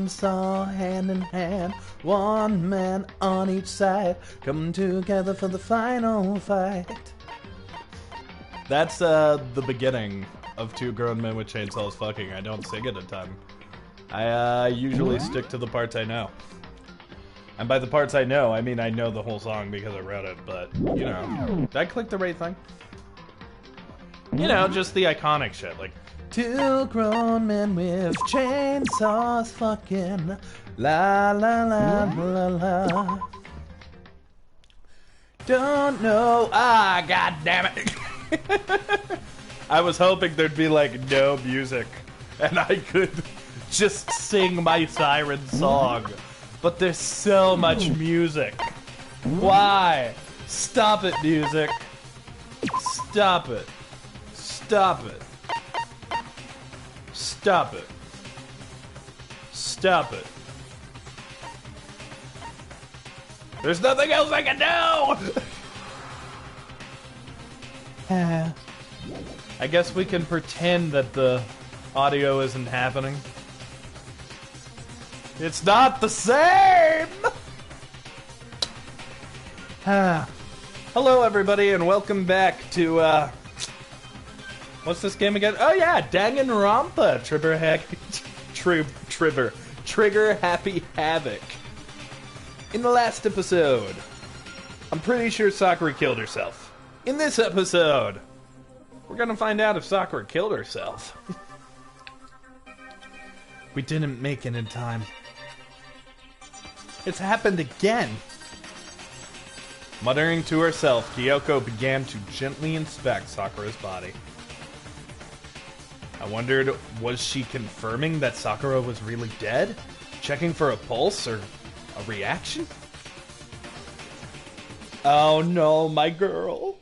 chainsaw hand in hand, one man on each side, come together for the final fight. That's the beginning of two grown men with chainsaws fucking. I don't sing it a ton. I usually stick to the parts I know. And by the parts I know, I mean I know the whole song because I wrote it, but, you know. Did I click the right thing? You know, just the iconic shit, like, two grown men with chainsaws fucking, la la la la la. Don't know, god damn it. I was hoping there'd be, like, no music, and I could just sing my siren song. But there's so much music. Why? Stop it, music. Stop it. Stop it. Stop it. Stop it. There's nothing else I can do! I guess we can pretend that the audio isn't happening. It's not the same! Hello, everybody, and welcome back to, what's this game again? Oh, yeah, Danganronpa! Trigger Happy Havoc. In the last episode, I'm pretty sure Sakura killed herself. In this episode, we're gonna find out if Sakura killed herself. We didn't make it in time. It's happened again! Muttering to herself, Kyoko began to gently inspect Sakura's body. I wondered, was she confirming that Sakura was really dead? Checking for a pulse or a reaction? Oh no, my girl.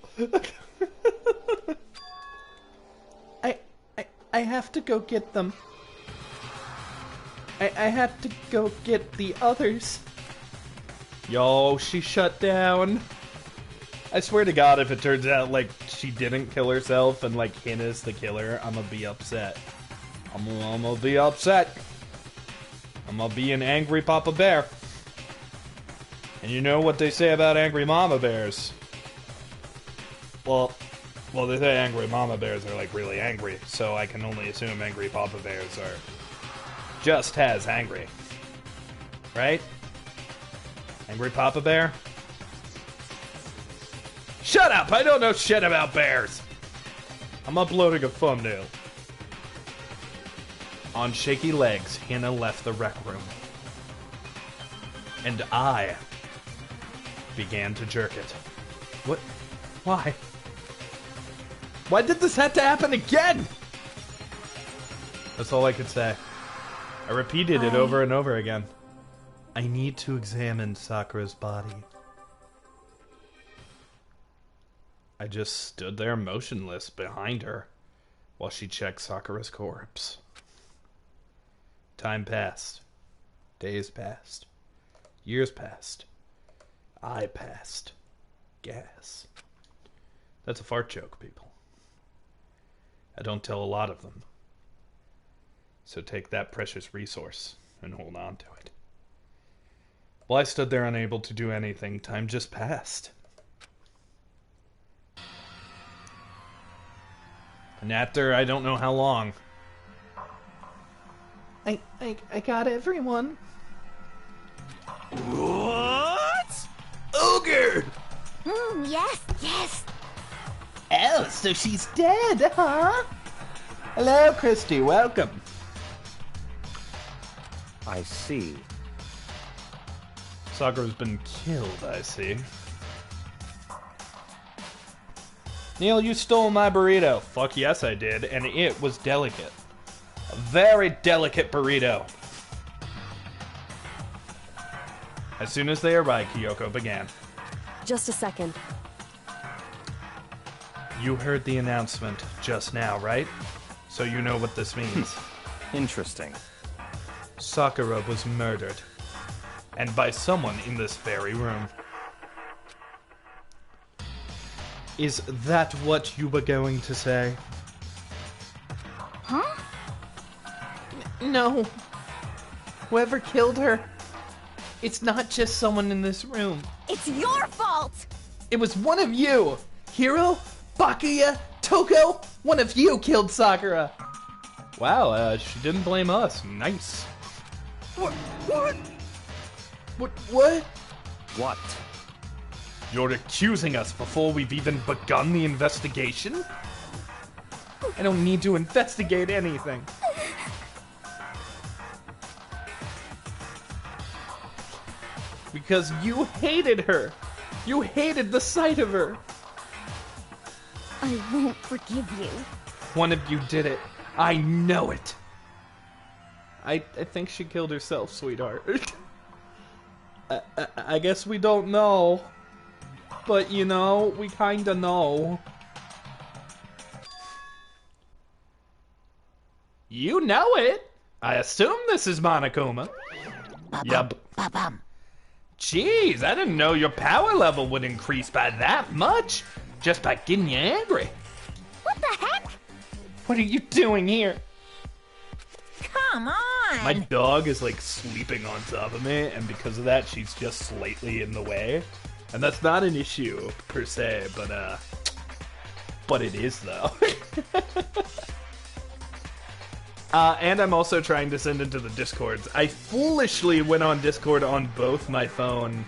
I have to go get them. I have to go get the others. Yo, she shut down. I swear to God, if it turns out, like, she didn't kill herself and, like, Hin is the killer, I'm gonna be upset. I'm gonna be upset. I'm gonna be an angry Papa Bear. And you know what they say about angry Mama Bears? Well, they say angry Mama Bears are, like, really angry, so I can only assume angry Papa Bears are just as angry. Right? Angry Papa Bear? Shut up! I don't know shit about bears! I'm uploading a thumbnail. On shaky legs, Hannah left the rec room. And I began to jerk it. What? Why? Why did this have to happen again? That's all I could say. I repeated it over and over again. I need to examine Sakura's body. I just stood there motionless behind her while she checked Sakura's corpse. Time passed. Days passed. Years passed. I passed. Gas. That's a fart joke, people. I don't tell a lot of them. So take that precious resource and hold on to it. While I stood there unable to do anything, time just passed. And after I don't know how long, I got everyone. What? Ogre! Yes. Oh, so she's dead, huh? Hello, Christy, welcome. I see. Sakura's been killed, I see. Kneale, you stole my burrito. Fuck yes, I did, and it was delicate. A very delicate burrito. As soon as they arrived, Kyoko began. Just a second. You heard the announcement just now, right? So you know what this means. Interesting. Sakura was murdered. And by someone in this very room. Is that what you were going to say? Huh? No. Whoever killed her, it's not just someone in this room. It's your fault! It was one of you! Hiro, Bakuya, Toko, one of you killed Sakura! Wow, she didn't blame us. Nice. What? What? You're accusing us before we've even begun the investigation? I don't need to investigate anything. Because you hated her. You hated the sight of her. I won't forgive you. One of you did it. I know it. I think she killed herself, sweetheart. I guess we don't know. But, you know, we kinda know. You know it. I assume this is Monokuma. Yup. Jeez, I didn't know your power level would increase by that much. Just by getting you angry. What the heck? What are you doing here? Come on! My dog is like sleeping on top of me, and because of that, she's just slightly in the way. And that's not an issue per se, but it is though. And I'm also trying to send into the Discords. I foolishly went on Discord on both my phone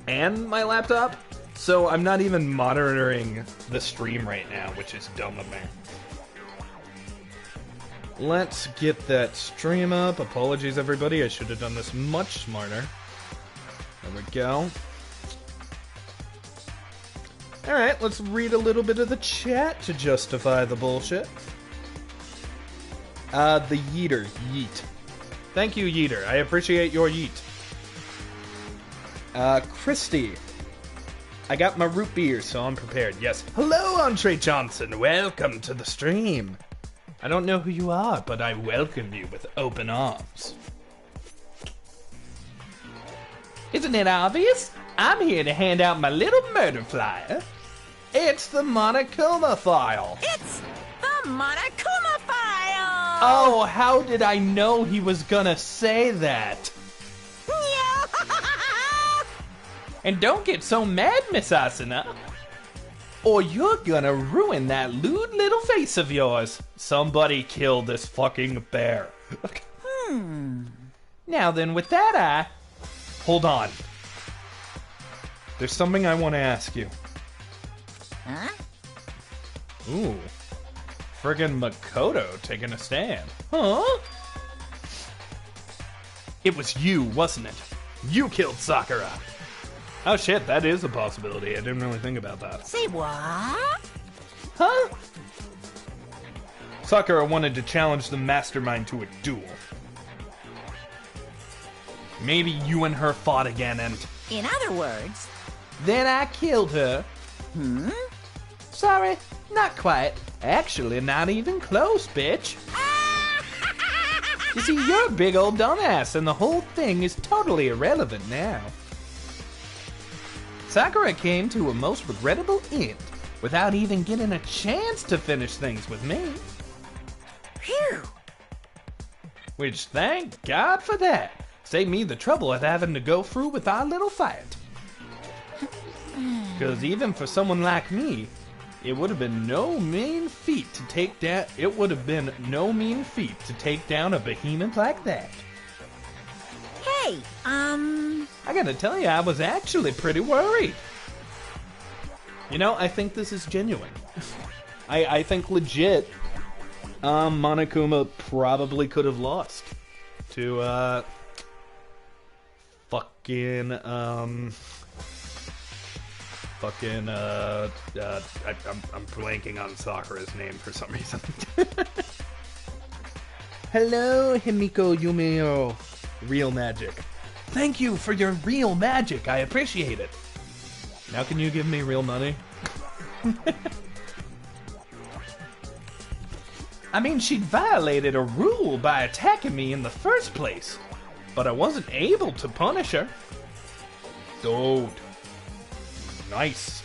and my laptop, so I'm not even monitoring the stream right now, which is dumb of me. Let's get that stream up. Apologies, everybody. I should have done this much smarter. There we go. Alright, let's read a little bit of the chat to justify the bullshit. The Yeeter. Yeet. Thank you, Yeeter. I appreciate your yeet. Christy. I got my root beer, so I'm prepared. Yes. Hello, Andre Johnson. Welcome to the stream. I don't know who you are, but I welcome you with open arms. Isn't it obvious? I'm here to hand out my little murder flyer. It's the Monokuma file. It's the Monokuma file! Oh, how did I know he was gonna say that? And don't get so mad, Miss Asuna, or you're gonna ruin that lewd little face of yours. Somebody kill this fucking bear. Now then, with that, hold on. There's something I want to ask you. Huh? Ooh. Friggin' Makoto taking a stand. Huh? It was you, wasn't it? You killed Sakura. Oh shit, that is a possibility. I didn't really think about that. Say what? Huh? Sakura wanted to challenge the mastermind to a duel. Maybe you and her fought again and... In other words... Then I killed her. Sorry, not quite. Actually, not even close, bitch. You see, you're a big old dumbass, and the whole thing is totally irrelevant now. Sakura came to a most regrettable end without even getting a chance to finish things with me. Phew! Which, thank God for that. Saved me the trouble of having to go through with our little fight. Because even for someone like me, it would have been no mean feat to take down. It would have been no mean feat to take down a behemoth like that. Hey, I gotta tell you, I was actually pretty worried. You know, I think this is genuine. I think legit, Monokuma probably could have lost to, fucking, I'm blanking on Sakura's name for some reason. Hello, Himiko Yumio. Real magic. Thank you for your real magic. I appreciate it. Now can you give me real money? I mean, she'd violated a rule by attacking me in the first place, but I wasn't able to punish her. Dude. Nice.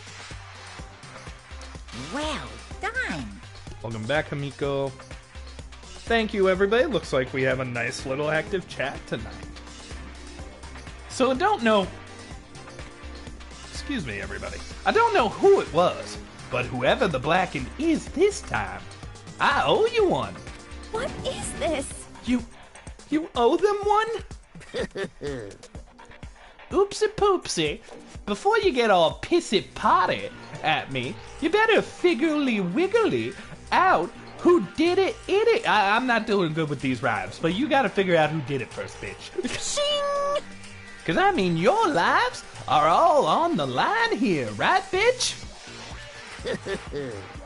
well done. Welcome back, Himiko. Thank you, everybody. Looks like we have a nice little active chat tonight. So I don't know... Excuse me, everybody. I don't know who it was, but whoever the Blacken is this time, I owe you one. What is this? You owe them one? Oopsie poopsie. Before you get all pissy potty at me, you better figurely wiggly out who did it in it. I'm not doing good with these rhymes, but you gotta figure out who did it first, bitch. Shing! Cause I mean, your lives are all on the line here, right, bitch?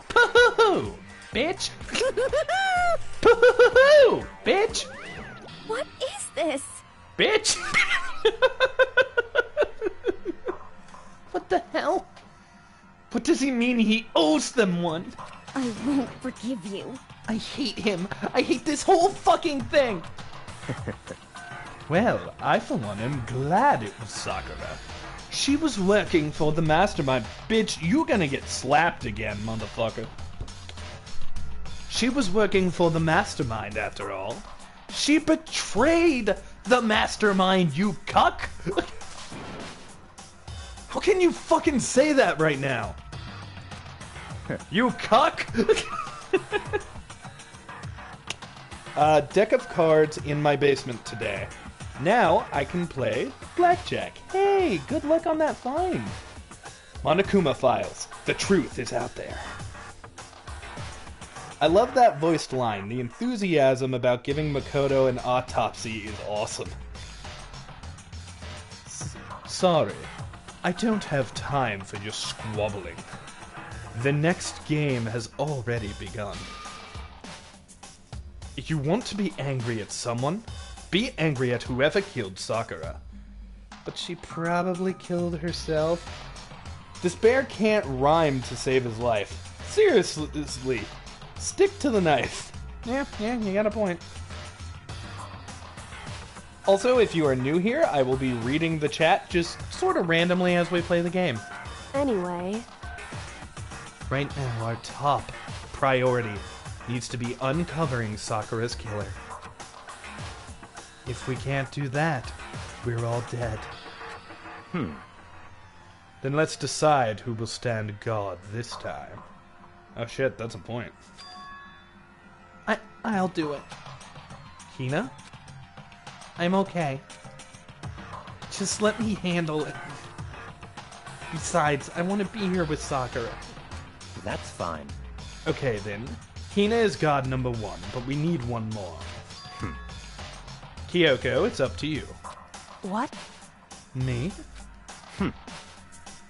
Poo-hoo-hoo, bitch. Poo-hoo-hoo, bitch. What is this? Bitch. What the hell? What does he mean he owes them one? I won't forgive you. I hate him. I hate this whole fucking thing. Well, I for one am glad it was Sakura. She was working for the mastermind. Bitch, you gonna get slapped again, motherfucker. She was working for the mastermind after all. She betrayed the mastermind, you cuck! How can you fucking say that right now? You cuck! Deck of cards in my basement today. Now I can play blackjack. Hey, good luck on that find. Monokuma files. The truth is out there. I love that voiced line. The enthusiasm about giving Makoto an autopsy is awesome. Sorry, I don't have time for your squabbling. The next game has already begun. If you want to be angry at someone, be angry at whoever killed Sakura. But she probably killed herself. This bear can't rhyme to save his life. Seriously. Stick to the knife. Yeah, you got a point. Also, if you are new here, I will be reading the chat just sort of randomly as we play the game. Anyway. Right now, our top priority needs to be uncovering Sakura's killer. If we can't do that, we're all dead. Then let's decide who will stand guard this time. Oh shit, that's a point. I'll do it. Hina? I'm okay. Just let me handle it. Besides, I want to be here with Sakura. That's fine. Okay then. Hina is god number 1, but we need one more. Kyoko, it's up to you. What? Me?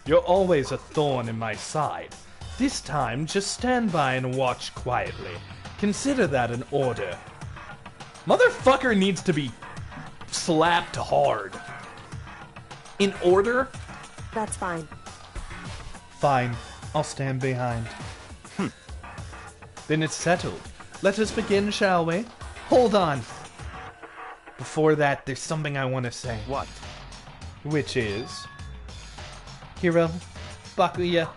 You're always a thorn in my side. This time, just stand by and watch quietly. Consider that an order. Motherfucker needs to be slapped hard. In order? That's fine. Fine. I'll stand behind. Then it's settled. Let us begin, shall we? Hold on. Before that, there's something I want to say. What? Which is... Hiro, Bakuya,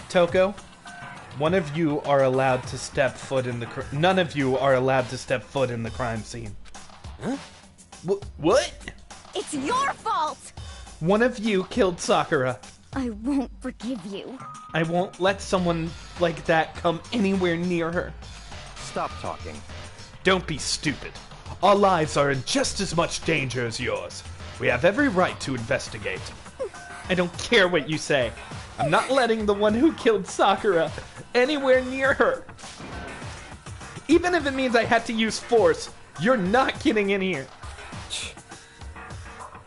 Toko, one of you are allowed to step foot in the... None of you are allowed to step foot in the crime scene. Huh? What? It's your fault! One of you killed Sakura. I won't forgive you. I won't let someone like that come anywhere near her. Stop talking. Don't be stupid. Our lives are in just as much danger as yours. We have every right to investigate. I don't care what you say. I'm not letting the one who killed Sakura anywhere near her. Even if it means I had to use force, you're not getting in here.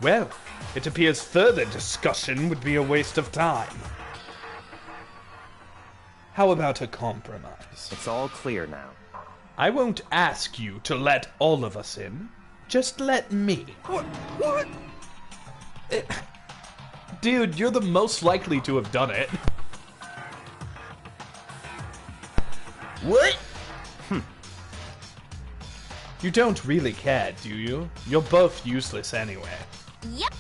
Well, it appears further discussion would be a waste of time. How about a compromise? It's all clear now. I won't ask you to let all of us in. Just let me. What? Dude, you're the most likely to have done it. What? You don't really care, do you? You're both useless anyway. Yep.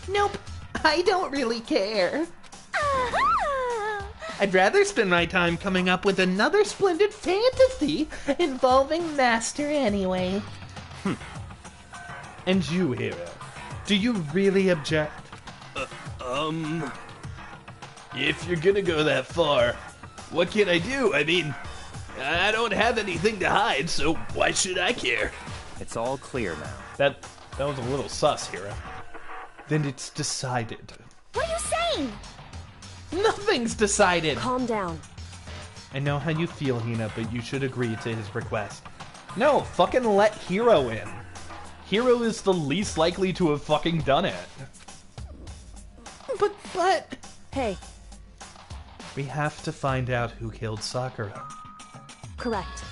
Nope, I don't really care. Aha! I'd rather spend my time coming up with another splendid fantasy involving Master anyway. And you, Hero. Do you really object? If you're gonna go that far, what can I do? I mean, I don't have anything to hide, so why should I care? It's all clear now. That was a little sus, Hero. Then it's decided. What are you saying? Nothing's decided! Calm down. I know how you feel, Hina, but you should agree to his request. No, fucking let Hero in. Hero is the least likely to have fucking done it. But... Hey, We have to find out who killed Sakura. correct.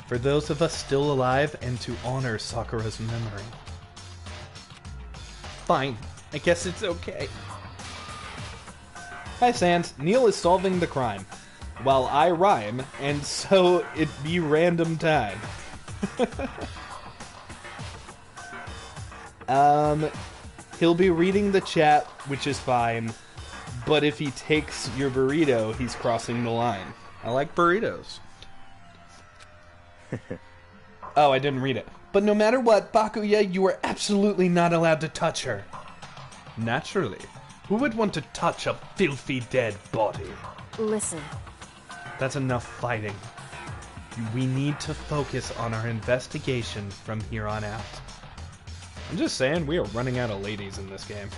For those of us still alive and to honor Sakura's memory. Fine, I guess it's okay. Hi Sans, Kneale is solving the crime, while I rhyme, and so it be random time. He'll be reading the chat, which is fine, but if he takes your burrito, he's crossing the line. I like burritos. Oh, I didn't read it. But no matter what, Bakuya, you are absolutely not allowed to touch her. Naturally. Who would want to touch a filthy dead body? Listen, That's enough fighting. We need to focus on our investigation from here on out. I'm just saying, we are running out of ladies in this game.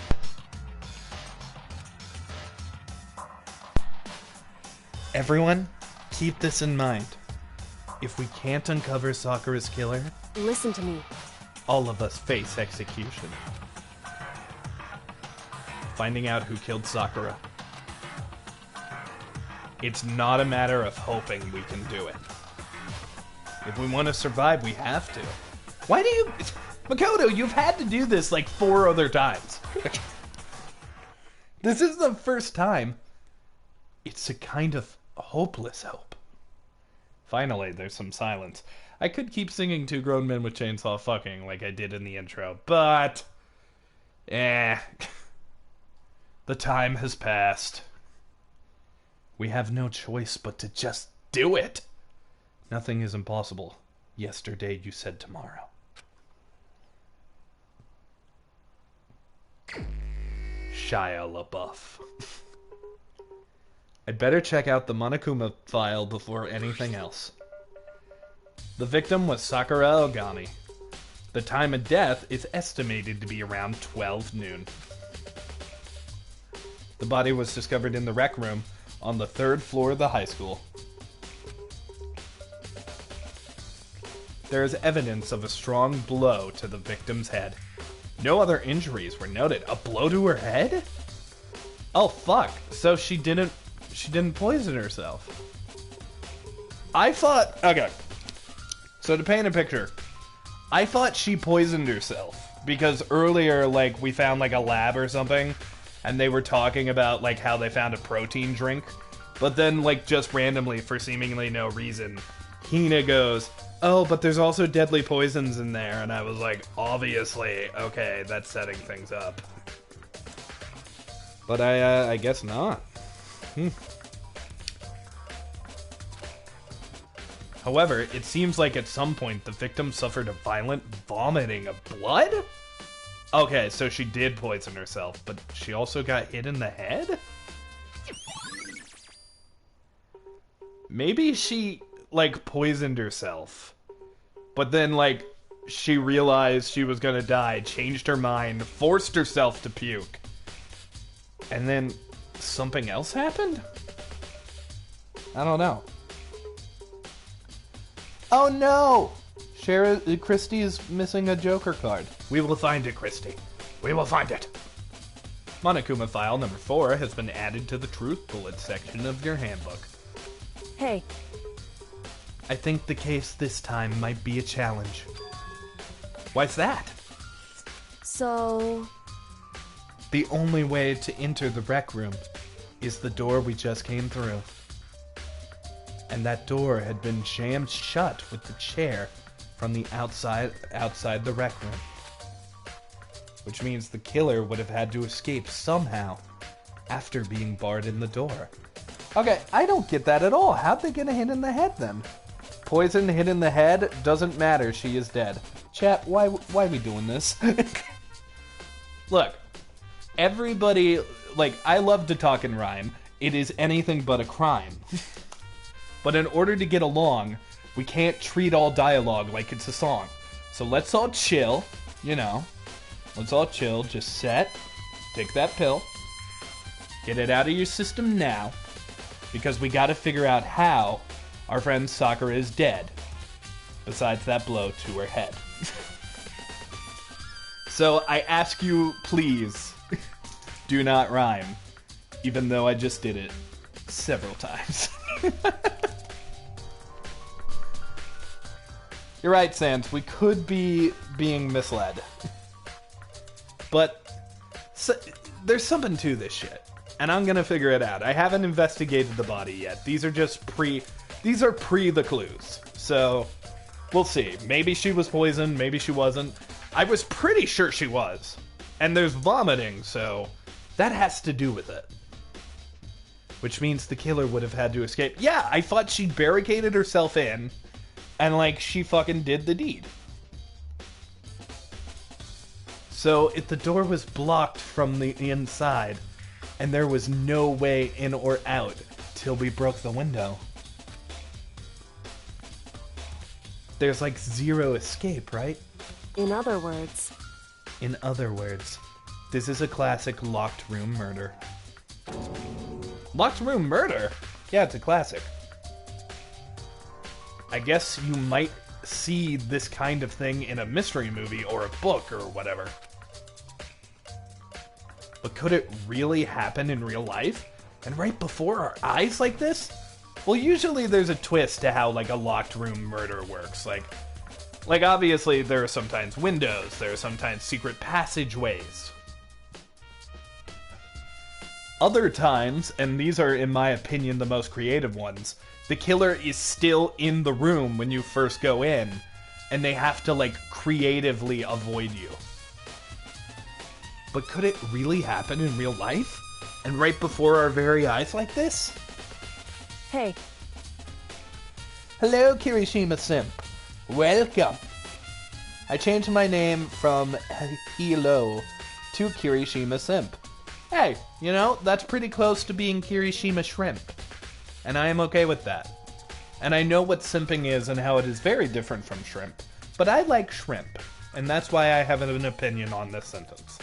Everyone, keep this in mind. If we can't uncover Sakura's killer, listen to me. all of us face execution. Finding out who killed Sakura. It's not a matter of hoping we can do it. If we want to survive, we have to. Why do you... Makoto, you've had to do this like 4 other times. This is the first time. It's a kind of hopeless hope. Finally, there's some silence. I could keep singing Two Grown Men with Chainsaw Fucking like I did in the intro, but... The time has passed. We have no choice but to just do it. Nothing is impossible. Yesterday you said tomorrow. Shia LaBeouf. I'd better check out the Monokuma file before anything else. The victim was Sakura Ogami. The time of death is estimated to be around 12 noon. The body was discovered in the rec room on the 3rd floor of the high school. There is evidence of a strong blow to the victim's head. No other injuries were noted. A blow to her head? Oh fuck. So she didn't poison herself. I thought, okay. So to paint a picture, I thought she poisoned herself because earlier like we found like a lab or something and they were talking about like how they found a protein drink, but then like just randomly for seemingly no reason, Hina goes, "Oh, but there's also deadly poisons in there," and I was like, obviously, okay, that's setting things up. But I guess not. However, it seems like at some point the victim suffered a violent vomiting of blood? Okay, so she did poison herself, but she also got hit in the head? Maybe she, like, poisoned herself. But then, like, she realized she was gonna die, changed her mind, forced herself to puke. And then something else happened? I don't know. Oh no! Christy is missing a Joker card. We will find it, Christy. We will find it. Monokuma file number 4 has been added to the Truth Bullet section of your handbook. Hey, I think the case this time might be a challenge. Why's that? so... The only way to enter the rec room is the door we just came through. And that door had been jammed shut with the chair from the outside the rec room. Which means the killer would have had to escape somehow after being barred in the door. Okay, I don't get that at all. How'd they get a hit in the head then? Poison hit in the head doesn't matter, she is dead. Chat, why we doing this? Look, everybody, like, I love to talk in rhyme. It is anything but a crime. But in order to get along, we can't treat all dialogue like it's a song. So let's all chill, you know. Let's all chill, just set, take that pill, get it out of your system now, because we gotta figure out how our friend Sakura is dead, besides that blow to her head. So I ask you, please, do not rhyme, even though I just did it several times. You're right, Sans, we could be being misled. But there's something to this shit, and I'm gonna figure it out. I haven't investigated the body yet. These are pre the clues. So, we'll see. Maybe she was poisoned, maybe she wasn't. I was pretty sure she was. And there's vomiting, so that has to do with it. Which means the killer would have had to escape. Yeah, I thought she barricaded herself in, and, like, she fucking did the deed. So, if the door was blocked from the inside, and there was no way in or out till we broke the window, there's, like, zero escape, right? In other words, this is a classic locked room murder. Locked room murder? Yeah, it's a classic. I guess you might see this kind of thing in a mystery movie or a book or whatever. But could it really happen in real life? And right before our eyes like this? Well, usually there's a twist to how, like, a locked room murder works. Like obviously there are sometimes windows, there are sometimes secret passageways. Other times, and these are, in my opinion, the most creative ones, the killer is still in the room when you first go in, and they have to, like, creatively avoid you. But could it really happen in real life? And right before our very eyes like this? hey, Hello, Kirishima Simp. Welcome. I changed my name from Hilo to Kirishima Simp. Hey, you know, that's pretty close to being Kirishima Shrimp. And I am okay with that. And I know what simping is and how it is very different from shrimp. But I like shrimp. And that's why I have an opinion on this sentence.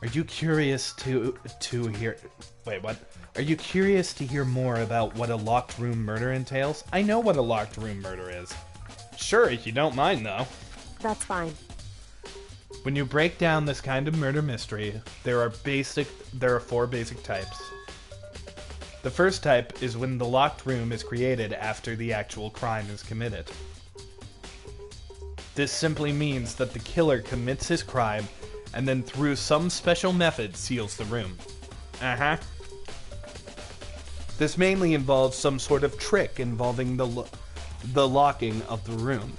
Are you curious to hear... Wait, what? Are you curious to hear more about what a locked room murder entails? I know what a locked room murder is. Sure, if you don't mind, though. that's fine. When you break down this kind of murder mystery, there are 4 basic types. The first type is when the locked room is created after the actual crime is committed. This simply means that the killer commits his crime and then through some special method seals the room. This mainly involves some sort of trick involving the locking of the room.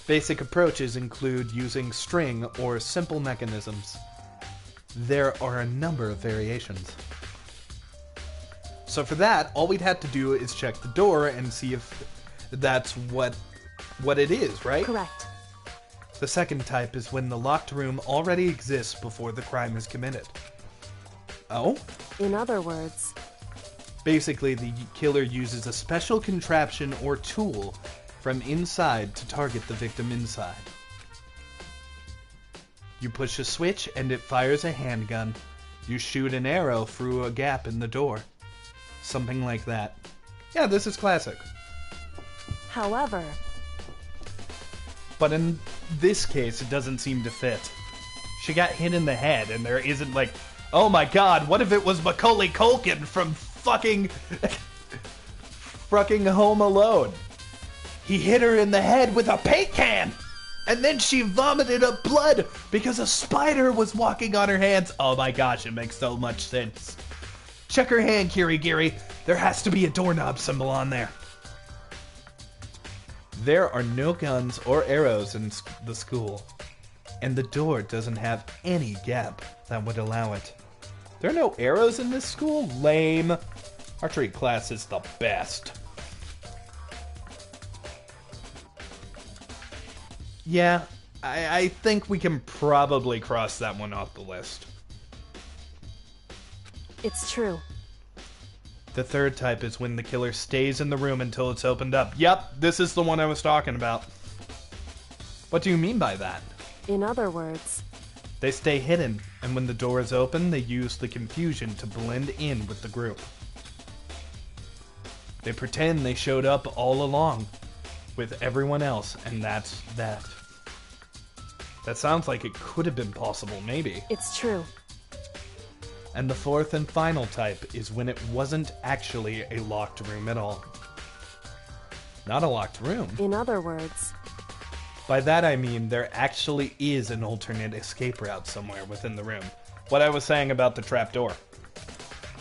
Basic approaches include using string or simple mechanisms. There are a number of variations. So for that, all we'd have to do is check the door and see if that's what it is, right? Correct. The second type is when the locked room already exists before the crime is committed. Oh? In other words, Basically, the killer uses a special contraption or tool from inside to target the victim inside. You push a switch and it fires a handgun. You shoot an arrow through a gap in the door. Something like that. Yeah, this is classic. however, But in this case, it doesn't seem to fit. She got hit in the head, and there isn't like, oh my god, what if it was Macaulay Culkin from fucking Home Alone? He hit her in the head with a paint can, and then she vomited up blood because a spider was walking on her hands. Oh my gosh, it makes so much sense. Check her hand, Kirigiri. There has to be a doorknob symbol on there. There are no guns or arrows in the school, and the door doesn't have any gap that would allow it. There are no arrows in this school? Lame. Archery class is the best. Yeah, I think we can probably cross that one off the list. It's true. The third type is when the killer stays in the room until it's opened up. Yep, this is the one I was talking about. What do you mean by that? In other words, They stay hidden, and when the door is open, they use the confusion to blend in with the group. They pretend they showed up all along with everyone else, and that's that. That sounds like it could have been possible, maybe. it's true. And the fourth and final type is when it wasn't actually a locked room at all. Not a locked room. In other words, By that I mean there actually is an alternate escape route somewhere within the room. What I was saying about the trapdoor.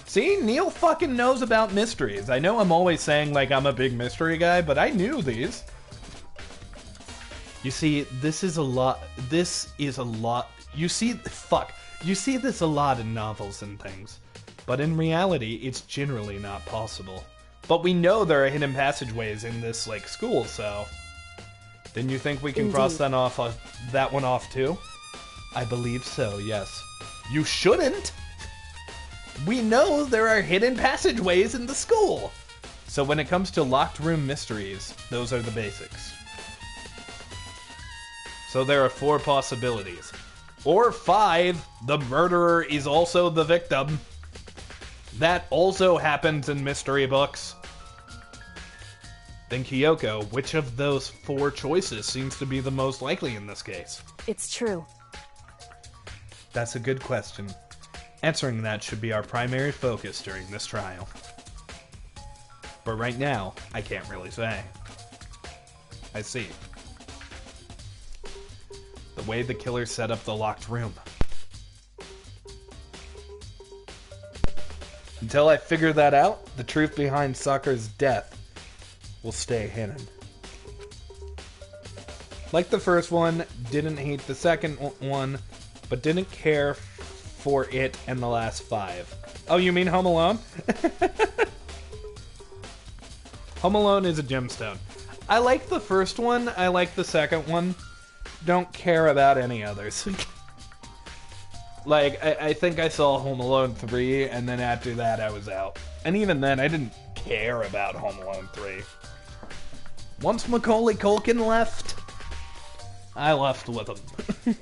See, Kneale fucking knows about mysteries. I know I'm always saying like I'm a big mystery guy, but I knew these. You see, this is a lot. You see this a lot in novels and things. But in reality, it's generally not possible. But we know there are hidden passageways in this, like, school, so... Then you think we can cross that one off too? I believe so, yes. You shouldn't! We know there are hidden passageways in the school! So when it comes to locked room mysteries, those are the basics. So there are 4 possibilities. Or 5, the murderer is also the victim. That also happens in mystery books. Then Kyoko, which of those 4 choices seems to be the most likely in this case? it's true. That's a good question. Answering that should be our primary focus during this trial. But right now, I can't really say. I see. The way the killer set up the locked room. Until I figure that out, the truth behind Sakura's death will stay hidden. Like the first one, didn't hate the second one, but didn't care for it and the last 5. Oh, you mean Home Alone? Home Alone is a gemstone. I like the first one, I like the second one. Don't care about any others. Like, I think I saw Home Alone 3, and then after that I was out. And even then, I didn't care about Home Alone 3. Once Macaulay Culkin left, I left with him.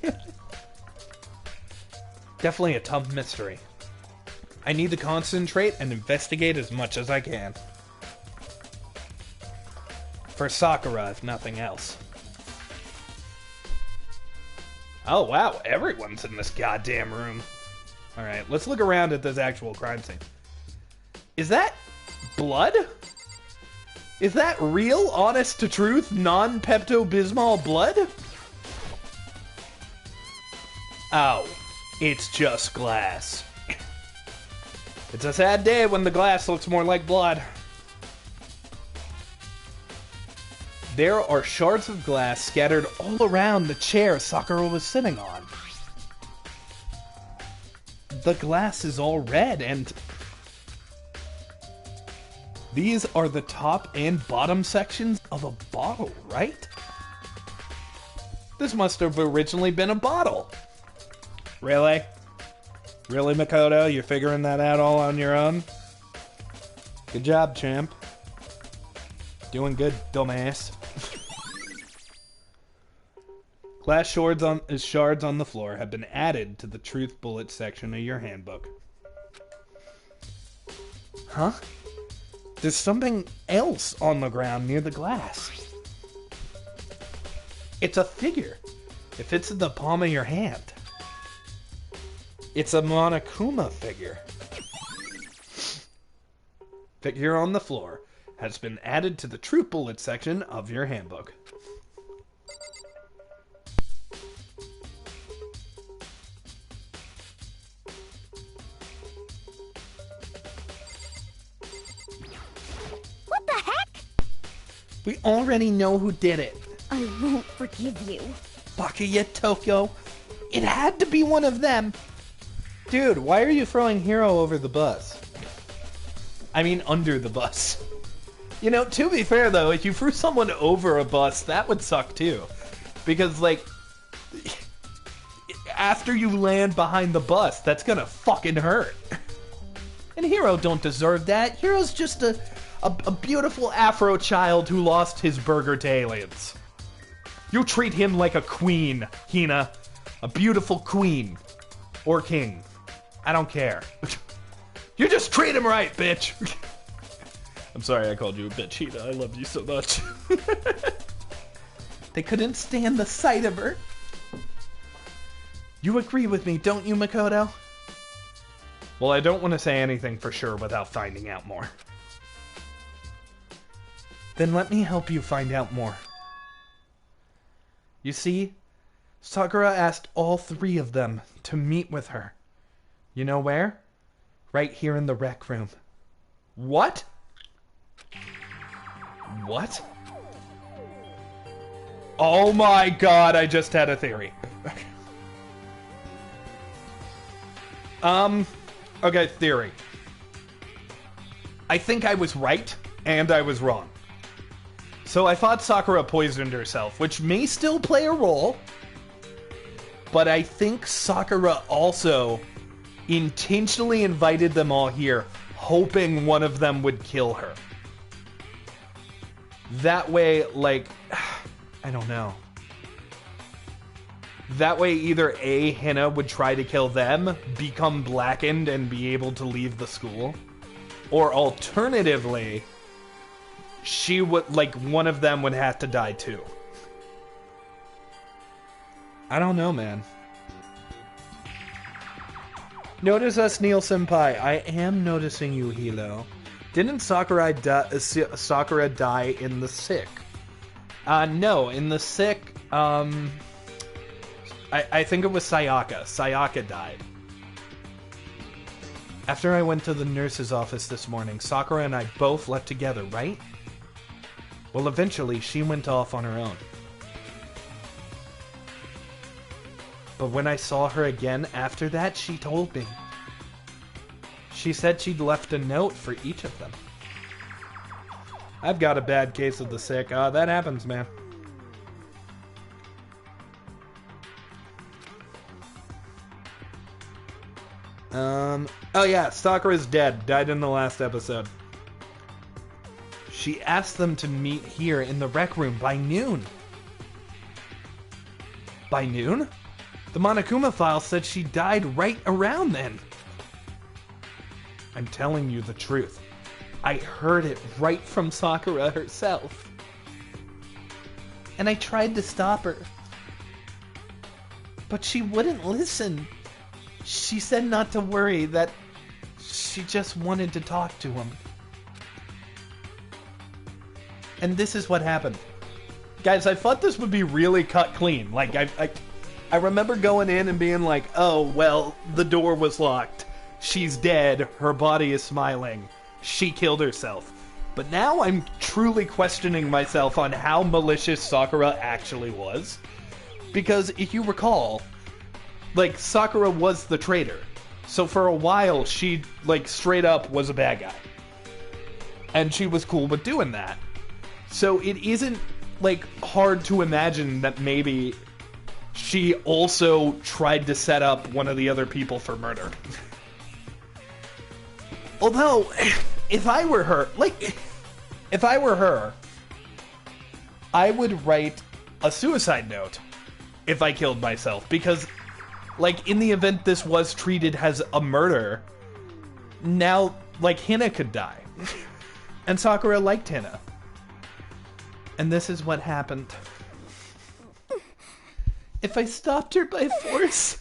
Definitely a tough mystery. I need to concentrate and investigate as much as I can. For Sakura, if nothing else. Oh wow, everyone's in this goddamn room. Alright, let's look around at this actual crime scene. Is that blood? Is that real, honest to truth, non-Pepto-Bismol blood? Oh, it's just glass. It's a sad day when the glass looks more like blood. There are shards of glass scattered all around the chair Sakura was sitting on. The glass is all red, and these are the top and bottom sections of a bottle, right? This must have originally been a bottle. Really? Really, Makoto? You're figuring that out all on your own? Good job, champ. Doing good, dumbass. Glass shards on the floor have been added to the truth bullet section of your handbook. Huh? There's something else on the ground near the glass. It's a figure. It fits in the palm of your hand. It's a Monokuma figure. Figure on the floor has been added to the truth bullet section of your handbook. What the heck? We already know who did it. I won't forgive you. Bakuya Tokyo. It had to be one of them. Dude, why are you throwing Hiro over the bus? I mean, under the bus. You know, to be fair though, if you threw someone over a bus, that would suck too. Because, like, after you land behind the bus, that's gonna fucking hurt. And Hero don't deserve that. Hero's just a beautiful Afro child who lost his burger to aliens. You treat him like a queen, Hina. A beautiful queen. Or king. I don't care. You just treat him right, bitch. I'm sorry I called you a bitch, Hina. I love you so much. They couldn't stand the sight of her. You agree with me, don't you, Makoto? Well, I don't want to say anything for sure without finding out more. Then let me help you find out more. You see, Sakura asked all 3 of them to meet with her. You know where? Right here in the rec room. What? What? Oh my god, I just had a theory. Okay, theory. I think I was right, and I was wrong. So I thought Sakura poisoned herself, which may still play a role, but I think Sakura also intentionally invited them all here, hoping one of them would kill her. That way, like, I don't know. That way, either A, Hina would try to kill them, become blackened, and be able to leave the school. Or alternatively, she would, like, one of them would have to die too. I don't know, man. Notice us, Kneale-senpai. I am noticing you, Hilo. Didn't Sakura die in the sick? No, in the sick, I think it was Sayaka. Sayaka died. After I went to the nurse's office this morning, Sakura and I both left together, right? Well, eventually, she went off on her own. But when I saw her again after that, she told me. She said she'd left a note for each of them. I've got a bad case of the sick. That happens, man. Oh yeah, Sakura's dead. Died in the last episode. She asked them to meet here in the rec room by noon. By noon? The Monokuma file said she died right around then. I'm telling you the truth. I heard it right from Sakura herself. And I tried to stop her. But she wouldn't listen. She said not to worry, that she just wanted to talk to him. And this is what happened. Guys, I thought this would be really cut clean. Like, I remember going in and being like, oh, well, the door was locked. She's dead. Her body is smiling. She killed herself. But now I'm truly questioning myself on how malicious Sakura actually was. Because if you recall, like, Sakura was the traitor. So for a while, she, like, straight up was a bad guy. And she was cool with doing that. So it isn't, like, hard to imagine that maybe she also tried to set up one of the other people for murder. Although, if I were her, I would write a suicide note if I killed myself. Because, like, in the event this was treated as a murder, now, like, Hina could die. And Sakura liked Hina. And this is what happened. If I stopped her by force,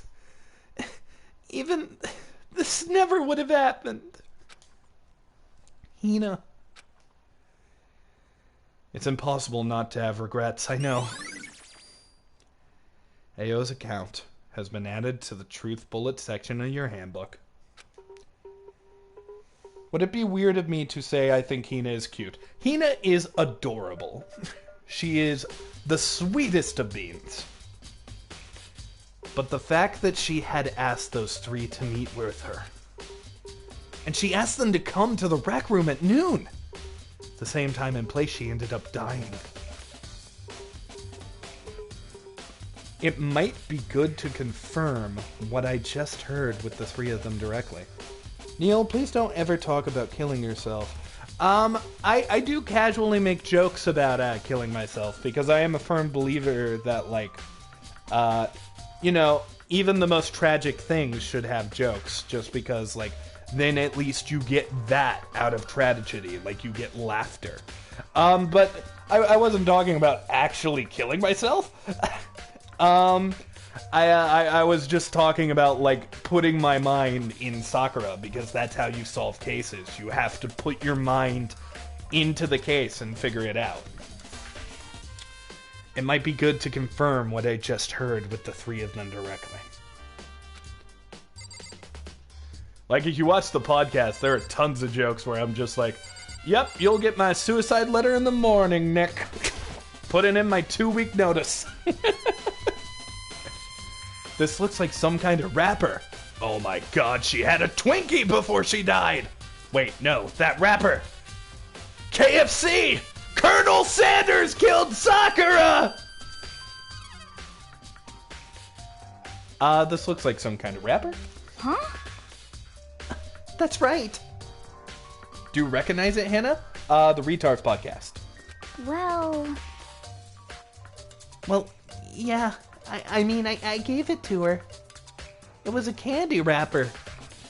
even this never would have happened. Hina. It's impossible not to have regrets, I know. Ao's account has been added to the truth bullet section of your handbook. Would it be weird of me to say I think Hina is cute? Hina is adorable. She is the sweetest of beings. But the fact that she had asked those 3 to meet with her, and she asked them to come to the rec room at noon, the same time and place she ended up dying. It might be good to confirm what I just heard with the three of them directly. Kneale, please don't ever talk about killing yourself. I do casually make jokes about killing myself, because I am a firm believer that, like, you know, even the most tragic things should have jokes, just because, like, then at least you get that out of tragedy, like, you get laughter. But I wasn't talking about actually killing myself. I was just talking about, like, putting my mind in Sakura, because that's how you solve cases. You have to put your mind into the case and figure it out. It might be good to confirm what I just heard with the three of them directly. Like, if you watch the podcast, there are tons of jokes where I'm just like, yep, you'll get my suicide letter in the morning, Nick. Putting in my 2-week notice. This looks like some kind of rapper. Oh my god, she had a Twinkie before she died! Wait, no, that rapper! KFC! Colonel Sanders killed Sakura! This looks like some kind of rapper. Huh? That's right. Do you recognize it, Hannah? The Retards podcast. Well, Yeah. I mean, I gave it to her. It was a candy wrapper.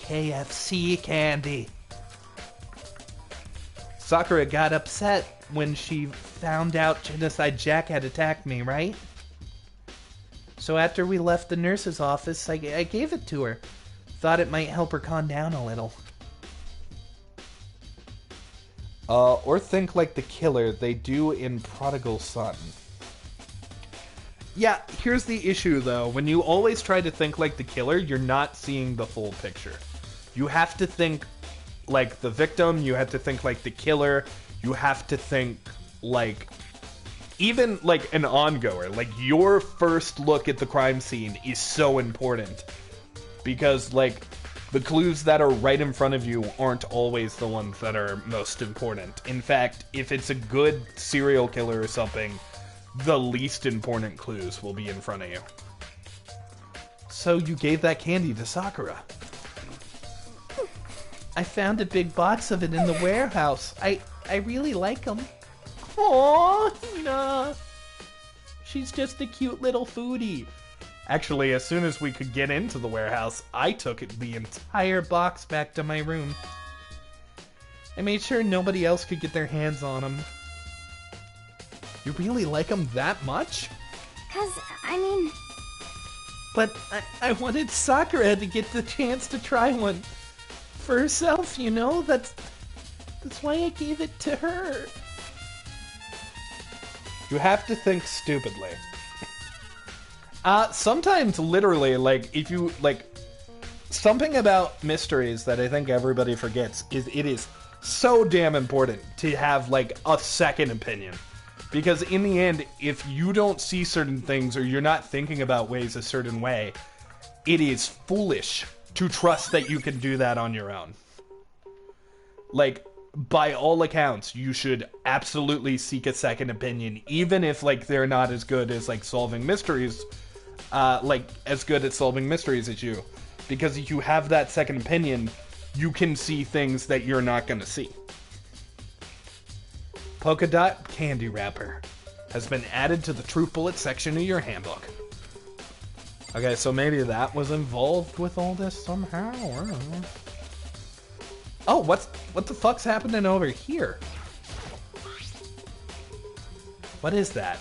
KFC candy. Sakura got upset when she found out Genocide Jack had attacked me, right? So after we left the nurse's office, I gave it to her. Thought it might help her calm down a little. Or think like the killer they do in Prodigal Son. Yeah, here's the issue, though. When you always try to think like the killer, you're not seeing the full picture. You have to think like the victim, you have to think like the killer, you have to think like... even like an ongoer. Like, your first look at the crime scene is so important. Because, like, the clues that are right in front of you aren't always the ones that are most important. In fact, if it's a good serial killer or something, the least important clues will be in front of you. So you gave that candy to Sakura. I found a big box of it in the warehouse. I really like them. Aww, Hina. She's just a cute little foodie. Actually, as soon as we could get into the warehouse, I took the entire box back to my room. I made sure nobody else could get their hands on them. You really like them that much? 'cause, I mean... But I wanted Sakura to get the chance to try one. For herself, you know? That's why I gave it to her. You have to think stupidly. Sometimes, literally, like, if you, like... something about mysteries that I think everybody forgets is it is so damn important to have, like, a second opinion. Because in the end, if you don't see certain things or you're not thinking about ways a certain way, it is foolish to trust that you can do that on your own. Like, by all accounts, you should absolutely seek a second opinion, even if, like, they're not as good as, like, solving mysteries, like, as good at solving mysteries as you. Because if you have that second opinion, you can see things that you're not gonna see. Polka dot candy wrapper has been added to the Truth Bullet section of your handbook. Okay, so maybe that was involved with all this somehow. I don't know. Oh, what the fuck's happening over here? What is that?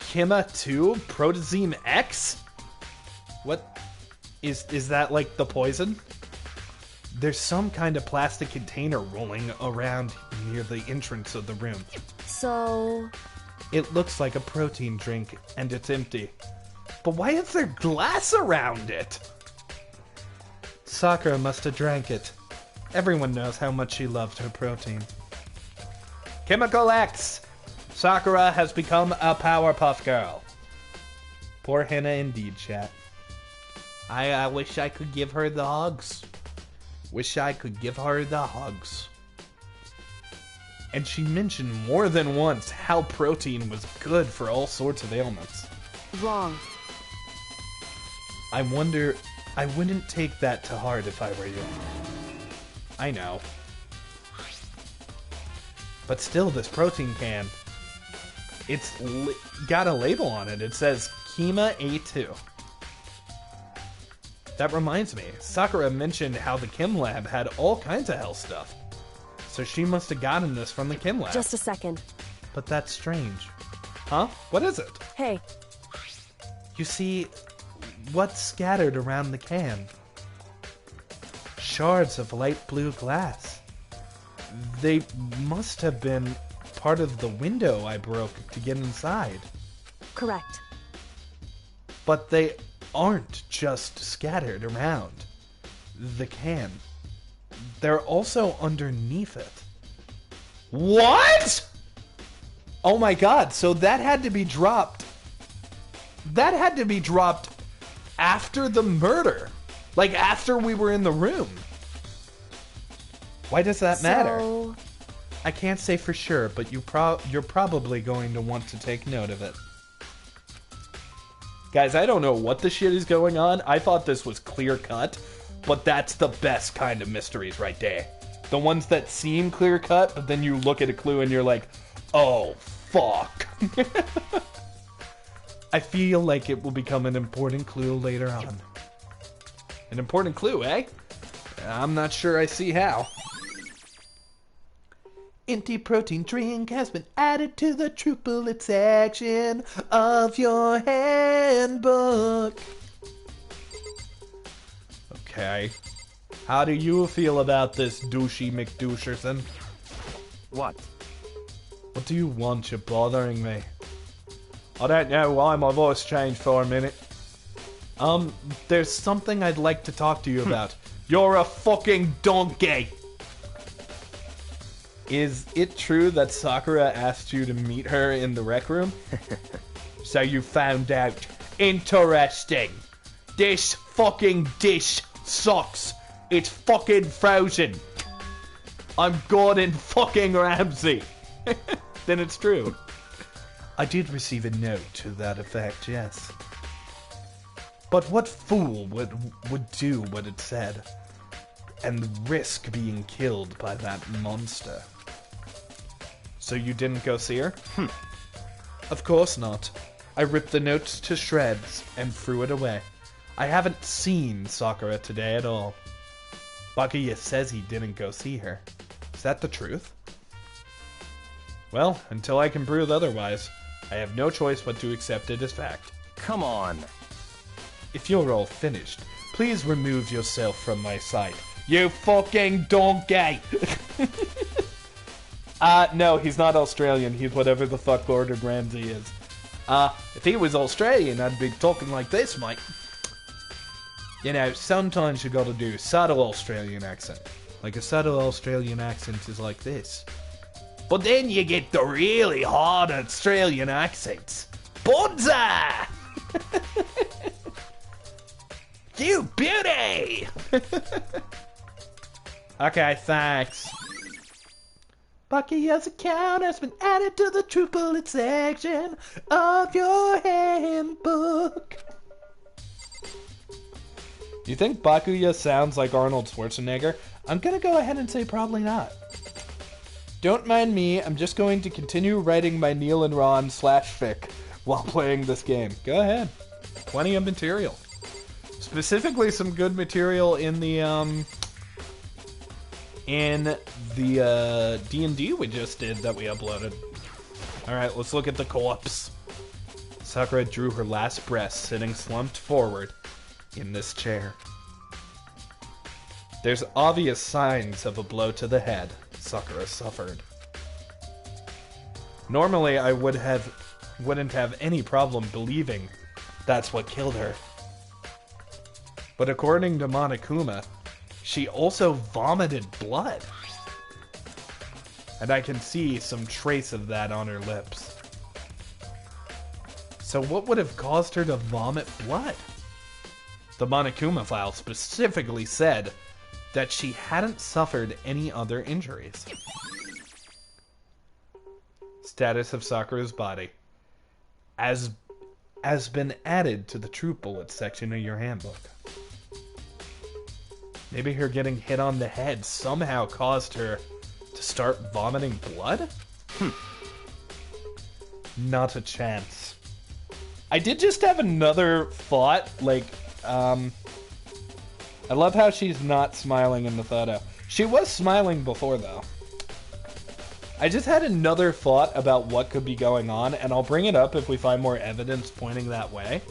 Kima 2 Protozeme X? What is that, like the poison? There's some kind of plastic container rolling around near the entrance of the room. So... It looks like a protein drink, and it's empty. But why is there glass around it? Sakura must have drank it. Everyone knows how much she loved her protein. Chemical X! Sakura has become a Powerpuff Girl. Poor Hannah indeed, chat. I wish I could give her the hugs. Wish I could give her the hugs. And she mentioned more than once how protein was good for all sorts of ailments. Wrong. I wonder... I wouldn't take that to heart if I were you. I know. But still, this protein can... It's got a label on it. It says Kima A2. That reminds me, Sakura mentioned how the Chem Lab had all kinds of health stuff. So she must have gotten this from the Chem Lab. Just a second. But that's strange. Huh? What is it? Hey, You see, what's scattered around the can? Shards of light blue glass. They must have been part of the window I broke to get inside. correct. But they aren't just scattered around the can. They're also underneath it. What? Oh my god, so that had to be dropped. That had to be dropped after the murder. Like, after we were in the room. Why does that matter? So, I can't say for sure, but you're probably going to want to take note of it. Guys, I don't know what the shit is going on. I thought this was clear cut, but that's the best kind of mysteries right there. The ones that seem clear cut, but then you look at a clue and you're like, oh, fuck. I feel like it will become an important clue later on. An important clue, eh? I'm not sure I see how. Anti-protein drink has been added to the triplet section of your handbook. Okay. How do you feel about this, douchey McDoucherson? What? What do you want? You're bothering me. I don't know why my voice changed for a minute. There's something I'd like to talk to you about. You're a fucking donkey! Is it true that Sakura asked you to meet her in the rec room? So you found out. Interesting. This fucking dish sucks. It's fucking frozen. I'm Gordon fucking Ramsay. Then it's true. I did receive a note to that effect, yes. But what fool would do what it said? And risk being killed by that monster? So you didn't go see her? Of course not. I ripped the note to shreds and threw it away. I haven't seen Sakura today at all. Bakuya says he didn't go see her. Is that the truth? Well, until I can prove otherwise, I have no choice but to accept it as fact. Come on. If you're all finished, please remove yourself from my sight. You fucking donkey! No, he's not Australian. He's whatever the fuck Gordon Ramsay is. If he was Australian, I'd be talking like this, mate. You know, sometimes you gotta do a subtle Australian accent. Like a subtle Australian accent is like this. But then you get the really hard Australian accents. Bonza! You beauty! Okay, thanks. Bakuya's account has been added to the true bullet section of your handbook. You think Bakuya sounds like Arnold Schwarzenegger? I'm gonna go ahead and say probably not. Don't mind me, I'm just going to continue writing my Kneale and Ron /fic while playing this game. Go ahead. Plenty of material. Specifically some good material in the DandD we just did that we uploaded. Alright, let's look at the corpse. Sakura drew her last breath sitting slumped forward in this chair. There's obvious signs of a blow to the head Sakura suffered. Normally I wouldn't have any problem believing that's what killed her. But according to Monokuma, she also vomited blood. And I can see some trace of that on her lips. So what would have caused her to vomit blood? The Monokuma file specifically said that she hadn't suffered any other injuries. Status of Sakura's body. As has been added to the truth bullets section of your handbook. Maybe her getting hit on the head somehow caused her to start vomiting blood? Not a chance. I did just have another thought, like, I love how she's not smiling in the photo. She was smiling before, though. I just had another thought about what could be going on, and I'll bring it up if we find more evidence pointing that way.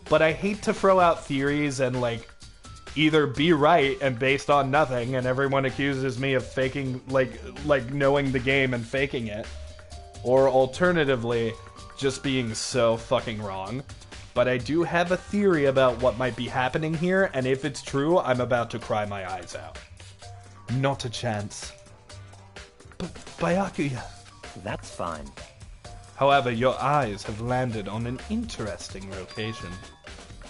But I hate to throw out theories and, like, either be right and based on nothing, and everyone accuses me of faking, like knowing the game and faking it. Or alternatively, just being so fucking wrong. But I do have a theory about what might be happening here, and if it's true, I'm about to cry my eyes out. Not a chance. But Byakuya. That's fine. However, your eyes have landed on an interesting location.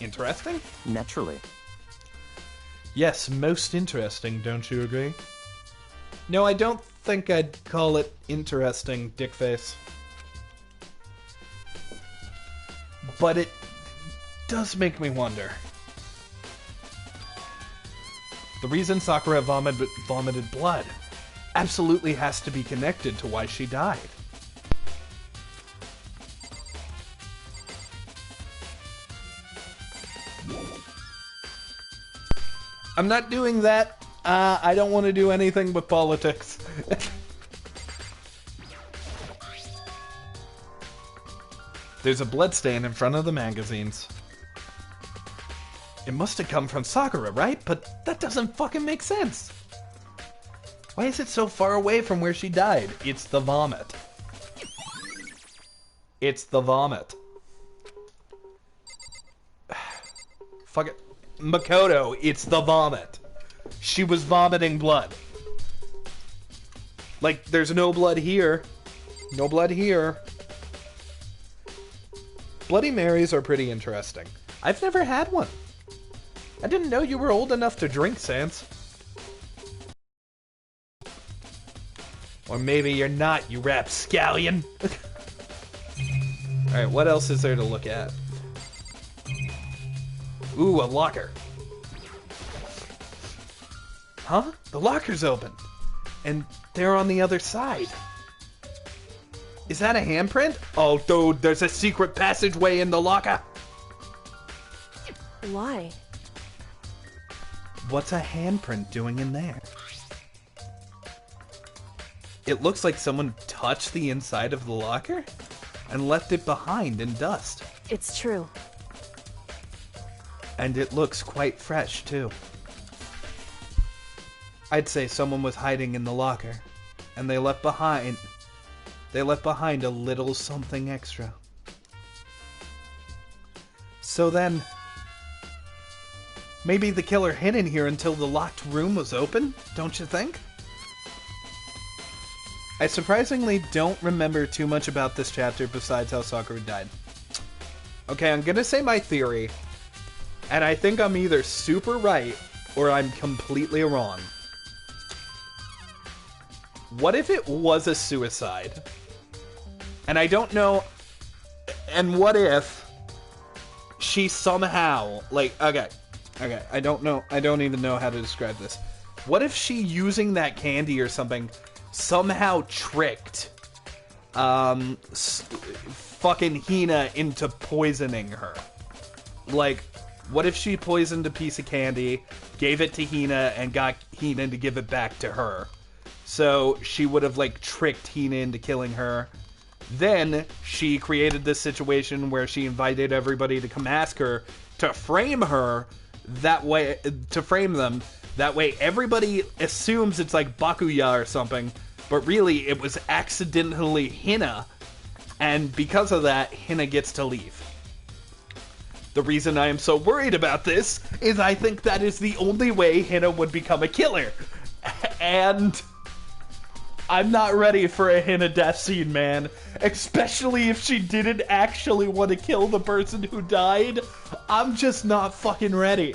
Interesting? Naturally. Yes, most interesting, don't you agree? No, I don't think I'd call it interesting, dickface. But it does make me wonder. The reason Sakura vomited blood absolutely has to be connected to why she died. I'm not doing that. I don't want to do anything but politics. There's a bloodstain in front of the magazines. It must have come from Sakura, right? But that doesn't fucking make sense. Why is it so far away from where she died? It's the vomit. It's the vomit. Fuck it. Makoto, it's the vomit. She was vomiting blood. Like, there's no blood here. No blood here. Bloody Marys are pretty interesting. I've never had one. I didn't know you were old enough to drink, Sans. Or maybe you're not, you rapscallion. Alright, what else is there to look at? Ooh, a locker. Huh? The locker's open. And they're on the other side. Is that a handprint? Oh, dude, there's a secret passageway in the locker. Why? What's a handprint doing in there? It looks like someone touched the inside of the locker and left it behind in dust. It's true. And it looks quite fresh, too. I'd say someone was hiding in the locker, and they left behind a little something extra. So then, maybe the killer hid in here until the locked room was open, don't you think? I surprisingly don't remember too much about this chapter besides how Sakura died. Okay, I'm gonna say my theory, and I think I'm either super right or I'm completely wrong. What if it was a suicide? And I don't know. And what if she somehow, like, okay, I don't know. I don't even know how to describe this. What if she, using that candy or something, somehow tricked fucking Hina into poisoning her? Like, what if she poisoned a piece of candy, gave it to Hina, and got Hina to give it back to her? So she would have, like, tricked Hina into killing her. Then she created this situation where she invited everybody to come ask her to frame her that way, to frame them. That way everybody assumes it's like Bakuya or something, but really it was accidentally Hina. And because of that, Hina gets to leave. The reason I am so worried about this is I think that is the only way Hina would become a killer. And I'm not ready for a Hina death scene, man. Especially if she didn't actually want to kill the person who died. I'm just not fucking ready.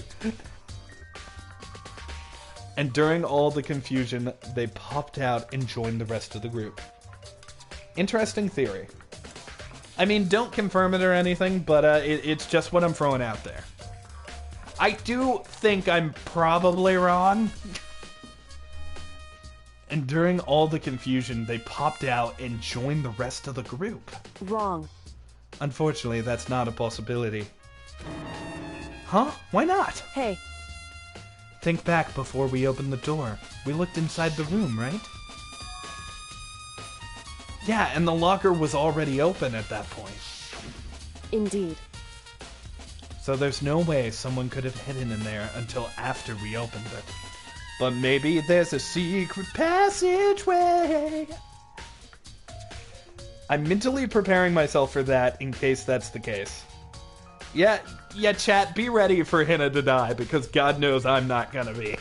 And during all the confusion, they popped out and joined the rest of the group. Interesting theory. I mean, don't confirm it or anything, but it's just what I'm throwing out there. I do think I'm probably wrong. And during all the confusion, they popped out and joined the rest of the group. Wrong. Unfortunately, that's not a possibility. Huh? Why not? Hey, Think back before we opened the door. We looked inside the room, right? Yeah, and the locker was already open at that point. indeed. So there's no way someone could have hidden in there until after we opened it. But maybe there's a secret passageway. I'm mentally preparing myself for that in case that's the case. Yeah, chat, be ready for Hina to die, because God knows I'm not gonna be.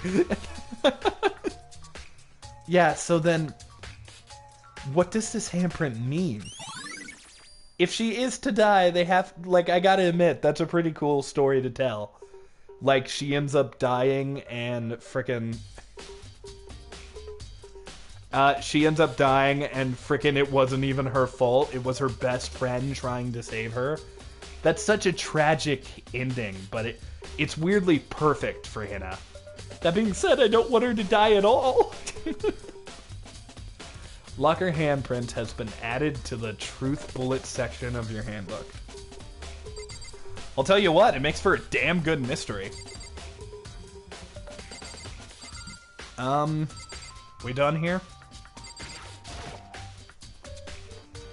Yeah, so then, what does this handprint mean? If she is to die, they have, like, I gotta admit, that's a pretty cool story to tell. Like, she ends up dying and frickin'... it wasn't even her fault. It was her best friend trying to save her. That's such a tragic ending, but it's weirdly perfect for Hina. That being said, I don't want her to die at all. Locker handprint has been added to the truth bullet section of your handbook. I'll tell you what, it makes for a damn good mystery. We done here?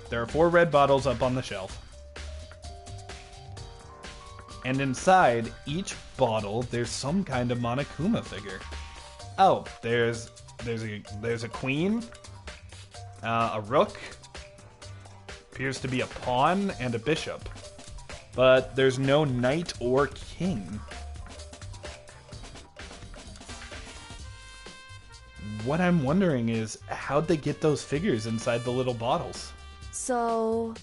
There are 4 red bottles up on the shelf. And inside each bottle, there's some kind of Monokuma figure. Oh, there's a queen, a rook, appears to be a pawn, and a bishop. But there's no knight or king. What I'm wondering is, how'd they get those figures inside the little bottles? So,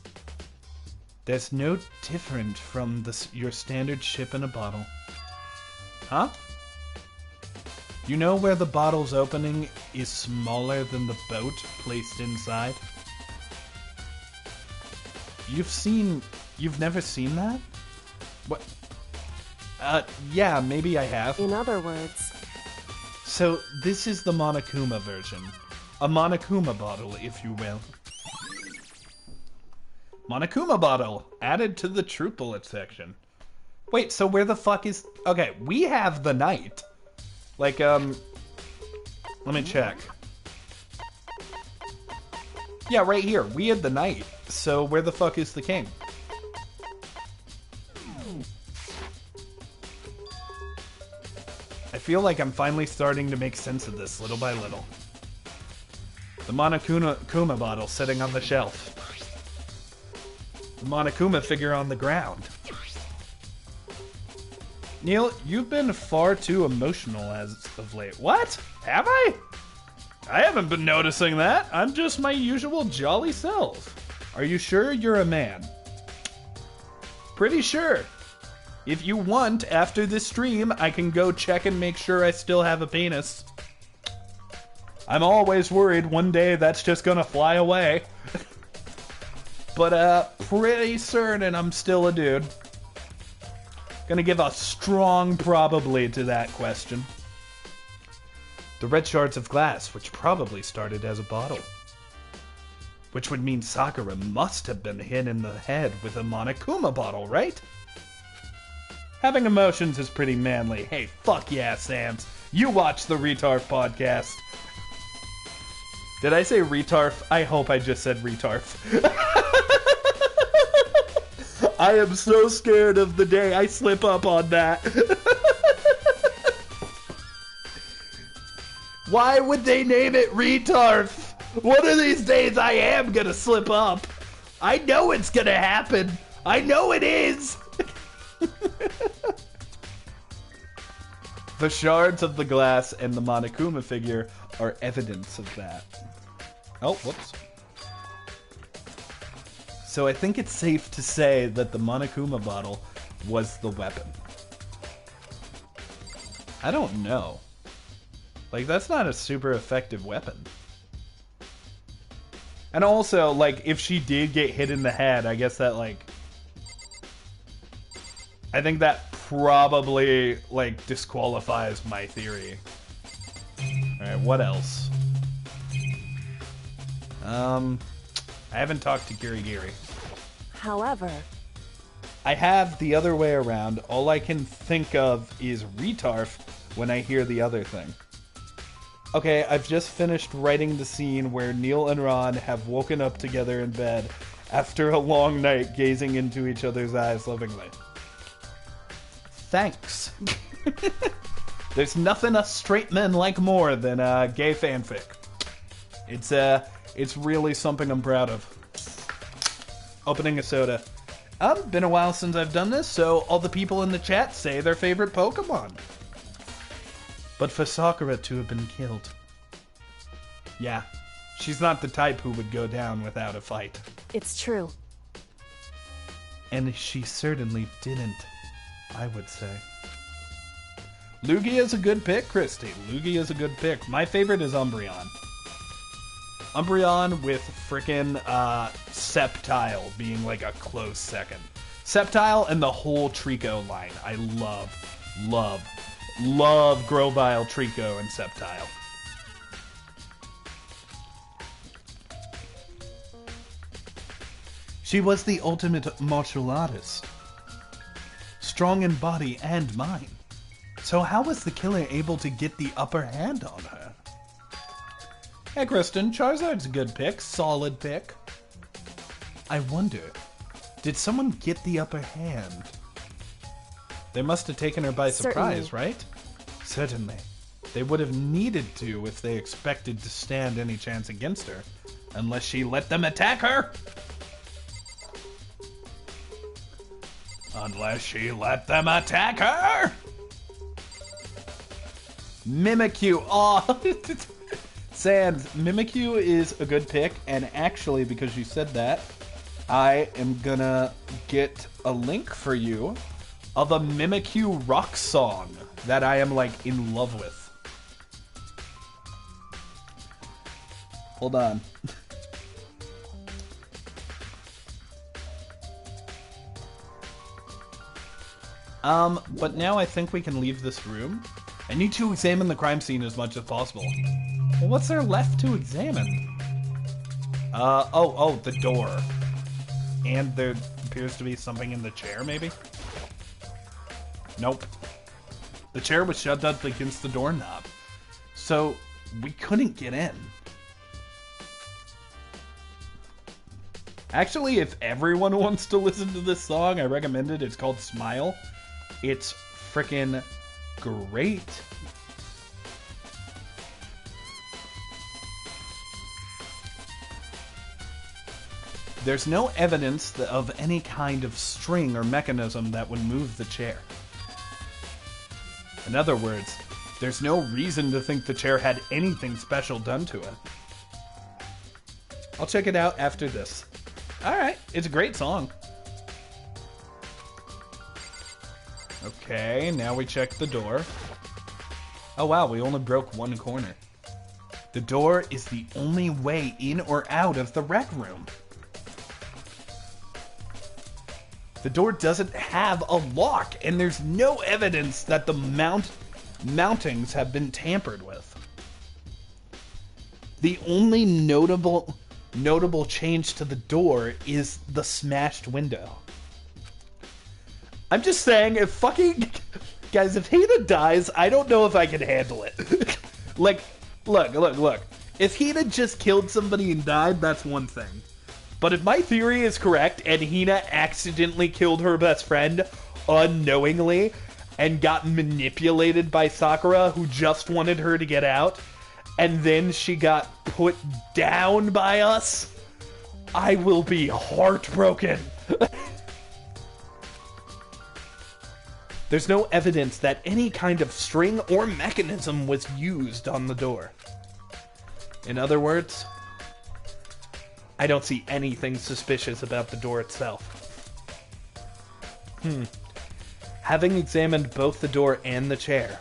There's no different from your standard ship in a bottle. Huh? You know where the bottle's opening is smaller than the boat placed inside? You've never seen that? What? Yeah, maybe I have. in other words, So, this is the Monokuma version. A Monokuma bottle, if you will. Monokuma bottle, added to the True Bullet section. Wait, so where the fuck is... Okay, we have the knight. Like, let me check. Yeah, right here, we had the knight. So where the fuck is the king? I feel like I'm finally starting to make sense of this little by little. The Monokuma bottle sitting on the shelf. The Monokuma figure on the ground. Kneale, you've been far too emotional as of late. What? Have I? I haven't been noticing that. I'm just my usual jolly self. Are you sure you're a man? Pretty sure. If you want, after this stream, I can go check and make sure I still have a penis. I'm always worried one day that's just gonna fly away. But, pretty certain I'm still a dude. Gonna give a strong probably to that question. The red shards of glass, which probably started as a bottle. Which would mean Sakura must have been hit in the head with a Monokuma bottle, right? Having emotions is pretty manly. Hey, fuck yeah, Sans. You watch the Retarf podcast. Did I say retarf? I hope I just said retarf. I am so scared of the day I slip up on that. Why would they name it retarf? One of these days I am gonna slip up. I know it's gonna happen. I know it is. The shards of the glass and the Monokuma figure are evidence of that. Oh, whoops. So I think it's safe to say that the Monokuma bottle was the weapon. I don't know. Like, that's not a super effective weapon. And also, like, if she did get hit in the head, I guess that, like... I think that probably, like, disqualifies my theory. Alright, what else? I haven't talked to Giri. However, I have the other way around. All I can think of is Retarf when I hear the other thing. Okay, I've just finished writing the scene where Kneale and Ron have woken up together in bed after a long night gazing into each other's eyes lovingly. Thanks. There's nothing us straight men like more than gay fanfic. It's really something I'm proud of. Opening a soda. Been a while since I've done this, so all the people in the chat say their favorite Pokemon. But for Sakura to have been killed. Yeah, she's not the type who would go down without a fight. it's true. And she certainly didn't, I would say. Lugia is a good pick, Christy. Lugia is a good pick. My favorite is Umbreon. Umbreon with frickin' Sceptile being like a close second. Sceptile and the whole Trico line. I love Grovyle, Trico, and Sceptile. She was the ultimate martial artist. Strong in body and mind. So how was the killer able to get the upper hand on her? Hey Kristen, Charizard's a good pick. Solid pick. I wonder, did someone get the upper hand? They must have taken her by surprise, Certainly. right? Certainly. They would have needed to if they expected to stand any chance against her. Unless she let them attack her! Unless she let them attack her! Mimikyu! Aw! Sans, Mimikyu is a good pick, and actually, because you said that, I am gonna get a link for you of a Mimikyu rock song that I am, like, in love with. Hold on. But now I think we can leave this room. I need to examine the crime scene as much as possible. Well, what's there left to examine? The door. And there appears to be something in the chair, maybe? Nope. The chair was shoved up against the doorknob. So, we couldn't get in. Actually, if everyone wants to listen to this song, I recommend it. It's called Smile. It's frickin' great. There's no evidence of any kind of string or mechanism that would move the chair. In other words, there's no reason to think the chair had anything special done to it. I'll check it out after this. Alright, it's a great song. Okay, now we check the door. Oh wow, we only broke one corner. The door is the only way in or out of the rec room. The door doesn't have a lock, and there's no evidence that the mountings have been tampered with. The only notable change to the door is the smashed window. I'm just saying, if fucking... Guys, if Hina dies, I don't know if I can handle it. Like, look. If Hina just killed somebody and died, that's one thing. But if my theory is correct, and Hina accidentally killed her best friend unknowingly, and got manipulated by Sakura, who just wanted her to get out, and then she got put down by us, I will be heartbroken. There's no evidence that any kind of string or mechanism was used on the door. In other words, I don't see anything suspicious about the door itself. Having examined both the door and the chair,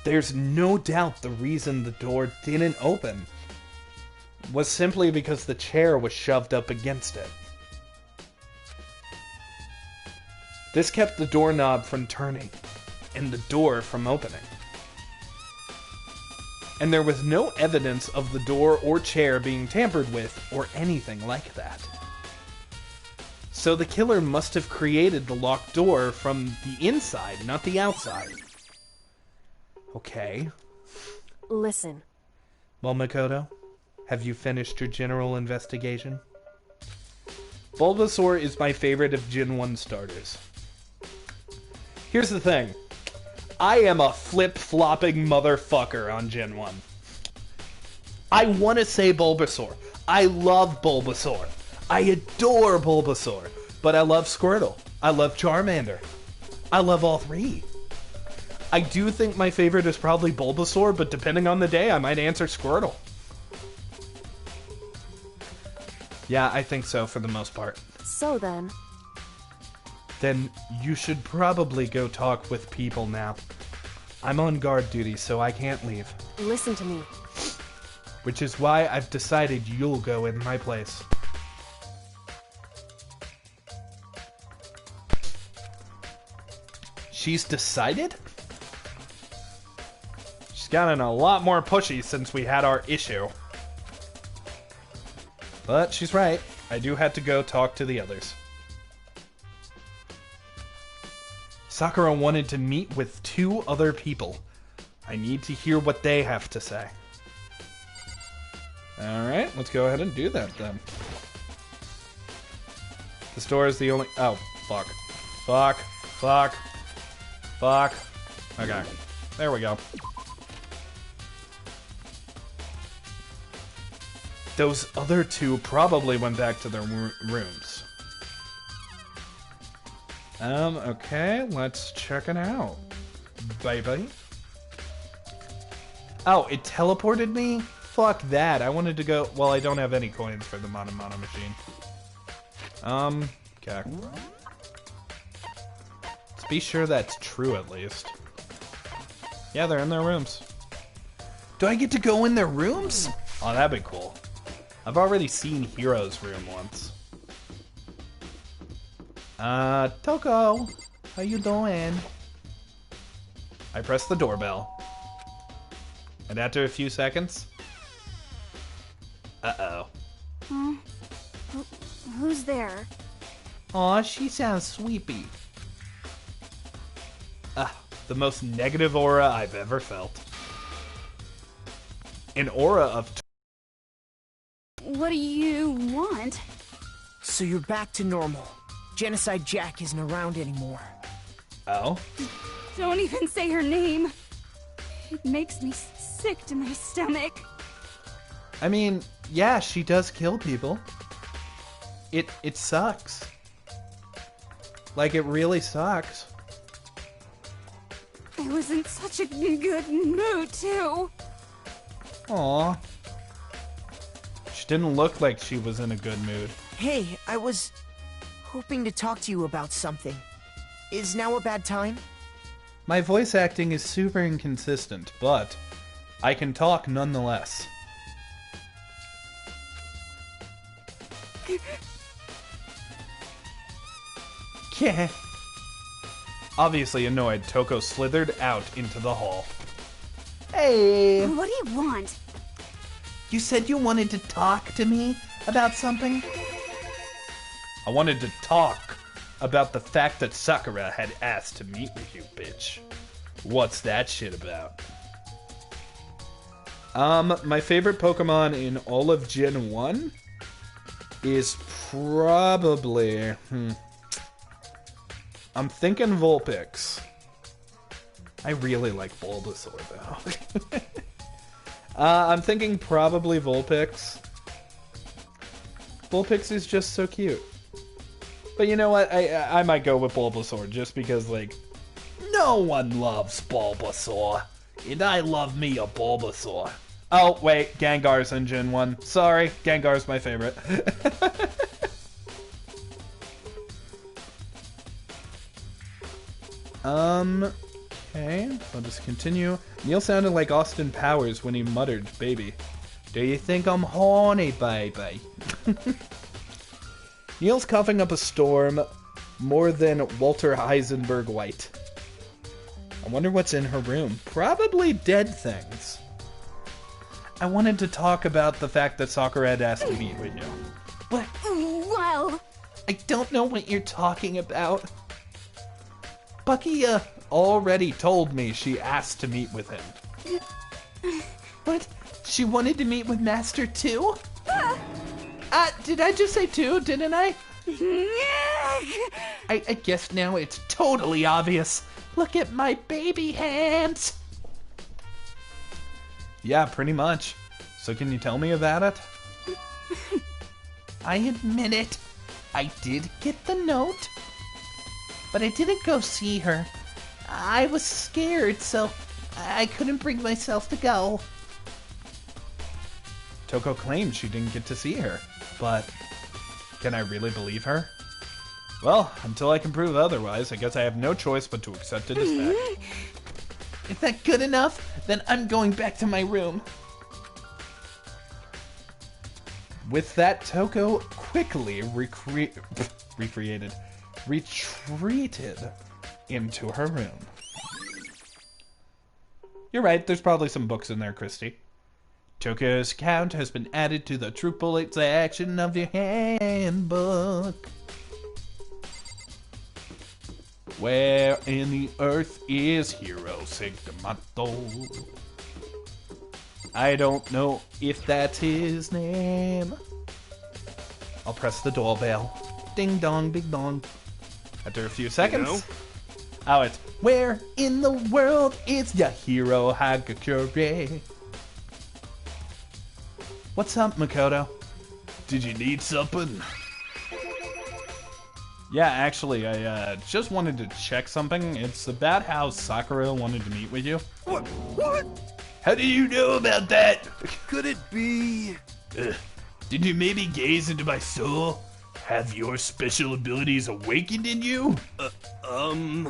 there's no doubt the reason the door didn't open was simply because the chair was shoved up against it. This kept the doorknob from turning and the door from opening. And there was no evidence of the door or chair being tampered with or anything like that. So the killer must have created the locked door from the inside, not the outside. Okay. Listen. Well, Makoto, have you finished your general investigation? Bulbasaur is my favorite of Gen 1 starters. Here's the thing. I am a flip-flopping motherfucker on Gen 1. I want to say Bulbasaur. I love Bulbasaur. I adore Bulbasaur. But I love Squirtle. I love Charmander. I love all three. I do think my favorite is probably Bulbasaur, but depending on the day, I might answer Squirtle. Yeah, I think so for the most part. So then... Then you should probably go talk with people now. I'm on guard duty, so I can't leave. Listen to me. Which is why I've decided you'll go in my place. She's decided? She's gotten a lot more pushy since we had our issue. But she's right. I do have to go talk to the others. Sakura wanted to meet with 2 other people. I need to hear what they have to say. Alright, let's go ahead and do that then. The store is the only... Oh, fuck. Fuck. Fuck. Fuck. Okay. There we go. Those other 2 probably went back to their rooms. Okay, let's check it out. Baby. Oh, it teleported me? Fuck that. I wanted to go... Well, I don't have any coins for the Mono machine. Okay. Let's be sure that's true at least. Yeah, they're in their rooms. Do I get to go in their rooms? Oh, that'd be cool. I've already seen Hero's room once. Toko, how you doing? I press the doorbell. And after a few seconds... Uh-oh. Who's there? Aw, she sounds sweepy. The most negative aura I've ever felt. An aura of... What do you want? So you're back to normal. Genocide Jack isn't around anymore. Oh? Don't even say her name. It makes me sick to my stomach. I mean, yeah, she does kill people. It sucks. Like, it really sucks. I was in such a good mood, too. Aw. She didn't look like she was in a good mood. Hey, I was hoping to talk to you about something. Is now a bad time? My voice acting is super inconsistent, but I can talk nonetheless. Yeah. Obviously annoyed, Toko slithered out into the hall. Hey! What do you want? You said you wanted to talk to me about something? I wanted to talk about the fact that Sakura had asked to meet with you, bitch. What's that shit about? My favorite Pokemon in all of Gen 1 is probably... I'm thinking Vulpix. I really like Bulbasaur, though. I'm thinking probably Vulpix. Vulpix is just so cute. But you know what? I might go with Bulbasaur just because, like, no one loves Bulbasaur. And I love me a Bulbasaur. Oh, wait. Gengar's in Gen 1. Sorry. Gengar's my favorite. Okay. Let us continue. Kneale sounded like Austin Powers when he muttered, baby. Do you think I'm horny, baby? Kneale's coughing up a storm more than Walter Heisenberg White. I wonder what's in her room. Probably dead things. I wanted to talk about the fact that Sakura had asked to meet with you. What? Well... I don't know what you're talking about. Bucky already told me she asked to meet with him. What? She wanted to meet with Master too? Did I just say two, didn't I? I guess now it's totally obvious. Look at my baby hands. Yeah, pretty much. So can you tell me about it? I admit it. I did get the note. But I didn't go see her. I was scared, so I couldn't bring myself to go. Toko claims she didn't get to see her, but can I really believe her? Well, until I can prove otherwise, I guess I have no choice but to accept it as fact. Is that good enough? Then I'm going back to my room. With that, Toko quickly retreated into her room. You're right, there's probably some books in there, Christy. Toko's account has been added to the True Bullet section of your handbook. Where in the earth is Hero Sigamato? I don't know if that's his name. I'll press the doorbell. Ding dong, big dong. After a few seconds. You know? Oh, it's where in the world is Yahiro Hagakure? What's up, Makoto? Did you need something? Yeah, actually, I just wanted to check something. It's about how Sakura wanted to meet with you. What? What? How do you know about that? Could it be? Did you maybe gaze into my soul? Have your special abilities awakened in you? But I'm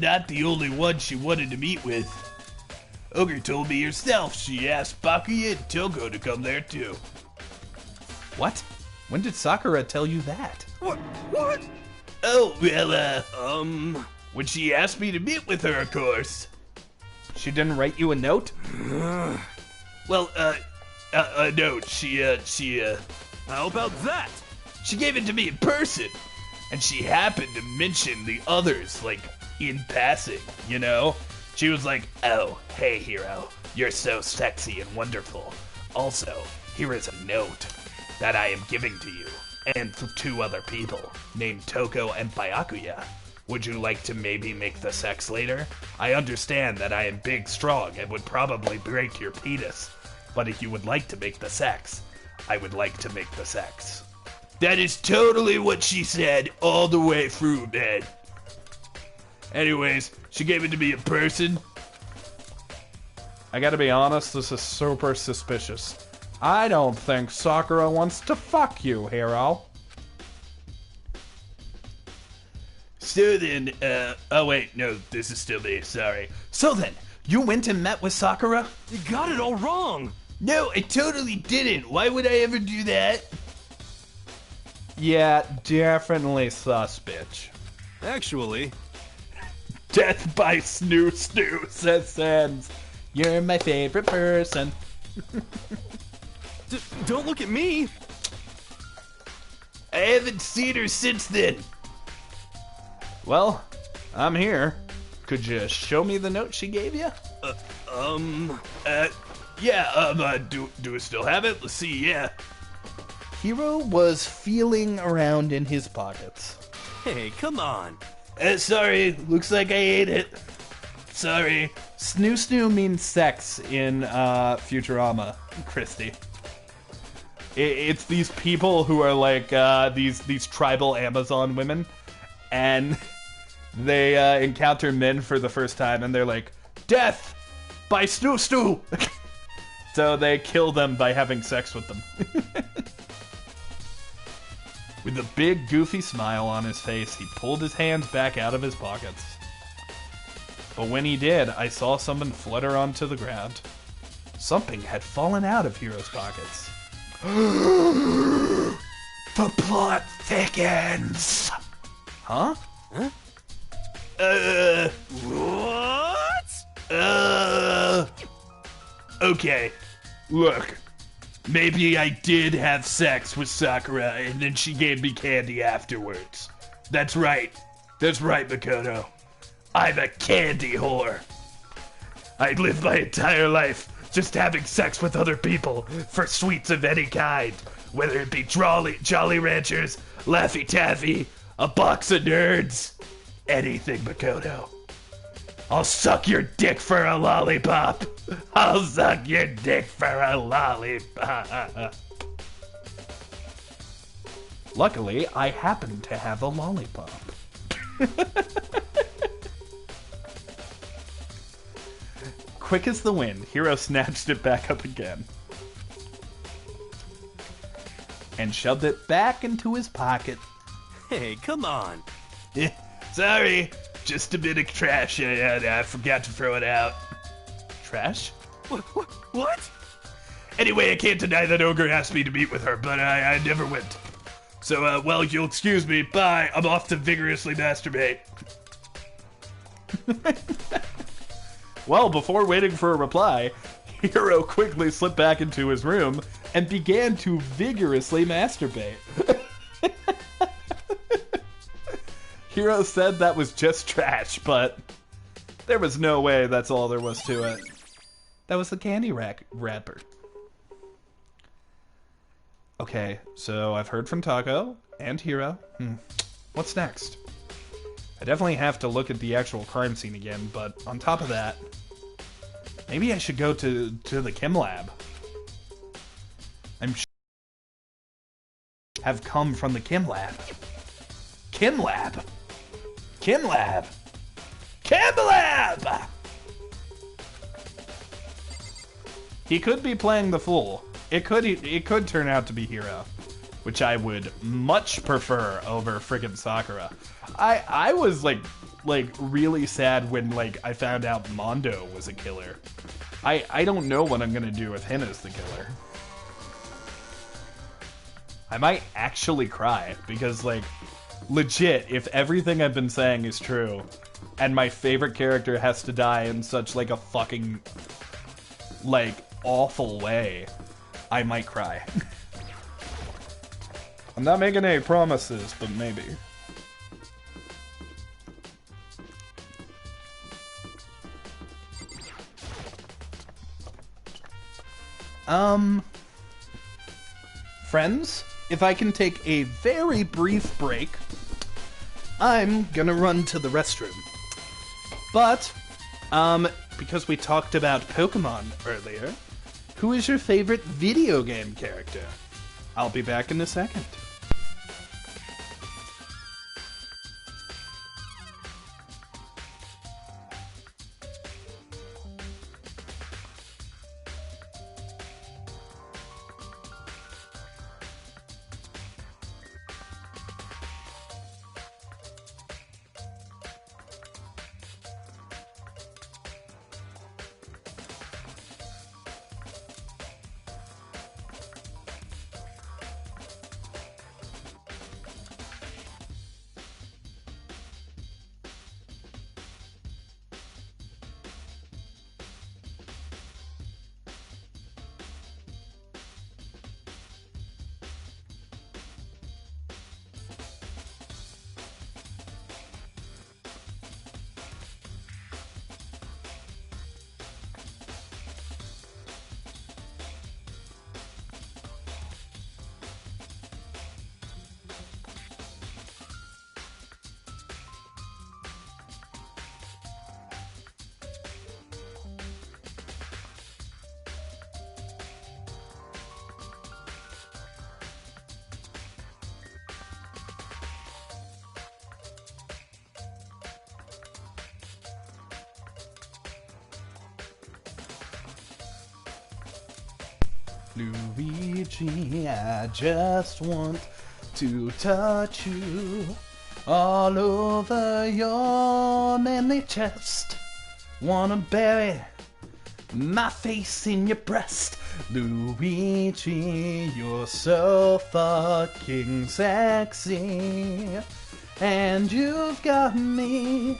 not the only one she wanted to meet with. Ogre told me herself she asked Bakuya and Toko to come there too. What? When did Sakura tell you that? What? What? Oh, well, when she asked me to meet with her, of course. She didn't write you a note? Well, a note. She, How about that? she gave it to me in person. And she happened to mention the others, like, in passing, you know? She was like, oh, hey, Hero, you're so sexy and wonderful. Also, here is a note that I am giving to you, and to 2 other people, named Toko and Byakuya. Would you like to maybe make the sex later? I understand that I am big, strong, and would probably break your penis. But if you would like to make the sex, I would like to make the sex. That is totally what she said all the way through, man. Anyways, she gave it to me in person. I gotta be honest, this is super suspicious. I don't think Sakura wants to fuck you, Hero. So then, oh wait, no, this is still me, sorry. So then, you went and met with Sakura? You got it all wrong. No, I totally didn't. Why would I ever do that? Yeah, definitely sus, bitch. Actually, Death by Snoo Snoo, says Sans. You're my favorite person. don't look at me. I haven't seen her since then. Well, I'm here. Could you show me the note she gave you? Yeah, do we still have it? Let's see, yeah. Hero was feeling around in his pockets. Hey, come on. Sorry, looks like I ate it. Sorry. Snoo Snoo means sex in Futurama, Christy. It's these people who are like these tribal Amazon women, and they encounter men for the first time, and they're like, death by Snoo Snoo. So they kill them by having sex with them. With a big, goofy smile on his face, he pulled his hands back out of his pockets. But when he did, I saw someone flutter onto the ground. Something had fallen out of Hiro's pockets. The plot thickens. Huh? What? Okay. Look. Maybe I did have sex with Sakura and then she gave me candy afterwards. That's right. That's right, Makoto. I'm a candy whore. I lived my entire life just having sex with other people for sweets of any kind. Whether it be Jolly Ranchers, Laffy Taffy, a box of nerds. Anything, Makoto. I'll suck your dick for a lollipop. I'll suck your dick for a lollipop. Luckily, I happen to have a lollipop. Quick as the wind, Hiro snatched it back up again. And shoved it back into his pocket. Hey, come on. Sorry, just a bit of trash. I forgot to throw it out. Trash? What? Anyway, I can't deny that Ogre asked me to meet with her, but I never went. So, well, you'll excuse me. Bye. I'm off to vigorously masturbate. Well, before waiting for a reply, Hiro quickly slipped back into his room and began to vigorously masturbate. Hiro said that was just trash, but there was no way that's all there was to it. That was the candy wrapper. Okay, so I've heard from Taco and Hiro. What's next? I definitely have to look at the actual crime scene again, but on top of that, maybe I should go to the chem lab. I'm sure have come from the chem lab. Chem lab. Chem lab. Chem lab. He could be playing the fool. It could turn out to be Hiro, which I would much prefer over friggin' Sakura. I was like really sad when like I found out Mondo was a killer. I don't know what I'm gonna do with him as the killer. I might actually cry because like legit, if everything I've been saying is true and my favorite character has to die in such like a fucking like awful way, I might cry. I'm not making any promises, but maybe. Friends, if I can take a very brief break, I'm gonna run to the restroom. But, because we talked about Pokemon earlier, who is your favorite video game character? I'll be back in a second. Luigi, I just want to touch you all over your manly chest. Wanna bury my face in your breast. Luigi, you're so fucking sexy. And you've got me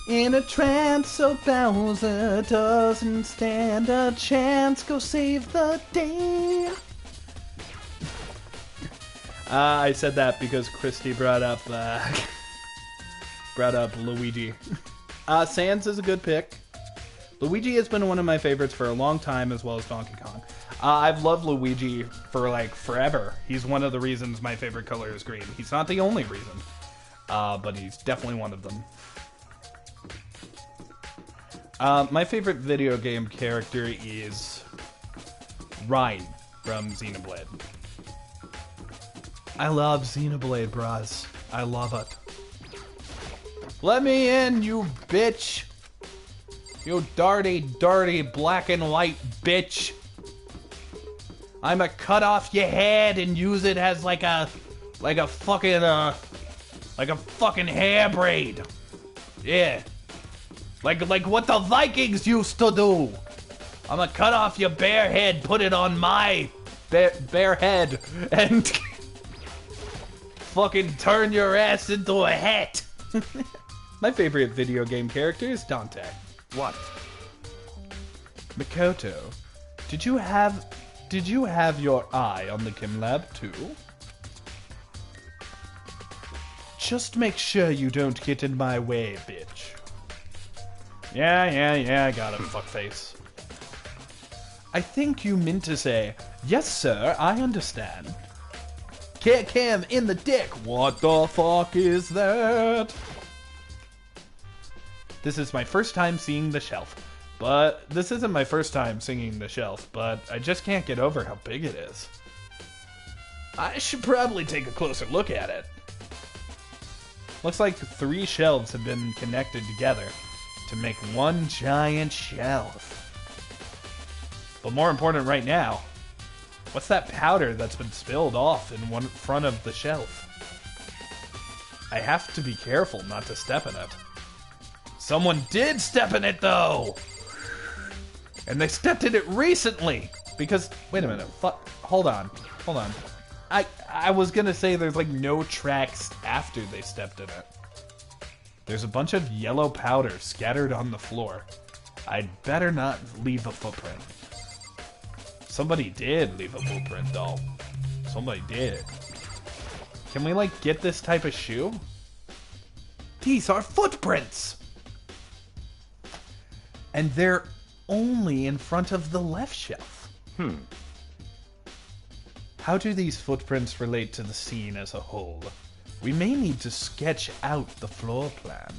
in a trance, so Bowser doesn't stand a chance. Go save the day. I said that because Christy brought up Luigi. Sans is a good pick. Luigi has been one of my favorites for a long time, as well as Donkey Kong. I've loved Luigi for, like, forever. He's one of the reasons my favorite color is green. He's not the only reason, but he's definitely one of them. My favorite video game character is Ryan from Xenoblade. I love Xenoblade, bros. I love it. Let me in, you bitch! You dirty, dirty black and white bitch! I'ma cut off your head and use it as like a fucking hair braid. Yeah. Like what the Vikings used to do. I'ma cut off your bare head, put it on my bare head, and fucking turn your ass into a hat. My favorite video game character is Dante. What? Makoto, did you have your eye on the Chem Lab too? Just make sure you don't get in my way, bitch. Yeah, I got it, fuckface. I think you meant to say, yes sir, I understand. Kick him in the dick. What the fuck is that? This is my first time seeing the shelf. But this isn't my first time singing the shelf, but I just can't get over how big it is. I should probably take a closer look at it. Looks like 3 shelves have been connected together to make one giant shelf. But more important right now, what's that powder that's been spilled off in one front of the shelf? I have to be careful not to step in it. Someone did step in it, though! And they stepped in it recently! Because, wait a minute, hold on. I was gonna say there's like no tracks after they stepped in it. There's a bunch of yellow powder scattered on the floor. I'd better not leave a footprint. Somebody did leave a footprint, though. Somebody did. Can we, like, get this type of shoe? These are footprints! And they're only in front of the left shelf. How do these footprints relate to the scene as a whole? We may need to sketch out the floor plan.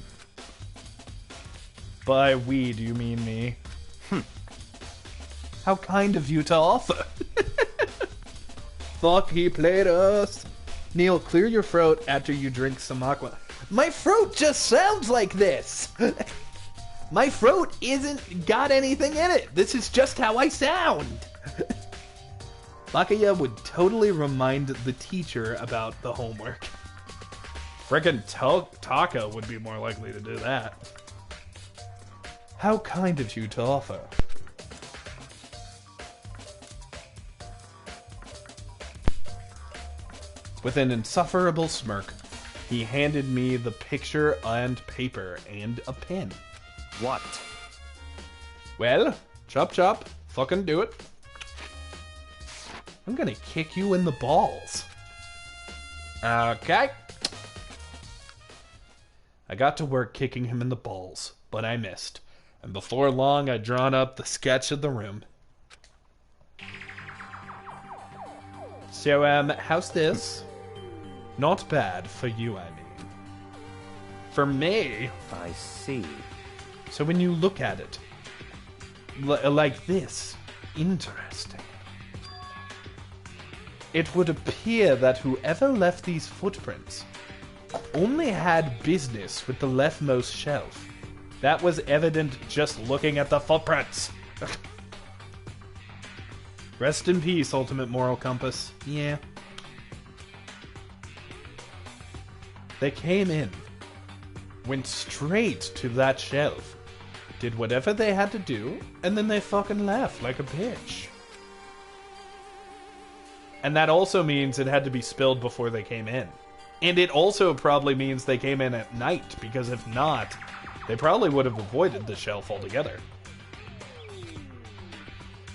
By we, do you mean me? How kind of you to offer. Fuck, he played us. Kneale, clear your throat after you drink some aqua. My throat just sounds like this. My throat isn't got anything in it. This is just how I sound. Bakaya would totally remind the teacher about the homework. Frickin' Taka would be more likely to do that. How kind of you to offer. With an insufferable smirk, he handed me the picture and paper and a pen. What? Well, chop chop, fucking do it. I'm gonna kick you in the balls. Okay. I got to work kicking him in the balls, but I missed. And before long, I'd drawn up the sketch of the room. So, how's this? Not bad for you, I mean. For me? I see. So when you look at it, like this, interesting. It would appear that whoever left these footprints only had business with the leftmost shelf. That was evident just looking at the footprints. Rest in peace, Ultimate Moral Compass. Yeah. They came in, went straight to that shelf, did whatever they had to do, and then they fucking left like a bitch. And that also means it had to be spilled before they came in. And it also probably means they came in at night, because if not, they probably would have avoided the shelf altogether.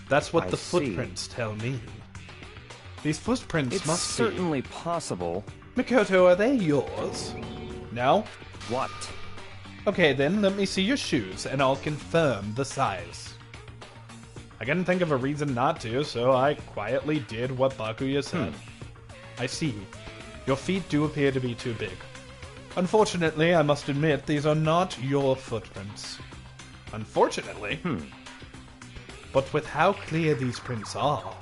That's what the footprints tell me. These footprints must be... It's certainly possible. Mikoto, are they yours? No? What? Okay, then let me see your shoes, and I'll confirm the size. I couldn't think of a reason not to, so I quietly did what Bakuya said. I see. Your feet do appear to be too big. Unfortunately, I must admit, these are not your footprints. Unfortunately? But with how clear these prints are,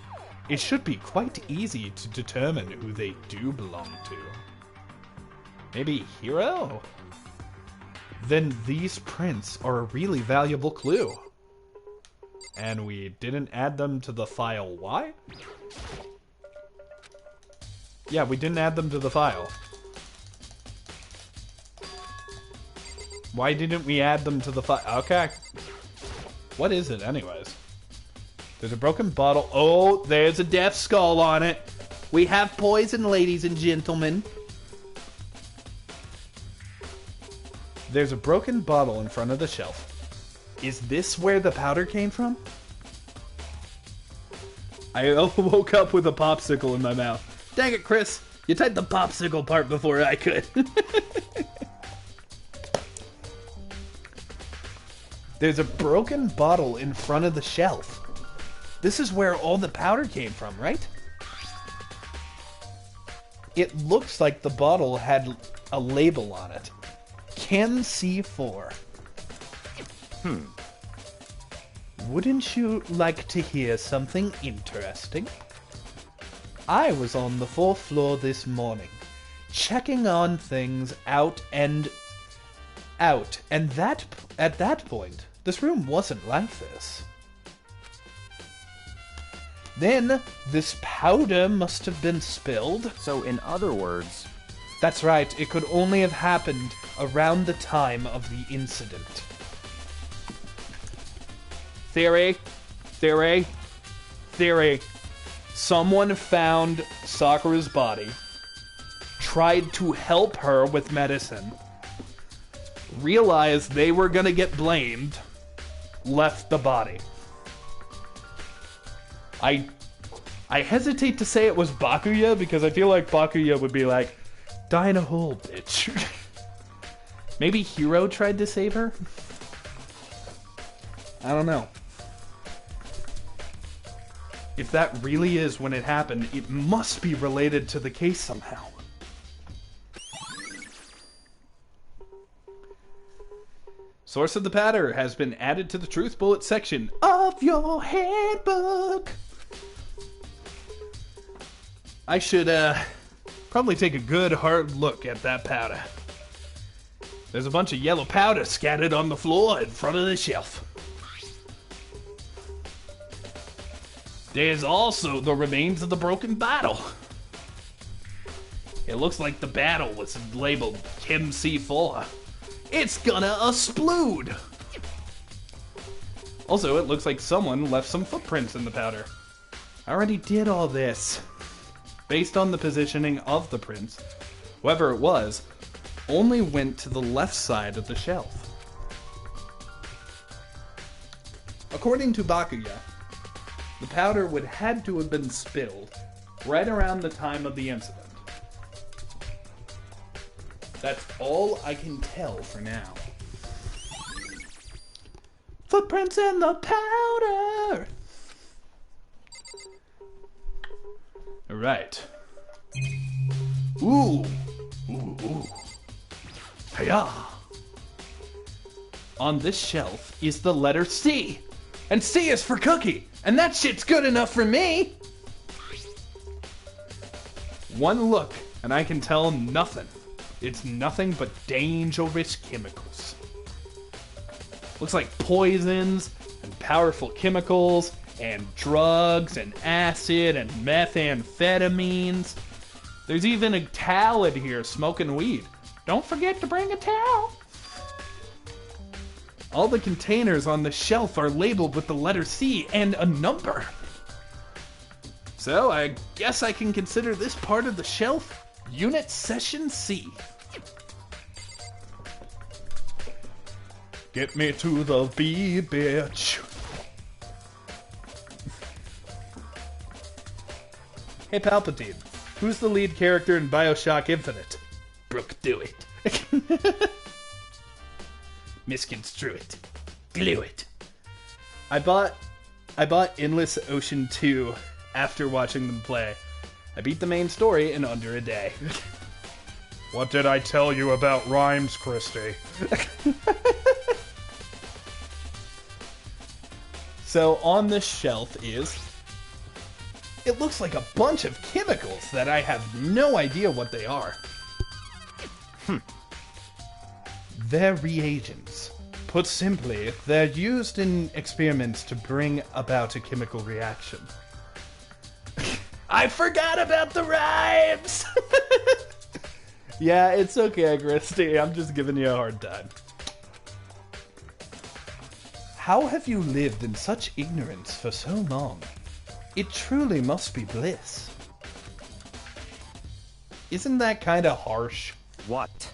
it should be quite easy to determine who they do belong to. Maybe Hiro? Then these prints are a really valuable clue. And we didn't add them to the file. Why? Yeah, we didn't add them to the file. Why didn't we add them to the file? Okay. What is it anyways? There's a broken bottle. Oh, there's a death skull on it. We have poison, ladies and gentlemen. There's a broken bottle in front of the shelf. Is this where the powder came from? I woke up with a popsicle in my mouth. Dang it, Chris. You typed the popsicle part before I could. There's a broken bottle in front of the shelf. This is where all the powder came from, right? It looks like the bottle had a label on it. Ken C4. Wouldn't you like to hear something interesting? I was on the 4th floor this morning, checking on things out, and at that point, this room wasn't like this. Then, this powder must have been spilled. So, in other words... That's right, it could only have happened around the time of the incident. Theory. Someone found Sakura's body, tried to help her with medicine, realized they were gonna get blamed, left the body. I hesitate to say it was Bakuya, because I feel like Bakuya would be like, die in a hole, bitch. Maybe Hiro tried to save her? I don't know. If that really is when it happened, it must be related to the case somehow. Source of the powder has been added to the Truth Bullet section of your handbook. I should, probably take a good hard look at that powder. There's a bunch of yellow powder scattered on the floor in front of the shelf. There's also the remains of the broken bottle. It looks like the battle was labeled Kim C4. It's gonna explode! Also, it looks like someone left some footprints in the powder. I already did all this. Based on the positioning of the prints, whoever it was, only went to the left side of the shelf. According to Bakuya, the powder would had to have been spilled right around the time of the incident. That's all I can tell for now. Footprints in the powder! Alright. Ooh. Hiya! On this shelf is the letter C. And C is for cookie. And that shit's good enough for me! One look, and I can tell nothing. It's nothing but dangerous chemicals. Looks like poisons, and powerful chemicals, and drugs, and acid, and methamphetamines. There's even a towel in here smoking weed. Don't forget to bring a towel. All the containers on the shelf are labeled with the letter C and a number. So I guess I can consider this part of the shelf Unit Session C. Get me to the B, bitch. Hey Palpatine, who's the lead character in BioShock Infinite? Brooke, do it. Misconstrue it. Glue it. I bought Endless Ocean 2 after watching them play. I beat the main story in under a day. What did I tell you about rhymes, Christy? So on this shelf is... It looks like a bunch of chemicals that I have no idea what they are. They're reagents. Put simply, they're used in experiments to bring about a chemical reaction. I forgot about the rhymes! Yeah, it's okay, Christy. I'm just giving you a hard time. How have you lived in such ignorance for so long? It truly must be bliss. Isn't that kind of harsh? What?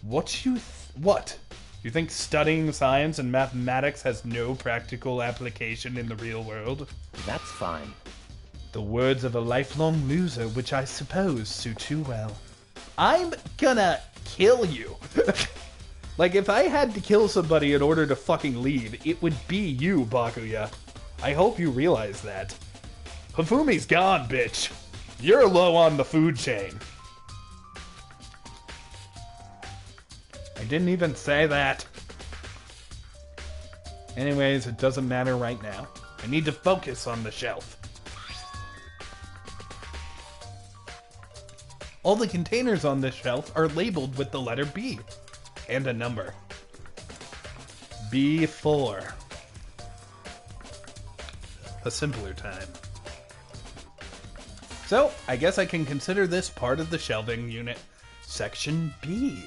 What? You think studying science and mathematics has no practical application in the real world? That's fine. The words of a lifelong loser, which I suppose suit you well. I'm gonna kill you. Like, if I had to kill somebody in order to fucking leave, it would be you, Bakuya. I hope you realize that. Hifumi's gone, bitch. You're low on the food chain. I didn't even say that. Anyways, it doesn't matter right now. I need to focus on the shelf. All the containers on this shelf are labeled with the letter B and a number. B4. A simpler time. So, I guess I can consider this part of the shelving unit, Section B.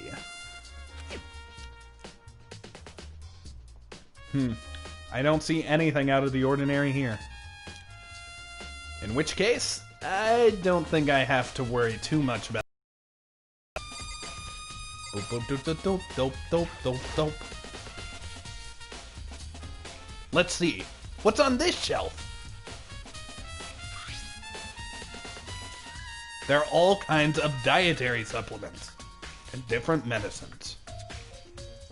I don't see anything out of the ordinary here. In which case, I don't think I have to worry too much about. Let's see. What's on this shelf? There are all kinds of dietary supplements and different medicines.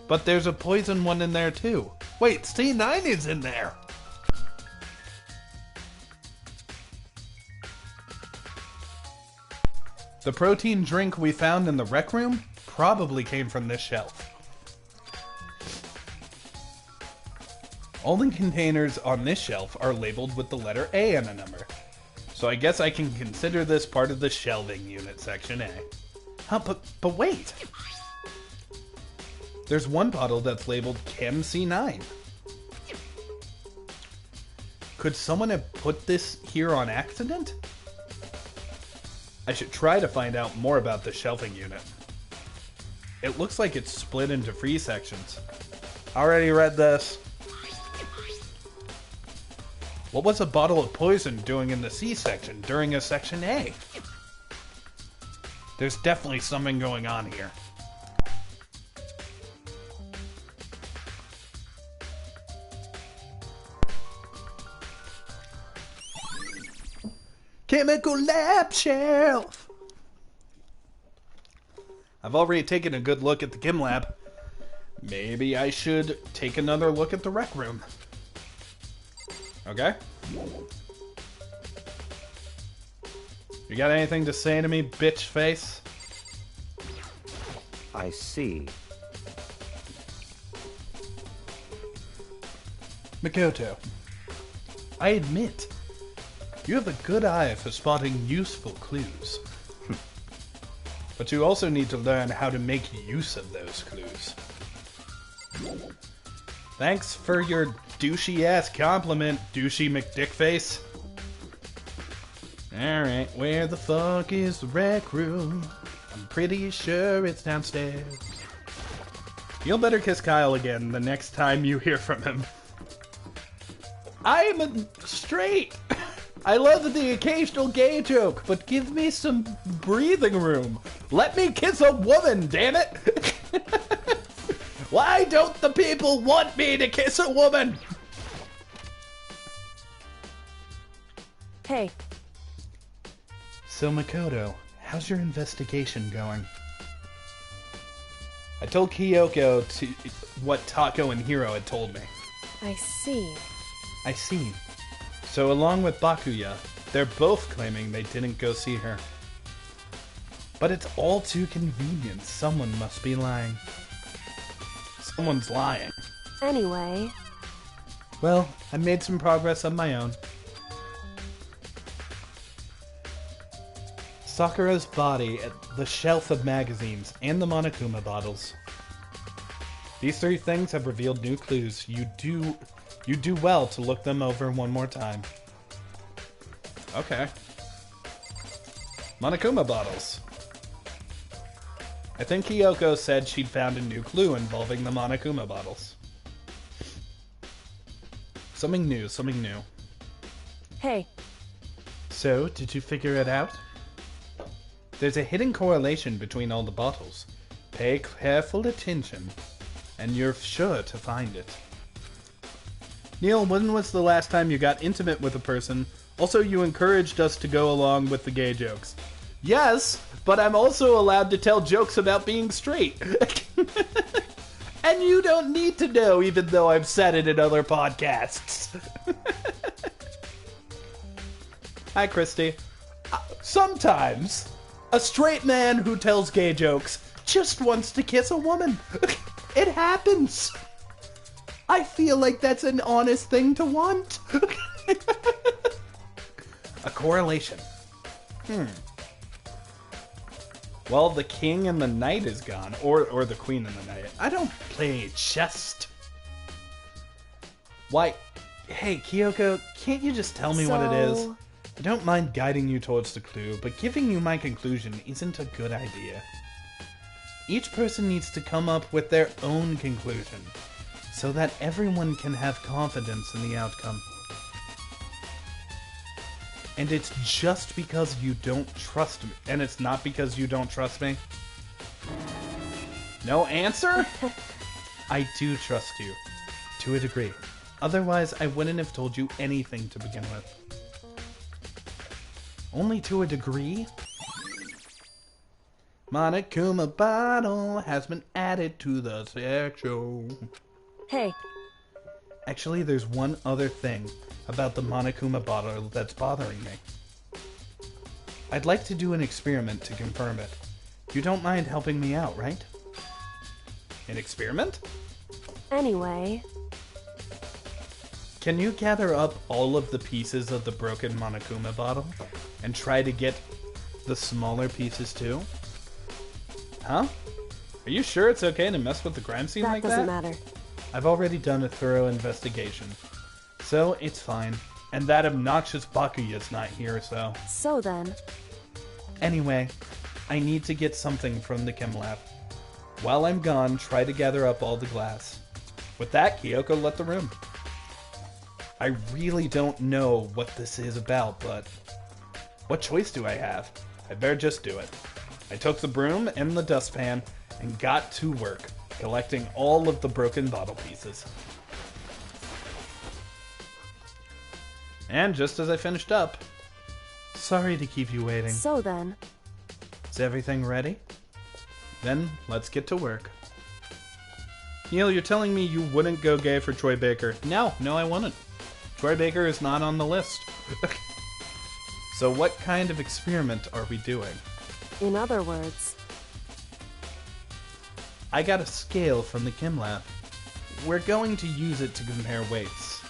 But there's a poison one in there too. Wait, C9 is in there! The protein drink we found in the rec room probably came from this shelf. All the containers on this shelf are labeled with the letter A and a number. So I guess I can consider this part of the shelving unit, Section A. Huh, but wait! There's one bottle that's labeled Chem C9. Could someone have put this here on accident? I should try to find out more about the shelving unit. It looks like it's split into free sections. Already read this. What was a bottle of poison doing in the C section during a Section A? There's definitely something going on here. Chemical lab shelf! I've already taken a good look at the chem lab. Maybe I should take another look at the rec room. Okay? You got anything to say to me, bitch face? I see. Makoto, I admit, you have a good eye for spotting useful clues. But you also need to learn how to make use of those clues. Thanks for your douchey-ass compliment, douchey McDickface. Alright, where the fuck is the rec room? I'm pretty sure it's downstairs. You'll better kiss Kyle again the next time you hear from him. I'm a straight. I love the occasional gay joke, but give me some breathing room. Let me kiss a woman, damn it! Why don't the people want me to kiss a woman? Hey, So Makoto, how's your investigation going? I told Kyoko what Taco and Hiro had told me. I see. I see. So along with Bakuya, they're both claiming they didn't go see her. But it's all too convenient. Someone must be lying. Someone's lying. Anyway, Well, I made some progress on my own. Sakura's body at the shelf of magazines and the Monokuma bottles. These three things have revealed new clues. You do well to look them over one more time. Okay. Monokuma bottles. I think Kyoko said she'd found a new clue involving the Monokuma bottles. Something new, something new. hey, So, did you figure it out? There's a hidden correlation between all the bottles. Pay careful attention, and you're sure to find it. Kneale, when was the last time you got intimate with a person? Also, you encouraged us to go along with the gay jokes. Yes, but I'm also allowed to tell jokes about being straight. And you don't need to know, even though I've said it in other podcasts. Hi, Christy. Sometimes, a straight man who tells gay jokes just wants to kiss a woman. It happens. I feel like that's an honest thing to want. A correlation. Well, the king and the knight is gone. Or the queen and the knight. I don't play chess. Why? Hey, Kyoko, can't you just tell me what it is? So- I don't mind guiding you towards the clue, but giving you my conclusion isn't a good idea. Each person needs to come up with their own conclusion, so that everyone can have confidence in the outcome. And it's just because you don't trust me. And it's not because you don't trust me. No answer? I do trust you. To a degree. Otherwise, I wouldn't have told you anything to begin with. Only to a degree? Monokuma bottle has been added to the section. hey, Actually, there's one other thing about the Monokuma bottle that's bothering me. I'd like to do an experiment to confirm it. You don't mind helping me out, right? An experiment? anyway, Can you gather up all of the pieces of the broken Monokuma bottle and try to get the smaller pieces too? Huh? Are you sure it's okay to mess with the crime scene that like doesn't that? matter. I've already done a thorough investigation, so it's fine. And that obnoxious Bakuya's not here, so... So then, Anyway, I need to get something from the chem lab. While I'm gone, try to gather up all the glass. With that, Kyoko left the room. I really don't know what this is about, but... what choice do I have? I better just do it. I took the broom and the dustpan and got to work, collecting all of the broken bottle pieces. And just as I finished up... Sorry to keep you waiting. so then, Is everything ready? Then, let's get to work. Kneale, you're telling me you wouldn't go gay for Troy Baker. No, I wouldn't. Troy Baker is not on the list. So what kind of experiment are we doing? in other words, I got a scale from the chem lab. We're going to use it to compare weights.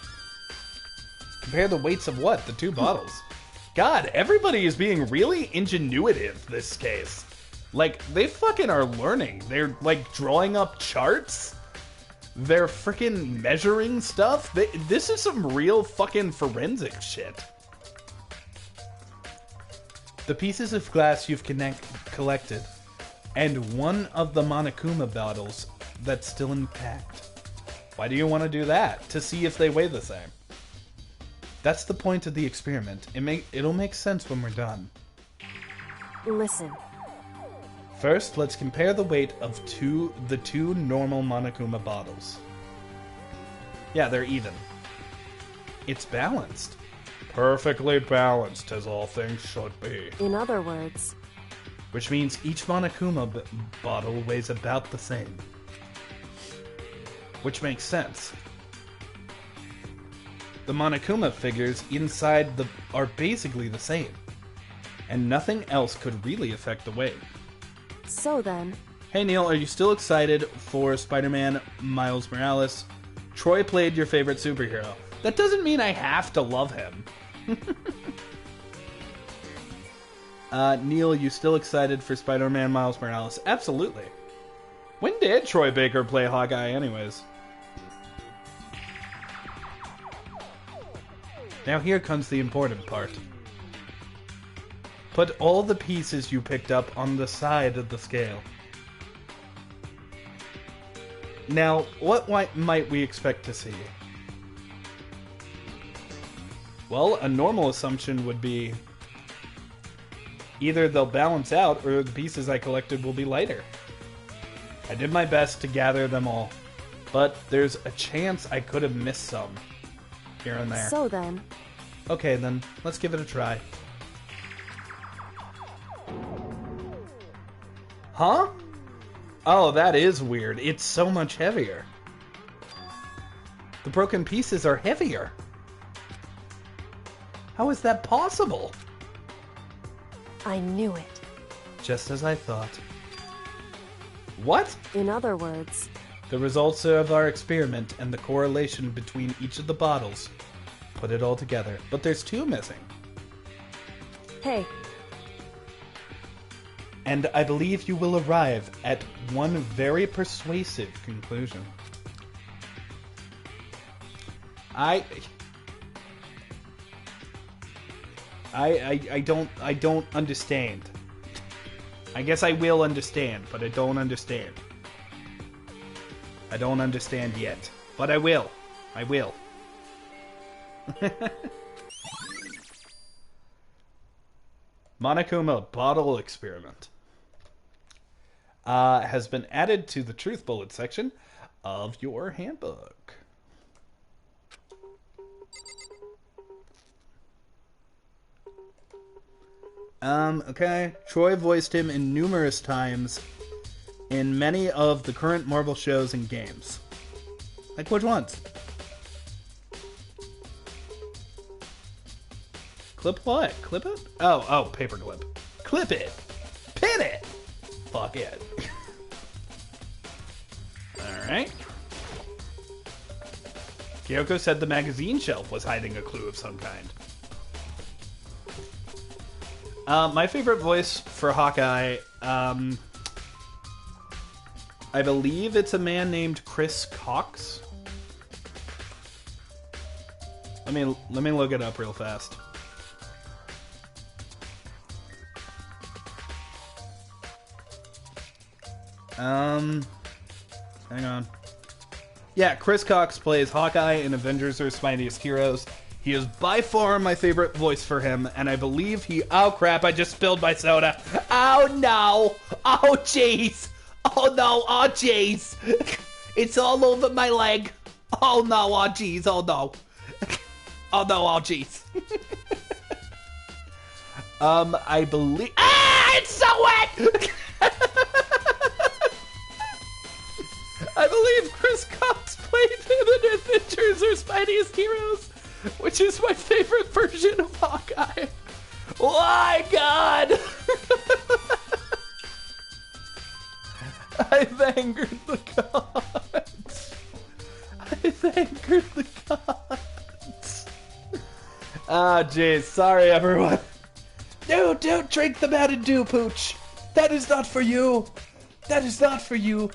Compare the weights of what? The two bottles. God, everybody is being really ingenuitive this case. Like, they fucking are learning. They're, like, drawing up charts. They're freaking measuring stuff. This is some real fucking forensic shit. The pieces of glass you've collected, and one of the Monokuma bottles that's still intact. Why do you want to do that? To see if they weigh the same. That's the point of the experiment. It'll make sense when we're done. Listen. First, let's compare the weight of the two normal Monokuma bottles. Yeah, they're even. It's balanced. Perfectly balanced, as all things should be. In other words... Which means each Monokuma bottle weighs about the same. Which makes sense. The Monokuma figures inside are basically the same. And nothing else could really affect the weight. So then... Hey Neil, are you still excited for Spider-Man Miles Morales? Troy played your favorite superhero. That doesn't mean I have to love him. Neil, you still excited for Spider-Man Miles Morales? Absolutely. When did Troy Baker play Hawkeye anyways? Now here comes the important part. Put all the pieces you picked up on the side of the scale. Now, what might we expect to see? Well, a normal assumption would be either they'll balance out or the pieces I collected will be lighter. I did my best to gather them all, but there's a chance I could have missed some here and there. So then... Okay then, let's give it a try. Huh? Oh, that is weird. It's so much heavier. The broken pieces are heavier. How is that possible? I knew it. Just as I thought. What? In other words... The results of our experiment and the correlation between each of the bottles. Put it all together. But there's two missing. Hey. And I believe you will arrive at one very persuasive conclusion. I don't understand. I guess I will understand, but I don't understand. I don't understand yet, but I will. I will. Monokuma bottle experiment has been added to the truth bullet section of your handbook. Okay. Troy voiced him in numerous times in many of the current Marvel shows and games. Like which ones? Clip what? Clip it? Oh, paperclip. Clip it! Pin it! Fuck it. Alright. Kyoko said the magazine shelf was hiding a clue of some kind. My favorite voice for Hawkeye, I believe it's a man named Chris Cox. Let me look it up real fast. Hang on. Yeah, Chris Cox plays Hawkeye in Avengers: Earth's Mightiest Heroes. He is by far my favorite voice for him, and I believe he... Oh, crap, I just spilled my soda. Oh, no. Oh, jeez. Oh, no. Oh, jeez. It's all over my leg. Oh, no. Oh, jeez. Oh, no. Oh, no. Oh, jeez. I believe... Ah, it's so wet! I believe Chris Cox played him in Avengers: Earth's Mightiest Heroes, which is my favorite version of Hawkeye. My God! I've angered the gods. I've angered the gods. Ah, jeez. Sorry, everyone. No, don't drink the Mountain Dew, Pooch. That is not for you. That is not for you.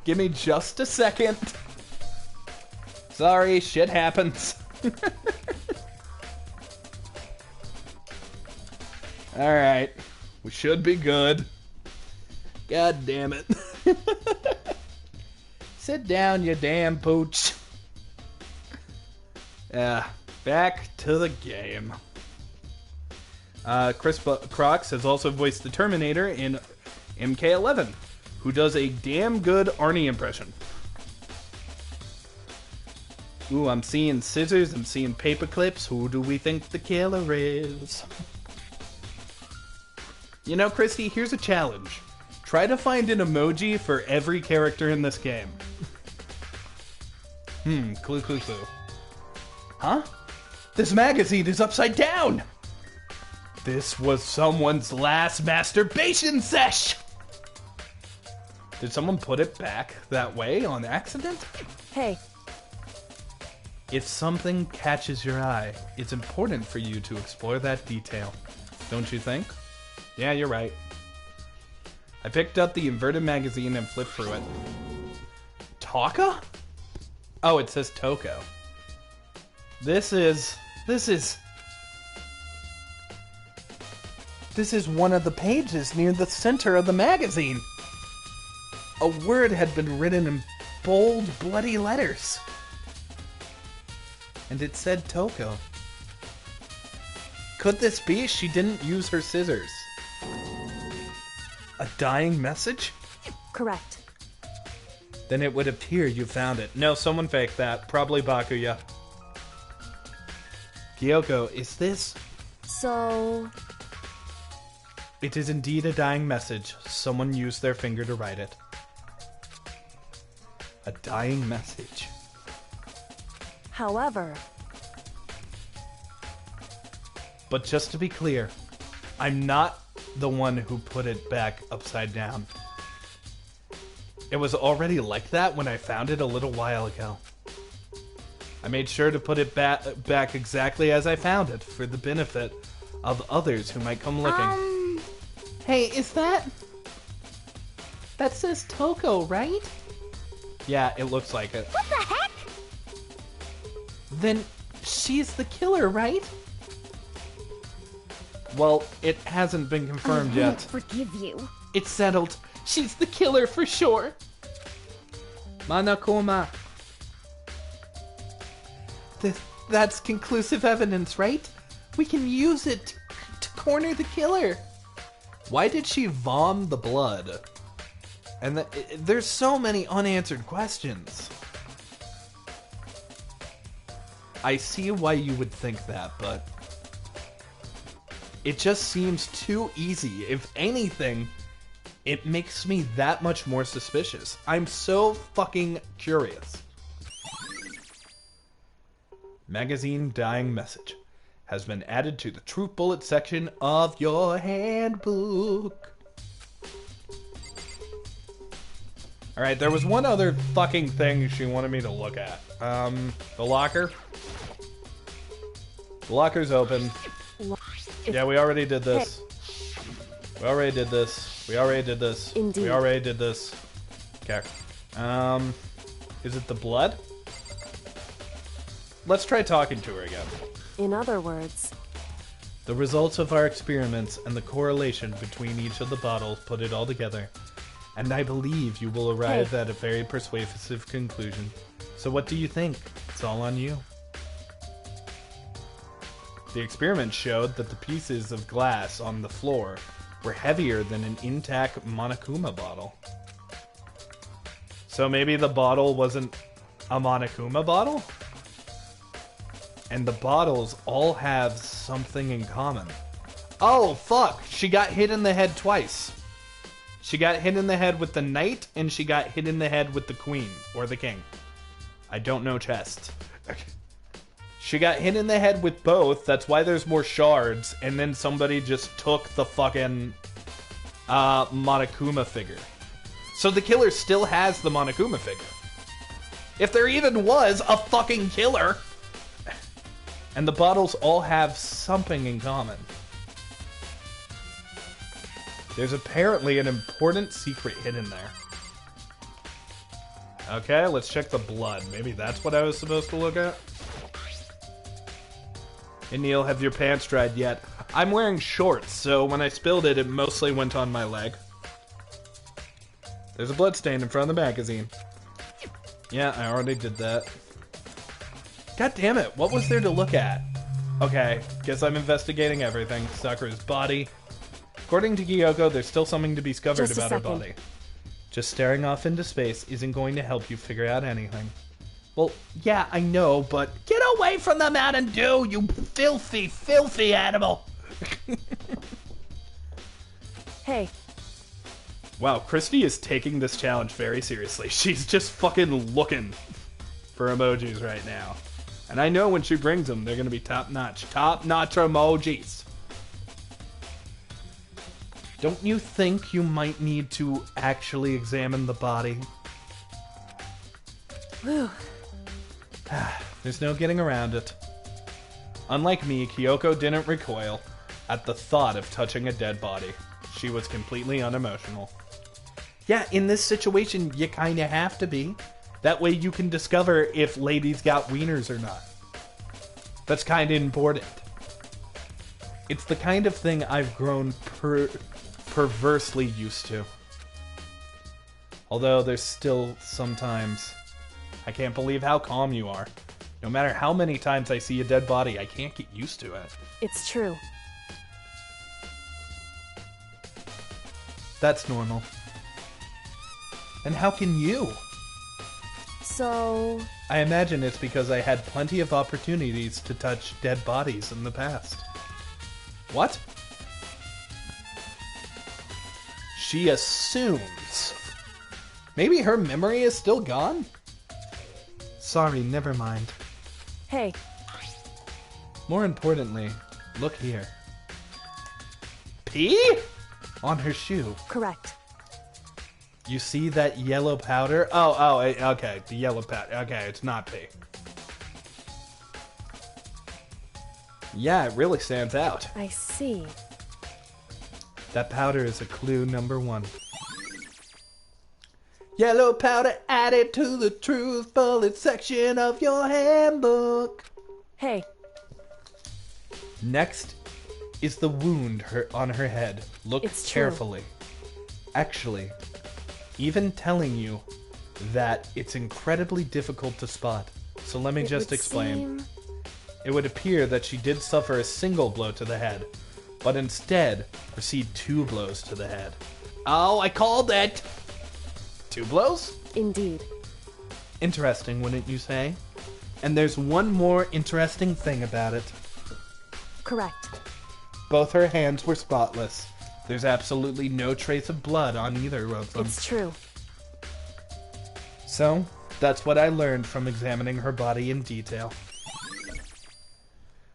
Give me just a second. Sorry, shit happens. Alright. We should be good. God damn it. Sit down, you damn pooch. Back to the game. Chris Crocs has also voiced the Terminator in MK11, who does a damn good Arnie impression. Ooh, I'm seeing scissors, I'm seeing paper clips. Who do we think the killer is? You know, Christy, here's a challenge. Try to find an emoji for every character in this game. Clue. Huh? This magazine is upside down! This was someone's last masturbation sesh! Did someone put it back that way on accident? Hey, If something catches your eye, it's important for you to explore that detail. Don't you think? Yeah, you're right. I picked up the inverted magazine and flipped through it. Taka? Oh, it says Toko. This is one of the pages near the center of the magazine. A word had been written in bold, bloody letters. And it said Toko. Could this be she didn't use her scissors? A dying message? correct. Then it would appear you found it. No, someone faked that. Probably Bakuya. Gyoko, is this... So... It is indeed a dying message. Someone used their finger to write it. A dying message. However... But just to be clear, I'm not the one who put it back upside down. It was already like that when I found it a little while ago. I made sure to put it back exactly as I found it, for the benefit of others who might come looking. Hey, is that... That says Toko, right? Yeah, it looks like it. What the heck? Then she's the killer, right? Well, it hasn't been confirmed I won't yet. forgive you. It's settled. She's the killer for sure. Monokuma. That's conclusive evidence, right? We can use it to corner the killer. Why did she vom the blood? And there's so many unanswered questions. I see why you would think that, but... It just seems too easy. If anything, it makes me that much more suspicious. I'm so fucking curious. Magazine dying message has been added to the truth bullet section of your handbook. Alright, there was one other fucking thing she wanted me to look at. The locker. The locker's open. Yeah, we already did this. We already did this. We already did this. Indeed. We already did this. Okay. Is it the blood? Let's try talking to her again. In other words, The results of our experiments and the correlation between each of the bottles put it all together. And I believe you will arrive at a very persuasive conclusion. So what do you think? It's all on you. The experiment showed that the pieces of glass on the floor were heavier than an intact Monokuma bottle. So maybe the bottle wasn't a Monokuma bottle? And the bottles all have something in common. Oh, fuck! She got hit in the head twice. She got hit in the head with the knight, and she got hit in the head with the queen, or the king. I don't know chess. She got hit in the head with both, that's why there's more shards, and then somebody just took the fucking Monokuma figure. So the killer still has the Monokuma figure. If there even was a fucking killer! And the bottles all have something in common. There's apparently an important secret hidden there. Okay, let's check the blood. Maybe that's what I was supposed to look at? Hey Kneale, have your pants dried yet? I'm wearing shorts, so when I spilled it, it mostly went on my leg. There's a bloodstain in front of the magazine. Yeah, I already did that. God damn it, what was there to look at? Okay, guess I'm investigating everything. Sakura's body. According to Kyoko, there's still something to be discovered about her body. Just staring off into space isn't going to help you figure out anything. Well, yeah, I know, but get away from the Mountain Dew, you filthy, filthy animal! Hey. Wow, Christy is taking this challenge very seriously. She's just fucking looking for emojis right now. And I know when she brings them, they're going to be top-notch. Top-notch emojis. Don't you think you might need to actually examine the body? Whew. There's no getting around it. Unlike me, Kyoko didn't recoil at the thought of touching a dead body. She was completely unemotional. Yeah, in this situation, you kind of have to be. That way you can discover if ladies got wieners or not. That's kind of important. It's the kind of thing I've grown perversely used to. Although there's still sometimes... I can't believe how calm you are. No matter how many times I see a dead body, I can't get used to it. It's true. That's normal. And how can you? So... I imagine it's because I had plenty of opportunities to touch dead bodies in the past. What? She assumes. Maybe her memory is still gone? Sorry, never mind. Hey. More importantly, look here. Pee? On her shoe. Correct. You see that yellow powder? Oh, okay, the yellow powder. Okay, it's not pee. Yeah, it really stands out. I see. That powder is a clue number 1. Yellow powder added to the truth bullet section of your handbook. Hey. Next is the wound on her head. Look It's carefully. Actually, even telling you that it's incredibly difficult to spot. So let me just explain. It would appear that she did suffer a single blow to the head, but instead received 2 blows to the head. Oh, I called it! 2 blows? Indeed. Interesting, wouldn't you say? And there's one more interesting thing about it. Correct. Both her hands were spotless. There's absolutely no trace of blood on either of them. It's true. So, that's what I learned from examining her body in detail.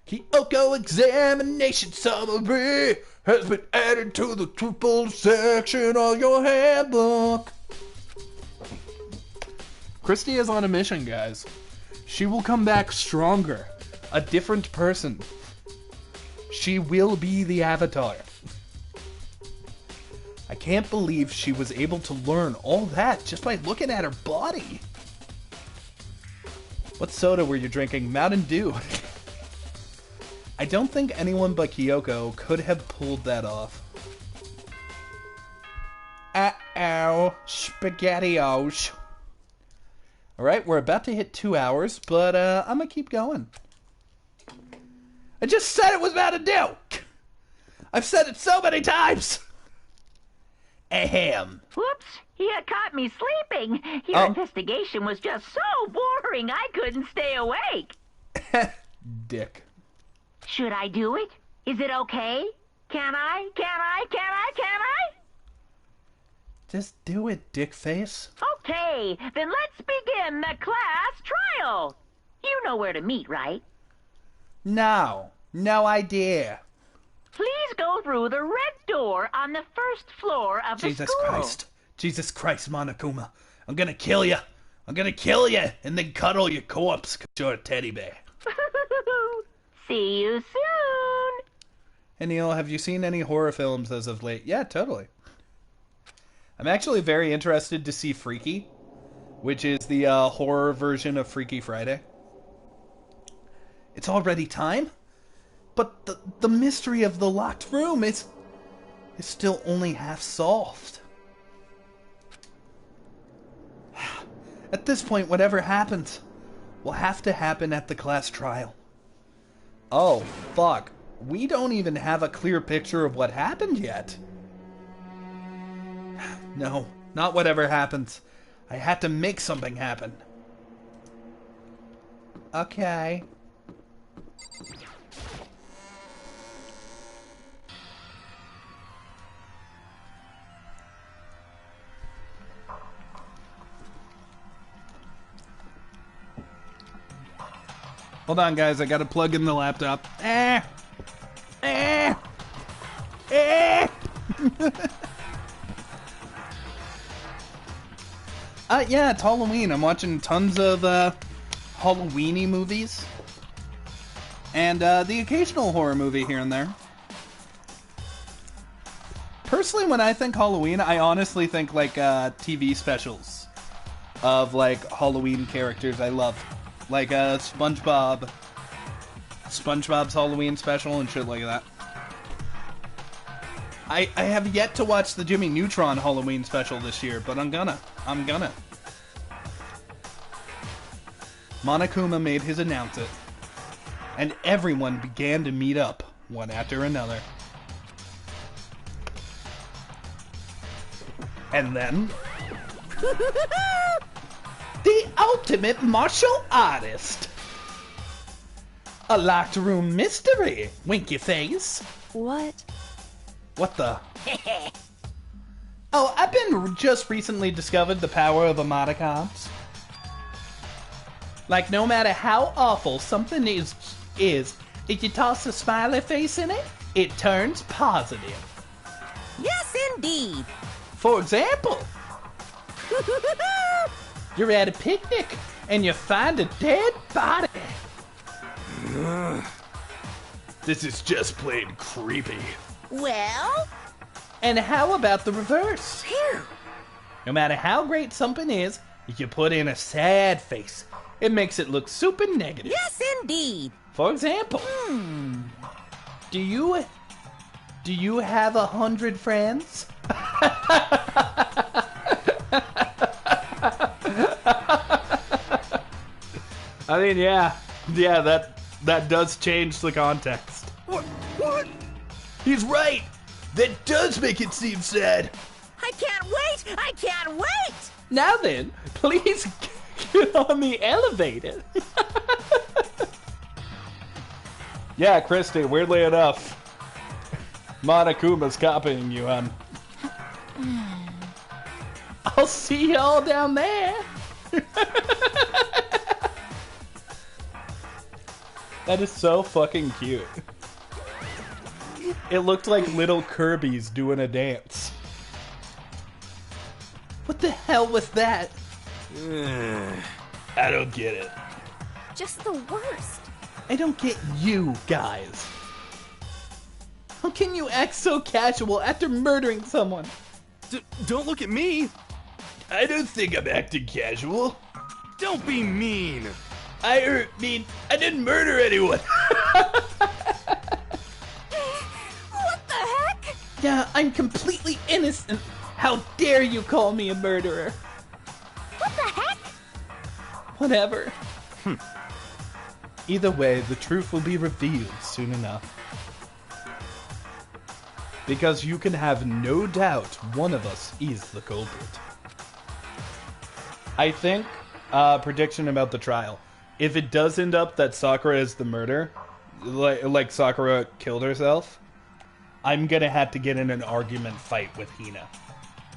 Kyoko examination summary has been added to the triple section of your handbook. Christy is on a mission, guys. She will come back stronger, a different person. She will be the Avatar. I can't believe she was able to learn all that just by looking at her body. What soda were you drinking? Mountain Dew. I don't think anyone but Kyoko could have pulled that off. Uh-oh. SpaghettiOs. Alright, we're about to hit 2 hours, but I'm gonna keep going. I just said it was Mountain Dew! I've said it so many times! Ahem. Whoops, you caught me sleeping. Your investigation was just so boring I couldn't stay awake. Dick. Should I do it? Is it okay? Can I? Just do it, dick face. Okay, then let's begin the class trial. You know where to meet, right? No idea. Please go through the red door on the first floor of the school. Jesus Christ, Monokuma. I'm gonna kill you. I'm gonna kill you and then cuddle your corpse because you're a teddy bear. See you soon. Hey, Kneale, have you seen any horror films as of late? Yeah, totally. I'm actually very interested to see Freaky, which is the horror version of Freaky Friday. It's already time? But the mystery of the locked room is still only half solved. At this point, whatever happens will have to happen at the class trial. Oh, fuck. We don't even have a clear picture of what happened yet. No, not whatever happens. I had to make something happen. Okay. Hold on, guys. I gotta plug in the laptop. Yeah, it's Halloween. I'm watching tons of Halloweeny movies. And the occasional horror movie here and there. Personally, when I think Halloween, I honestly think like TV specials of like Halloween characters I love. Like SpongeBob's Halloween special and shit like that. I have yet to watch the Jimmy Neutron Halloween special this year, but I'm gonna. Monokuma made his announcement, and everyone began to meet up, one after another. And then... the ultimate martial artist! A locked room mystery, winky face. What? What the? Oh, I've been just recently discovered the power of emoticons. Like, no matter how awful something is, if you toss a smiley face in it, it turns positive. Yes, indeed. For example, you're at a picnic and you find a dead body. This is just plain creepy. Well? And how about the reverse? Phew. No matter how great something is, if you put in a sad face, it makes it look super negative. Yes, indeed. For example, do you have 100 friends? I mean, yeah, that does change the context. What? He's right. That does make it seem sad. I can't wait! I can't wait! Now then, please get on the elevator. Yeah, Christy, weirdly enough, Monokuma's copying you, hon. I'll see y'all down there. That is so fucking cute. It looked like little Kirby's doing a dance. What the hell was that? I don't get it. Just the worst. I don't get you guys. How can you act so casual after murdering someone? Don't look at me! I don't think I'm acting casual. Don't be mean! I didn't murder anyone. What the heck? Yeah, I'm completely innocent. How dare you call me a murderer? What the heck? Whatever. Either way, the truth will be revealed soon enough. Because you can have no doubt one of us is the culprit. I think, prediction about the trial. If it does end up that Sakura is the murderer, like Sakura killed herself, I'm gonna have to get in an argument fight with Hina.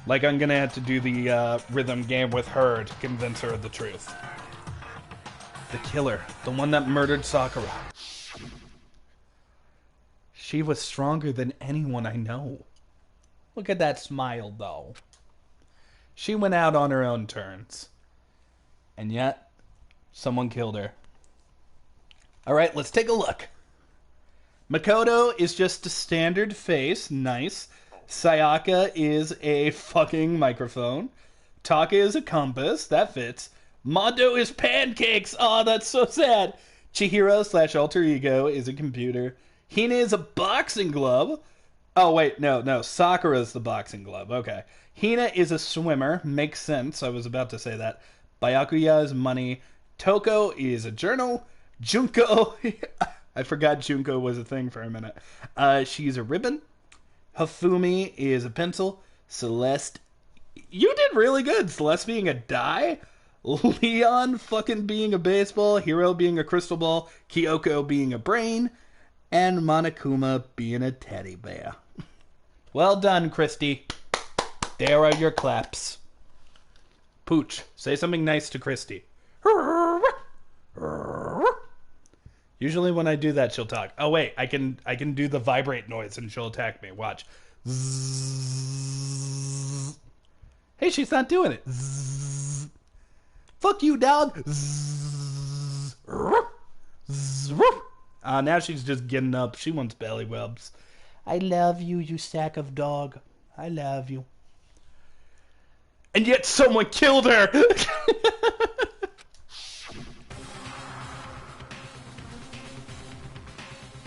Like, I'm gonna have to do the rhythm game with her to convince her of the truth. The killer, the one that murdered Sakura. She was stronger than anyone I know. Look at that smile, though. She went out on her own terms. And yet, someone killed her. Alright, let's take a look. Makoto is just a standard face. Nice. Sayaka is a fucking microphone. Taka is a compass. That fits. Mondo is pancakes. Oh, that's so sad. Chihiro / alter ego is a computer. Hina is a boxing glove. Oh, wait, no. Sakura's the boxing glove. Okay. Hina is a swimmer. Makes sense. I was about to say that. Byakuya is money. Toko is a journal. Junko, I forgot Junko was a thing for a minute. She's a ribbon. Hafumi is a pencil. Celeste, you did really good. Celeste being a die. Leon fucking being a baseball. Hiro being a crystal ball. Kyoko being a brain. And Monokuma being a teddy bear. Well done, Christy. There are your claps. Pooch, say something nice to Christy. Usually when I do that, she'll talk. Oh wait, I can do the vibrate noise and she'll attack me. Watch. Zzz. Hey, she's not doing it. Zzz. Fuck you, dog. Zzz. Zzz. Now she's just getting up. She wants belly rubs. I love you, you sack of dog. I love you. And yet someone killed her!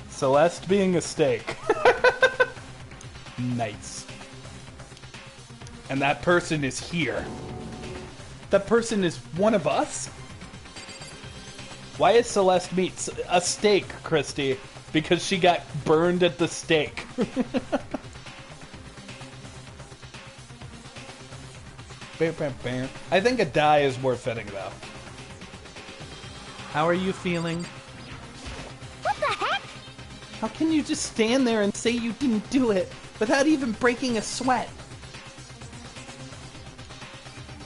Celeste being a steak. Nice. And that person is here. That person is one of us? Why is Celeste meat a steak, Christy? Because she got burned at the stake. I think a die is more fitting, though. How are you feeling? What the heck? How can you just stand there and say you didn't do it without even breaking a sweat?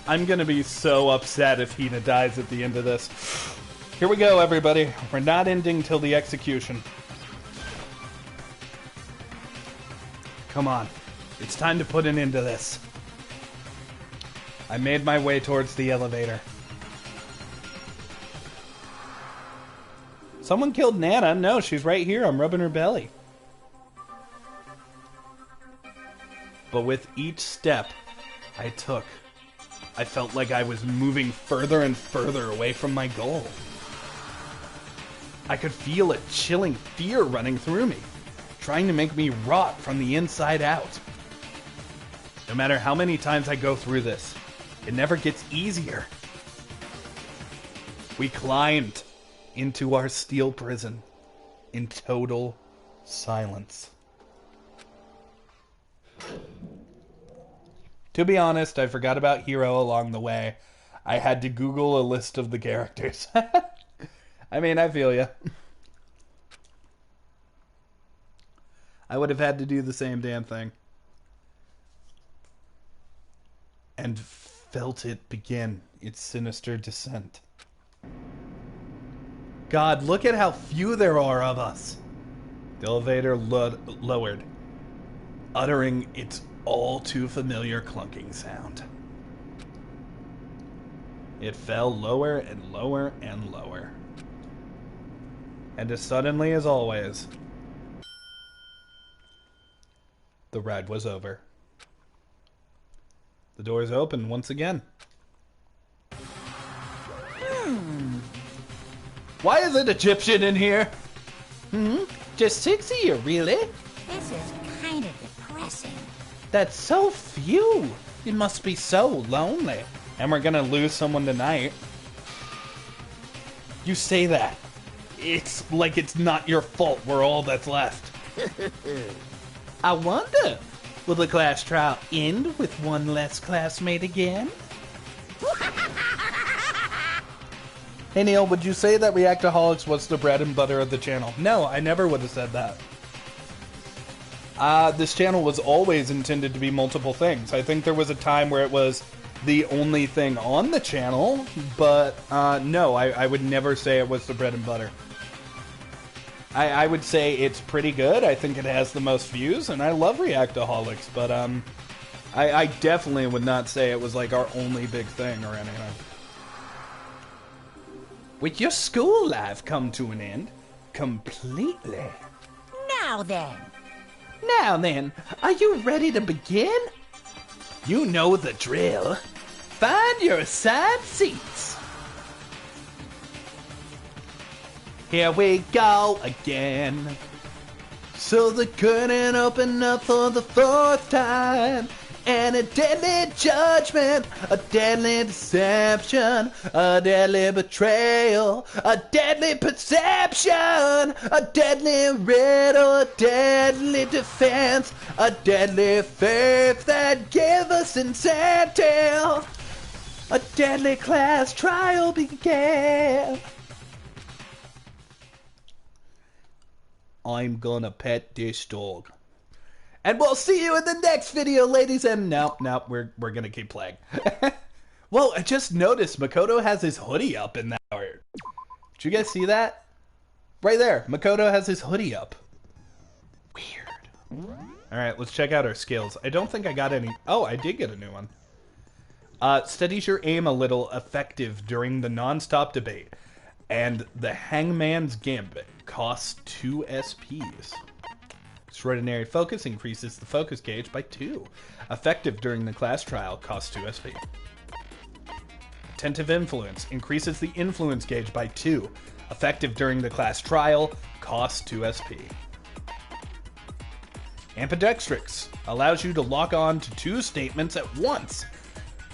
I'm gonna be so upset if Hina dies at the end of this. Here we go, everybody. We're not ending till the execution. Come on. It's time to put an end to this. I made my way towards the elevator. Someone killed Nana. No, she's right here. I'm rubbing her belly. But with each step I took, I felt like I was moving further and further away from my goal. I could feel a chilling fear running through me, trying to make me rot from the inside out. No matter how many times I go through this, it never gets easier. We climbed into our steel prison in total silence. To be honest, I forgot about Hiro along the way. I had to Google a list of the characters. I mean, I feel ya. I would have had to do the same damn thing. And felt it begin its sinister descent. God, look at how few there are of us. The elevator lowered, uttering its all too familiar clunking sound. It fell lower and lower and lower. And as suddenly as always, the ride was over. The doors opened once again. Why is it Egyptian in here? Just 6 of you, really? This is kind of depressing. That's so few. It must be so lonely. And we're gonna lose someone tonight. You say that. It's like it's not your fault we're all that's left. I wonder, will the class trial end with one less classmate again? Hey Neil, would you say that Reactaholics was the bread and butter of the channel? No, I never would have said that. This channel was always intended to be multiple things. I think there was a time where it was the only thing on the channel, but no, I would never say it was the bread and butter. I would say it's pretty good. I think it has the most views, and I love Reactaholics, but I definitely would not say it was like our only big thing or anything. With your school life come to an end completely. Now then. Now then, are you ready to begin? You know the drill. Find your assigned seats. Here we go again. So the curtain opened up for the 4th time. and a deadly judgment, a deadly deception, a deadly betrayal, a deadly perception, a deadly riddle, a deadly defense, a deadly faith that gave us insanity. A deadly class trial began. I'm gonna pet this dog. And we'll see you in the next video, ladies and... Nope, we're gonna keep playing. Well, I just noticed Makoto has his hoodie up in that art. Did you guys see that? Right there, Makoto has his hoodie up. Weird. Alright, let's check out our skills. I don't think I got any... Oh, I did get a new one. Steadies your aim a little, effective during the non-stop debate. And the Hangman's Gambit costs 2 SPs. Extraordinary Focus increases the focus gauge by 2. Effective during the class trial costs 2 SP. Attentive Influence increases the influence gauge by 2. Effective during the class trial costs 2 SP. Ambidextrous allows you to lock on to 2 statements at once.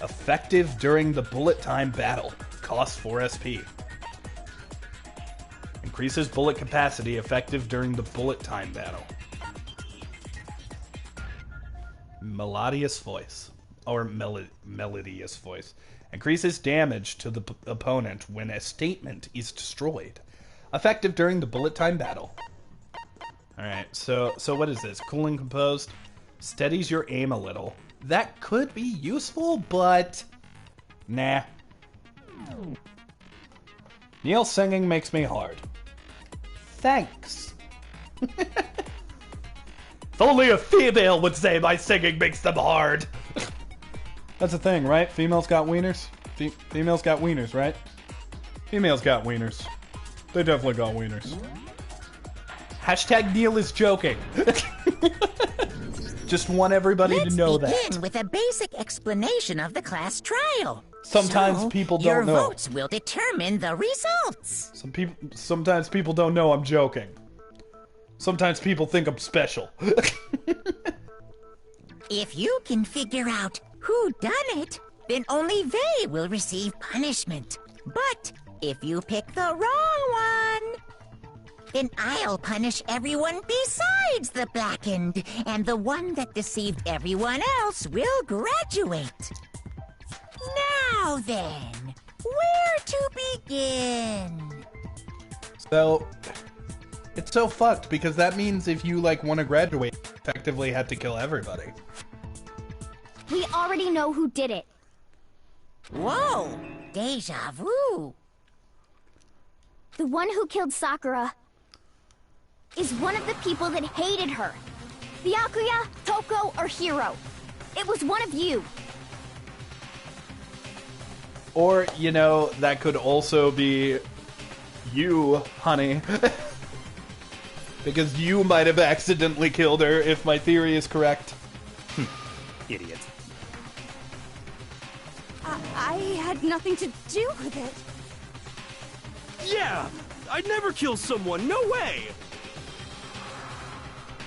Effective during the bullet time battle costs 4 SP. Increases bullet capacity, effective during the bullet time battle. Melodious Voice, or melodious voice, increases damage to the opponent when a statement is destroyed. Effective during the bullet time battle. Alright, so what is this? Cool and composed. Steadies your aim a little. That could be useful, but... Nah. Kneale singing makes me hard. Thanks. If only a female would say my singing makes them hard. That's the thing, right? Females got wieners? Females got wieners, right? Females got wieners. They definitely got wieners. Hashtag Kneale is joking. Just want everybody to know that. Let's begin with a basic explanation of the class trial. Sometimes people don't know. Your votes will determine the results. Sometimes people don't know I'm joking. Sometimes people think I'm special. If you can figure out who done it, then only they will receive punishment. But if you pick the wrong one, then I'll punish everyone besides the blackened, and the one that deceived everyone else will graduate. Now then, where to begin? So, it's so fucked, because that means if you, like, want to graduate, you effectively had to kill everybody. We already know who did it. Whoa! Deja vu! The one who killed Sakura is one of the people that hated her. Byakuya, Toko, or Hiro. It was one of you. Or, you know, that could also be you, honey. Because you might have accidentally killed her, if my theory is correct. Idiot. I had nothing to do with it. Yeah! I'd never kill someone, no way!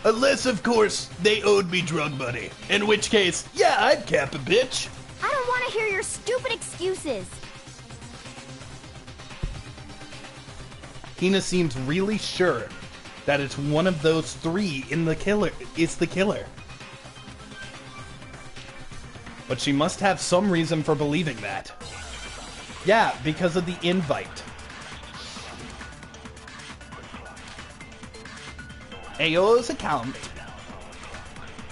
Unless, of course, they owed me drug money. In which case, yeah, I'd cap a bitch. I don't want to hear your stupid excuses. Hina seems really sure that it's one of those 3 in the killer. It's the killer. But she must have some reason for believing that. Yeah, because of the invite. Ayo's account.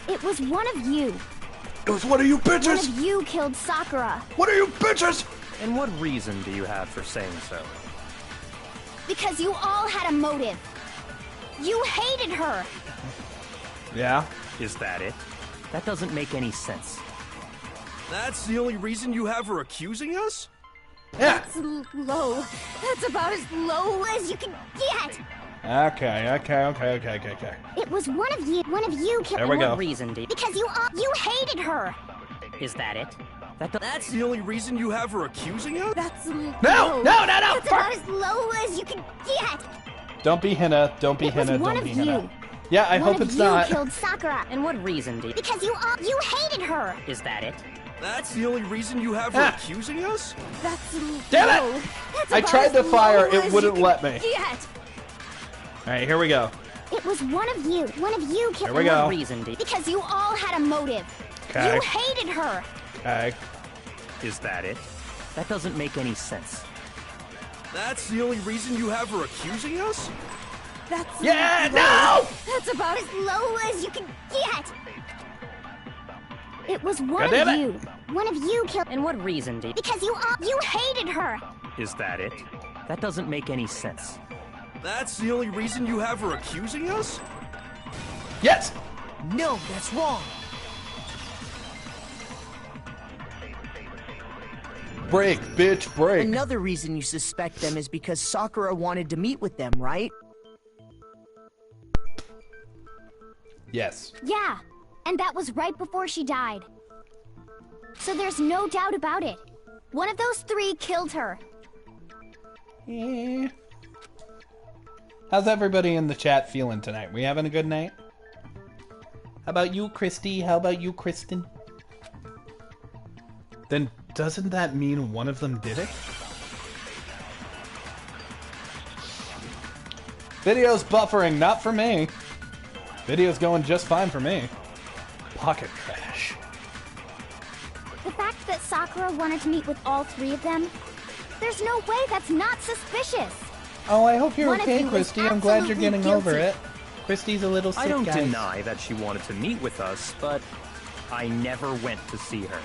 It was one of you. It was one of you bitches! One of you killed Sakura. What are you bitches? And what reason do you have for saying so? Because you all had a motive. You hated her. Yeah? Is that it? That doesn't make any sense. That's the only reason you have her accusing us? Yeah. That's low. That's about as low as you can get. Okay. It was one of you. One of you killed. There we go. What reason do you... Because you hated her. Is that it? That's the only reason you have her accusing us? That's No! That's about as low as you can get. Don't be Hina. Don't be It was Hina. one Don't of be Hina. you. Yeah, I hope it's not. One of you killed Sakura. And what reason do you... Because you hated her. Is that it? That's the only reason you have for accusing us? That's Damn low. it! That's I about tried to as fire, low it as wouldn't you let can me. get. Alright, here we go. It was one of you. One of you killed Here we go. What reason do you... Because you all had a motive. Okay. You hated her. Okay. Is that it? That doesn't make any sense. That's the only reason you have for accusing us? That's Yeah, low. no! That's about as low as you can get. It was one God damn of it. you. One of you killed. And what reason do you... Because you hated her. Is that it? That doesn't make any sense. That's the only reason you have for accusing us? Yes! No, that's wrong. Break, bitch, break. Another reason you suspect them is because Sakura wanted to meet with them, right? Yes. Yeah, and that was right before she died. So there's no doubt about it. One of those three killed her. Eh. How's everybody in the chat feeling tonight? We having a good night? How about you, Christy? How about you, Kristen? Then doesn't that mean one of them did it? Video's buffering, not for me. Video's going just fine for me. Pocket trash. The fact that Sakura wanted to meet with all three of them, there's no way that's not suspicious. Oh, I hope you're One of okay, you is Christy. I'm glad you're absolutely getting over guilty. it. Christy's a little sick, I don't guys. deny that she wanted to meet with us, but I never went to see her.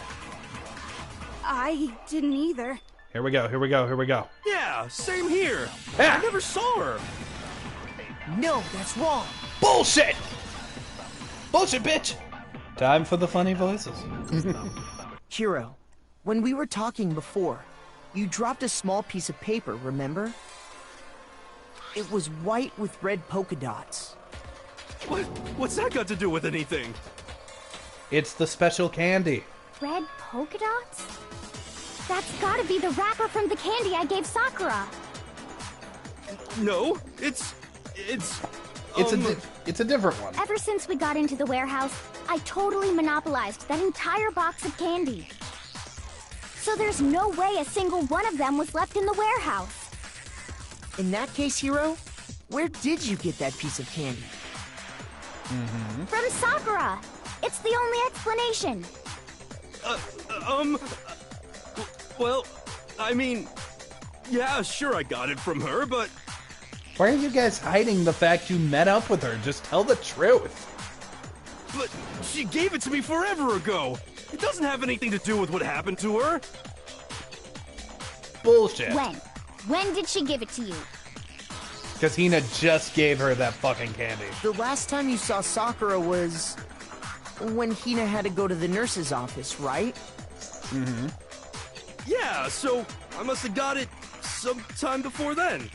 I didn't either. Here we go, here we go, here we go. Yeah, same here. Yeah. I never saw her. No, that's wrong. Bullshit! Bullshit, bitch! Time for the funny voices. Hiro, when we were talking before, you dropped a small piece of paper, remember? It was white with red polka dots. What's that got to do with anything? It's the special candy. Red polka dots? That's gotta be the wrapper from the candy I gave Sakura. No, it's It's a different one. Ever since we got into the warehouse, I totally monopolized that entire box of candy. So there's no way a single one of them was left in the warehouse. In that case, Hiro, where did you get that piece of candy? From Sakura. It's the only explanation. Well, I mean, yeah, sure I got it from her, but Why are you guys hiding the fact you met up with her? Just tell the truth. she gave it to me forever ago. It doesn't have anything to do with what happened to her. Bullshit. When? When did she give it to you? Because Hina just gave her that fucking candy. The last time you saw Sakura was when Hina had to go to the nurse's office, right? Yeah, so I must have got it sometime before then.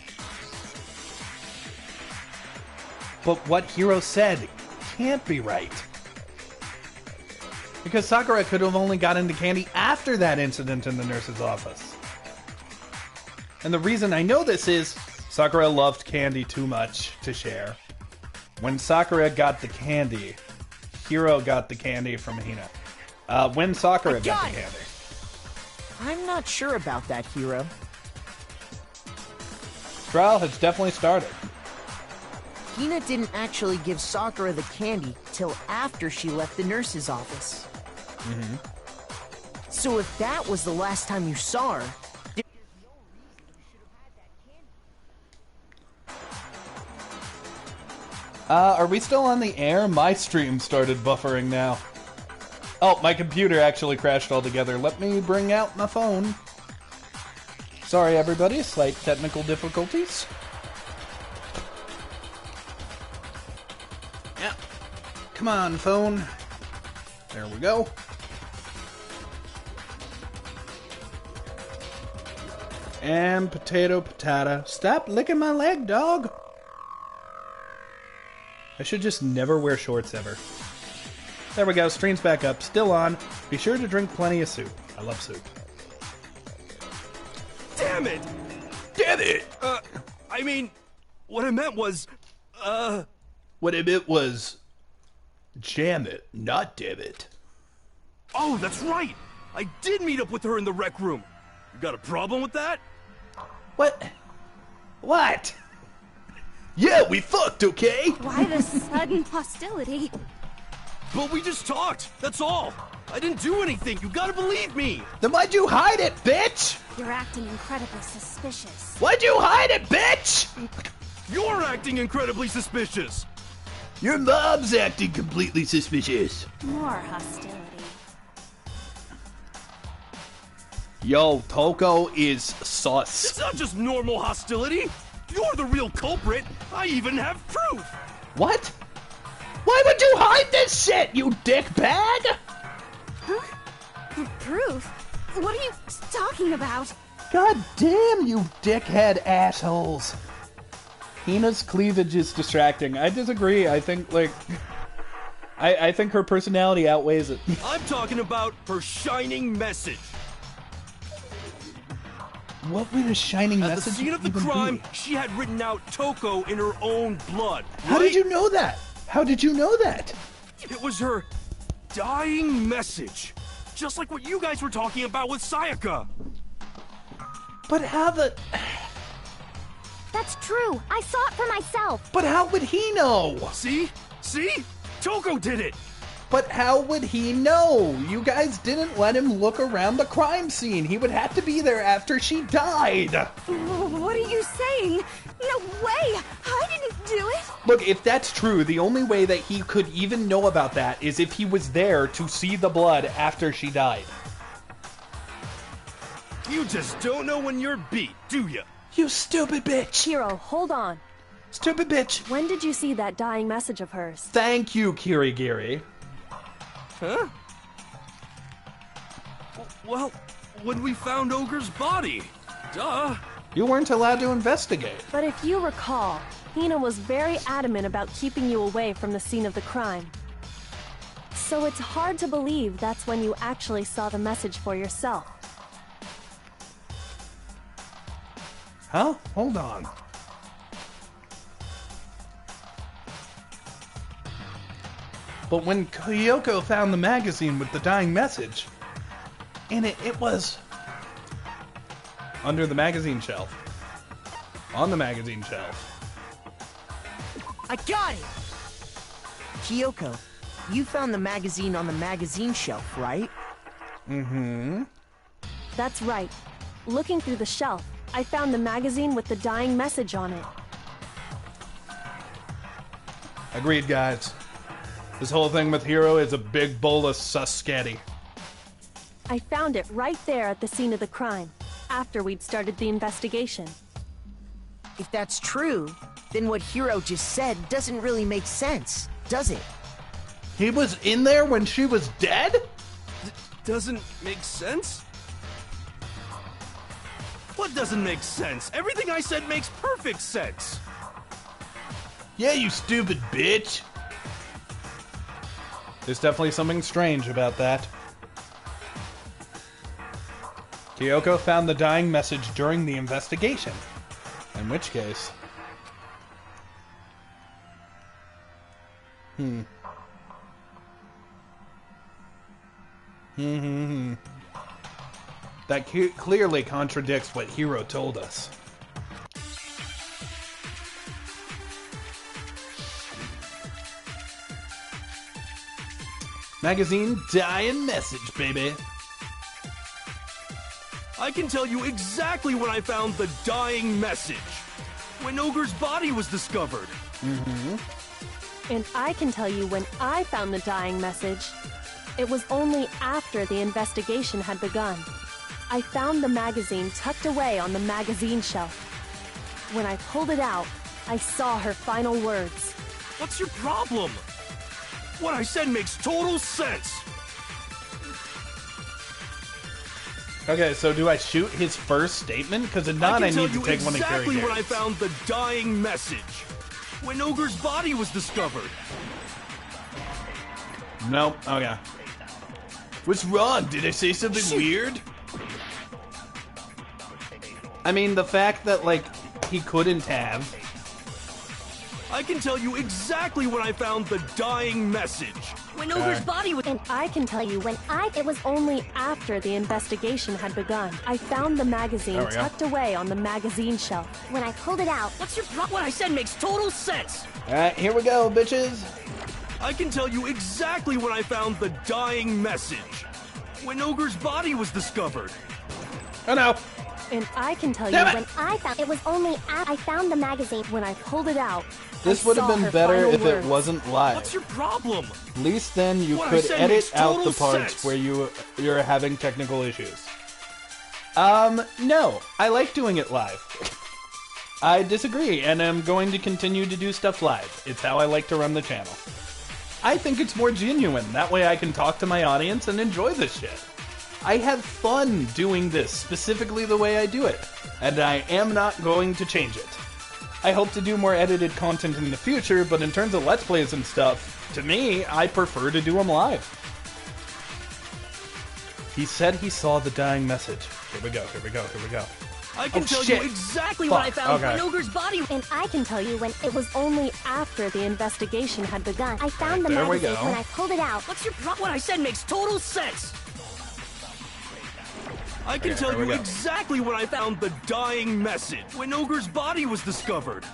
But what Hiro said can't be right. Because Sakura could have only got into candy after that incident in the nurse's office. And the reason I know this is Sakura loved candy too much to share. When Sakura got the candy, Hiro got the candy from Hina. When Sakura got the candy. I'm not sure about that, Hiro. Trial has definitely started. Hina didn't actually give Sakura the candy till after she left the nurse's office. So if that was the last time you saw her, Are we still on the air? My stream started buffering now. Oh, my computer actually crashed altogether. Let me bring out my phone. Sorry, everybody. Slight technical difficulties. Yeah. Come on, phone. There we go. And potato, patata. Stop licking my leg, dog. I should just never wear shorts ever. There we go, stream's back up, still on. Be sure to drink plenty of soup. I love soup. Damn it! Damn it! I mean, what I meant was, What I meant was, jam it, not damn it. Oh, that's right! I did meet up with her in the rec room. You got a problem with that? What? What? Yeah, we fucked, okay? Why the sudden hostility? But we just talked, that's all. I didn't do anything, you gotta believe me! Then why'd you hide it, bitch? You're acting incredibly suspicious. Why'd you hide it, bitch? You're acting incredibly suspicious! Your mom's acting completely suspicious. More hostility. Yo, Toko is sus. It's not just normal hostility! You're the real culprit! I even have proof! What? Why would you hide this shit, you dickbag? Huh? Proof? What are you talking about? God damn, you dickhead assholes. Hina's cleavage is distracting. I disagree. I think, like... I think her personality outweighs it. I'm talking about her shining message. What would a shining message At the scene of the even crime, be? she had written out Toko in her own blood. How did you know that? How did you know that? It was her dying message. Just like what you guys were talking about with Sayaka. But how the... That's true. I saw it for myself. But how would he know? See? See? Toko did it! But how would he know? You guys didn't let him look around the crime scene. He would have to be there after she died. What are you saying? No way! I didn't do it! Look, if that's true, the only way that he could even know about that is if he was there to see the blood after she died. You just don't know when you're beat, do ya? You stupid bitch! Hiro, hold on. Stupid bitch! When did you see that dying message of hers? Thank you, Kirigiri. Huh? Well, when we found Ogre's body. Duh. You weren't allowed to investigate. But if you recall, Hina was very adamant about keeping you away from the scene of the crime. So it's hard to believe that's when you actually saw the message for yourself. Huh? Hold on. But when Kyoko found the magazine with the dying message, and it was under the magazine shelf. On the magazine shelf. I got it! Kyoko, you found the magazine on the magazine shelf, right? Mm-hmm. That's right. Looking through the shelf, I found the magazine with the dying message on it. Agreed, guys. This whole thing with Hiro is a big bowl of suscatty. I found it right there at the scene of the crime, after we'd started the investigation. If that's true, then what Hiro just said doesn't really make sense, does it? He was in there when she was dead? Doesn't make sense? What doesn't make sense? Everything I said makes perfect sense. Yeah, you stupid bitch. There's definitely something strange about that. Kyoko found the dying message during the investigation. In which case... That clearly contradicts what Hiro told us. Magazine dying message, baby. I can tell you exactly when I found the dying message. When Ogre's body was discovered. And I can tell you when I found the dying message. It was only after the investigation had begun. I found the magazine tucked away on the magazine shelf. When I pulled it out, I saw her final words. What's your problem? What I said makes total sense. Okay, so do I shoot his first statement? Because if not, I need to take one of Carrie exactly when I Gary's. found the dying message. When Ogre's body was discovered. Nope. Okay. What's wrong? Did I say something weird? I mean, the fact that, like, he couldn't have. I can tell you exactly when I found the dying message. When Ogre's body was... And I can tell you when It was only after the investigation had begun. I found the magazine tucked away on the magazine shelf. When I pulled it out... What's your What I said makes total sense! Alright, here we go, bitches. I can tell you exactly when I found the dying message. When Ogre's body was discovered. Oh no. And I can tell you when I found... It was only I found the magazine. When I pulled it out... This would have been better if it wasn't live. What's your problem? At least then you could edit out the parts where you're having technical issues. No. I like doing it live. I disagree, and I'm going to continue to do stuff live. It's how I like to run the channel. I think it's more genuine. That way I can talk to my audience and enjoy this shit. I have fun doing this, specifically the way I do it, and I am not going to change it. I hope to do more edited content in the future, but in terms of Let's Plays and stuff, to me, I prefer to do them live. He said he saw the dying message. Here we go, here we go, here we go. I can tell you exactly when I found when Ogre's body. And I can tell you when it was only after the investigation had begun. I found the magazine when I pulled it out. What's your What I said makes total sense. I can tell you exactly when I found the dying message. When Ogre's body was discovered.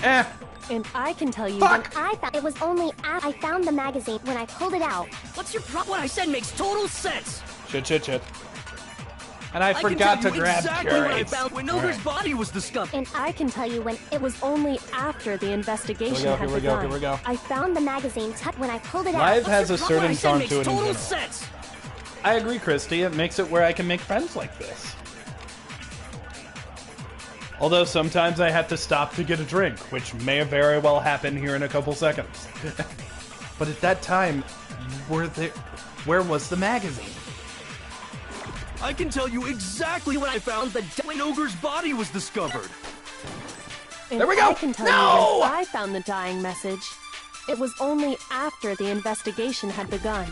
And I can tell you when I found... It was only I found the magazine when I pulled it out. What's your What I said makes total sense. Shit. And I forgot to grab carrots. When Ogre's body was discovered. And I can tell you when it was only after the investigation had begun. Here we go. I found the magazine when I pulled it out. Live has a certain charm to it in general. Sense. I agree, Christy. It makes it where I can make friends like this. Although sometimes I have to stop to get a drink, which may very well happen here in a couple seconds. But at that time, where was the magazine? I can tell you exactly when I found when Ogre's body was discovered. And there we go! I can tell you when I found the dying message. It was only after the investigation had begun.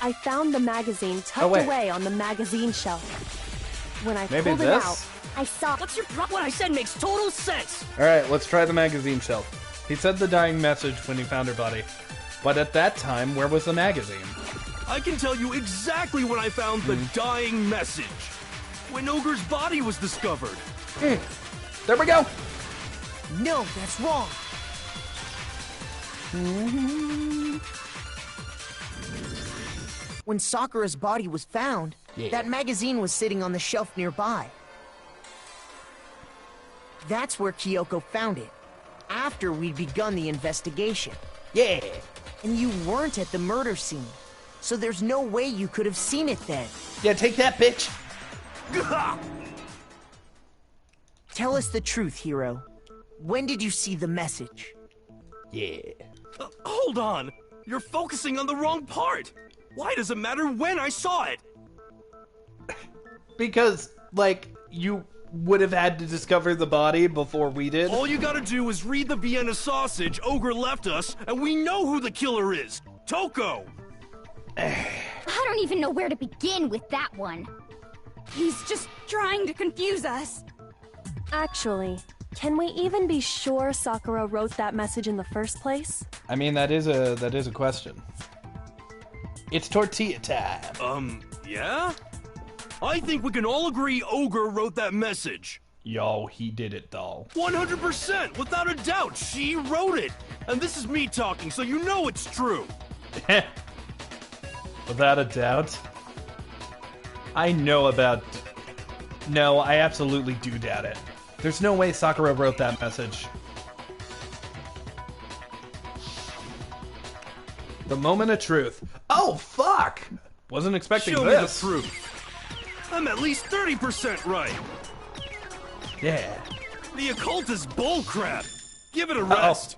I found the magazine tucked away on the magazine shelf. When I pulled it out, I saw... What's your What I said makes total sense. Alright, let's try the magazine shelf. He said the dying message when he found her body. But at that time, where was the magazine? I can tell you exactly when I found the dying message. When Ogre's body was discovered. There we go! No, that's wrong. When Sakura's body was found, that magazine was sitting on the shelf nearby. That's where Kyoko found it, after we'd begun the investigation. Yeah! And you weren't at the murder scene, so there's no way you could have seen it then. Yeah, take that, bitch! Tell us the truth, Hero. When did you see the message? Yeah. Hold on! You're focusing on the wrong part! Why does it matter when I saw it? Because, like, you would have had to discover the body before we did. All you gotta do is read the Vienna sausage Ogre left us, and we know who the killer is! Toko! I don't even know where to begin with that one. He's just trying to confuse us. Actually, can we even be sure Sakura wrote that message in the first place? I mean, that is a question. It's tortilla time. Yeah? I think we can all agree Ogre wrote that message. Yo, he did it, though. 100%, without a doubt, she wrote it. And this is me talking, so you know it's true. Without a doubt. I know about... No, I absolutely do doubt it. There's no way Sakura wrote that message. The moment of truth. Oh, fuck! Wasn't expecting this. Show me the proof. I'm at least 30% right. Yeah. The occult is bullcrap. Give it a rest.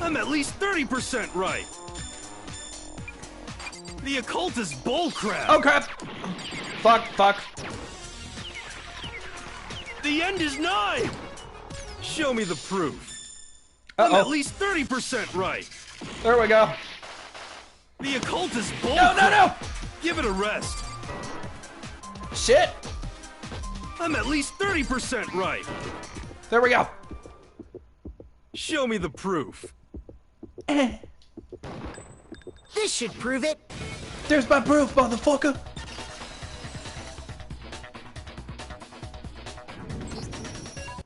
I'm at least 30% right. The occult is bullcrap. Oh, crap. Fuck. The end is nigh. Show me the proof. I'm at least 30% right. There we go. The occult is bullcrap. No. Give it a rest. Shit. I'm at least 30% right. There we go. Show me the proof. This should prove it. There's my proof, motherfucker.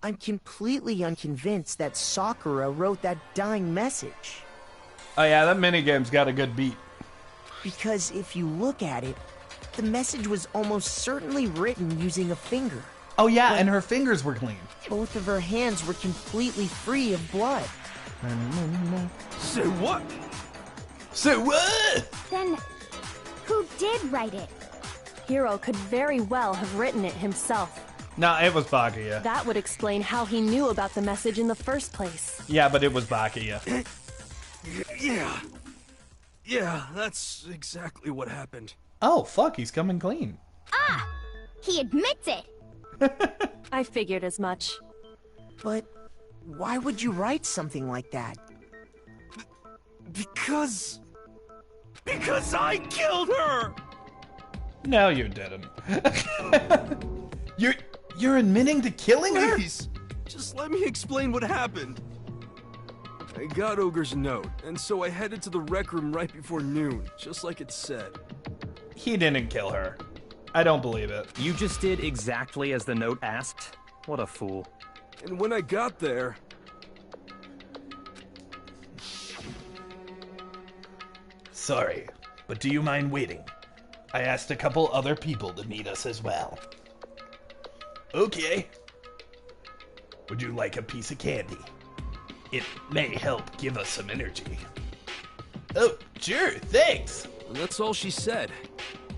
I'm completely unconvinced that Sakura wrote that dying message. Oh yeah, that minigame's got a good beat. Because if you look at it, the message was almost certainly written using a finger. Oh yeah, and her fingers were clean. Both of her hands were completely free of blood. Say what? Say what? Then, who did write it? Hiro could very well have written it himself. No, it was Bakuya. That would explain how he knew about the message in the first place. Yeah, but it was Bakuya. Yeah, that's exactly what happened. Oh, fuck, he's coming clean. Ah! He admits it! I figured as much. But why would you write something like that? Because I killed her! No, you didn't. You're admitting to killing her? Please, just let me explain what happened. I got Ogre's note, and so I headed to the rec room right before noon, just like it said. He didn't kill her. I don't believe it. You just did exactly as the note asked? What a fool. And when I got there... Sorry, but do you mind waiting? I asked a couple other people to meet us as well. Okay. Would you like a piece of candy? It may help give us some energy. Oh, sure, thanks. And that's all she said.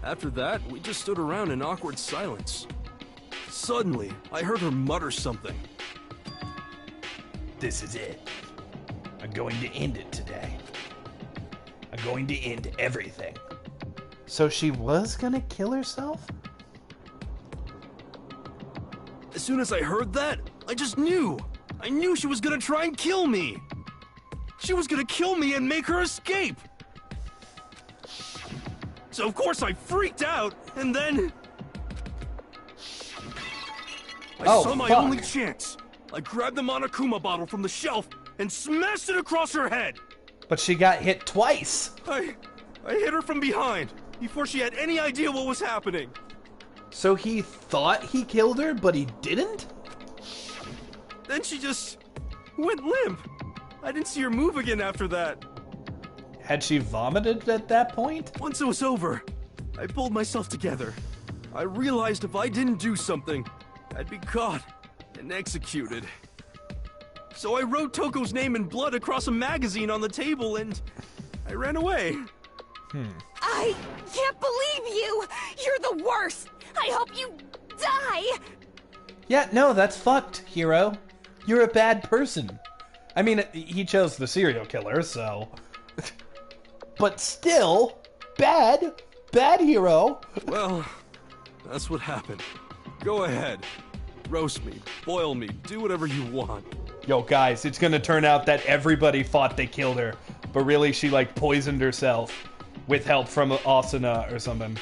After that, we just stood around in awkward silence. Suddenly, I heard her mutter something. This is it. I'm going to end it today. I'm going to end everything. So she was gonna kill herself? As soon as I heard that, I just knew. I knew she was gonna try and kill me. She was gonna kill me and make her escape. So of course I freaked out, and then... I saw my only chance. I grabbed the Monokuma bottle from the shelf and smashed it across her head. But she got hit twice. I hit her from behind, before she had any idea what was happening. So he thought he killed her, but he didn't? Then she just went limp. I didn't see her move again after that. Had she vomited at that point? Once it was over, I pulled myself together. I realized if I didn't do something, I'd be caught and executed. So I wrote Toko's name in blood across a magazine on the table and I ran away. I can't believe you! You're the worst! I hope you die! Yeah, no, that's fucked, Hiro. You're a bad person. I mean, he chose the serial killer, so... But still, bad Hiro. Well, that's what happened. Go ahead. Roast me, boil me, do whatever you want. Yo, guys, it's gonna turn out that everybody thought they killed her, but really she, like, poisoned herself with help from Asuna or something.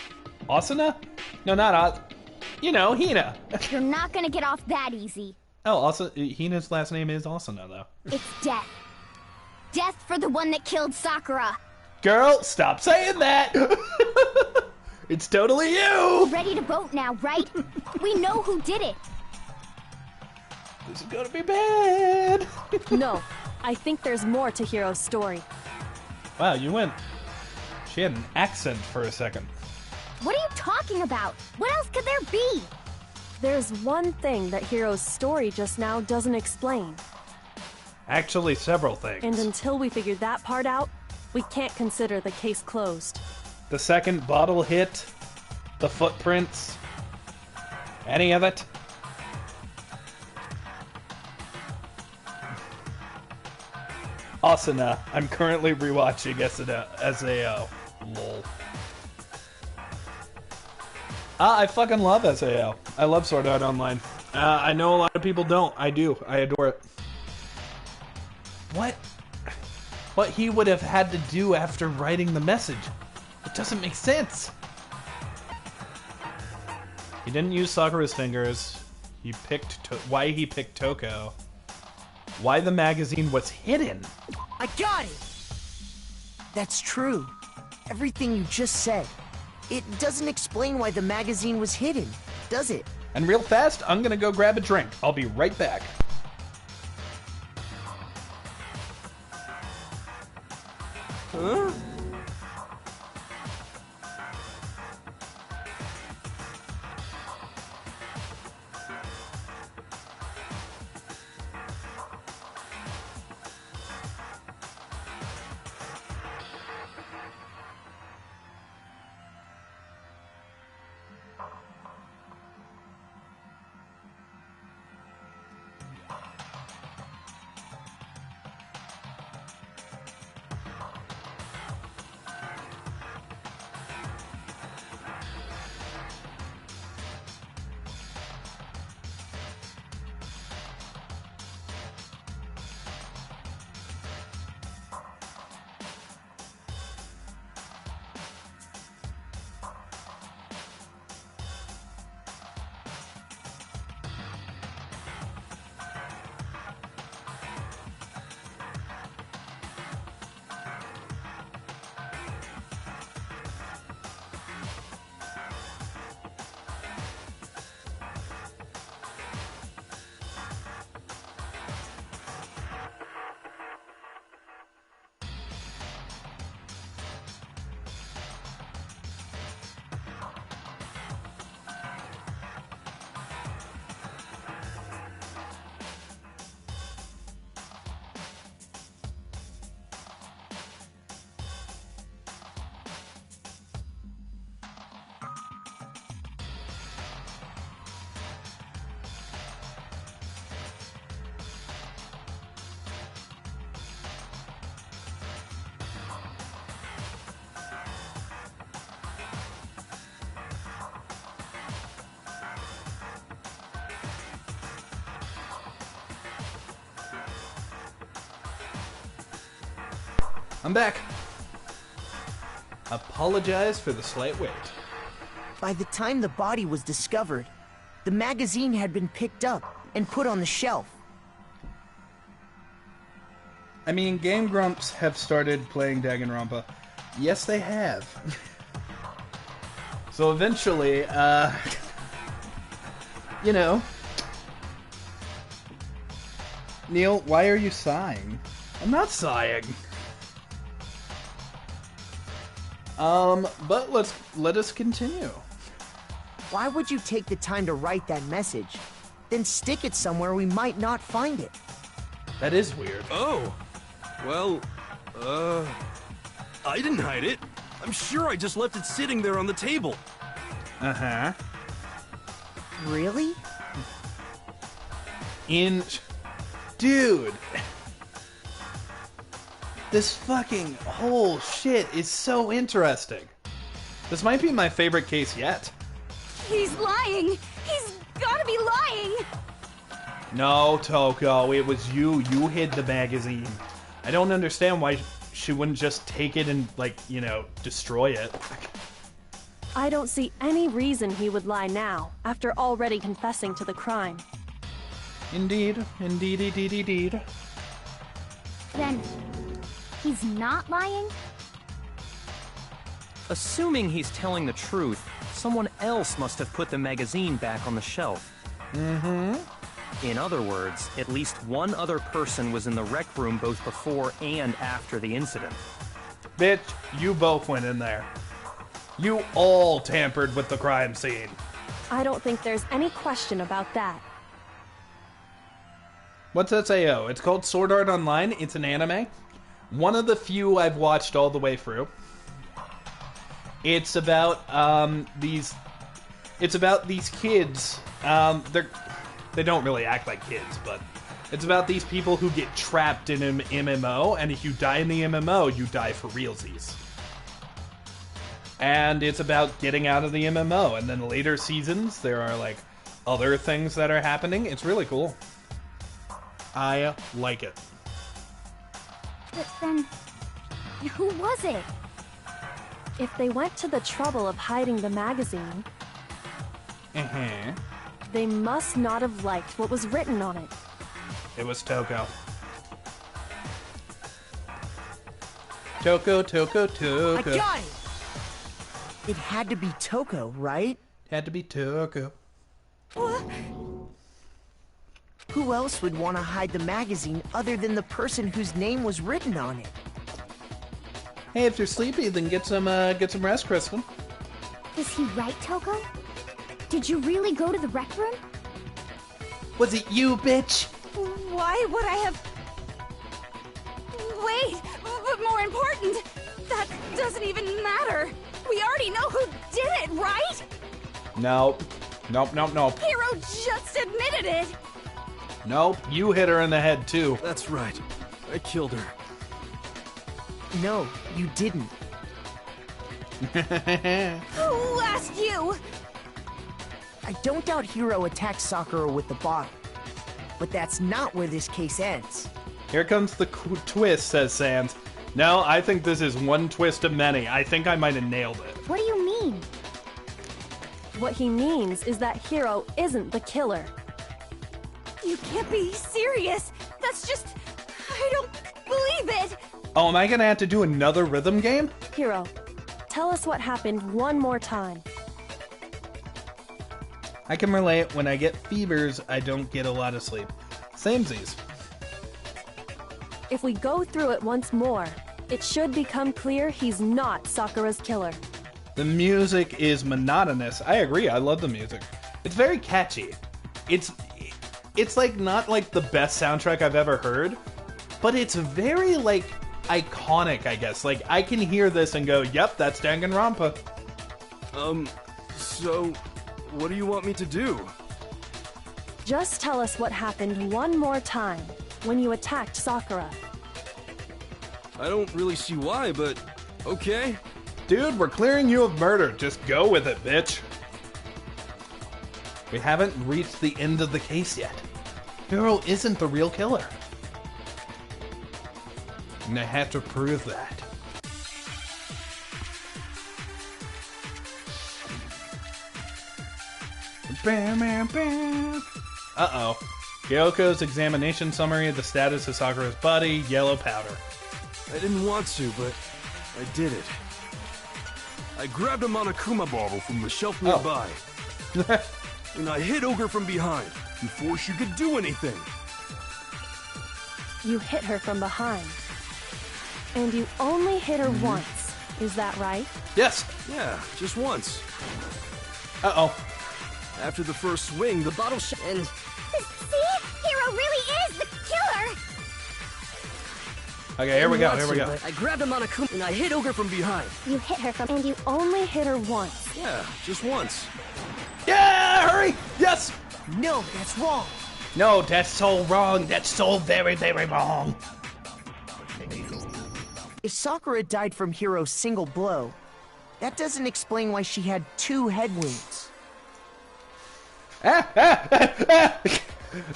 Asuna? No, not As... You know, Hina. You're not gonna get off that easy. Oh, Hina's last name is Asuna, though. It's death. Death for the one that killed Sakura. Girl, stop saying that! It's totally you! Ready to vote now, right? We know who did it. This is gonna be bad. No, I think there's more to Hiro's story. Wow, you went... She had an accent for a second. What are you talking about? What else could there be? There's one thing that Hiro's story just now doesn't explain. Actually, several things. And until we figure that part out, we can't consider the case closed. The second bottle hit, the footprints, any of it. Asuna, I'm currently rewatching SAO. Lol. I fucking love SAO. I love Sword Art Online. I know a lot of people don't. I do. I adore it. What he would have had to do after writing the message? It doesn't make sense. He didn't use Sakura's fingers. why he picked Toko. Why the magazine was hidden. I got it! That's true. Everything you just said. It doesn't explain why the magazine was hidden, does it? And real fast, I'm gonna go grab a drink. I'll be right back. Huh? I'm back. Apologize for the slight wait. By the time the body was discovered, the magazine had been picked up and put on the shelf. I mean, Game Grumps have started playing Danganronpa. Yes, they have. So eventually, you know. Neil, why are you sighing? I'm not sighing. But let us continue. Why would you take the time to write that message, then stick it somewhere we might not find it? That is weird. Oh, well, I didn't hide it. I'm sure I just left it sitting there on the table. Uh-huh. Really? Dude. This fucking whole shit is so interesting. This might be my favorite case yet. He's lying! He's gotta be lying! No, Toko, it was you. You hid the magazine. I don't understand why she wouldn't just take it and, like, you know, destroy it. I don't see any reason he would lie now, after already confessing to the crime. Indeed. Indeed. Then, he's not lying? Assuming he's telling the truth, someone else must have put the magazine back on the shelf. Mm-hmm. In other words, at least one other person was in the rec room both before and after the incident. Bitch, you both went in there. You all tampered with the crime scene. I don't think there's any question about that. What's SAO? It's called Sword Art Online. It's an anime. One of the few I've watched all the way through. It's about these kids. They don't really act like kids, but it's about these people who get trapped in an MMO, and if you die in the MMO, you die for realsies. And it's about getting out of the MMO, and then later seasons, there are, like, other things that are happening. It's really cool. I like it. But then, who was it? If they went to the trouble of hiding the magazine... They must not have liked what was written on it. It was Toko. Toko. I got it! It had to be Toko, right? Had to be Toko. What? Who else would want to hide the magazine other than the person whose name was written on it? Hey, if you're sleepy, then get some rest, Kristen. Is he right, Toko? Did you really go to the rec room? Was it you, bitch? Why would I have... Wait, but more important, that doesn't even matter. We already know who did it, right? Nope. Hiro just admitted it. Nope, you hit her in the head, too. That's right. I killed her. No, you didn't. Who asked you? I don't doubt Hiro attacked Sakura with the bottle. But that's not where this case ends. Here comes the twist, says Sans. No, I think this is one twist of many. I think I might have nailed it. What do you mean? What he means is that Hiro isn't the killer. You can't be serious. That's just... I don't believe it. Oh, am I gonna have to do another rhythm game? Hiro, tell us what happened one more time. I can relate. When I get fevers, I don't get a lot of sleep. Samesies. If we go through it once more, it should become clear he's not Sakura's killer. The music is monotonous. I agree, I love the music. It's very catchy. It's like not like the best soundtrack I've ever heard, but it's very like iconic, I guess. Like I can hear this and go, yep, that's Danganronpa. So what do you want me to do? Just tell us what happened one more time when you attacked Sakura. I don't really see why, but okay. Dude, we're clearing you of murder. Just go with it, bitch. We haven't reached the end of the case yet. Hiro isn't the real killer. And I have to prove that. Bam, bam, bam. Uh-oh. Gyoko's examination summary of the status of Sakura's body, yellow powder. I didn't want to, but I did it. I grabbed a Monokuma bottle from the shelf nearby. And I hit Ogre from behind before she could do anything. You hit her from behind. And you only hit her once. Is that right? Yes. Yeah, just once. Uh-oh. After the first swing, the bottle and... See? Hiro really is the killer! Okay, here we go. I grabbed a Monokuma and I hit Ogre from behind. You hit her from... And you only hit her once. Yeah, just once. Yeah, hurry! Yes! No, that's wrong. No, that's so wrong. That's so very, very wrong. If Sakura died from Hiro's single blow, that doesn't explain why she had 2 head wounds.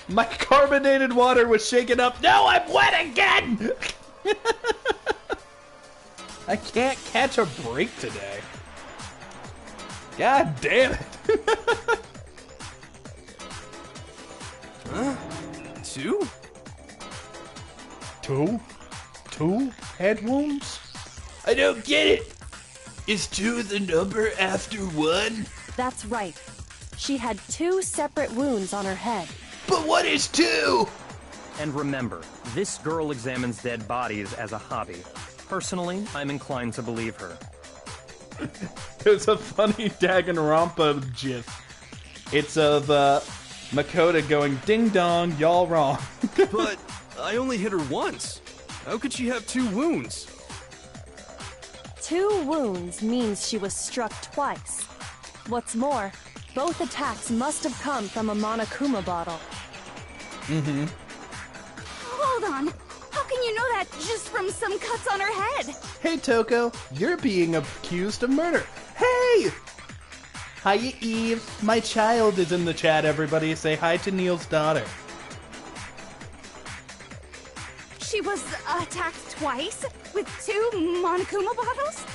My carbonated water was shaken up. No, I'm wet again! I can't catch a break today. God damn it. Huh? 2? 2? 2 head wounds? I don't get it. Is 2 the number after 1? That's right. She had 2 separate wounds on her head. But what is 2? And remember, this girl examines dead bodies as a hobby. Personally, I'm inclined to believe her. There's a funny Danganronpa gif. It's of Makoto going, ding dong, y'all wrong. But I only hit her once. How could she have 2 wounds? 2 wounds means she was struck twice. What's more, both attacks must have come from a Monokuma bottle. Mm-hmm. Hold on. How can you know that just from some cuts on her head? Hey, Toko, you're being accused of murder. Hey! Hiya, Eve. My child is in the chat, everybody. Say hi to Kneale's daughter. She was attacked twice with 2 Monokuma bottles?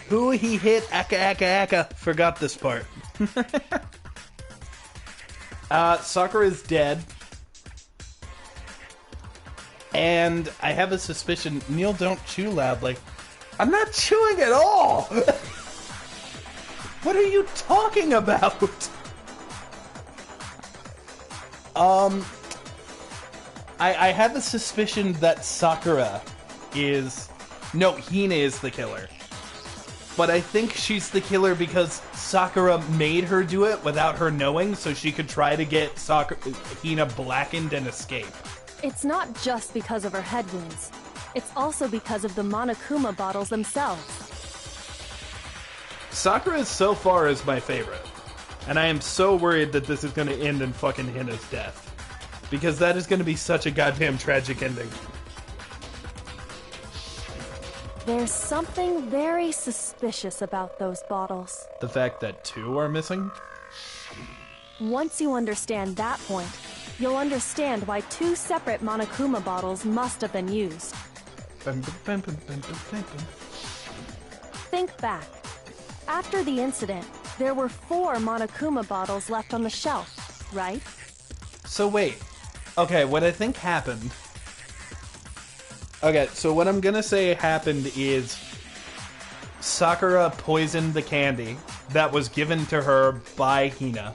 Who he hit, aka aka aka. Forgot this part. Sakura is dead. And I have a suspicion... Kneale, don't chew loudly. I'm not chewing at all! What are you talking about? I have a suspicion that Sakura is... No, Hina is the killer. But I think she's the killer because Sakura made her do it without her knowing, so she could try to get Hina blackened and escape. It's not just because of her head wounds. It's also because of the Monokuma bottles themselves. Sakura so far is my favorite. And I am so worried that this is going to end in fucking Hina's death. Because that is going to be such a goddamn tragic ending. There's something very suspicious about those bottles. The fact that 2 are missing? Once you understand that point, you'll understand why 2 separate Monokuma bottles must have been used. Think back. After the incident, there were 4 Monokuma bottles left on the shelf, right? So wait. Okay, what I think happened... Okay, so what I'm gonna say happened is... Sakura poisoned the candy that was given to her by Hina,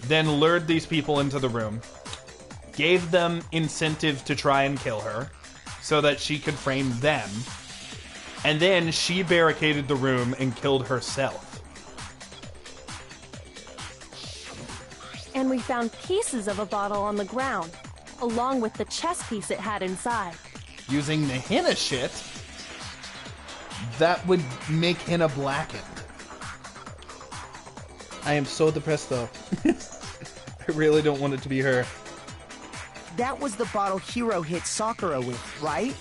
then lured these people into the room, gave them incentive to try and kill her, so that she could frame them, and then she barricaded the room and killed herself. And we found pieces of a bottle on the ground, along with the chess piece it had inside. Using the Hina shit, that would make Hina blackened. I am so depressed though. I really don't want it to be her. That was the bottle Hiro hit Sakura with, right?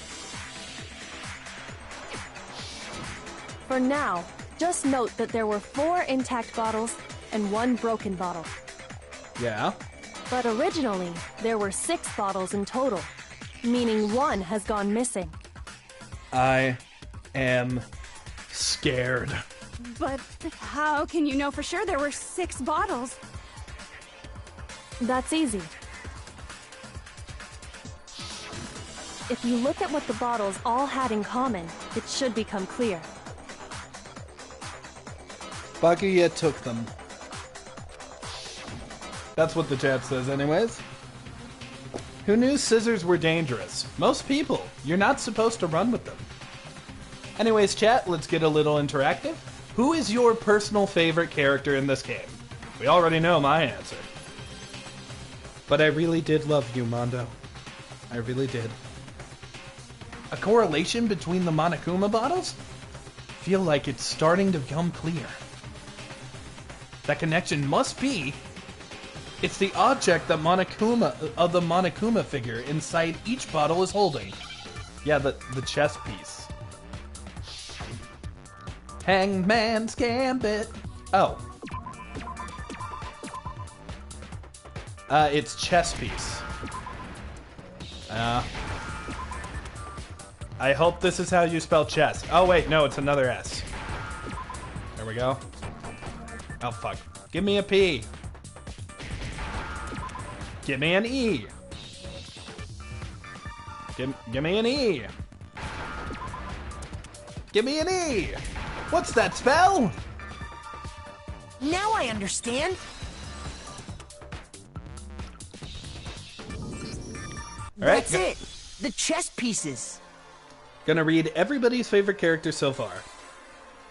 For now, just note that there were 4 intact bottles and 1 broken bottle. Yeah? But originally, there were 6 bottles in total, meaning 1 has gone missing. I am scared. But how can you know for sure there were 6 bottles? That's easy. If you look at what the bottles all had in common, it should become clear. Bakuya took them. That's what the chat says anyways. Who knew scissors were dangerous? Most people. You're not supposed to run with them. Anyways, chat, let's get a little interactive. Who is your personal favorite character in this game? We already know my answer. But I really did love you, Mondo. I really did. A correlation between the Monokuma bottles? Feel like it's starting to become clear. That connection must be... It's the object that the Monokuma figure inside each bottle is holding. Yeah, the chess piece. Hangman's Gambit. Oh. It's chess piece. I hope this is how you spell chess. Oh wait, no, it's another S. There we go. Oh fuck. Give me a P. Give me an E. Give me an E. Give me an E. What's that spell? Now I understand. That's it. The chess pieces. Gonna read everybody's favorite character so far.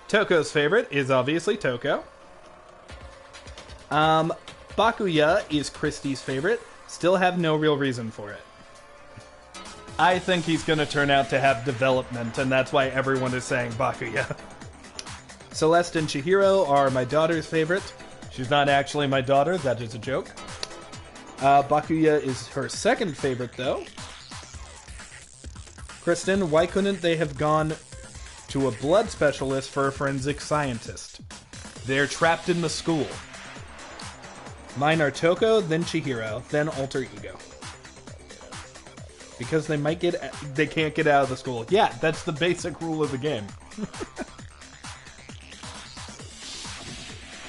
Toko's favorite is obviously Toko. Bakuya is Christie's favorite. Still have no real reason for it. I think he's gonna turn out to have development, and that's why everyone is saying Bakuya. Celeste and Chihiro are my daughter's favorite. She's not actually my daughter, that is a joke. Bakuya is her second favorite, though. Kristen, why couldn't they have gone to a blood specialist for a forensic scientist? They're trapped in the school. Mine are Toko, then Chihiro, then Alter Ego. Because they can't get out of the school. Yeah, that's the basic rule of the game.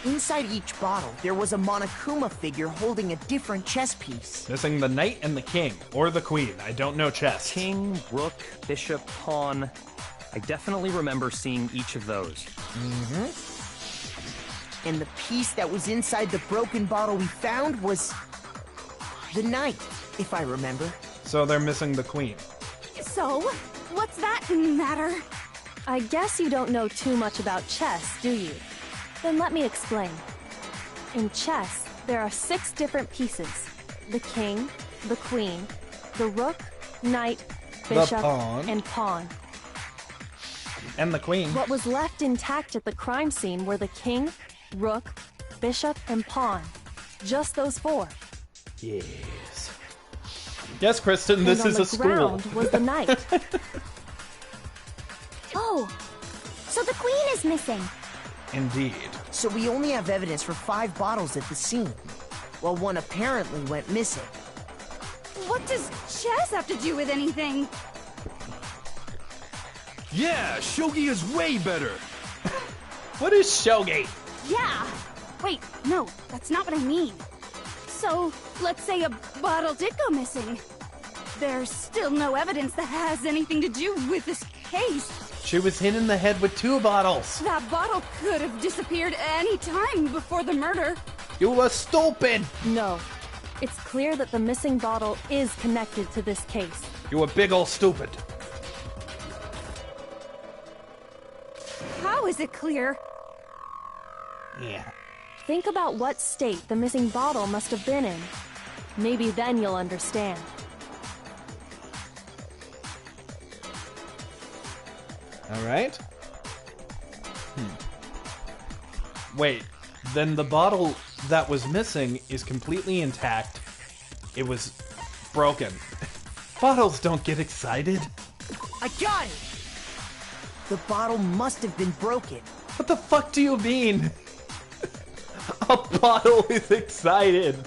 inside each bottle, there was a Monokuma figure holding a different chess piece. Missing the knight and the king, or the queen. I don't know chess. King, rook, bishop, pawn. I definitely remember seeing each of those. And the piece that was inside the broken bottle we found was the knight, if I remember. So they're missing the queen. So, what's that matter? I guess you don't know too much about chess, do you? Then let me explain. In chess, there are 6 different pieces. The king, the queen, the rook, knight, bishop, and pawn. And the queen. What was left intact at the crime scene were the king, rook, bishop, and pawn. Just those 4. Yes. Yes, Kristen, this is a school. And on the ground was the knight. Oh, so the queen is missing. Indeed. So we only have evidence for 5 bottles at the scene, while one apparently went missing. What does chess have to do with anything? Yeah, shogi is way better. What is shogi? Yeah. Wait, no, that's not what I mean. So, let's say a bottle did go missing. There's still no evidence that has anything to do with this case. She was hit in the head with 2 bottles. That bottle could have disappeared any time before the murder. You were stupid. No. It's clear that the missing bottle is connected to this case. You were big ol' stupid. How is it clear? Yeah. Think about what state the missing bottle must have been in. Maybe then you'll understand. All right. Wait, then the bottle that was missing is completely intact. It was broken. Bottles don't get excited. I got it! The bottle must have been broken. What the fuck do you mean? A bottle is excited.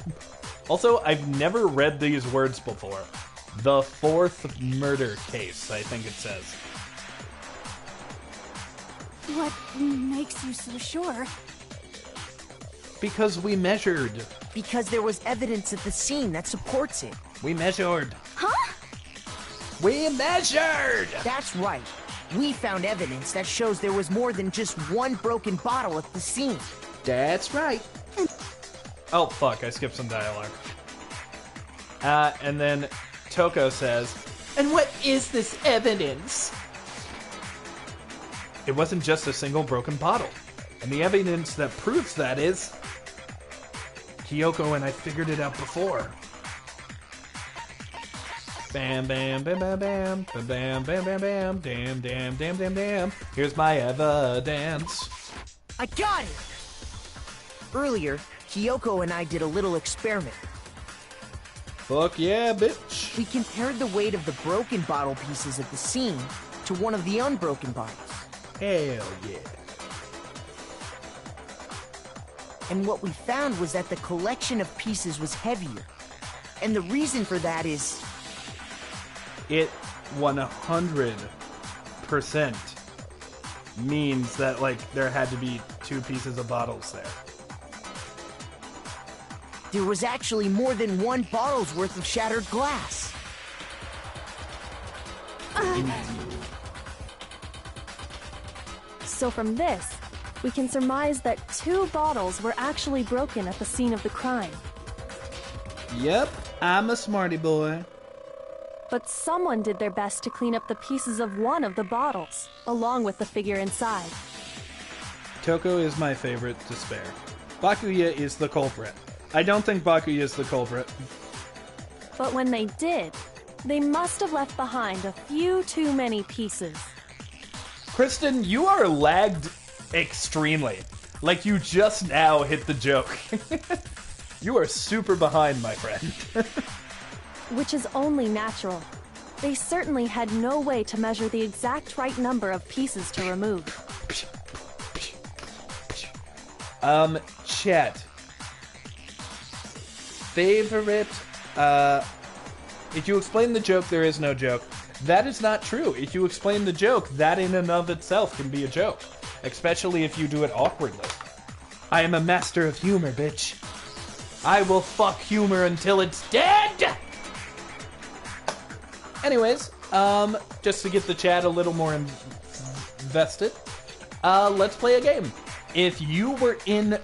Also, I've never read these words before. The 4th murder case, I think it says. What makes you so sure? Because we measured. Because there was evidence at the scene that supports it. We measured. Huh? We measured! That's right. We found evidence that shows there was more than just one broken bottle at the scene. That's right. Oh, fuck, I skipped some dialogue. And then Toko says, "And what is this evidence?" It wasn't just a single broken bottle. And the evidence that proves that is... Kyoko and I figured it out before. Bam, bam, bam, bam, bam, bam, bam, bam, bam, bam, damn, damn, damn, damn, damn. Here's my evidence. I got it! Earlier, Kyoko and I did a little experiment. Fuck yeah, bitch. We compared the weight of the broken bottle pieces at the scene to one of the unbroken bottles. Hell yeah. And what we found was that the collection of pieces was heavier. And the reason for that is... It 100% means that, like, there had to be 2 pieces of bottles there. There was actually more than 1 bottle's worth of shattered glass. So from this, we can surmise that 2 bottles were actually broken at the scene of the crime. Yep, I'm a smarty boy. But someone did their best to clean up the pieces of one of the bottles, along with the figure inside. Toko is my favorite to spare. Bakuya is the culprit. I don't think Bakuya is the culprit. But when they did, they must have left behind a few too many pieces. Kristen, you are lagged extremely. Like you just now hit the joke. You are super behind, my friend. Which is only natural. They certainly had no way to measure the exact right number of pieces to remove. Chat. Favorite, if you explain the joke, there is no joke. That is not true. If you explain the joke, that in and of itself can be a joke. Especially if you do it awkwardly. I am a master of humor, bitch. I will fuck humor until it's dead! Anyways, just to get the chat a little more invested, let's play a game. If you were in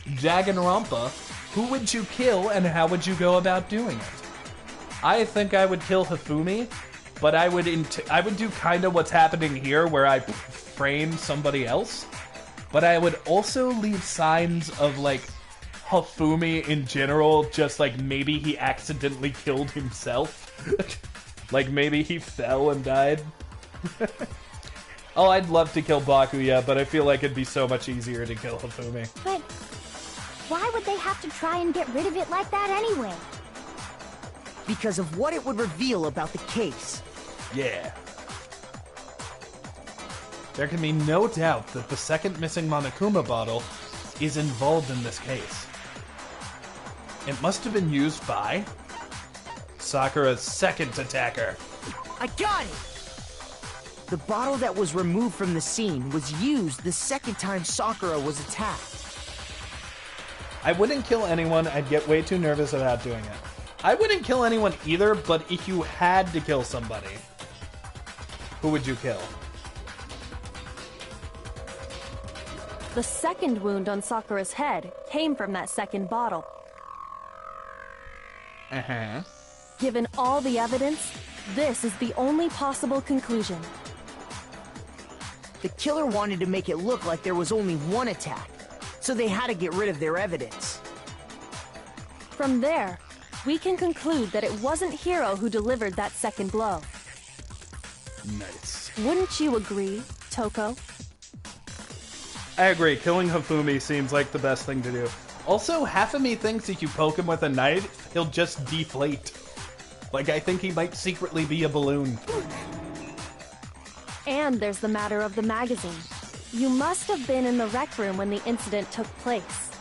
Danganronpa, who would you kill and how would you go about doing it? I think I would kill Hifumi, but I would do kind of what's happening here where I frame somebody else, but I would also leave signs of, like, Hifumi in general, just like maybe he accidentally killed himself. Like maybe he fell and died. Oh, I'd love to kill Bakuya, but I feel like it'd be so much easier to kill Hifumi. But why would they have to try and get rid of it like that anyway? Because of what it would reveal about the case. Yeah. There can be no doubt that the second missing Monokuma bottle is involved in this case. It must have been used by Sakura's second attacker. I got it! The bottle that was removed from the scene was used the second time Sakura was attacked. I wouldn't kill anyone. I'd get way too nervous about doing it. I wouldn't kill anyone either, but if you had to kill somebody, who would you kill? The second wound on Sakura's head came from that second bottle. Uh-huh. Given all the evidence, this is the only possible conclusion. The killer wanted to make it look like there was only one attack, so they had to get rid of their evidence. From there, we can conclude that it wasn't Hiro who delivered that second blow. Nice. Wouldn't you agree, Toko? I agree. Killing Hifumi seems like the best thing to do. Also, half of me thinks if you poke him with a knife, he'll just deflate. Like, I think he might secretly be a balloon. And there's the matter of the magazine. You must have been in the rec room when the incident took place.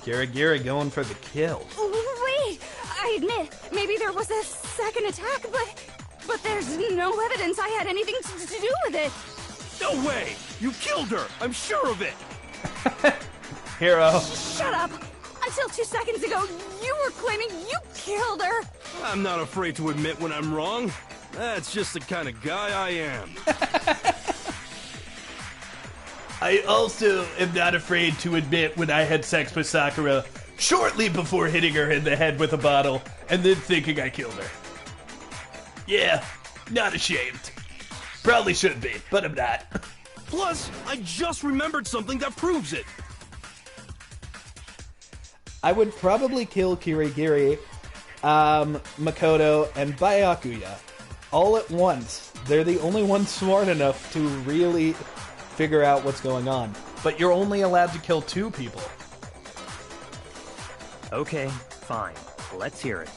Gira going for the kill. Wait! I admit, maybe there was a second attack, but there's no evidence I had anything to do with it. No way! You killed her! I'm sure of it! Hiro. Shut up! Until 2 seconds ago, you were claiming you killed her! I'm not afraid to admit when I'm wrong. That's just the kind of guy I am. I also am not afraid to admit when I had sex with Sakura shortly before hitting her in the head with a bottle and then thinking I killed her. Yeah, not ashamed. Probably should be, but I'm not. Plus, I just remembered something that proves it. I would probably kill Kirigiri, Makoto, and Byakuya all at once. They're the only ones smart enough to really figure out what's going on. But you're only allowed to kill 2 people. Okay, fine. Let's hear it.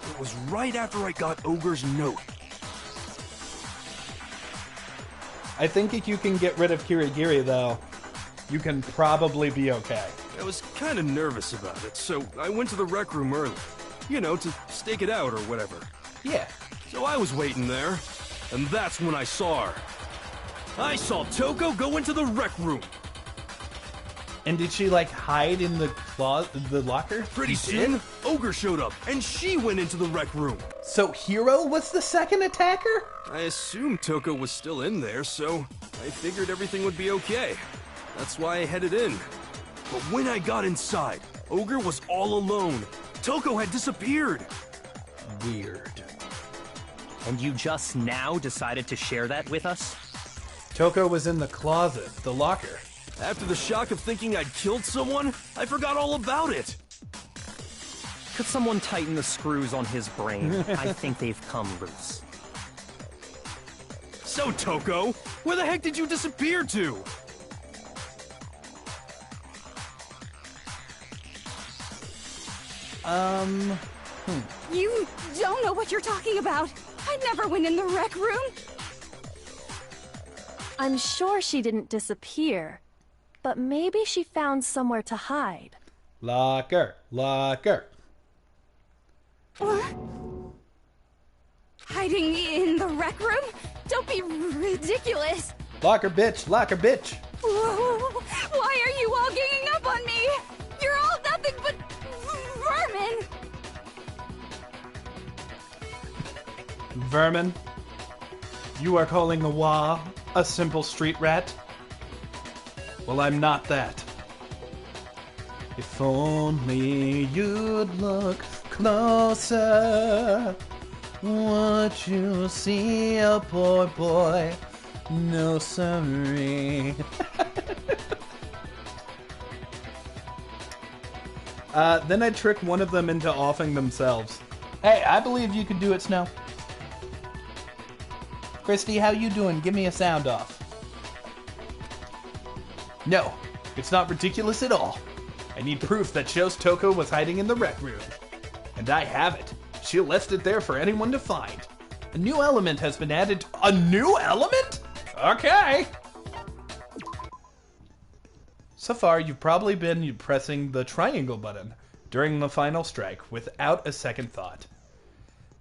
It was right after I got Ogre's note. I think if you can get rid of Kirigiri, though, you can probably be okay. I was kind of nervous about it, so I went to the rec room early. You know, to stake it out or whatever. Yeah. So I was waiting there, and that's when I saw her. I saw Toko go into the rec room. And did she, like, hide in the locker? Pretty soon, Ogre showed up, and she went into the rec room. So Hiro was the second attacker? I assumed Toko was still in there, so I figured everything would be okay. That's why I headed in. But when I got inside, Ogre was all alone. Toko had disappeared. Weird. And you just now decided to share that with us? Toko was in the closet, the locker. After the shock of thinking I'd killed someone, I forgot all about it. Could someone tighten the screws on his brain? I think they've come loose. So, Toko, where the heck did you disappear to? You don't know what you're talking about. I never went in the rec room. I'm sure she didn't disappear, but maybe she found somewhere to hide. Locker. What? Hiding in the rec room? Don't be ridiculous. Locker bitch. Whoa. Why Vermin, you are calling the Wa a simple street rat? Well, I'm not that. If only you'd look closer, would you see a poor boy? No, sorry. Then I trick one of them into offing themselves. Hey, I believe you can do it, Snow. Christy, how you doing? Give me a sound off. No, it's not ridiculous at all. I need proof that shows Toko was hiding in the rec room. And I have it. She left it there for anyone to find. A new element has been added. A new element? Okay. So far, you've probably been pressing the triangle button during the final strike without a second thought.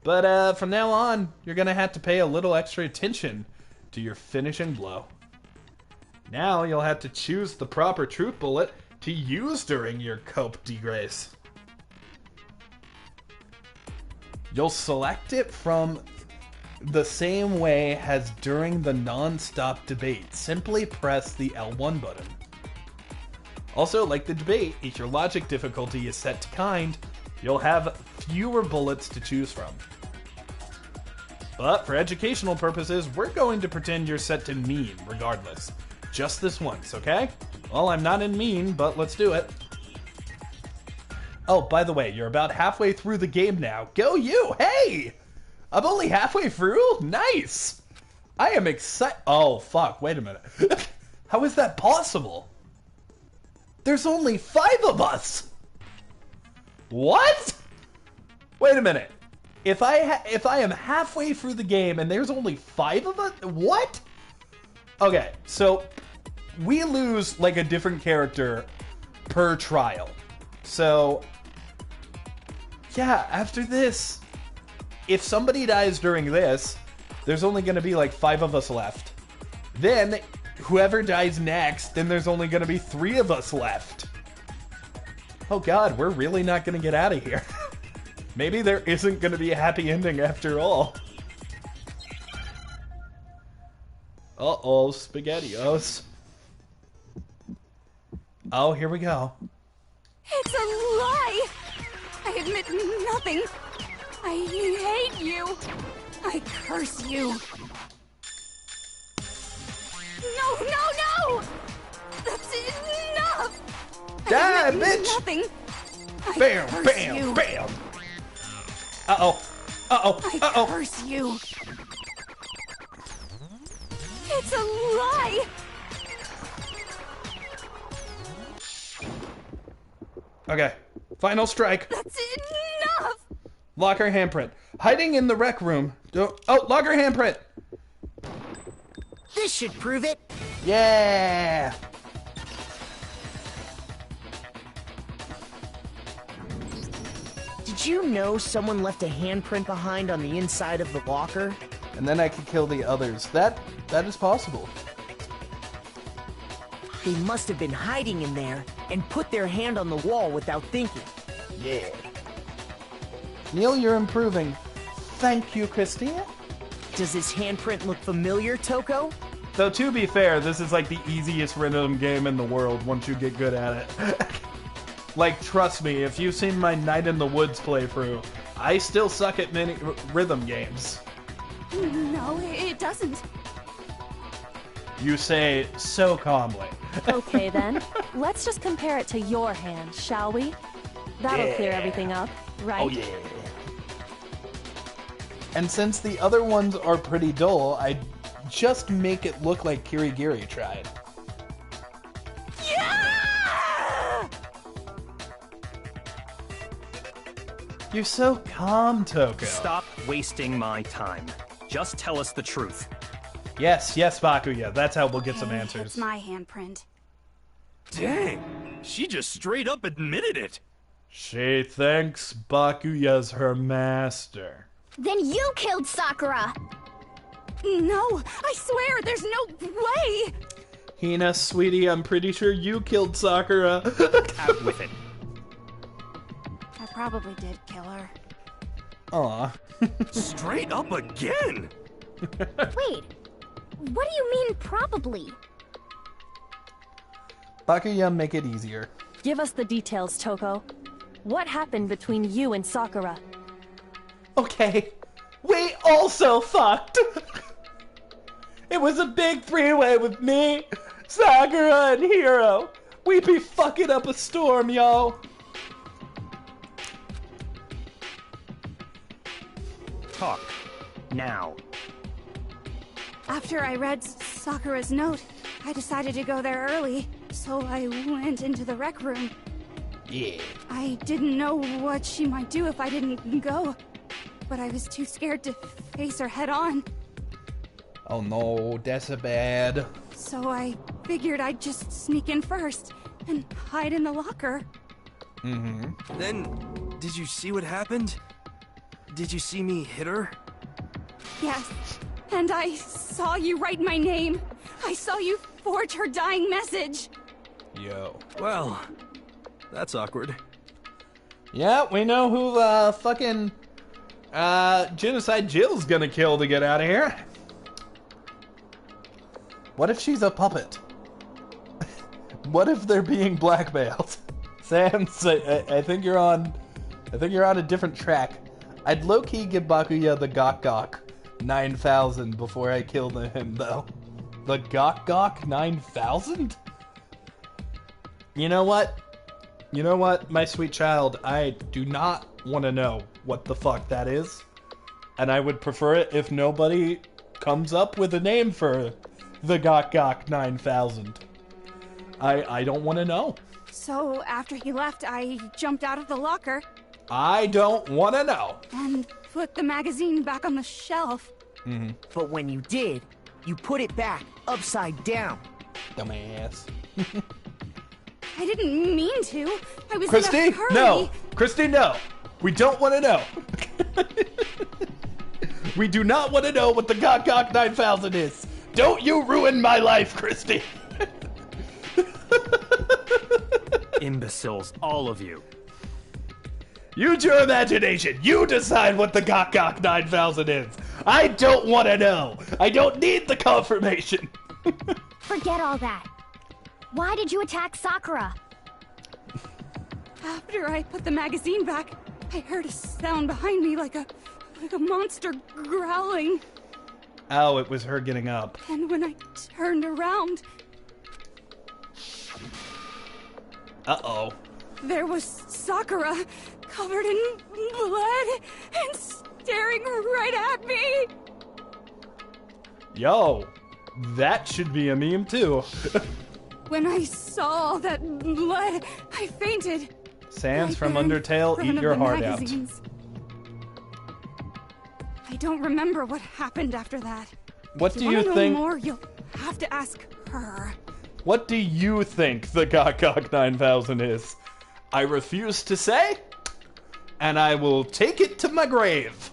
But from now on, you're going to have to pay a little extra attention to your finishing blow. Now you'll have to choose the proper truth bullet to use during your cope de grace. You'll select it from the same way as during the non-stop debate. Simply press the L1 button. Also, like the debate, if your logic difficulty is set to kind, you'll have fewer bullets to choose from. But for educational purposes, we're going to pretend you're set to mean regardless. Just this once, okay? Well, I'm not in mean, but let's do it. Oh, by the way, you're about halfway through the game now. Go you! Hey! I'm only halfway through? Nice! I am excited. Oh, fuck. Wait a minute. How is that possible? There's only 5 of us! What? Wait a minute. If I am halfway through the game and there's only 5 of us? What? Okay, so we lose like a different character per trial. So yeah, after this, if somebody dies during this, there's only going to be like 5 of us left. Then whoever dies next, then there's only going to be 3 of us left. Oh god, we're really not going to get out of here. Maybe there isn't going to be a happy ending after all. Uh-oh, SpaghettiOs. Oh, here we go. It's a lie! I admit nothing. I hate you. I curse you. No! That's enough! Die, I admit bitch! Nothing. Bam, I curse bam, you. bam! Uh-oh. I curse you. It's a lie! Okay, final strike. That's enough! Locker handprint. Hiding in the rec room. Oh, locker handprint! This should prove it. Yeah! Did you know someone left a handprint behind on the inside of the locker? And then I could kill the others. That is possible. They must have been hiding in there and put their hand on the wall without thinking. Yeah. Kneale, you're improving. Thank you, Christina. Does this handprint look familiar, Toko? Though, to be fair, this is like the easiest rhythm game in the world once you get good at it. Like, trust me, if you've seen my Night in the Woods playthrough, I still suck at many rhythm games. No, it doesn't. You say so calmly. Okay then, let's just compare it to your hand, shall we? That'll clear everything up, right? Oh yeah. And since the other ones are pretty dull, I'd just make it look like Kirigiri tried. Yeah! You're so calm, Toko. Stop wasting my time. Just tell us the truth. Yes, Bakuya. That's how we'll get some Hey, answers. It's my handprint. Dang, she just straight up admitted it. She thinks Bakuya's her master. Then you killed Sakura! No, I swear, there's no way! Hina, sweetie, I'm pretty sure you killed Sakura. Out with it. I probably did kill her. Aw. Straight up again? Wait, what do you mean probably? Bakuya, make it easier. Give us the details, Toko. What happened between you and Sakura? Okay, we also fucked. It was a big three-way with me, Sakura, and Hiro. We be fucking up a storm, yo. Talk. Now. After I read Sakura's note, I decided to go there early, so I went into the rec room. Yeah. I didn't know what she might do if I didn't go, but I was too scared to face her head on. Oh no, that's a bad. So I figured I'd just sneak in first and hide in the locker. Mm-hmm. Then, did you see what happened? Did you see me hit her? Yes, and I saw you write my name. I saw you forge her dying message. Yo. Well, that's awkward. Yeah, we know who fucking Genocide Jill's gonna kill to get out of here. What if she's a puppet? What if they're being blackmailed? Sans, I think you're on a different track. I'd low-key give Bakuya the Gok Gok 9000 before I kill him, though. The Gok Gok 9000? You know what? You know what, my sweet child? I do not want to know what the fuck that is. And I would prefer it if nobody comes up with a name for the Gok Gok 9000. I don't want to know. So after he left, I jumped out of the locker. I don't want to know. And put the magazine back on the shelf. Mm-hmm. But when you did, you put it back upside down. Dumbass. I didn't mean to. I was Christy, in a hurry. no. Christy, no. We don't want to know. We do not want to know what the Gok Gok 9000 is. Don't you ruin my life, Christy. Imbeciles, all of you. Use your imagination. You decide what the Gok Gok 9000 is. I don't want to know. I don't need the confirmation. Forget all that. Why did you attack Sakura? After I put the magazine back, I heard a sound behind me like a monster growling. Oh, it was her getting up. And when I turned around... Uh-oh. There was Sakura, covered in blood, and staring right at me! Yo, that should be a meme too. When I saw that blood, I fainted. Sans from Undertale, eat your heart out. I don't remember what happened after that. What do you If you think? know more, you'll have to ask her. What do you think the Gok Gok 9000 is? I refuse to say, and I will take it to my grave.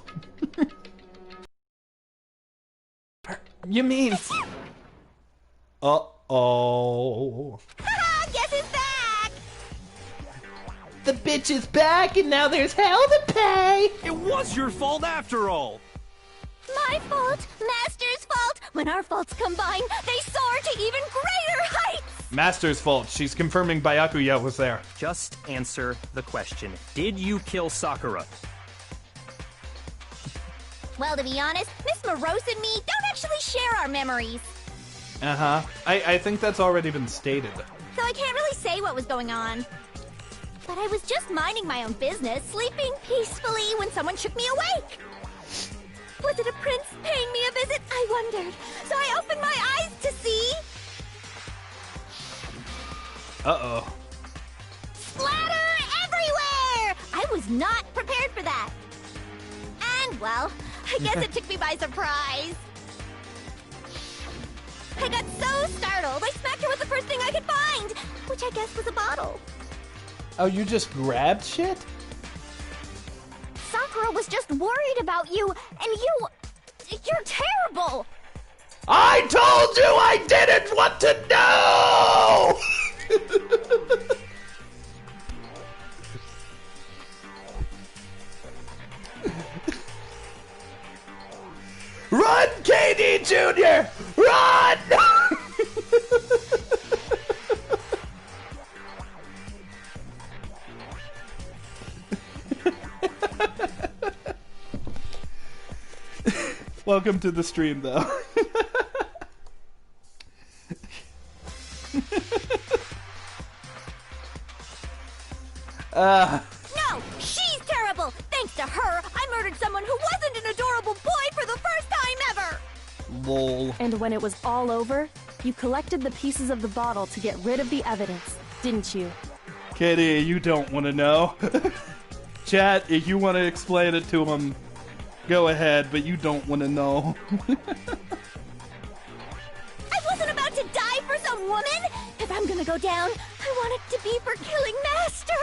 You mean? Uh-oh. Guess who's back? The bitch is back, and now there's hell to pay. It was your fault after all. My fault, Master's fault. When our faults combine, they soar to even greater heights. Master's fault. She's confirming Byakuya was there. Just answer the question. Did you kill Sakura? Well, to be honest, Miss Morose and me don't actually share our memories. Uh-huh. I think that's already been stated. So I can't really say what was going on. But I was just minding my own business, sleeping peacefully when someone shook me awake. Was it a prince paying me a visit? I wondered. So I opened my eyes to see... Uh-oh. Splatter everywhere! I was not prepared for that. And, well, I guess it took me by surprise. I got so startled, I smacked her with the first thing I could find, which I guess was a bottle. Oh, you just grabbed shit? Sakura was just worried about you, and you're terrible! I told you I didn't want to know! Welcome to the stream, though. No, she's terrible. Thanks to her, I murdered someone who wasn't an adorable boy for the first time ever. Lol. And when it was all over, you collected the pieces of the bottle to get rid of the evidence, didn't you? Kitty, you don't want to know. Chat, if you want to explain it to him, go ahead, but you don't want to know. I wasn't about to die for some woman. If I'm gonna go down, I want it to be for killing Master.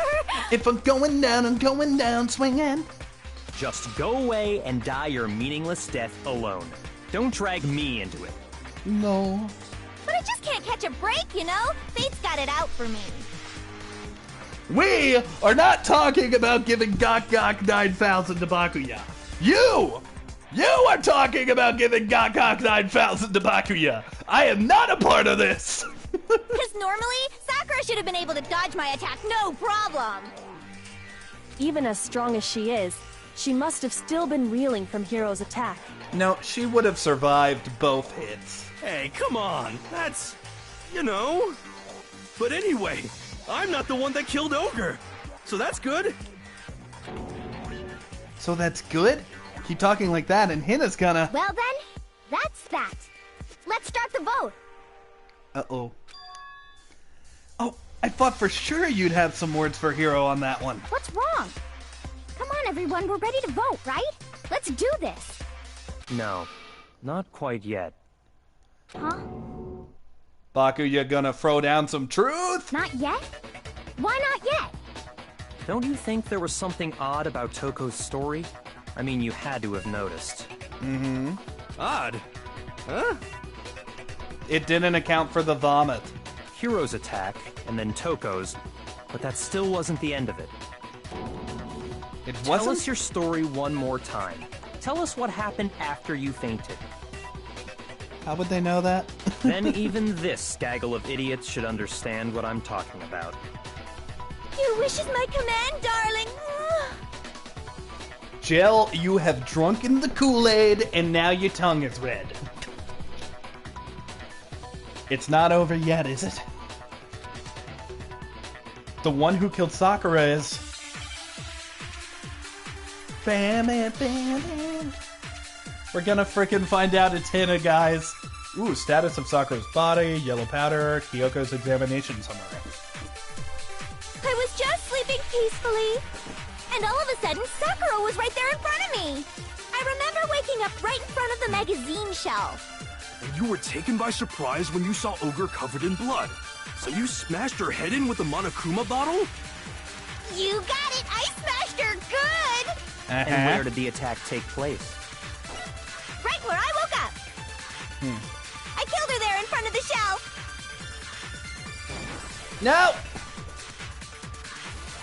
If I'm going down swinging. Just go away and die your meaningless death alone. Don't drag me into it. No. But I just can't catch a break, you know? Fate's got it out for me. We are not talking about giving Gok Gok 9,000 to Bakuya. You are talking about giving Gok Gok 9,000 to Bakuya. I am not a part of this. Because normally, Sakura should have been able to dodge my attack, no problem. Even as strong as she is, she must have still been reeling from Hiro's attack. No, she would have survived both hits. Hey, come on. That's... you know... But anyway, I'm not the one that killed Ogre. So that's good. So that's good? Keep talking like that and Hina's gonna... Well then, that's that. Let's start the vote. Uh-oh. Oh, I thought for sure you'd have some words for Hiro on that one. What's wrong? Come on, everyone, we're ready to vote, right? Let's do this. No, not quite yet. Huh? Bakuya gonna throw down some truth? Not yet? Why not yet? Don't you think there was something odd about Toko's story? I mean, you had to have noticed. Mm-hmm. Odd? Huh? It didn't account for the vomit. Hiro's attack, and then Toko's, but that still wasn't the end of it. It wasn't? Tell us your story one more time. Tell us what happened after you fainted. How would they know that? Then even this gaggle of idiots should understand what I'm talking about. Your wish is my command, darling. Jill, you have drunken the Kool-Aid, and now your tongue is red. It's not over yet, is it? The one who killed Sakura is... Bam, bam, bam, bam. We're gonna frickin' find out it's Hina, guys. Ooh, status of Sakura's body, yellow powder, Kyoko's examination summary. I was just sleeping peacefully, and all of a sudden, Sakura was right there in front of me. I remember waking up right in front of the magazine shelf. And you were taken by surprise when you saw Ogre covered in blood. So you smashed her head in with the Monokuma bottle? You got it! I smashed her good! And where did the attack take place? Right where I woke up. I killed her there in front of the shelf. No!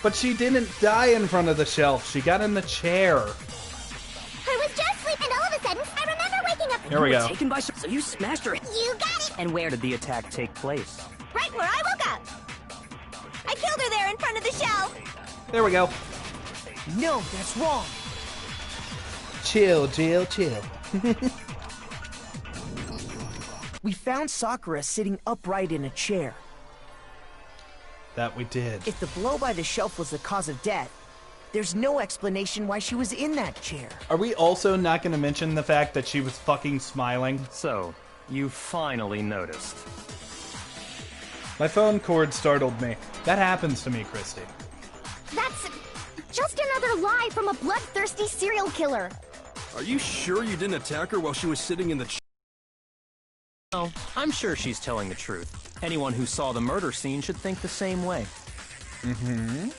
But she didn't die in front of the shelf. She got in the chair. I was just sleeping, and all of a sudden, I remember waking up. Here we go. Taken by so you smashed her. You got it! And where did the attack take place? Right where I woke up. I killed her there in front of the shelf. There we go. No, that's wrong. Chill, Jill, chill. We found Sakura sitting upright in a chair. That we did. If the blow by the shelf was the cause of death, there's no explanation why she was in that chair. Are we also not going to mention the fact that she was fucking smiling? So, you finally noticed. My phone cord startled me. That happens to me, Christy. That's just another lie from a bloodthirsty serial killer. Are you sure you didn't attack her while she was sitting in the chair? No, I'm sure she's telling the truth. Anyone who saw the murder scene should think the same way. Mm-hmm.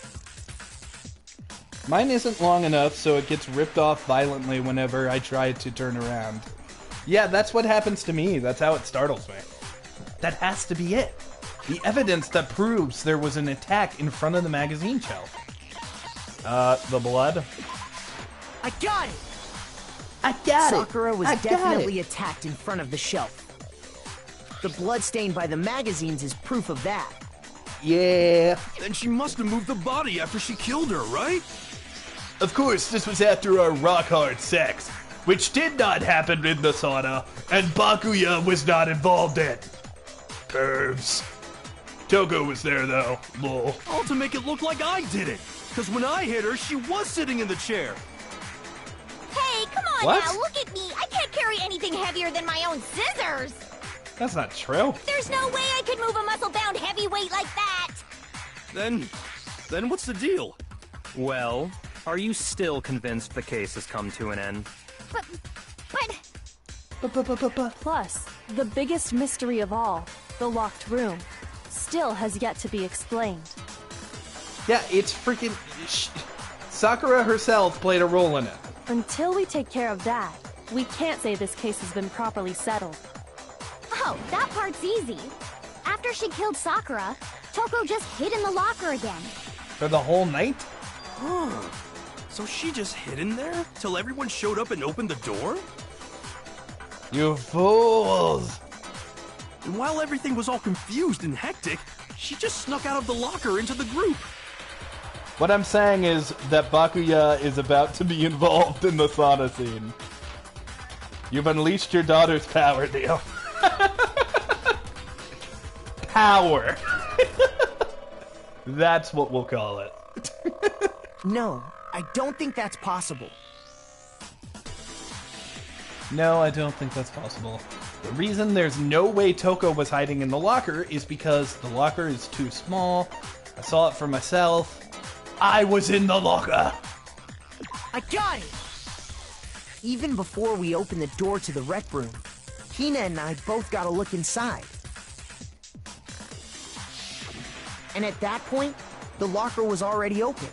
Mine isn't long enough, so it gets ripped off violently whenever I try to turn around. Yeah, that's what happens to me. That's how it startles me. That has to be it. The evidence that proves there was an attack in front of the magazine shelf. The blood? I got it! I got it! Sakura was definitely attacked in front of the shelf. The blood stain by the magazines is proof of that. Yeah. Then she must have moved the body after she killed her, right? Of course, this was after our rock-hard sex. which did not happen in the sauna, and Bakuya was not involved in. Pervs. Toko was there, though. Lol. All to make it look like I did it. Because when I hit her, she was sitting in the chair. Hey, come on What? now, look at me. I can't carry anything heavier than my own scissors. That's not true. There's no way I could move a muscle-bound heavyweight like that. Then what's the deal? Well, are you still convinced the case has come to an end? But... Plus, the biggest mystery of all, the locked room, still has yet to be explained. Yeah, it's freaking... Sakura herself played a role in it. Until we take care of that, we can't say this case has been properly settled. Oh, that part's easy. After she killed Sakura, Toko just hid in the locker again. For the whole night? Huh. So she just hid in there till everyone showed up and opened the door? You fools! And while everything was all confused and hectic, she just snuck out of the locker into the group. What I'm saying is that Bakuya is about to be involved in the sauna scene. You've unleashed your daughter's power, Kneale. Power. That's what we'll call it. No, I don't think that's possible. No, I don't think that's possible. The reason there's no way Toko was hiding in the locker is because the locker is too small. I saw it for myself. I was in the locker. I got it! Even before we opened the door to the rec room, Hina and I both got a look inside. And at that point, the locker was already open.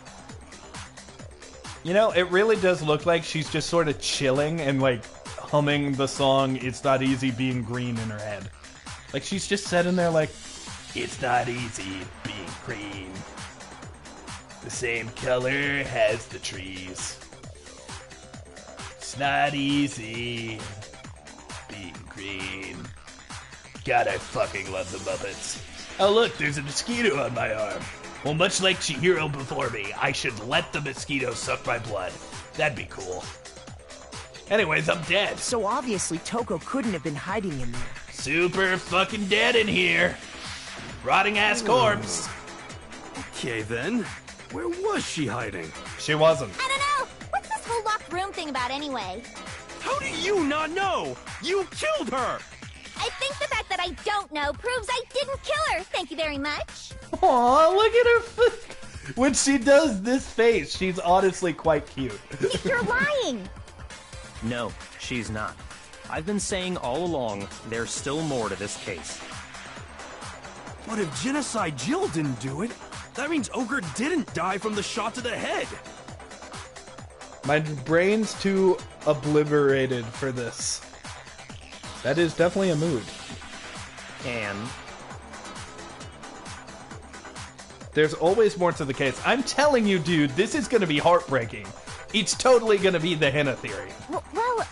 You know, it really does look like she's just sort of chilling and, like, humming the song It's Not Easy Being Green in her head. Like, she's just sitting there like, It's not easy being green. The same color as the trees. It's not easy being green. God, I fucking love the Muppets. Oh look, there's a mosquito on my arm. Well, much like Chihiro before me, I should let the mosquito suck my blood. That'd be cool. Anyways, I'm dead. So obviously Toko couldn't have been hiding in there. Super fucking dead in here. Rotting ass corpse. Okay then, where was she hiding? she wasn't. I don't know. What's this whole locked room thing about anyway? How do you not know? You killed her! I think the fact that I don't know proves I didn't kill her. Thank you very much. Aw, look at her. When she does this face, she's honestly quite cute. You're lying. No, she's not. I've been saying all along, there's still more to this case. But if Genocide Jill didn't do it, that means Ogre didn't die from the shot to the head. My brain's too obliterated for this. That is definitely a mood. And there's always more to the case. I'm telling you, dude, this is going to be heartbreaking. It's totally going to be the Hina theory. Well,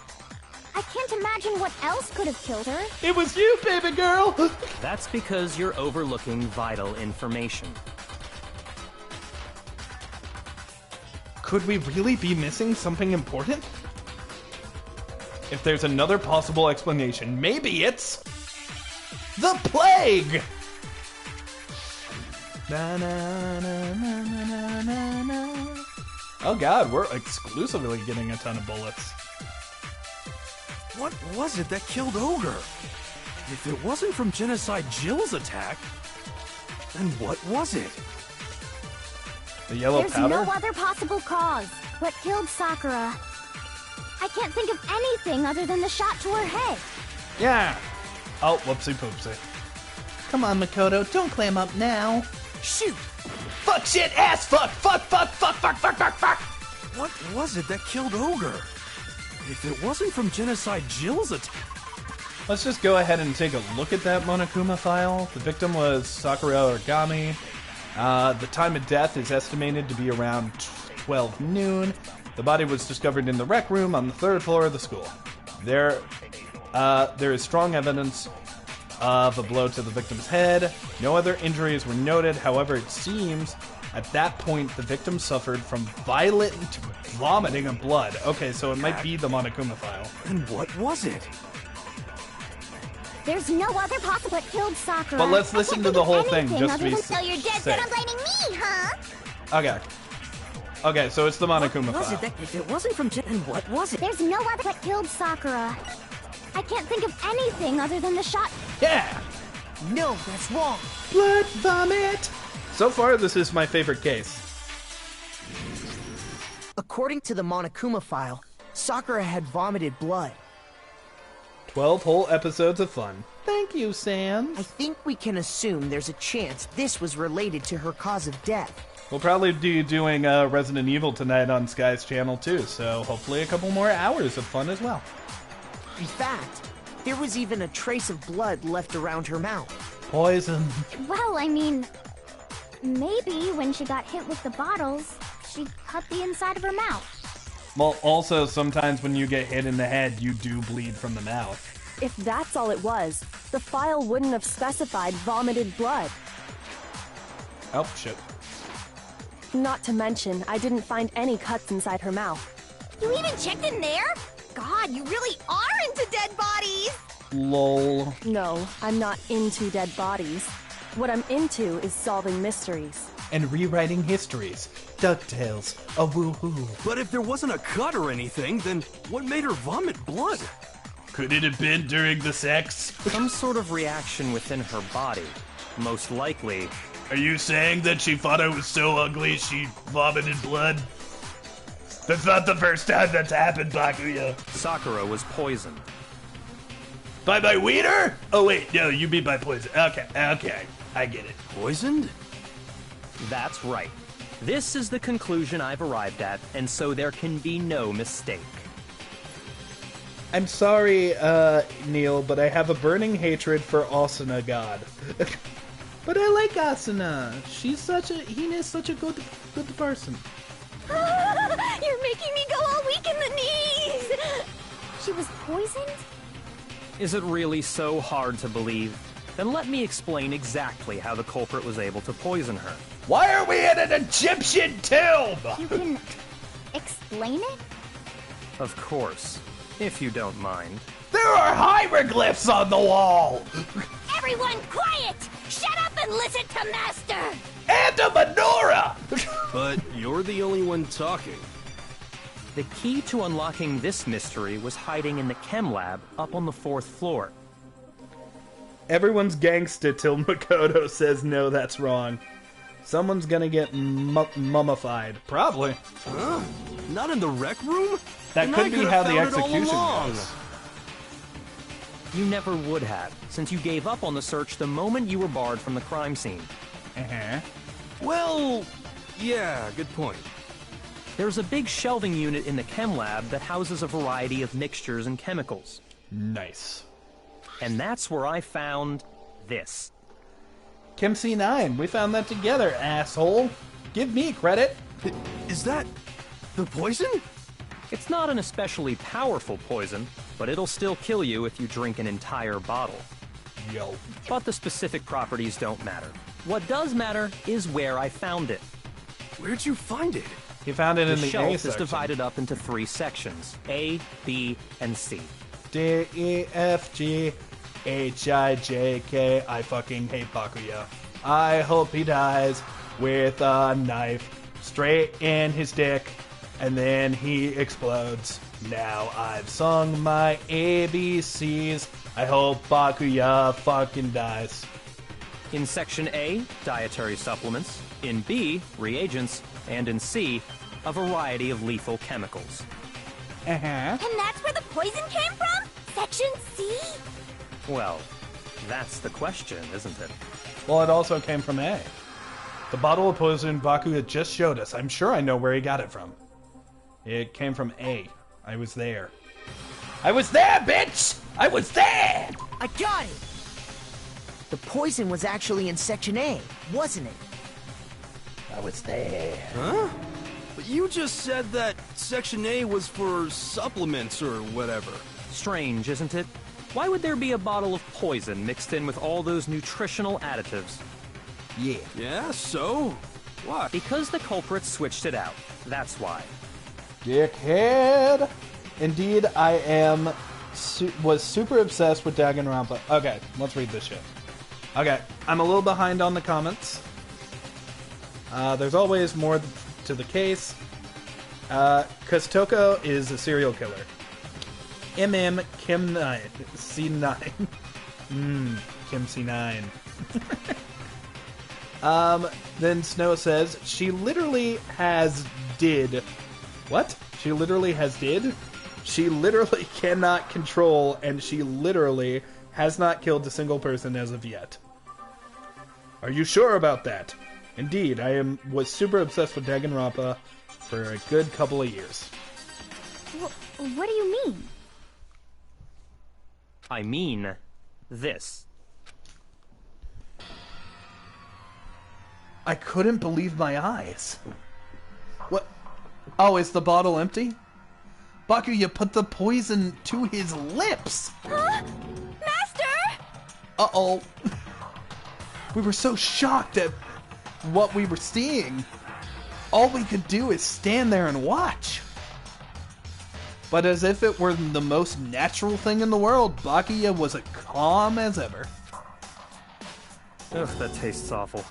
I can't imagine what else could have killed her. It was you, baby girl! that's because you're overlooking vital information. Could we really be missing something important? If there's another possible explanation, maybe it's the plague! Na, na, na, na, na, na, na. Oh god, we're exclusively getting a ton of bullets. What was it that killed Ogre? If it wasn't from Genocide Jill's attack, then what was it? The yellow There's powder? no other possible cause. What killed Sakura? I can't think of anything other than the shot to her head. Yeah. Oh, whoopsie poopsie. Come on, Makoto, don't clam up now. Shoot! Fuck, shit, ass, fuck, fuck, fuck, fuck, fuck, fuck, fuck, fuck! What was it that killed Ogre? If it wasn't from Genocide Jill's attack... Let's just go ahead and take a look at that Monokuma file. The victim was Sakura Origami. The time of death is estimated to be around 12 noon. The body was discovered in the rec room on the 3rd floor of the school. There is strong evidence of a blow to the victim's head. No other injuries were noted. However, it seems at that point the victim suffered from violent vomiting of blood. Okay, so it might be the Monokuma file. And what was it? There's no other possible what killed Sakura. But let's listen to the whole thing just to be so you're dead, then I'm blaming me, huh? Okay. Okay, so it's the Monokuma was file. it? If it wasn't from Jen, then what was it? There's no other what killed Sakura. I can't think of anything other than the shot. Yeah! No, that's wrong. Blood vomit! So far, this is my favorite case. According to the Monokuma file, Sakura had vomited blood. 12 whole episodes of fun. Thank you, Sans. I think we can assume there's a chance this was related to her cause of death. We'll probably be doing Resident Evil tonight on Sky's channel too, so hopefully a couple more hours of fun as well. In fact, there was even a trace of blood left around her mouth. Poison. Well, I mean, maybe when she got hit with the bottles, she cut the inside of her mouth. Well, also, sometimes when you get hit in the head, you do bleed from the mouth. If that's all it was, the file wouldn't have specified vomited blood. Oh, shit. Not to mention, I didn't find any cuts inside her mouth. You even checked in there? God, you really are into dead bodies! Lol. No, I'm not into dead bodies. What I'm into is solving mysteries. And rewriting histories. DuckTales. A woohoo. But if there wasn't a cut or anything, then what made her vomit blood? Could it have been during the sex? Some sort of reaction within her body. Most likely. Are you saying that she thought I was so ugly she vomited blood? That's not the first time that's happened, Bakuya. Sakura was poisoned. By my wiener? Oh wait, no, you mean by poison. Okay, I get it. Poisoned? That's right. This is the conclusion I've arrived at, and so there can be no mistake. I'm sorry, Kneale, but I have a burning hatred for Asuna God. But I like Asuna. He is such a good person. You're making me go all weak in the knees! She was poisoned? Is it really so hard to believe? Then let me explain exactly how the culprit was able to poison her. Why are we in an Egyptian tomb? You can explain it? Of course, if you don't mind. There are hieroglyphs on the wall! Everyone quiet! Shut up and listen to Master! And a menorah! But you're the only one talking. The key to unlocking this mystery was hiding in the chem lab up on the 4th floor. Everyone's gangsta till Makoto says no, that's wrong. Someone's gonna get mummified. Probably. Huh? Not in the rec room? That could be how the execution goes. You never would have, since you gave up on the search the moment you were barred from the crime scene. Well, yeah, good point. There's a big shelving unit in the chem lab that houses a variety of mixtures and chemicals. Nice. And that's where I found this. Chem C9, we found that together, asshole. Give me credit. Is that the poison? It's not an especially powerful poison, but it'll still kill you if you drink an entire bottle. Yo. But the specific properties don't matter. What does matter is where I found it. Where'd you find it? He found it in the shelf A is section. divided up into 3 sections, A, B, and C. D, E, F, G, H, I, J, K. I fucking hate Bakuya. I hope he dies with a knife straight in his dick, and then he explodes. Now I've sung my ABCs. I hope Bakuya fucking dies. In Section A, dietary supplements. In B, reagents. And in C, a variety of lethal chemicals. And that's where the poison came from? Section C? Well, that's the question, isn't it? Well, it also came from A. The bottle of poison Bakuya just showed us. I'm sure I know where he got it from. It came from A. I was there. I was there, bitch! I was there! I got it! The poison was actually in Section A, wasn't it? I was there. Huh? But you just said that Section A was for supplements or whatever. Strange, isn't it? Why would there be a bottle of poison mixed in with all those nutritional additives? Yeah. Yeah, so? What? Because the culprit switched it out. That's why. Dickhead! Indeed, I was super obsessed with Danganronpa. Okay, let's read this shit. Okay, I'm a little behind on the comments. There's always more to the case. Cause Toko is a serial killer. MM Kim 9 C9. Kim C9. Then Snow says she literally has did. What? She literally has did? She literally cannot control, and she literally has not killed a single person as of yet. Are you sure about that? Indeed, was super obsessed with Danganronpa for a good couple of years. What do you mean? I mean this. I couldn't believe my eyes. What? Oh, is the bottle empty? Bakuya put the poison to his lips! Huh? Master! Uh-oh. We were so shocked at what we were seeing. All we could do is stand there and watch. But as if it were the most natural thing in the world, Bakuya was as calm as ever. Ugh, that tastes awful.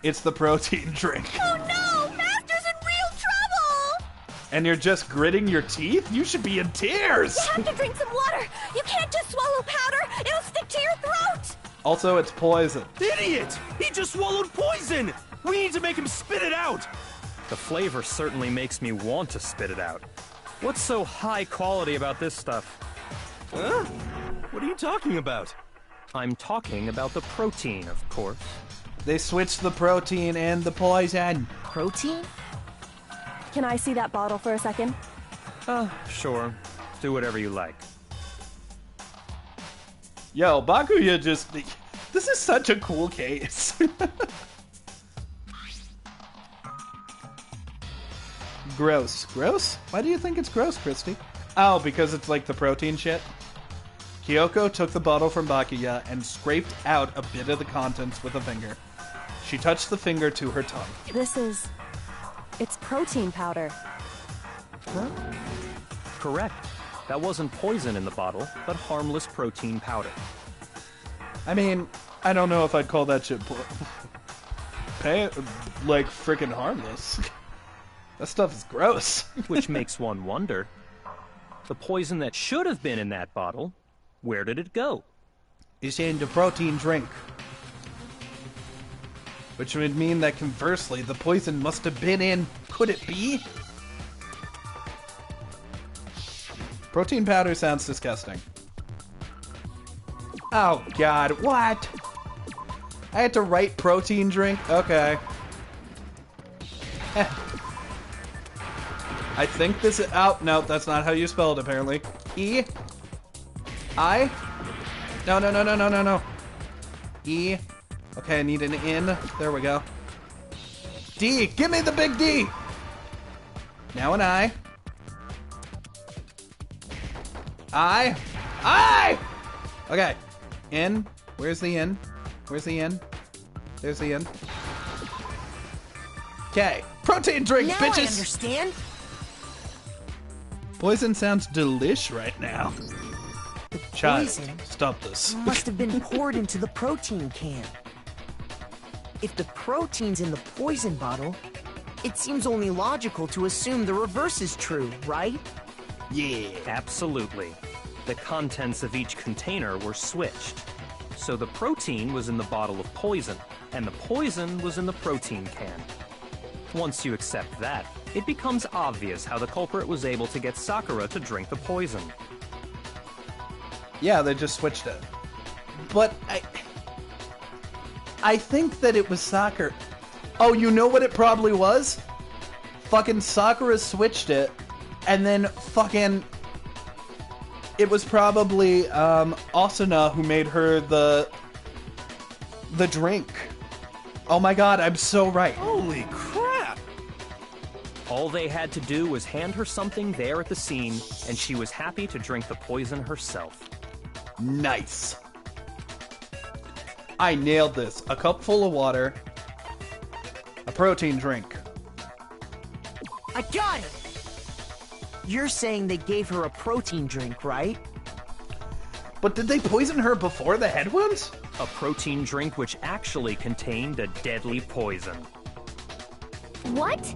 It's the protein drink. Oh no! Master's in real trouble! And you're just gritting your teeth? You should be in tears! You have to drink some water! You can't just swallow powder! It'll stick to your throat! Also, it's poison. Idiot! He just swallowed poison! We need to make him spit it out! The flavor certainly makes me want to spit it out. What's so high quality about this stuff? Huh? What are you talking about? I'm talking about the protein, of course. They switched the protein and the poison. Protein? Can I see that bottle for a second? Sure. Do whatever you like. Yo, Bakuya just... This is such a cool case. Gross. Gross? Why do you think it's gross, Christy? Oh, because it's like the protein shit? Kyoko took the bottle from Bakuya and scraped out a bit of the contents with a finger. She touched the finger to her tongue. It's protein powder. Huh? Correct. That wasn't poison in the bottle, but harmless protein powder. I mean, I don't know if I'd call that shit like freaking harmless. That stuff is gross. Which makes one wonder, the poison that should have been in that bottle, where did it go? It's in the protein drink. Which would mean that conversely, the poison must have been in... Could it be? Protein powder sounds disgusting. Oh god, what? I had to write protein drink? Okay. I think this is... Oh, no, that's not how you spell it, apparently. E? I? No. E. Okay, I need an N. There we go. D! Give me the big D! Now an I. I! Okay. N. Where's the N? Where's the N? There's the N. Okay. Protein drink, now bitches! I understand. Poison sounds delish right now. Child, Poison stop this. must have been poured into the protein can. If the protein's in the poison bottle, it seems only logical to assume the reverse is true, right? Yeah. Absolutely. The contents of each container were switched. So the protein was in the bottle of poison, and the poison was in the protein can. Once you accept that, it becomes obvious how the culprit was able to get Sakura to drink the poison. Yeah, they just switched it. But I think that it was Sakura. Oh, you know what it probably was? Fucking Sakura switched it, and then fucking... It was probably Asuna who made her the drink. Oh my god, I'm so right. Holy crap! All they had to do was hand her something there at the scene, and she was happy to drink the poison herself. Nice. I nailed this. A cup full of water. A protein drink. I got it! You're saying they gave her a protein drink, right? But did they poison her before the head wounds? A protein drink which actually contained a deadly poison. What?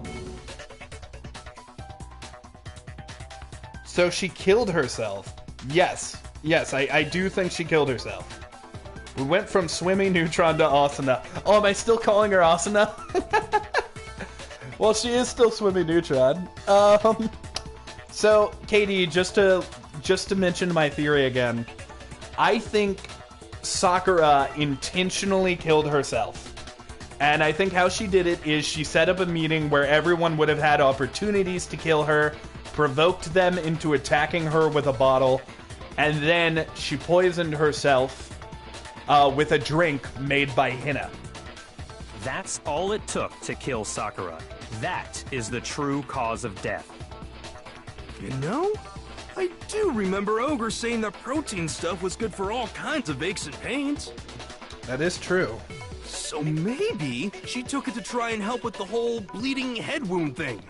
So she killed herself. Yes. Yes, I do think she killed herself. We went from Swimmy Neutron to Asuna. Oh, am I still calling her Asuna? Well, she is still Swimmy Neutron. So, Katie, just to mention my theory again, I think Sakura intentionally killed herself. And I think how she did it is she set up a meeting where everyone would have had opportunities to kill her, provoked them into attacking her with a bottle, and then she poisoned herself with a drink made by Hina. That's all it took to kill Sakura. That is the true cause of death. You know, I do remember Ogre saying that protein stuff was good for all kinds of aches and pains. That is true. So maybe she took it to try and help with the whole bleeding head wound thing.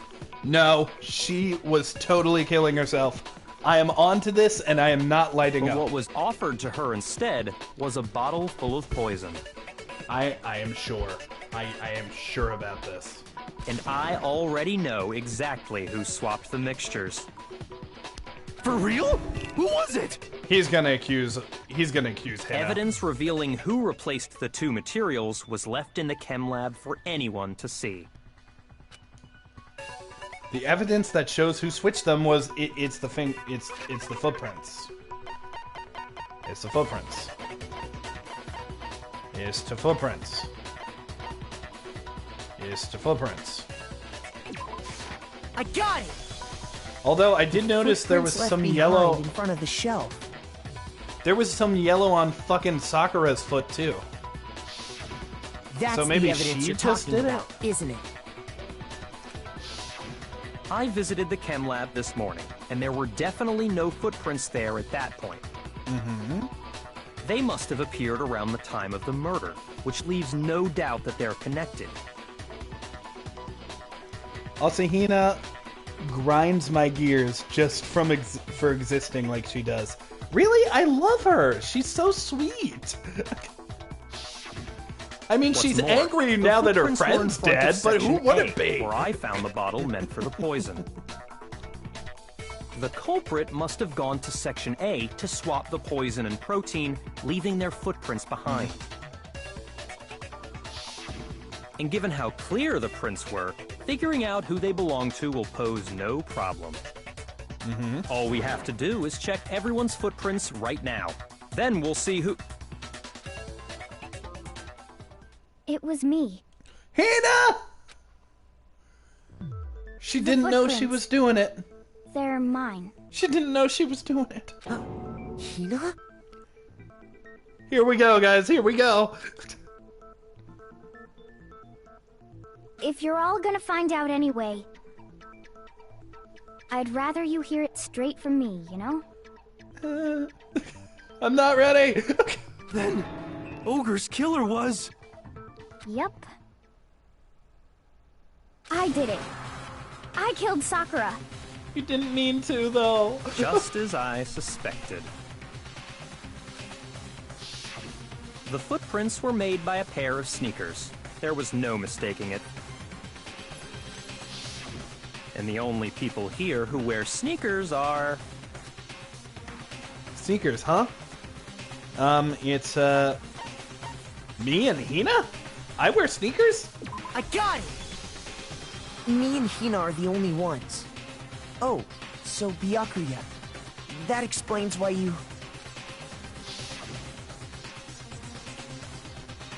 No, she was totally killing herself. I am onto this, and I am not lighting up. What was offered to her instead was a bottle full of poison. I am sure. I am sure about this. And I already know exactly who swapped the mixtures. For real? Who was it? He's gonna accuse Hina. Evidence revealing who replaced the two materials was left in the chem lab for anyone to see. The evidence that shows who switched them was it's the footprints. It's the footprints. It's the footprints. It's the footprints. I got it! Although I did notice there was some yellow in front of the shelf. There was some yellow on fucking Sakura's foot too. That's so maybe the evidence she you're just talking did about, isn't it? I visited the chem lab this morning, and there were definitely no footprints there at that point. Mm-hmm. They must have appeared around the time of the murder, which leaves no doubt that they're connected. Also, Hina grinds my gears just for existing like she does. Really? I love her. She's so sweet. I mean, she's angry now that her friend's dead, but who wouldn't be? Where I found the bottle meant for the poison. The culprit must have gone to Section A to swap the poison and protein, leaving their footprints behind. And given how clear the prints were, figuring out who they belong to will pose no problem. All we have to do is check everyone's footprints right now. Then we'll see who... It was me. Hina! She didn't know she was doing it. They're mine. She didn't know she was doing it. Hina? Here we go, guys. Here we go. If you're all gonna find out anyway, I'd rather you hear it straight from me, you know? I'm not ready. Then, Ogre's killer was... Yep. I did it. I killed Sakura. You didn't mean to, though. Just as I suspected. The footprints were made by a pair of sneakers. There was no mistaking it. And the only people here who wear sneakers are... Sneakers, huh? It's, me and Hina? I wear sneakers? I got it! Me and Hina are the only ones. Oh, so Byakuya. That explains why you...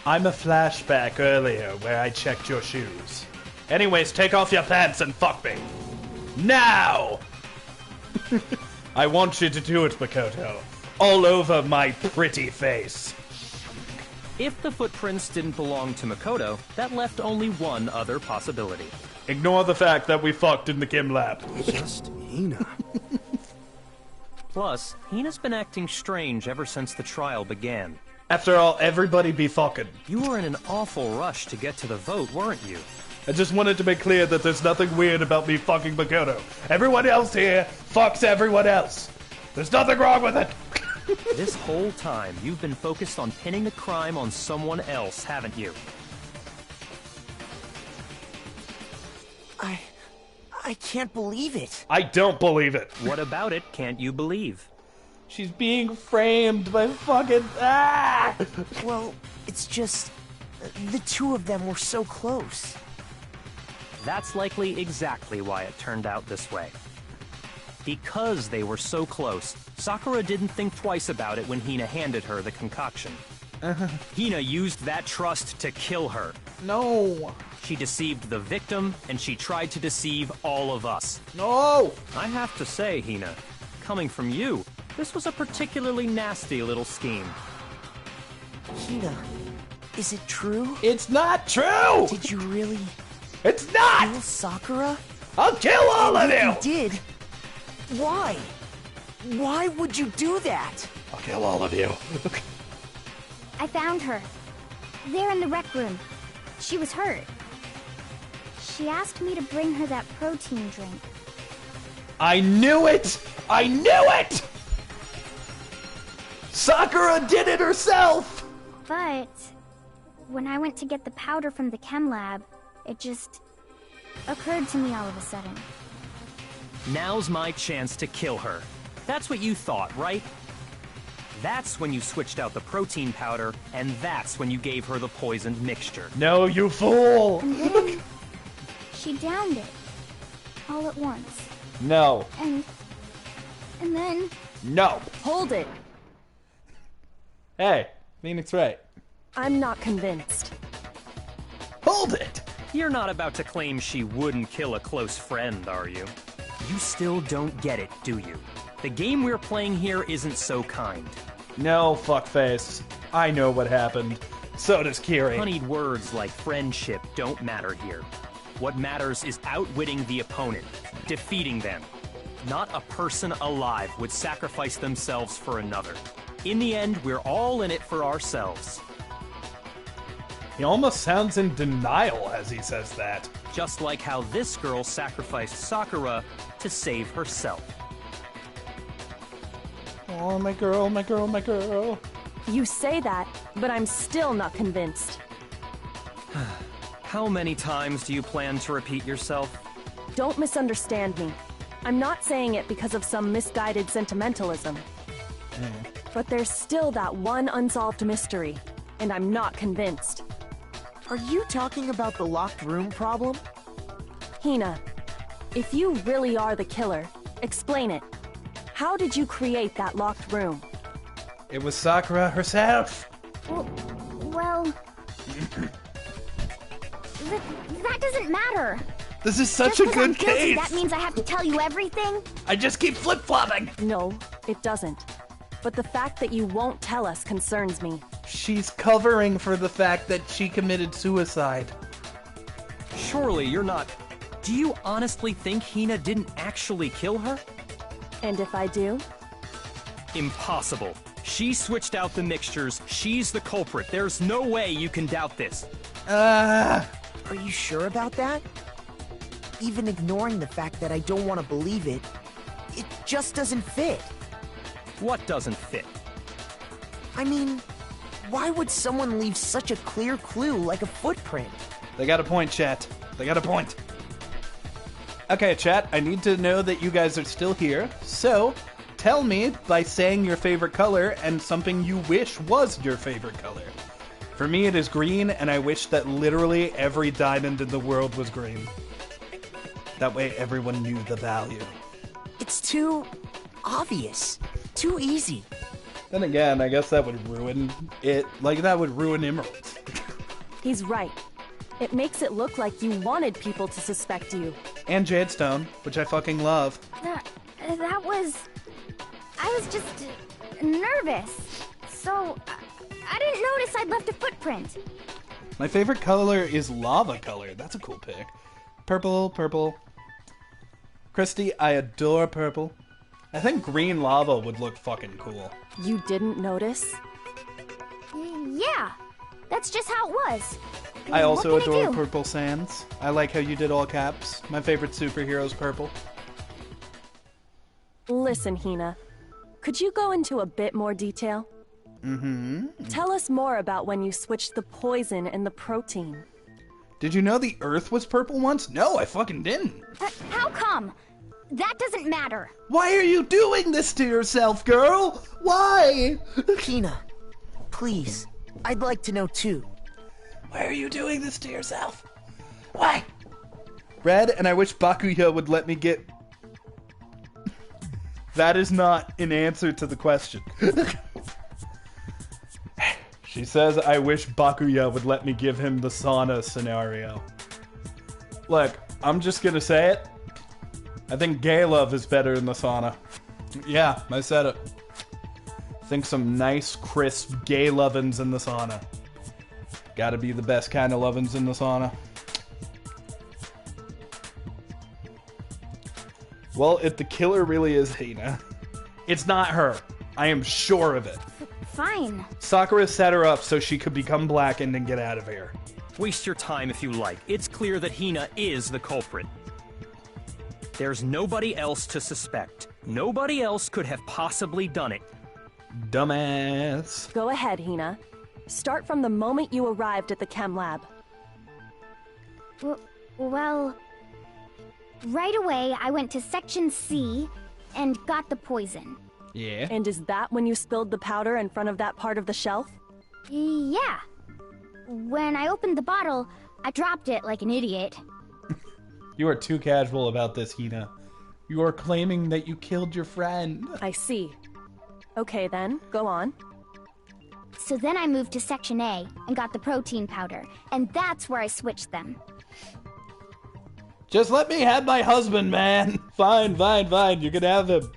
I'm a flashback earlier where I checked your shoes. Anyways, take off your pants and fuck me. Now! I want you to do it, Makoto. All over my pretty face. If the footprints didn't belong to Makoto, that left only one other possibility. Ignore the fact that we fucked in the chem lab. Just Hina. Plus, Hina's been acting strange ever since the trial began. After all, everybody be fucking. You were in an awful rush to get to the vote, weren't you? I just wanted to make clear that there's nothing weird about me fucking Makoto. Everyone else here fucks everyone else. There's nothing wrong with it. This whole time, you've been focused on pinning the crime on someone else, haven't you? I can't believe it. I don't believe it. What about it can't you believe? She's being framed by fucking... Ah! Well, it's just... the two of them were so close. That's likely exactly why it turned out this way. Because they were so close, Sakura didn't think twice about it when Hina handed her the concoction. Hina used that trust to kill her. No. She deceived the victim, and she tried to deceive all of us. No! I have to say, Hina, coming from you, this was a particularly nasty little scheme. Hina, is it true? It's not true! Did you really... It's not! kill Sakura? I'll kill all of you! If you did, why? Why would you do that? I'll kill all of you. I found her. There in the rec room. She was hurt. She asked me to bring her that protein drink. I knew it! I knew it! Sakura did it herself! But when I went to get the powder from the chem lab, it just occurred to me all of a sudden. Now's my chance to kill her. That's what you thought, right? That's when you switched out the protein powder, and that's when you gave her the poisoned mixture. No, you fool! And then she downed it. All at once. No. And then... No. Hold it. Hey, Phoenix right. I'm not convinced. Hold it! You're not about to claim she wouldn't kill a close friend, are you? You still don't get it, do you? The game we're playing here isn't so kind. No, fuckface. I know what happened. So does Kiri. Honeyed words like friendship don't matter here. What matters is outwitting the opponent, defeating them. Not a person alive would sacrifice themselves for another. In the end, we're all in it for ourselves. He almost sounds in denial as he says that. Just like how this girl sacrificed Sakura to save herself. Oh, my girl, my girl, my girl. You say that, but I'm still not convinced. How many times do you plan to repeat yourself? Don't misunderstand me. I'm not saying it because of some misguided sentimentalism. But there's still that one unsolved mystery, and I'm not convinced. Are you talking about the locked room problem? Hina, if you really are the killer, explain it. How did you create that locked room? It was Sakura herself. Well... that doesn't matter. This is such Just a 'cause I'm good guilty, case. that means I have to tell you everything? I just keep flip-flopping. No, it doesn't. But the fact that you won't tell us concerns me. She's covering for the fact that she committed suicide. Surely you're not... Do you honestly think Hina didn't actually kill her? And if I do? Impossible. She switched out the mixtures. She's the culprit. There's no way you can doubt this. Are you sure about that? Even ignoring the fact that I don't want to believe it, it just doesn't fit. What doesn't fit? I mean, why would someone leave such a clear clue like a footprint? They got a point, chat. They got a point. Okay, chat, I need to know that you guys are still here, so tell me by saying your favorite color and something you wish was your favorite color. For me, it is green, and I wish that literally every diamond in the world was green. That way everyone knew the value. It's too obvious. Too easy. Then again, I guess that would ruin it. Like, that would ruin emeralds. He's right. It makes it look like you wanted people to suspect you. And Jadestone, which I fucking love. That was... I was just nervous. So, I didn't notice I'd left a footprint. My favorite color is lava color. That's a cool pick. Purple, purple. Christy, I adore purple. I think green lava would look fucking cool. You didn't notice? Yeah, that's just how it was. I also What can I adore do? Purple Sands. I like how you did all caps. My favorite superhero's purple. Listen, Hina. Could you go into a bit more detail? Mm-hmm. Tell us more about when you switched the poison and the protein. Did you know the Earth was purple once? No, I fucking didn't. How come? That doesn't matter. Why are you doing this to yourself, girl? Why? Hina, please. I'd like to know too. Why are you doing this to yourself? Why? Red, and I wish Bakuya would let me get... That is not an answer to the question. She says, I wish Bakuya would let me give him the sauna scenario. Look, I'm just gonna say it. I think gay love is better in the sauna. Yeah, I said it. I think some nice, crisp gay lovin's in the sauna. Gotta be the best kind of lovin's in the sauna. Well, if the killer really is Hina, it's not her. I am sure of it. Fine. Sakura set her up so she could become blackened and get out of here. Waste your time if you like. It's clear that Hina is the culprit. There's nobody else to suspect. Nobody else could have possibly done it. Dumbass. Go ahead, Hina. Start from the moment you arrived at the chem lab. Well, right away I went to Section C and got the poison. Yeah. And is that when you spilled the powder in front of that part of the shelf? Yeah. When I opened the bottle, I dropped it like an idiot. You are too casual about this, Hina. You are claiming that you killed your friend. I see. Okay then, go on. So then I moved to Section A and got the protein powder, and that's where I switched them. Just let me have my husband, man. Fine, fine, fine. You can have him.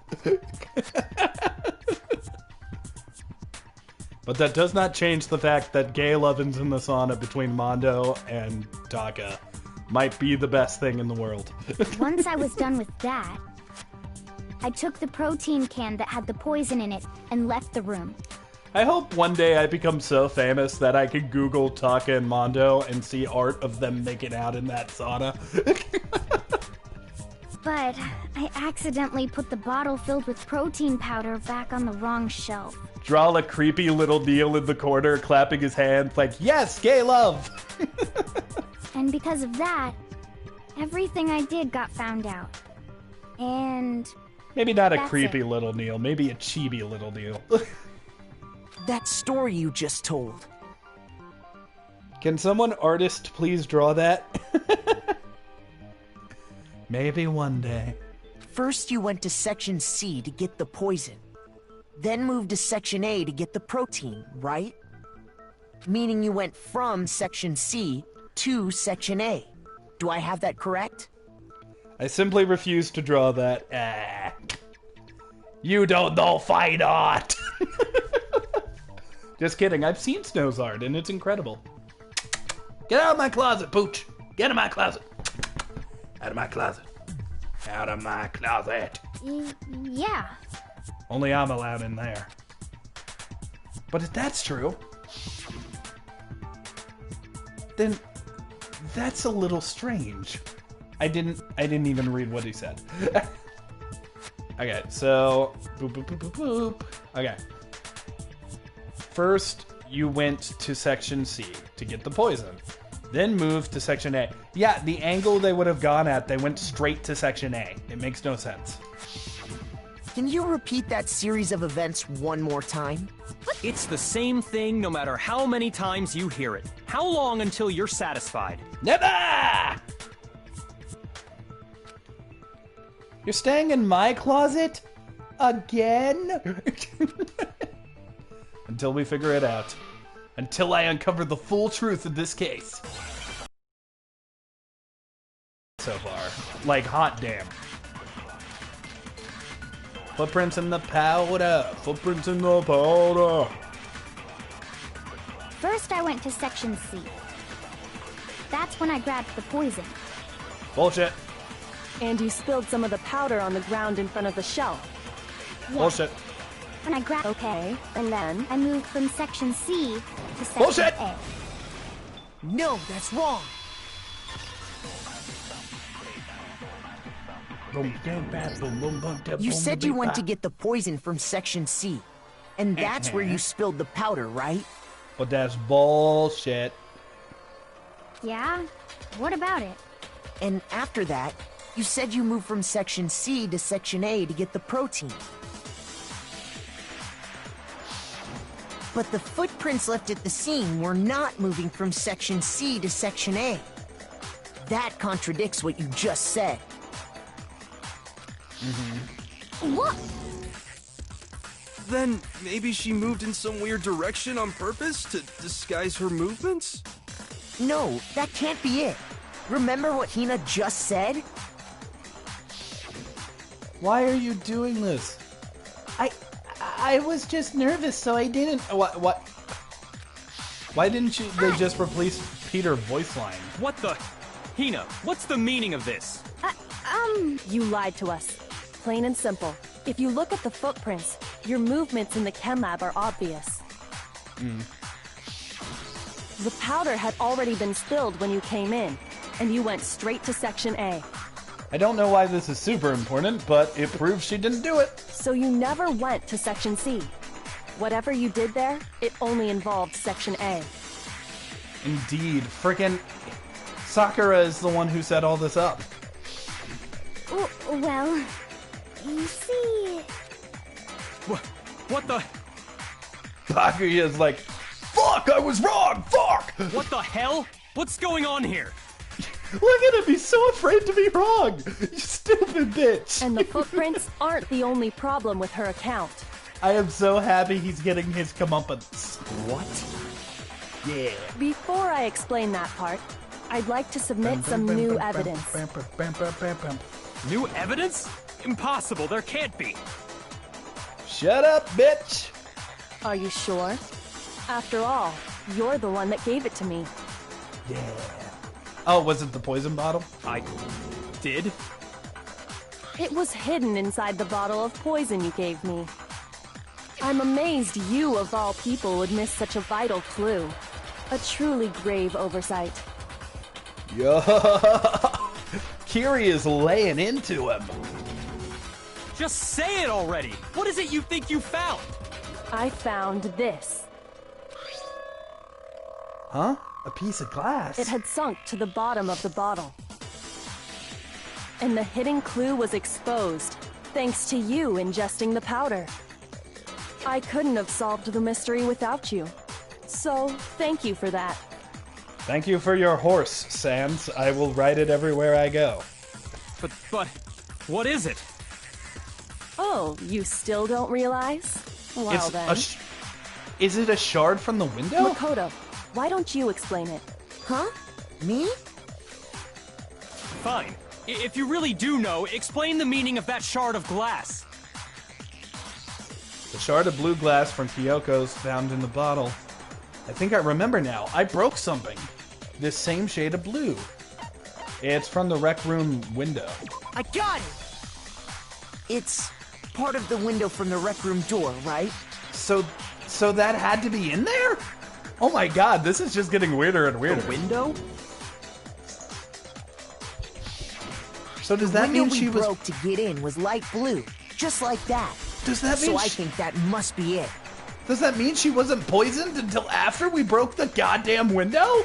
But that does not change the fact that gay lovin's in the sauna between Mondo and Taka might be the best thing in the world. Once I was done with that, I took the protein can that had the poison in it and left the room. I hope one day I become so famous that I can Google Taka and Mondo and see art of them making out in that sauna. But I accidentally put the bottle filled with protein powder back on the wrong shelf. Draw a creepy little Kneale in the corner, clapping his hands like, yes, gay love! And because of that, everything I did got found out. And... Maybe not a that's creepy it. little Kneale, maybe a chibi little Kneale. That story you just told. Can someone artist please draw that? Maybe one day. First you went to Section C to get the poison. Then moved to Section A to get the protein, right? Meaning you went from Section C to Section A. Do I have that correct? I simply refuse to draw that. You don't know fine art! Just kidding, I've seen Snow's art and it's incredible. Get out of my closet, Pooch! Get in my closet! Out of my closet. Out of my closet. Yeah. Only I'm allowed in there. But if that's true, then that's a little strange. I didn't even read what he said. Okay, so boop boop boop boop boop. Okay. First, you went to Section C to get the poison. Then moved to Section A. Yeah, the angle they would have gone at, they went straight to Section A. It makes no sense. Can you repeat that series of events one more time? It's the same thing no matter how many times you hear it. How long until you're satisfied? Never! You're staying in my closet? Again? Until we figure it out. Until I uncover the full truth of this case. So far. Like, hot damn. Footprints in the powder. Footprints in the powder. First I went to Section C. That's when I grabbed the poison. Bullshit. And you spilled some of the powder on the ground in front of the shelf. Bullshit. And I grabbed. Okay, and then? I moved from section C to section Bullshit! A. No, that's wrong. You said you went to get the poison from section C. And that's where you spilled the powder, right? But that's bullshit. Yeah? What about it? And after that, you said you moved from section C to section A to get the protein. But the footprints left at the scene were not moving from section C to section A. That contradicts what you just said. What? Then maybe she moved in some weird direction on purpose to disguise her movements? No, that can't be it. Remember what Hina just said? Why are you doing this? I was just nervous, so I didn't. What? Why didn't they just replace Peter's voice line? What the? Hina, what's the meaning of this? You lied to us. Plain and simple. If you look at the footprints, your movements in the chem lab are obvious. The powder had already been spilled when you came in, and you went straight to section A. I don't know why this is super important, but it proves she didn't do it. So you never went to section C. Whatever you did there, it only involved section A. Indeed. Frickin' Sakura is the one who set all this up. Well, you see... What the? Bakuya is like, fuck, I was wrong, fuck! What the hell? What's going on here? Look at him, he's so afraid to be wrong! You stupid bitch! And the footprints aren't the only problem with her account. I am so happy he's getting his comeuppance. What? Yeah. Before I explain that part, I'd like to submit some new evidence. New evidence? Impossible, there can't be. Shut up, bitch! Are you sure? After all, you're the one that gave it to me. Yeah. Oh, was it the poison bottle? I did? It was hidden inside the bottle of poison you gave me. I'm amazed you, of all people, would miss such a vital clue. A truly grave oversight. Yo! Kiri is laying into him. Just say it already! What is it you think you found? I found this. Huh? A piece of glass? It had sunk to the bottom of the bottle. And the hidden clue was exposed, thanks to you ingesting the powder. I couldn't have solved the mystery without you. So, thank you for that. Thank you for your horse, Sans. I will ride it everywhere I go. But, what is it? Oh, you still don't realize? Well then. Is it a shard from the window? Makoto, why don't you explain it? Huh? Me? Fine. If you really do know, explain the meaning of that shard of glass. The shard of blue glass from Kyoko's found in the bottle. I think I remember now. I broke something. This same shade of blue. It's from the rec room window. I got it! It's part of the window from the rec room door, right? So that had to be in there? Oh my god, this is just getting weirder and weirder. The window? So does that mean she broke to get in was light blue, just like that. Does that mean So I think that must be it. Does that mean she wasn't poisoned until after we broke the goddamn window?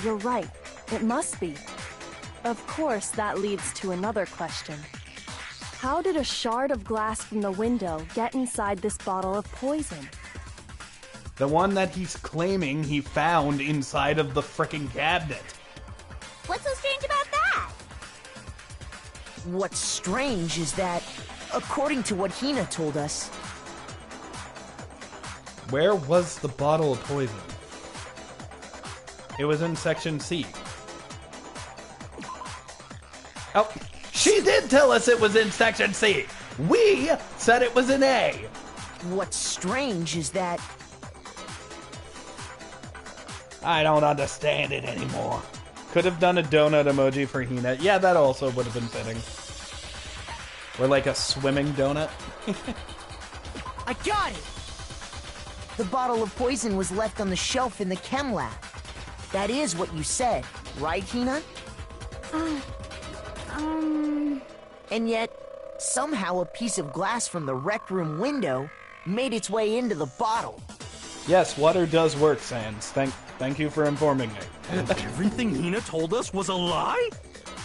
You're right. It must be. Of course, that leads to another question. How did a shard of glass from the window get inside this bottle of poison? The one that he's claiming he found inside of the frickin' cabinet. What's so strange about that? What's strange is that, according to what Hina told us... Where was the bottle of poison? It was in section C. Oh, she did tell us it was in section C. We said it was in A. What's strange is that... I don't understand it anymore. Could have done a donut emoji for Hina. Yeah, that also would have been fitting. Or like a swimming donut. I got it! The bottle of poison was left on the shelf in the chem lab. That is what you said, right, Hina? And yet, somehow a piece of glass from the rec room window made its way into the bottle. Yes, water does work, Sans. Thank you for informing me. And everything Hina told us was a lie?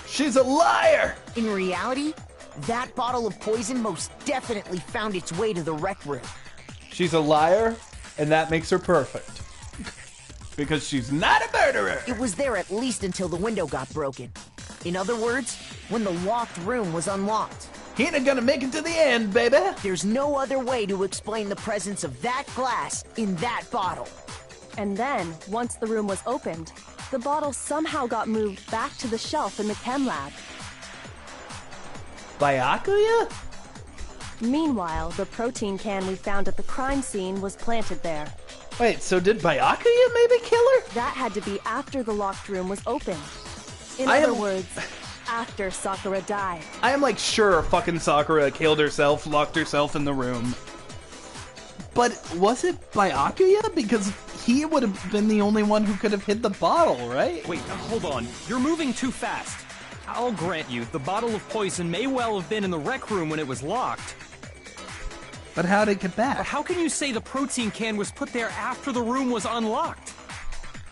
She's a liar! In reality, that bottle of poison most definitely found its way to the rec room. She's a liar, and that makes her perfect. Because she's not a murderer! It was there at least until the window got broken. In other words, when the locked room was unlocked. Hina gonna make it to the end, baby! There's no other way to explain the presence of that glass in that bottle. And then, once the room was opened, the bottle somehow got moved back to the shelf in the chem lab. Byakuya? Meanwhile, the protein can we found at the crime scene was planted there. Wait, so did Byakuya maybe kill her? That had to be after the locked room was opened. In other words, after Sakura died. I am like sure fucking Sakura killed herself, locked herself in the room. But was it Byakuya? Because he would have been the only one who could have hid the bottle, right? Wait, hold on. You're moving too fast. I'll grant you, the bottle of poison may well have been in the rec room when it was locked. But how'd it get back? But how can you say the protein can was put there after the room was unlocked?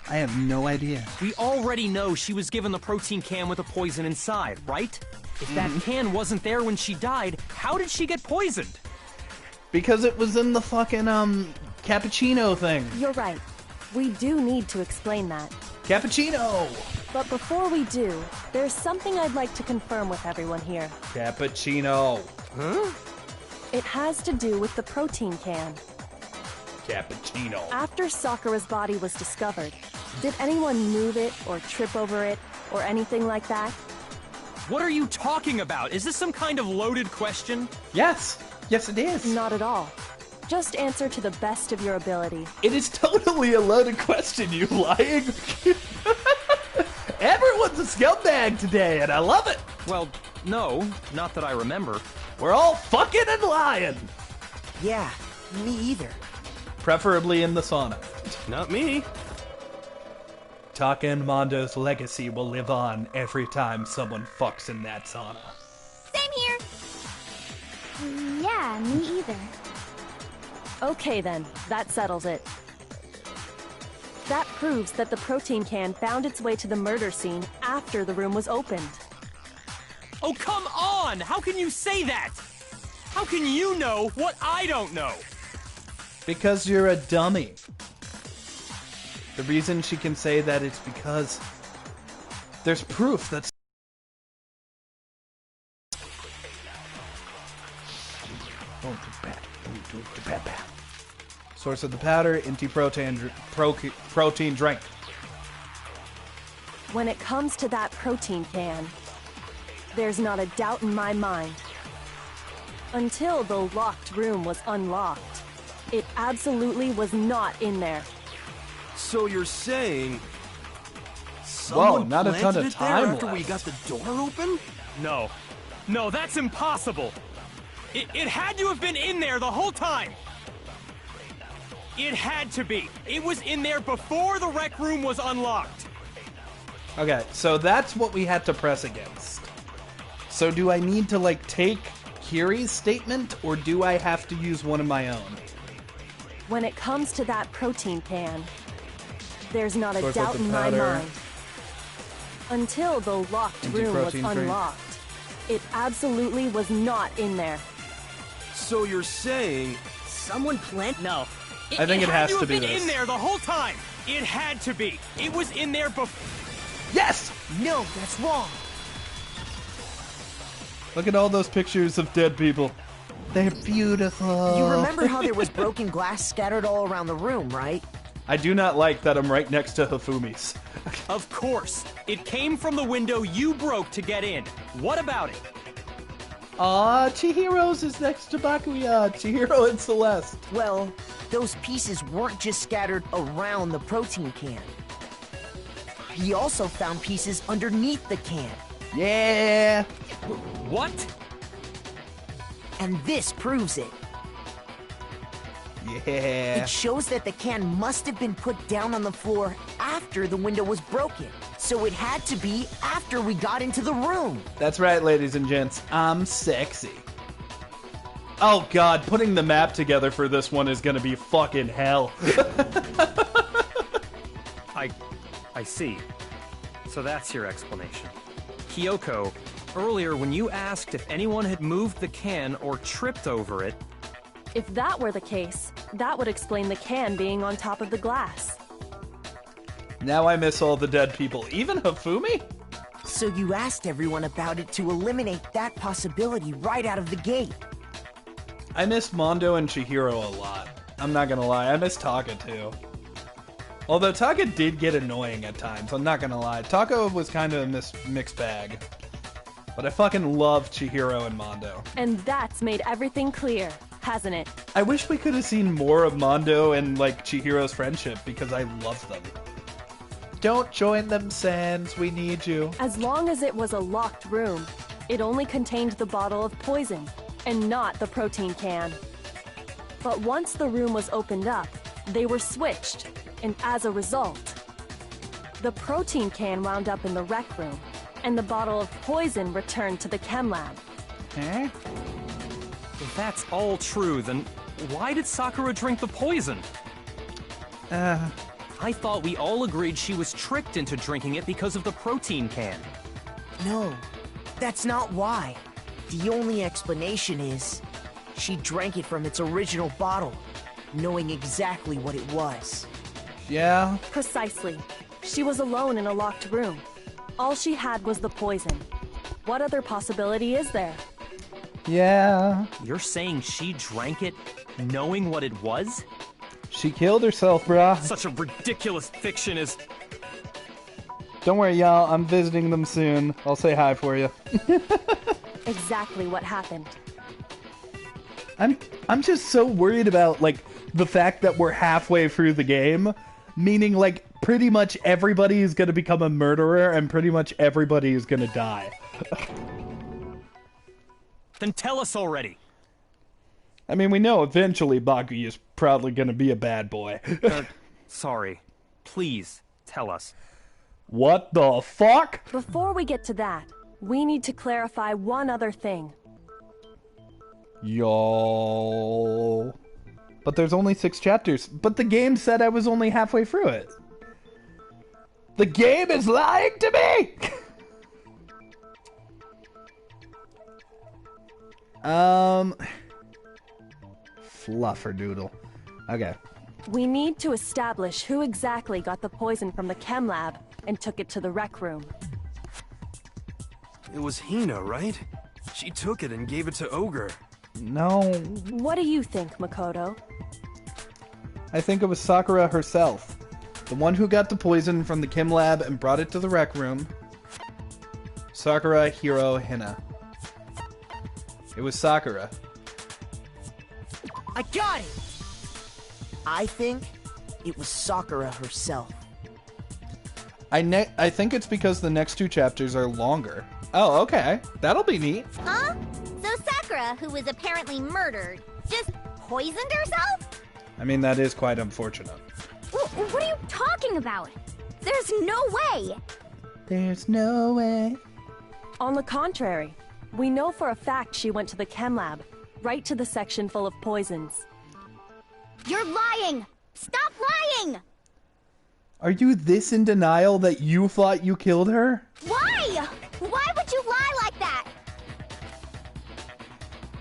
I have no idea. We already know she was given the protein can with the poison inside, right? If that can wasn't there when she died, how did she get poisoned? Because it was in the fucking, cappuccino thing. You're right. We do need to explain that. Cappuccino! But before we do, there's something I'd like to confirm with everyone here. Cappuccino. Huh? It has to do with the protein can. Cappuccino. After Sakura's body was discovered, did anyone move it or trip over it or anything like that? What are you talking about? Is this some kind of loaded question? Yes. Yes, it is. Not at all. Just answer to the best of your ability. It is totally a loaded question, you lying. Everyone's a scumbag today, and I love it. Well, no, not that I remember. We're all fucking and lying. Yeah, me either. Preferably in the sauna. Not me. Taka and Mondo's legacy will live on every time someone fucks in that sauna. Same here. Yeah, me either. Okay then, that settles it. That proves that the protein can found its way to the murder scene after the room was opened. Oh, come on! How can you say that? How can you know what I don't know? Because you're a dummy. The reason she can say that is because there's proof that's source of the powder, anti-protein drink. When it comes to that protein can, there's not a doubt in my mind. Until the locked room was unlocked, it absolutely was not in there. So you're saying Whoa, someone not a ton planted of it there time after we left. got the door open? No. No, that's impossible. It had to have been in there the whole time. It had to be. It was in there before the rec room was unlocked. Okay, so that's what we had to press against. So do I need to, like, take Kiri's statement, or do I have to use one of my own? When it comes to that protein can, there's not a Source of doubt the in my powder. mind. Until the locked room was Anti-protein drink. unlocked, it absolutely was not in there. So you're saying Someone plant? No. I think it has to have be been this. in there the whole time. It had to be. It was in there before. Yes! No, that's wrong. Look at all those pictures of dead people. They're beautiful. You remember how there was broken glass scattered all around the room, right? I do not like that I'm right next to Hifumi's. Of course. It came from the window you broke to get in. What about it? Aw, Chihiro's is next to Bakuya. Chihiro and Celeste. Well, those pieces weren't just scattered around the protein can. He also found pieces underneath the can. Yeah. What? And this proves it. Yeah. It shows that the can must have been put down on the floor after the window was broken. So it had to be after we got into the room. That's right, ladies and gents. I'm sexy. Oh god, putting the map together for this one is gonna be fucking hell. I see. So that's your explanation. Kyoko, earlier when you asked if anyone had moved the can or tripped over it... If that were the case, that would explain the can being on top of the glass. Now I miss all the dead people, even Hifumi? So you asked everyone about it to eliminate that possibility right out of the gate. I miss Mondo and Chihiro a lot. I'm not gonna lie, I miss Taka too. Although Taka did get annoying at times, I'm not gonna lie. Taka was kind of a mixed bag. But I fucking love Chihiro and Mondo. And that's made everything clear, hasn't it? I wish we could have seen more of Mondo and, like, Chihiro's friendship, because I love them. Don't join them, Sans. We need you. As long as it was a locked room, it only contained the bottle of poison, and not the protein can. But once the room was opened up, they were switched, and as a result, the protein can wound up in the rec room, and the bottle of poison returned to the chem lab. Eh? If that's all true, then why did Sakura drink the poison? I thought we all agreed she was tricked into drinking it because of the protein can. No, that's not why. The only explanation is she drank it from its original bottle, knowing exactly what it was. Yeah? Precisely. She was alone in a locked room. All she had was the poison. What other possibility is there? Yeah. You're saying she drank it knowing what it was? She killed herself, brah. Such a ridiculous fiction is... Don't worry, y'all. I'm visiting them soon. I'll say hi for you. Exactly what happened. I'm just so worried about, like, the fact that we're halfway through the game. Meaning, like, pretty much everybody is going to become a murderer and pretty much everybody is going to die. Then tell us already. I mean, we know eventually Baki is probably going to be a bad boy. Sorry. Please, tell us. What the fuck? Before we get to that, we need to clarify one other thing. Yo. But there's only 6 chapters. But the game said I was only halfway through it. The game is lying to me! Flufferdoodle. Okay. We need to establish who exactly got the poison from the chem lab and took it to the rec room. It was Hina, right? She took it and gave it to Ogre. No. What do you think, Makoto? I think it was Sakura herself. The one who got the poison from the chem lab and brought it to the rec room. Sakura, Hiro, Hina. It was Sakura. I got it! I think it was Sakura herself. I think it's because the next 2 chapters are longer. Oh, okay. That'll be neat. Huh? So Sakura, who was apparently murdered, just poisoned herself? I mean, that is quite unfortunate. What are you talking about? There's no way! There's no way. On the contrary, we know for a fact she went to the chem lab, right to the section full of poisons. You're lying! Stop lying! Are you this in denial that you thought you killed her? Why? Why would you lie like that?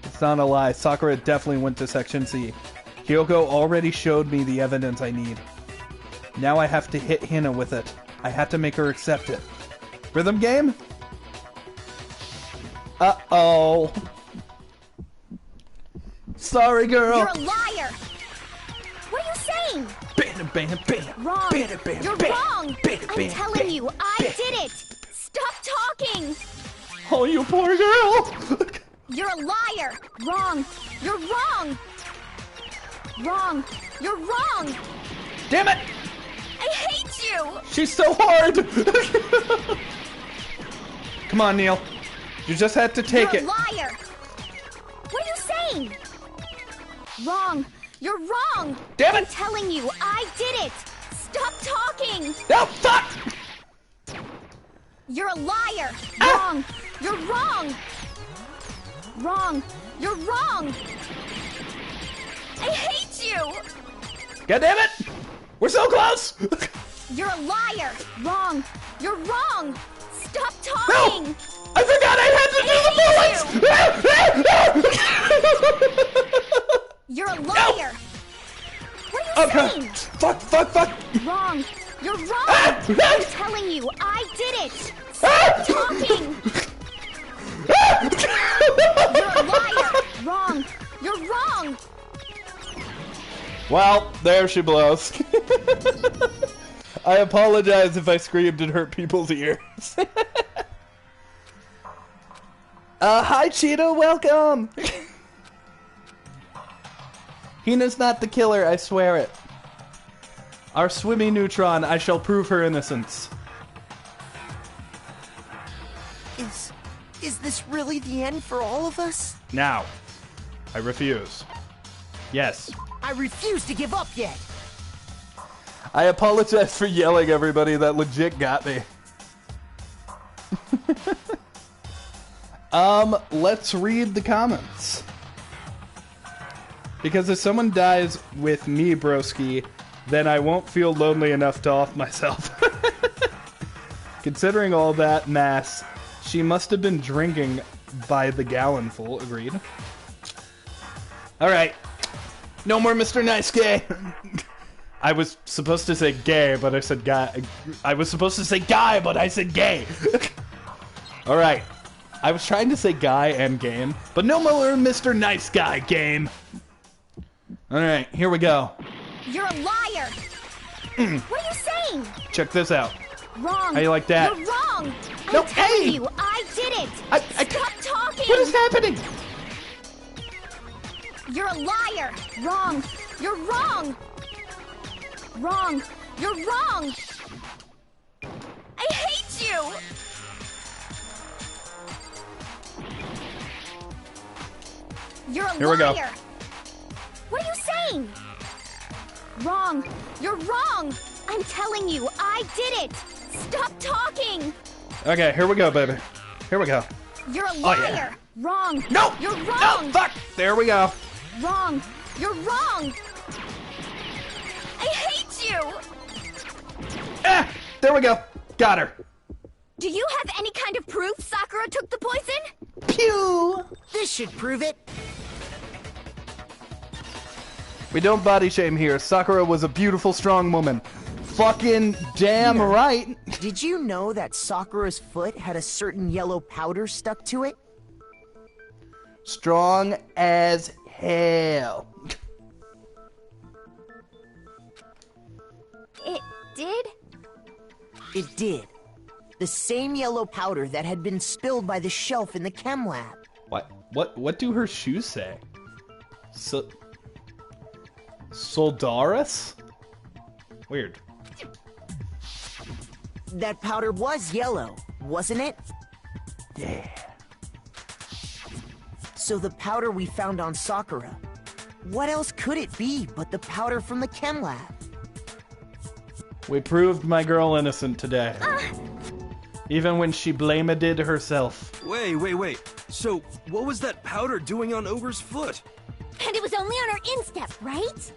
It's not a lie. Sakura definitely went to Section C. Kyoko already showed me the evidence I need. Now I have to hit Hina with it. I have to make her accept it. Rhythm game? Uh-oh. Sorry, girl. You're a liar! What are you saying? Bam, bam, bam. Wrong! Bam, bam, You're bam. wrong! Bam, I'm bam, telling bam, you, I bam. did it! Stop talking! Oh, you poor girl. You're a liar! Wrong! You're wrong! Wrong! You're wrong! Damn it! I hate you! She's so hard! Come on, Kneale. You just had to take You're it. a liar! What are you saying? Wrong. You're wrong. Damn it! I'm telling you, I did it. Stop talking. No, fuck! You're a liar. Wrong. You're wrong. Wrong. You're wrong. I hate you. God damn it! We're so close! You're a liar. Wrong. You're wrong. Stop talking. No! I forgot I had to do the bullets! You're a liar. No! What are you saying? Fuck! Wrong. You're wrong. I'm telling you, I did it. Stop talking. You're a liar. Wrong. You're wrong. Well, there she blows. I apologize if I screamed and hurt people's ears. Hi Cheetah, welcome! Hina's not the killer, I swear it. Our swimmy neutron, I shall prove her innocence. Is this really the end for all of us? Now, I refuse. Yes. I refuse to give up yet. I apologize for yelling, everybody. That legit got me. Let's read the comments. Because if someone dies with me, broski, then I won't feel lonely enough to off myself. Considering all that mass, she must have been drinking by the gallon full. Agreed. Alright. No more Mr. Nice Guy. I was supposed to say gay, but I said guy. I was supposed to say guy, but I said gay. Alright. I was trying to say guy and game, but no more Mr. Nice Guy game. Alright, here we go. You're a liar. What are you saying? Check this out. Wrong. How you like that? You're wrong. No, I'm telling hey! you, I did it. Stop talking. What is happening? You're a liar. Wrong. You're wrong. Wrong. You're wrong. I hate you. You're a Here liar. we go. What are you saying? Wrong. You're wrong. I'm telling you, I did it. Stop talking. Okay, here we go, baby. Here we go. You're a Oh, liar. yeah. Wrong. No! You're wrong. No, fuck! There we go. Wrong. You're wrong. I hate you. Ah! There we go. Got her. Do you have any kind of proof Sakura took the poison? Pew! This should prove it. We don't body shame here. Sakura was a beautiful, strong woman. Fucking damn right. Did you know that Sakura's foot had a certain yellow powder stuck to it? Strong as hell. It did? It did. The same yellow powder that had been spilled by the shelf in the chem lab. What do her shoes say? Soldaris? Weird. That powder was yellow, wasn't it? Yeah. So the powder we found on Sakura, what else could it be but the powder from the chem lab? We proved my girl innocent today. Even when she blamed it herself. Wait. So, what was that powder doing on Ogre's foot? And it was only on her instep, right?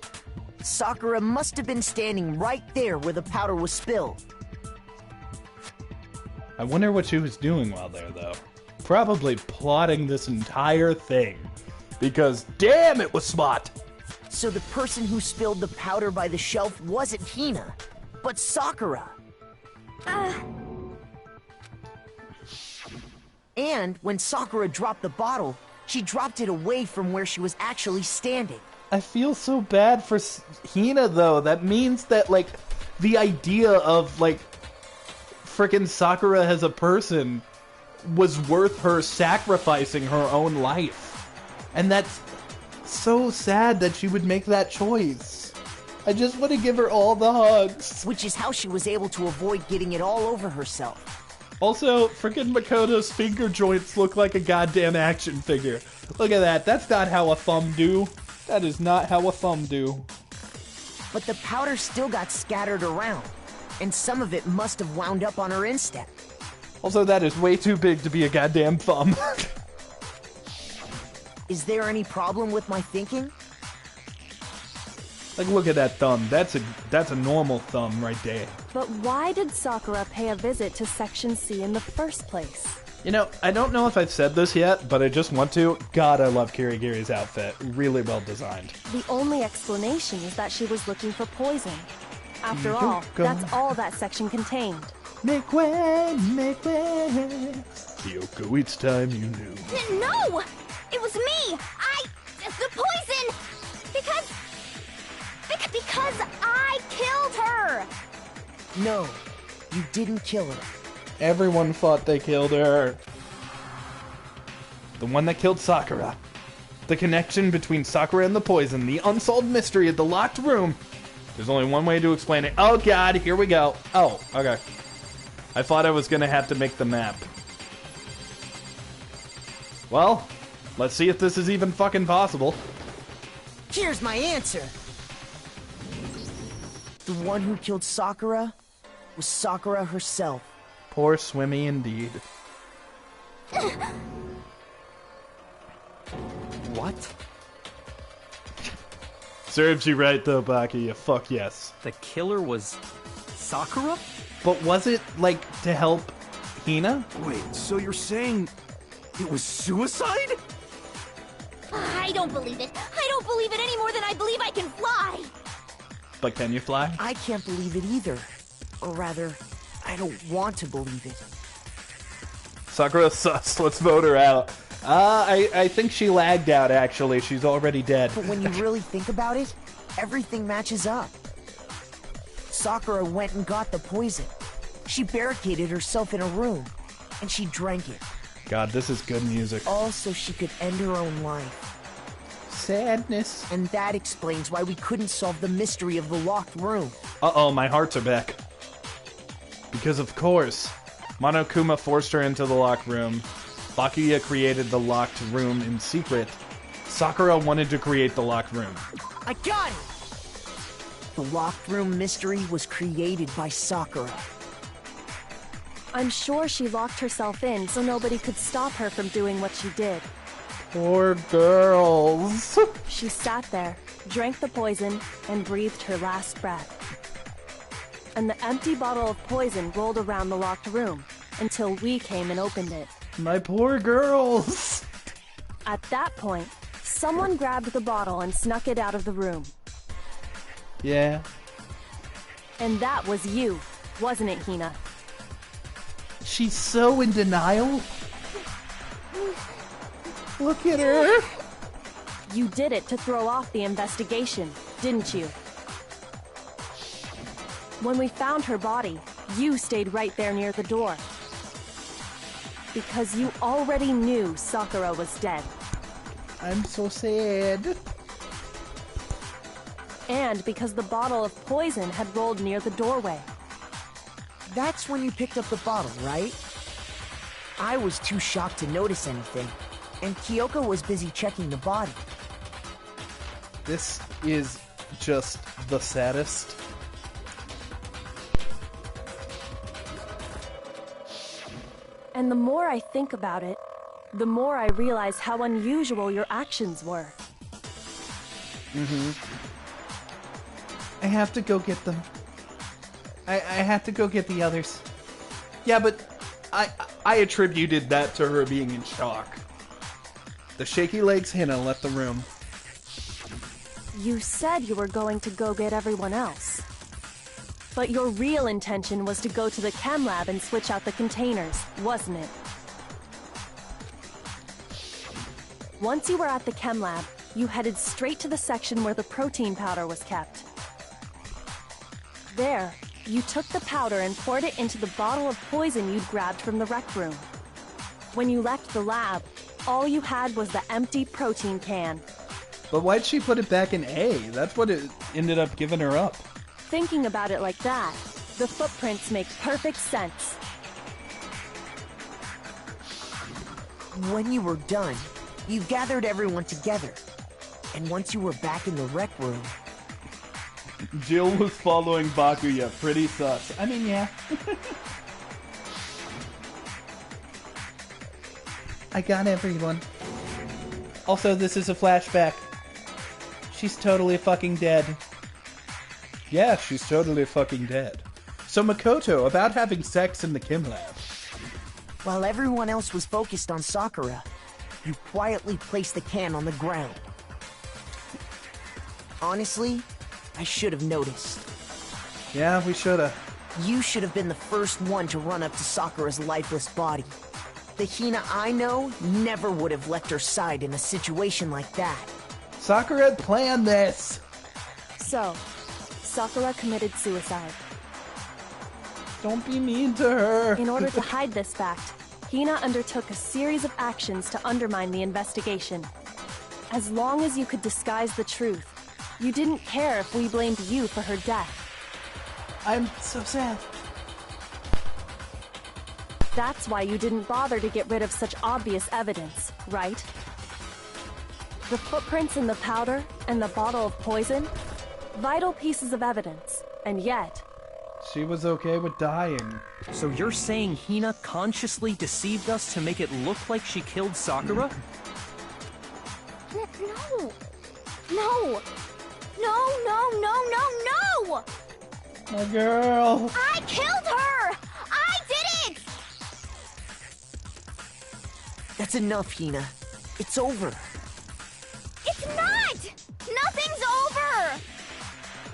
Sakura must have been standing right there where the powder was spilled. I wonder what she was doing while there, though. Probably plotting this entire thing. Because damn, it was smart! So the person who spilled the powder by the shelf wasn't Hina, but Sakura. And when Sakura dropped the bottle, she dropped it away from where she was actually standing. I feel so bad for Hina, though. That means that, like, the idea of, like, frickin' Sakura as a person was worth her sacrificing her own life. And that's so sad that she would make that choice. I just want to give her all the hugs. Which is how she was able to avoid getting it all over herself. Also, freaking Makoto's finger joints look like a goddamn action figure. Look at that. That's not how a thumb do. That is not how a thumb do. But the powder still got scattered around, and some of it must have wound up on her instep. Also, that is way too big to be a goddamn thumb. Is there any problem with my thinking? Like, look at that thumb. That's a normal thumb right there. But why did Sakura pay a visit to Section C in the first place? You know, I don't know if I've said this yet, but I just want to. God, I love Kirigiri's outfit. Really well designed. The only explanation is that she was looking for poison. After all, that's all that section contained. Make way, make way. Kyoko, it's time you knew. No! It was me! The poison! Because I killed her! No, you didn't kill her. Everyone thought they killed her. The one that killed Sakura. The connection between Sakura and the poison. The unsolved mystery of the locked room. There's only one way to explain it. Oh god, here we go. Oh, okay. I thought I was gonna have to make the map. Well, let's see if this is even fucking possible. Here's my answer. The one who killed Sakura was Sakura herself. Poor Swimmy indeed. What? Serves you right though, Baki. Fuck yes. The killer was Sakura? But was it, like, to help Hina? Wait, so you're saying it was suicide? I don't believe it. I don't believe it any more than I believe I can fly. But can you fly? I can't believe it either. Or rather, I don't want to believe it. Sakura sus. Let's vote her out. I think she lagged out, actually. She's already dead. But when you really think about it, everything matches up. Sakura went and got the poison. She barricaded herself in a room, and she drank it. God, this is good music. All so she could end her own life. Sadness. And that explains why we couldn't solve the mystery of the locked room. Uh-oh, my hearts are back. Because of course, Monokuma forced her into the locked room. Bakuya created the locked room in secret. Sakura wanted to create the locked room. I got it! The locked room mystery was created by Sakura. I'm sure she locked herself in so nobody could stop her from doing what she did. Poor girls. She sat there, drank the poison, and breathed her last breath. And the empty bottle of poison rolled around the locked room until we came and opened it. My poor girls. At that point, someone grabbed the bottle and snuck it out of the room. Yeah. And that was you, wasn't it, Hina? She's so in denial. Look at her. You did it to throw off the investigation, didn't you? When we found her body, you stayed right there near the door. Because you already knew Sakura was dead. I'm so sad. And because the bottle of poison had rolled near the doorway. That's when you picked up the bottle, right? I was too shocked to notice anything, and Kyoko was busy checking the body. This is just the saddest. And the more I think about it, the more I realize how unusual your actions were. I have to go get them. I have to go get the others. Yeah, but I attributed that to her being in shock. The shaky legs Hina left the room. You said you were going to go get everyone else. But your real intention was to go to the chem lab and switch out the containers, wasn't it? Once you were at the chem lab, you headed straight to the section where the protein powder was kept. There, you took the powder and poured it into the bottle of poison you'd grabbed from the rec room. When you left the lab, all you had was the empty protein can. But why'd she put it back in A? That's what it ended up giving her up. Thinking about it like that, the footprints make perfect sense. When you were done, you gathered everyone together. And once you were back in the rec room... Jill was following Bakuya. Pretty sus. I mean, yeah. I got everyone. Also, this is a flashback. She's totally fucking dead. Yeah, she's totally fucking dead. So Makoto, about having sex in the Kim lab. While everyone else was focused on Sakura, you quietly placed the can on the ground. Honestly, I should have noticed. Yeah, we should have. You should have been the first one to run up to Sakura's lifeless body. The Hina I know never would have left her side in a situation like that. Sakura had planned this! So, Sakura committed suicide. Don't be mean to her! In order to hide this fact, Hina undertook a series of actions to undermine the investigation. As long as you could disguise the truth, you didn't care if we blamed you for her death. I'm so sad. That's why you didn't bother to get rid of such obvious evidence, right? The footprints in the powder and the bottle of poison? Vital pieces of evidence, and yet... She was okay with dying. So you're saying Hina consciously deceived us to make it look like she killed Sakura? No! No! No, no, no, no, no! My girl! I killed her! I did it! That's enough, Hina. It's over. It's not! Nothing's over!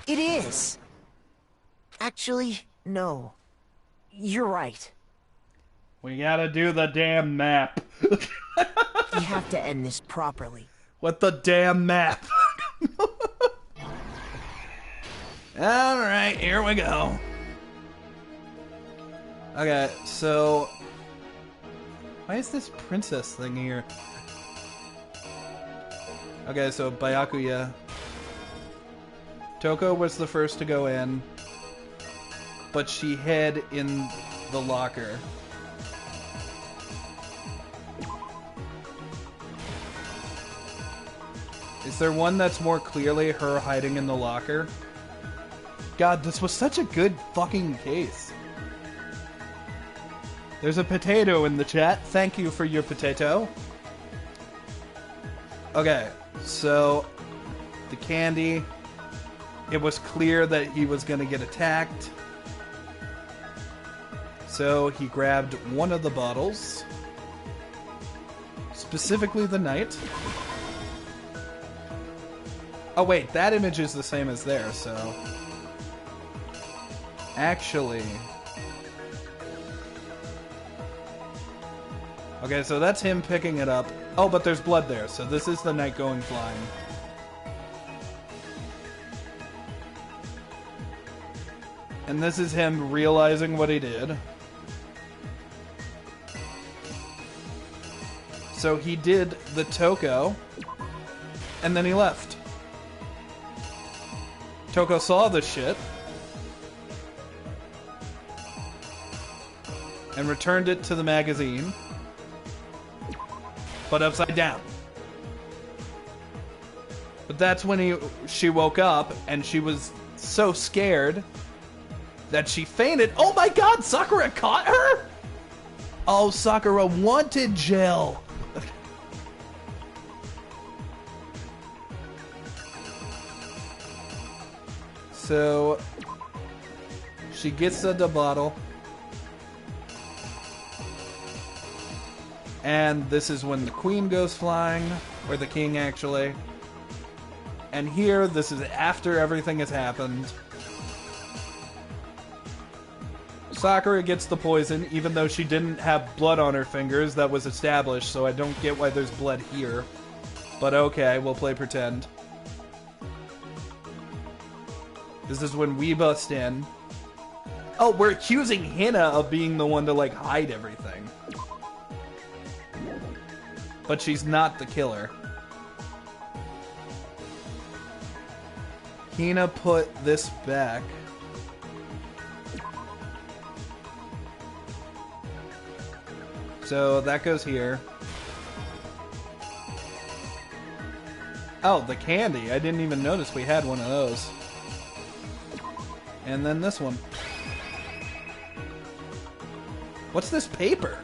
It is. Actually, no. You're right. We gotta do the damn map. You have to end this properly. What the damn map? Alright, here we go. Okay, so... Why is this princess thing here? Okay, so Byakuya. Toko was the first to go in, but she hid in the locker. Is there one that's more clearly her hiding in the locker? God, this was such a good fucking case. There's a potato in the chat. Thank you for your potato. Okay, so the candy. It was clear that he was going to get attacked. So he grabbed one of the bottles. Specifically the knight. Oh wait, that image is the same as there, so... Actually... Okay, so that's him picking it up. Oh, but there's blood there, so this is the knight going flying. And this is him realizing what he did. So he did the Toko, and then he left. Toko saw this shit, and returned it to the magazine, but upside down. But that's when she woke up, and she was so scared that she fainted. Oh my god, Sakura caught her? Oh, Sakura wanted Jill. So she gets the bottle. And this is when the queen goes flying, or the king actually. And here, this is after everything has happened. Sakura gets the poison, even though she didn't have blood on her fingers. That was established, so I don't get why there's blood here. But okay, we'll play pretend. This is when we bust in. Oh, we're accusing Hina of being the one to, like, hide everything. But she's not the killer. Hina put this back. So that goes here. Oh, the candy. I didn't even notice we had one of those. And then this one. What's this paper?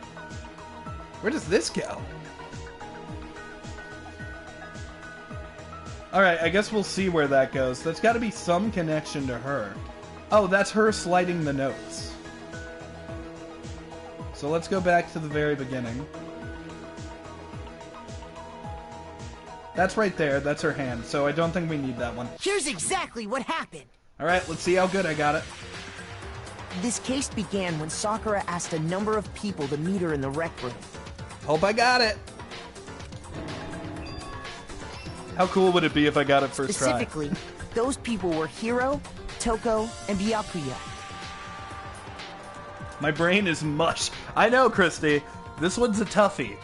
Where does this go? Alright, I guess we'll see where that goes. There's got to be some connection to her. Oh, that's her sliding the notes. So let's go back to the very beginning. That's right there. That's her hand. So I don't think we need that one. Here's exactly what happened. Alright, let's see how good I got it. This case began when Sakura asked a number of people to meet her in the rec room. Hope I got it. How cool would it be if I got it first try? Specifically, those people were Hiro, Toko, and Byakuya. My brain is mush. I know, Christy. This one's a toughie.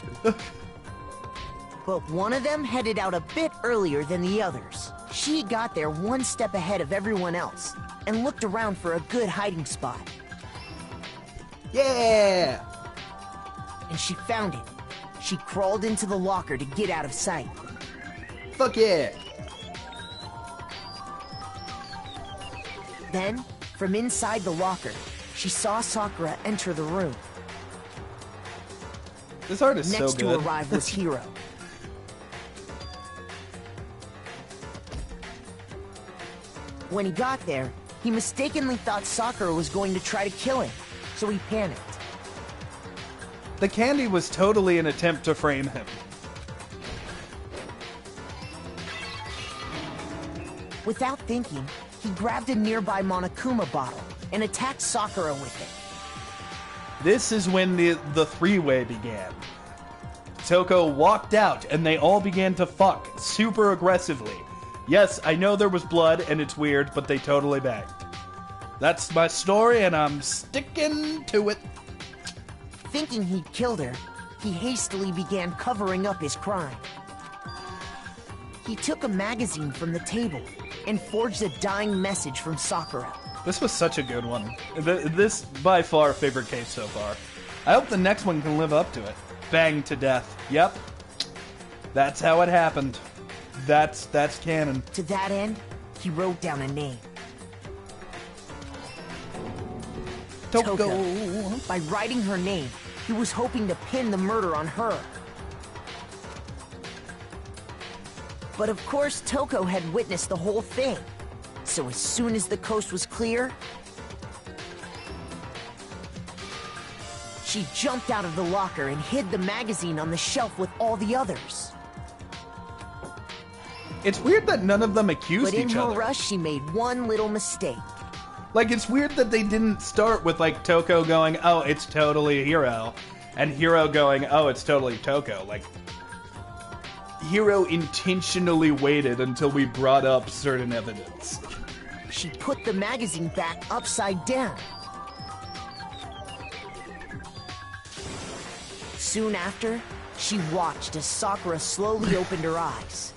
But one of them headed out a bit earlier than the others. She got there one step ahead of everyone else and looked around for a good hiding spot. Yeah! And she found it. She crawled into the locker to get out of sight. Fuck yeah! Then, from inside the locker, she saw Sakura enter the room. This art is Next so good. to arrive was Hiro. When he got there, he mistakenly thought Sakura was going to try to kill him, so he panicked. The candy was totally an attempt to frame him. Without thinking, he grabbed a nearby Monokuma bottle and attacked Sakura with it. This is when the three-way began. Toko walked out and they all began to fuck super aggressively. Yes, I know there was blood and it's weird, but they totally banged. That's my story and I'm sticking to it. Thinking he'd killed her, he hastily began covering up his crime. He took a magazine from the table and forged a dying message from Sakura. This was such a good one. This, by far, favorite case so far. I hope the next one can live up to it. Bang to death. Yep. That's how it happened. That's canon. To that end, he wrote down a name. Toko. By writing her name, he was hoping to pin the murder on her. But of course, Toko had witnessed the whole thing. So as soon as the coast was clear, she jumped out of the locker and hid the magazine on the shelf with all the others. It's weird that none of them accused each other. But in her rush, she made one little mistake. Like, it's weird that they didn't start with, like, Toko going, oh, it's totally Hiro, and Hiro going, oh, it's totally Toko. Like, Hiro intentionally waited until we brought up certain evidence. She put the magazine back upside down. Soon after, she watched as Sakura slowly opened her eyes.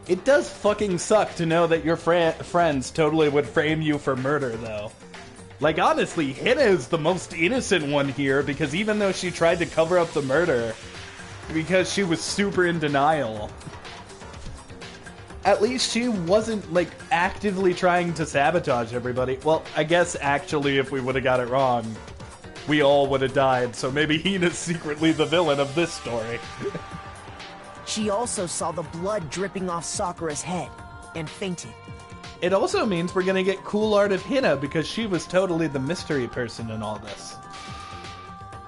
It does fucking suck to know that your friends totally would frame you for murder, though. Like, honestly, Hina is the most innocent one here, because even though she tried to cover up the murder, because she was super in denial, at least she wasn't, like, actively trying to sabotage everybody. Well, I guess, actually, if we would have got it wrong, we all would have died, so maybe Hina's secretly the villain of this story. She also saw the blood dripping off Sakura's head, and fainted. It also means we're gonna get cool art of Hina, because she was totally the mystery person in all this.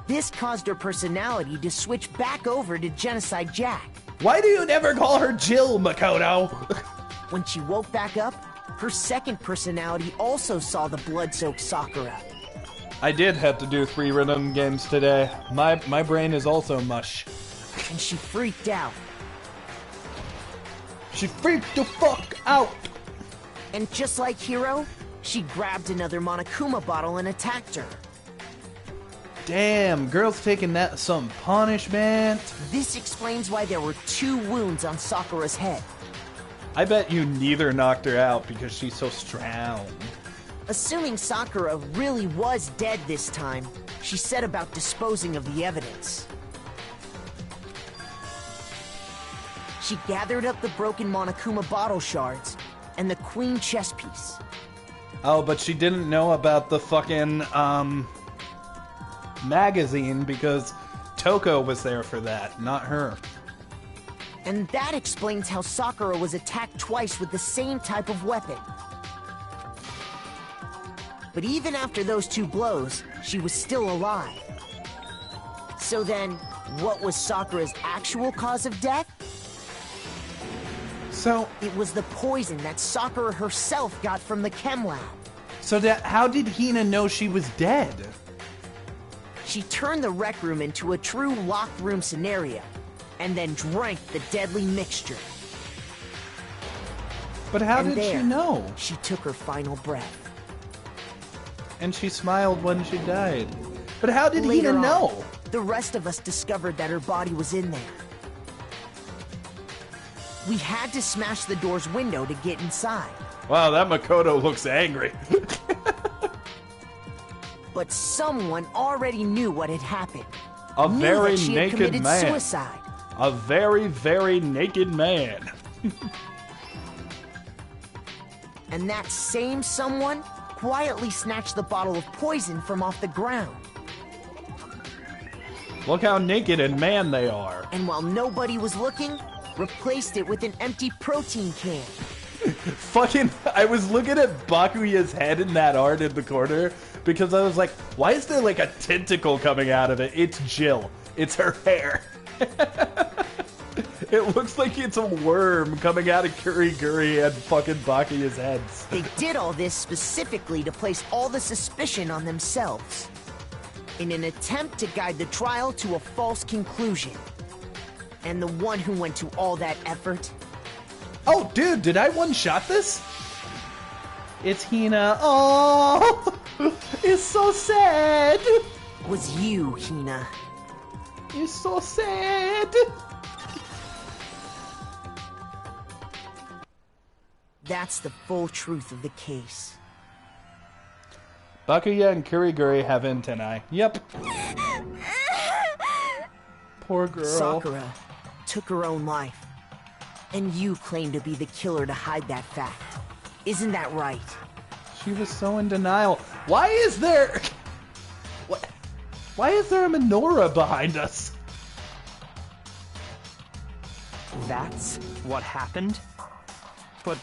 This caused her personality to switch back over to Genocide Jack. Why do you never call her Jill, Makoto? When she woke back up, her second personality also saw the blood-soaked Sakura. I did have to do 3 rhythm games today. My brain is also mush. And she freaked out. She freaked the fuck out! And just like Hiro, she grabbed another Monokuma bottle and attacked her. Damn, girl's taking that some punishment. This explains why there were 2 wounds on Sakura's head. I bet you neither knocked her out because she's so strong. Assuming Sakura really was dead this time, she set about disposing of the evidence. She gathered up the broken Monokuma bottle shards and the queen chess piece. Oh, but she didn't know about the fucking, magazine because Toko was there for that, not her. And that explains how Sakura was attacked twice with the same type of weapon. But even after those 2 blows, she was still alive. So then, what was Sakura's actual cause of death? So... It was the poison that Sakura herself got from the chem lab. So how did Hina know she was dead? She turned the rec room into a true locked room scenario, and then drank the deadly mixture. But how did she know? She took her final breath. And she smiled when she died. But how did Hina know? The rest of us discovered that her body was in there. We had to smash the door's window to get inside. Wow, that Makoto looks angry. But someone already knew what had happened. A very she naked had committed man. Suicide. A very, very naked man. And that same someone quietly snatched the bottle of poison from off the ground. Look how naked and man they are. And while nobody was looking, replaced it with an empty protein can. Fucking, I was looking at Bakuya's head in that art in the corner because I was like, why is there like a tentacle coming out of it? It's Jill. It's her hair. It looks like it's a worm coming out of Kuriguri and fucking Bakuya's heads. They did all this specifically to place all the suspicion on themselves, in an attempt to guide the trial to a false conclusion. And the one who went to all that effort... Oh, dude, did I one-shot this? It's Hina. Oh, it's so sad. Was you, Hina. It's so sad. That's the full truth of the case. Bakuya and Kuriguri have antennae. Yep. Poor girl. Sakura took her own life. And you claim to be the killer to hide that fact. Isn't that right? She was so in denial. Why is there... What? Why is there a menorah behind us? That's what happened? But,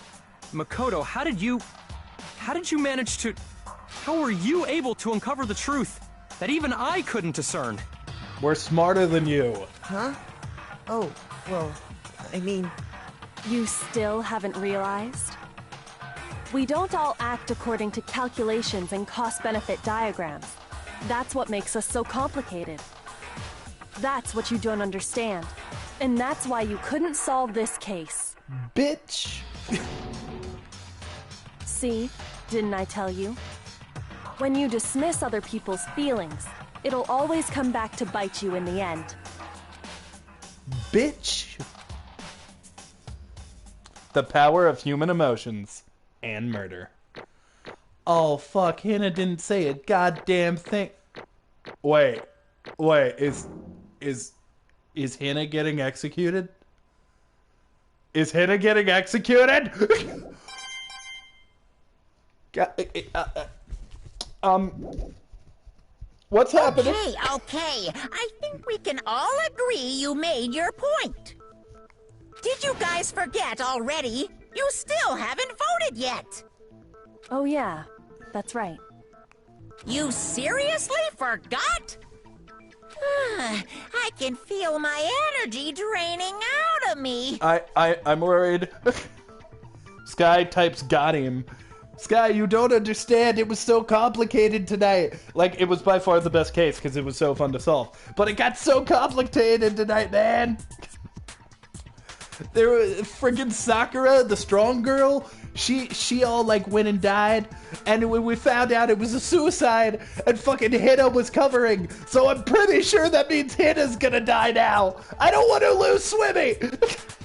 Makoto, how did you manage to... How were you able to uncover the truth that even I couldn't discern? We're smarter than you. Huh? Oh, well, I mean... You still haven't realized? We don't all act according to calculations and cost-benefit diagrams. That's what makes us so complicated. That's what you don't understand. And that's why you couldn't solve this case. Bitch! See? Didn't I tell you? When you dismiss other people's feelings, it'll always come back to bite you in the end. Bitch! The power of human emotions and murder. Oh, fuck, Hina didn't say a goddamn thing. Wait, is Hina getting executed? Is Hina getting executed? What's happening? Okay, I think we can all agree you made your point. Did you guys forget already? You still haven't voted yet. Oh yeah, that's right. You seriously forgot? I can feel my energy draining out of me. I'm worried. Sky types got him. Sky, you don't understand. It was so complicated tonight. Like, it was by far the best case because it was so fun to solve. But it got so complicated tonight, man. There was friggin' Sakura, the strong girl. She all like went and died, and when we found out it was a suicide, and fucking Hina was covering, so I'm pretty sure that means Hina's gonna die now. I don't want to lose Swimmy.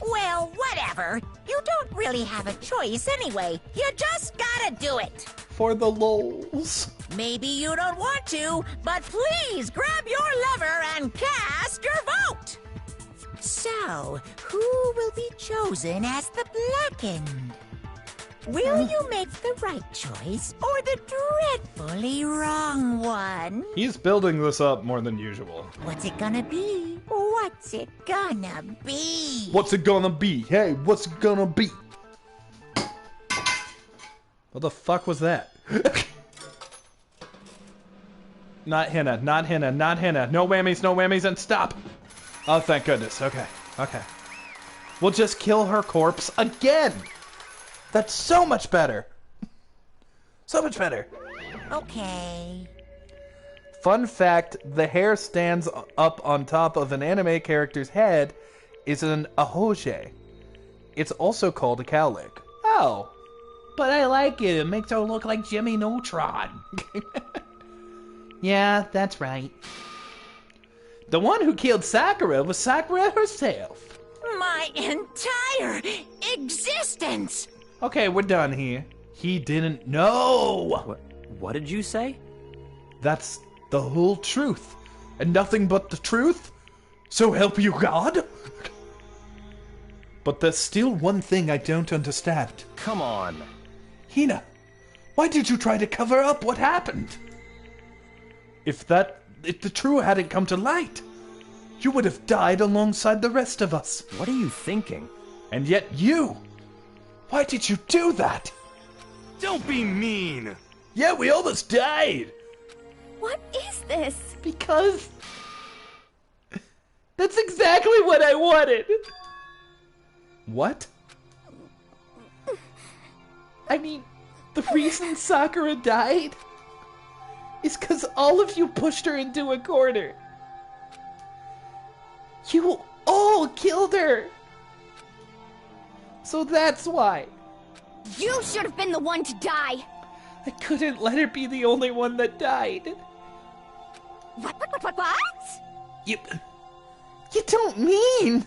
Well, whatever. You don't really have a choice anyway. You just gotta do it. For the lols. Maybe you don't want to, but please grab your lever and cast your vote. So, who will be chosen as the blackened? Will you make the right choice or the dreadfully wrong one? He's building this up more than usual. What's it gonna be? What's it gonna be? What's it gonna be? Hey, what's it gonna be? What the fuck was that? Not henna, not henna, not henna. No whammies, and stop! Oh, thank goodness. Okay, okay. We'll just kill her corpse again! That's so much better! So much better! Okay. Fun fact, the hair stands up on top of an anime character's head is an AJhebb. It's also called a cowlick. Oh. But I like it. It makes her look like Jimmy Neutron. Yeah, that's right. The one who killed Sakura was Sakura herself. My entire existence! Okay, we're done here. He didn't know. What did you say? That's the whole truth. And nothing but the truth? So help you God? But there's still one thing I don't understand. Come on. Hina, why did you try to cover up what happened? If the truth hadn't come to light, you would have died alongside the rest of us. What are you thinking? And yet you, why did you do that? Don't be mean! Yeah, we almost died! What is this? Because that's exactly what I wanted. What? I mean, the reason Sakura died is because all of you pushed her into a corner. You all killed her. So that's why. You should have been the one to die. I couldn't let her be the only one that died. What? You don't mean...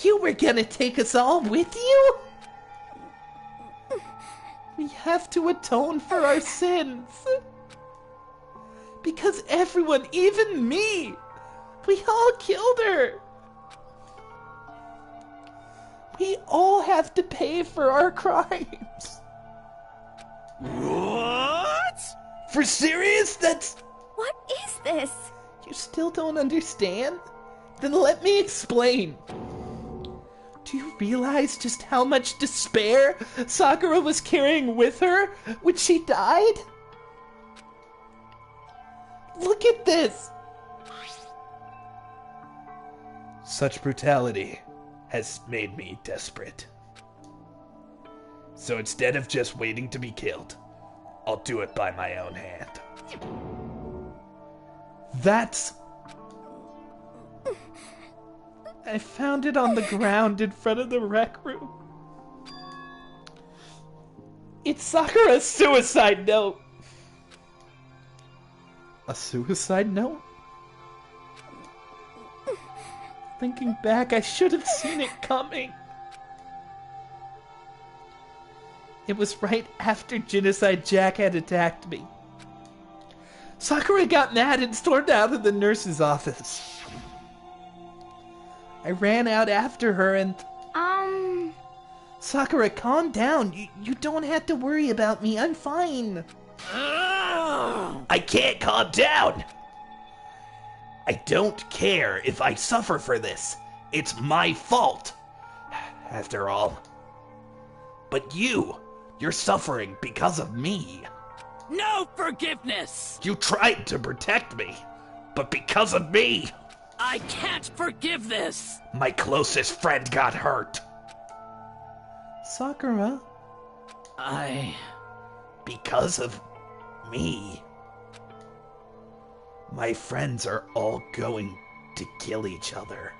You were gonna take us all with you? We have to atone for our sins. Because everyone, even me, we all killed her. We all have to pay for our crimes. What? For serious? That's... What is this? You still don't understand? Then let me explain. Do you realize just how much despair Sakura was carrying with her when she died? Look at this! Such brutality has made me desperate. So instead of just waiting to be killed, I'll do it by my own hand. That's... I found it on the ground in front of the rec room. It's Sakura's suicide note. A suicide note? Thinking back, I should have seen it coming. It was right after Genocide Jack had attacked me. Sakura got mad and stormed out of the nurse's office. I ran out after her and... Sakura, calm down. You don't have to worry about me. I'm fine. I can't calm down! I don't care if I suffer for this. It's my fault. After all. But you're suffering because of me. No forgiveness! You tried to protect me, but because of me, I can't forgive this! my closest friend got hurt. Sakura? Because of me, my friends are all going to kill each other.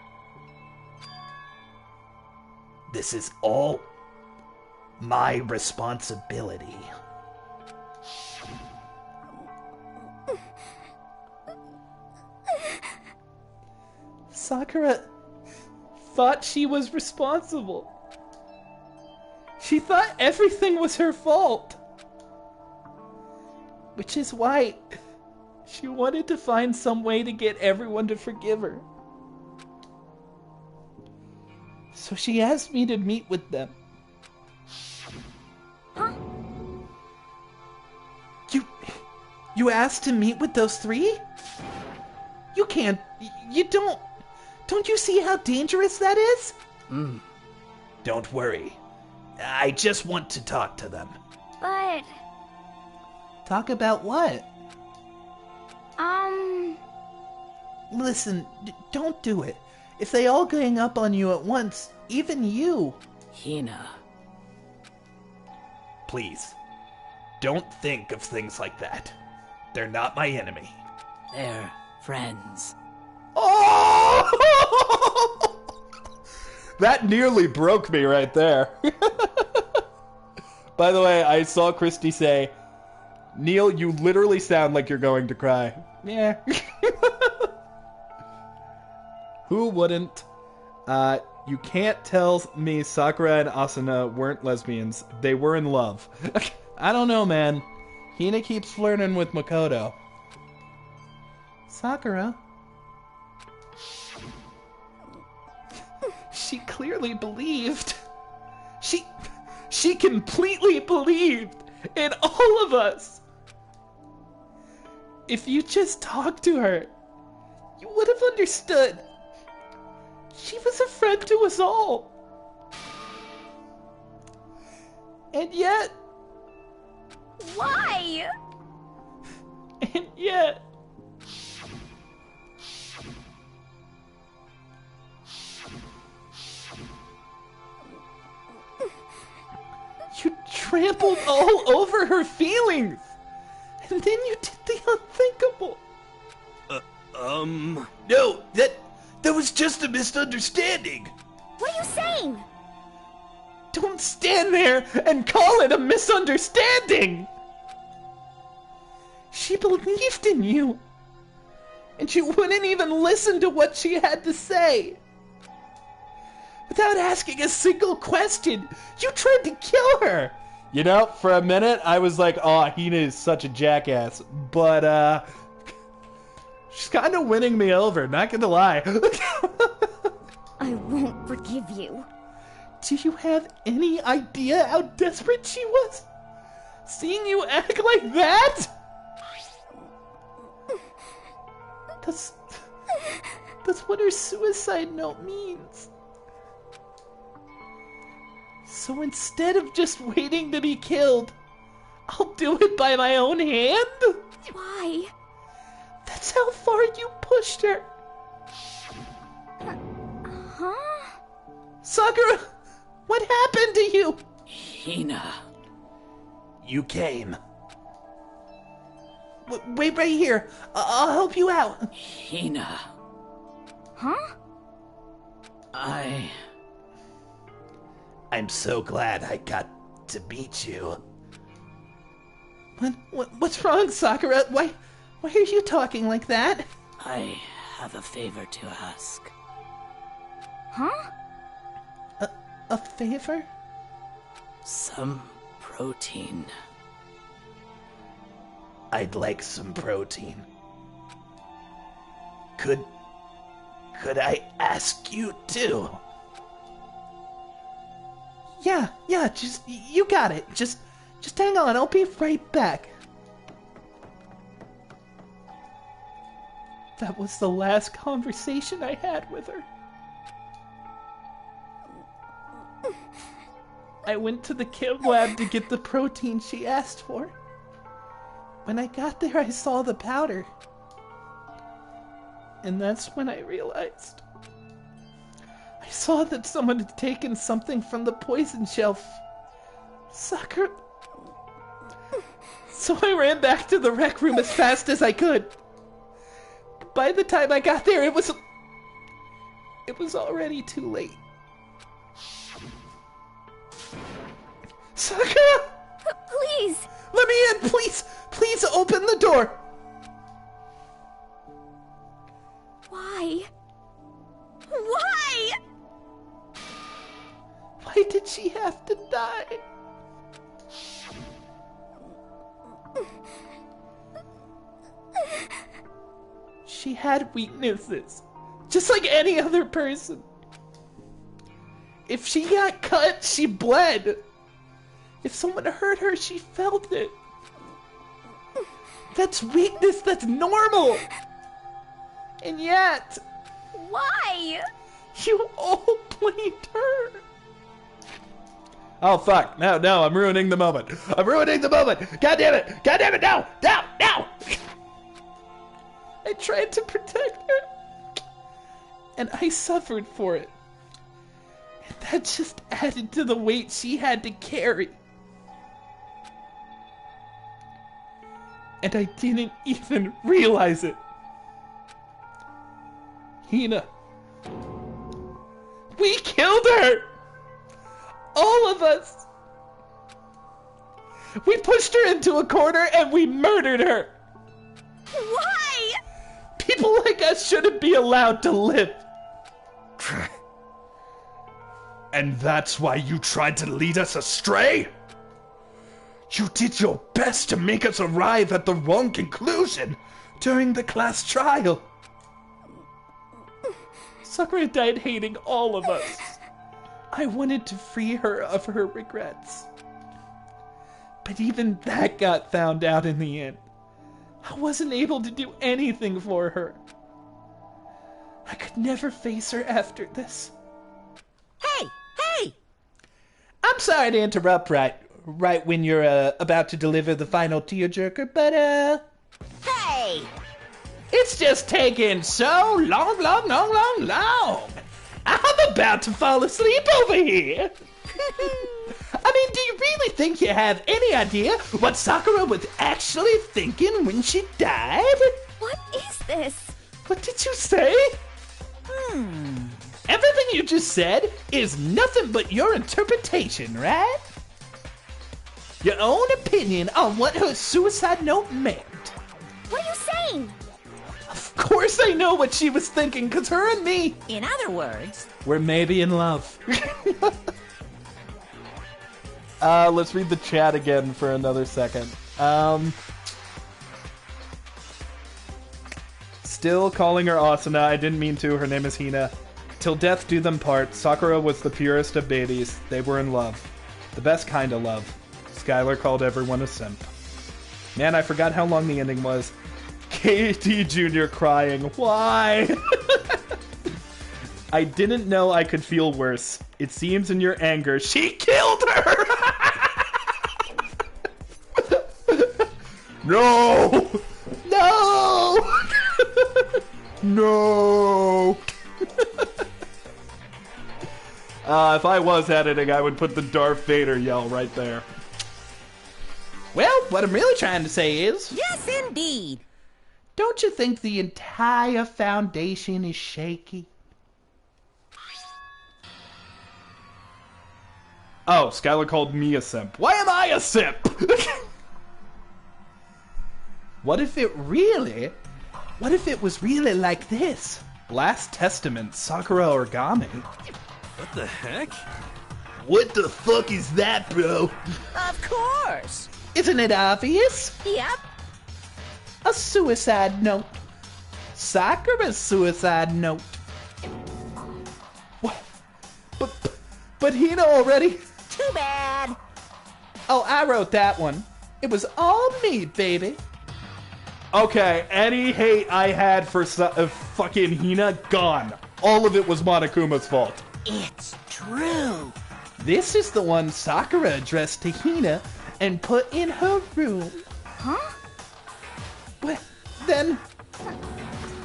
This is all my responsibility. Sakura thought she was responsible. She thought everything was her fault. Which is why she wanted to find some way to get everyone to forgive her. So she asked me to meet with them. Huh? You asked to meet with those three? You can't... You don't... Don't you see how dangerous that is? Don't worry. I just want to talk to them. But... Talk about what? Listen, don't do it. If they all gang up on you at once, even you... Hina. Please, don't think of things like that. They're not my enemy. They're friends. Oh! That nearly broke me right there. By the way, I saw Christy say, Kneale, you literally sound like you're going to cry. Yeah. Who wouldn't? You can't tell me Sakura and Asuna weren't lesbians. They were in love. I don't know, man. Hina keeps flirting with Makoto. Sakura? She clearly believed. She completely believed in all of us. If you just talked to her, you would have understood. She was a friend to us all. And yet... Why? And yet... You trampled all over her feelings. And then you did the unthinkable. No, that was just a misunderstanding. What are you saying? Don't stand there and call it a misunderstanding. She believed in you. And you wouldn't even listen to what she had to say. Without asking a single question, you tried to kill her. You know, for a minute, I was like, oh, Hina is such a jackass. But, she's kind of winning me over, not gonna lie. I won't forgive you. Do you have any idea how desperate she was? Seeing you act like that? That's what her suicide note means. So instead of just waiting to be killed, I'll do it by my own hand? Why? That's how far you pushed her. Huh? Sakura, what happened to you? Hina. You came. Wait right here. I'll help you out. Hina. Huh? I'm so glad I got to meet you. What's wrong, Sakura? Why are you talking like that? I have a favor to ask. Huh? A favor? Some protein. I'd like some protein. Could I ask you too? Yeah, just, you got it. Just hang on, I'll be right back. That was the last conversation I had with her. I went to the chem lab to get the protein she asked for. When I got there, I saw the powder. And that's when I realized. I saw that someone had taken something from the poison shelf. Sakura. So I ran back to the rec room as fast as I could. By the time I got there, it was already too late. Sakura! Please! Let me in, please! Please open the door! Why? Why? Why did she have to die? She had weaknesses, just like any other person. If she got cut, she bled. If someone hurt her, she felt it. That's weakness, that's normal. And yet... Why? You all blamed her. Oh, fuck. No, I'm ruining the moment. I'm ruining the moment. God damn it, no. I tried to protect her. And I suffered for it. And that just added to the weight she had to carry. And I didn't even realize it. Hina. We killed her! All of us! We pushed her into a corner and we murdered her! Why? People like us shouldn't be allowed to live. And that's why you tried to lead us astray? You did your best to make us arrive at the wrong conclusion during the class trial. Sakura died hating all of us. I wanted to free her of her regrets. But even that got found out in the end. I wasn't able to do anything for her. I could never face her after this. Hey! I'm sorry to interrupt right when you're about to deliver the final tearjerker, but Hey! it's just taking so long. I'm about to fall asleep over here. I mean, do you really think you have any idea what Sakura was actually thinking when she died? What is this? What did you say? Everything you just said is nothing but your interpretation, right? Your own opinion on what her suicide note meant. What are you saying? Of course I know what she was thinking, because her and me... In other words... we're maybe in love. Let's read the chat again for another second. Still calling her Asuna. I didn't mean to. Her name is Hina. Till death do them part. Sakura was the purest of babies. They were in love. The best kind of love. Skylar called everyone a simp. Man, I forgot how long the ending was. KT Jr. crying. Why? I didn't know I could feel worse. It seems in your anger, she killed her! No! No! No! If I was editing, I would put the Darth Vader yell right there. Well, what I'm really trying to say is... Yes, indeed! Don't you think the entire foundation is shaky? Oh, Skylar called me a simp. Why am I a simp? What if it was really like this? Last Testament, Sakura Origami. What the heck? What the fuck is that, bro? Of course! Isn't it obvious? Yep. A suicide note. Sakura's suicide note. What? But Hina already... Too bad! Oh, I wrote that one. It was all me, baby. Okay, any hate I had for fucking Hina, gone. All of it was Monokuma's fault. It's true. This is the one Sakura addressed to Hina and put in her room. Huh? Well, then...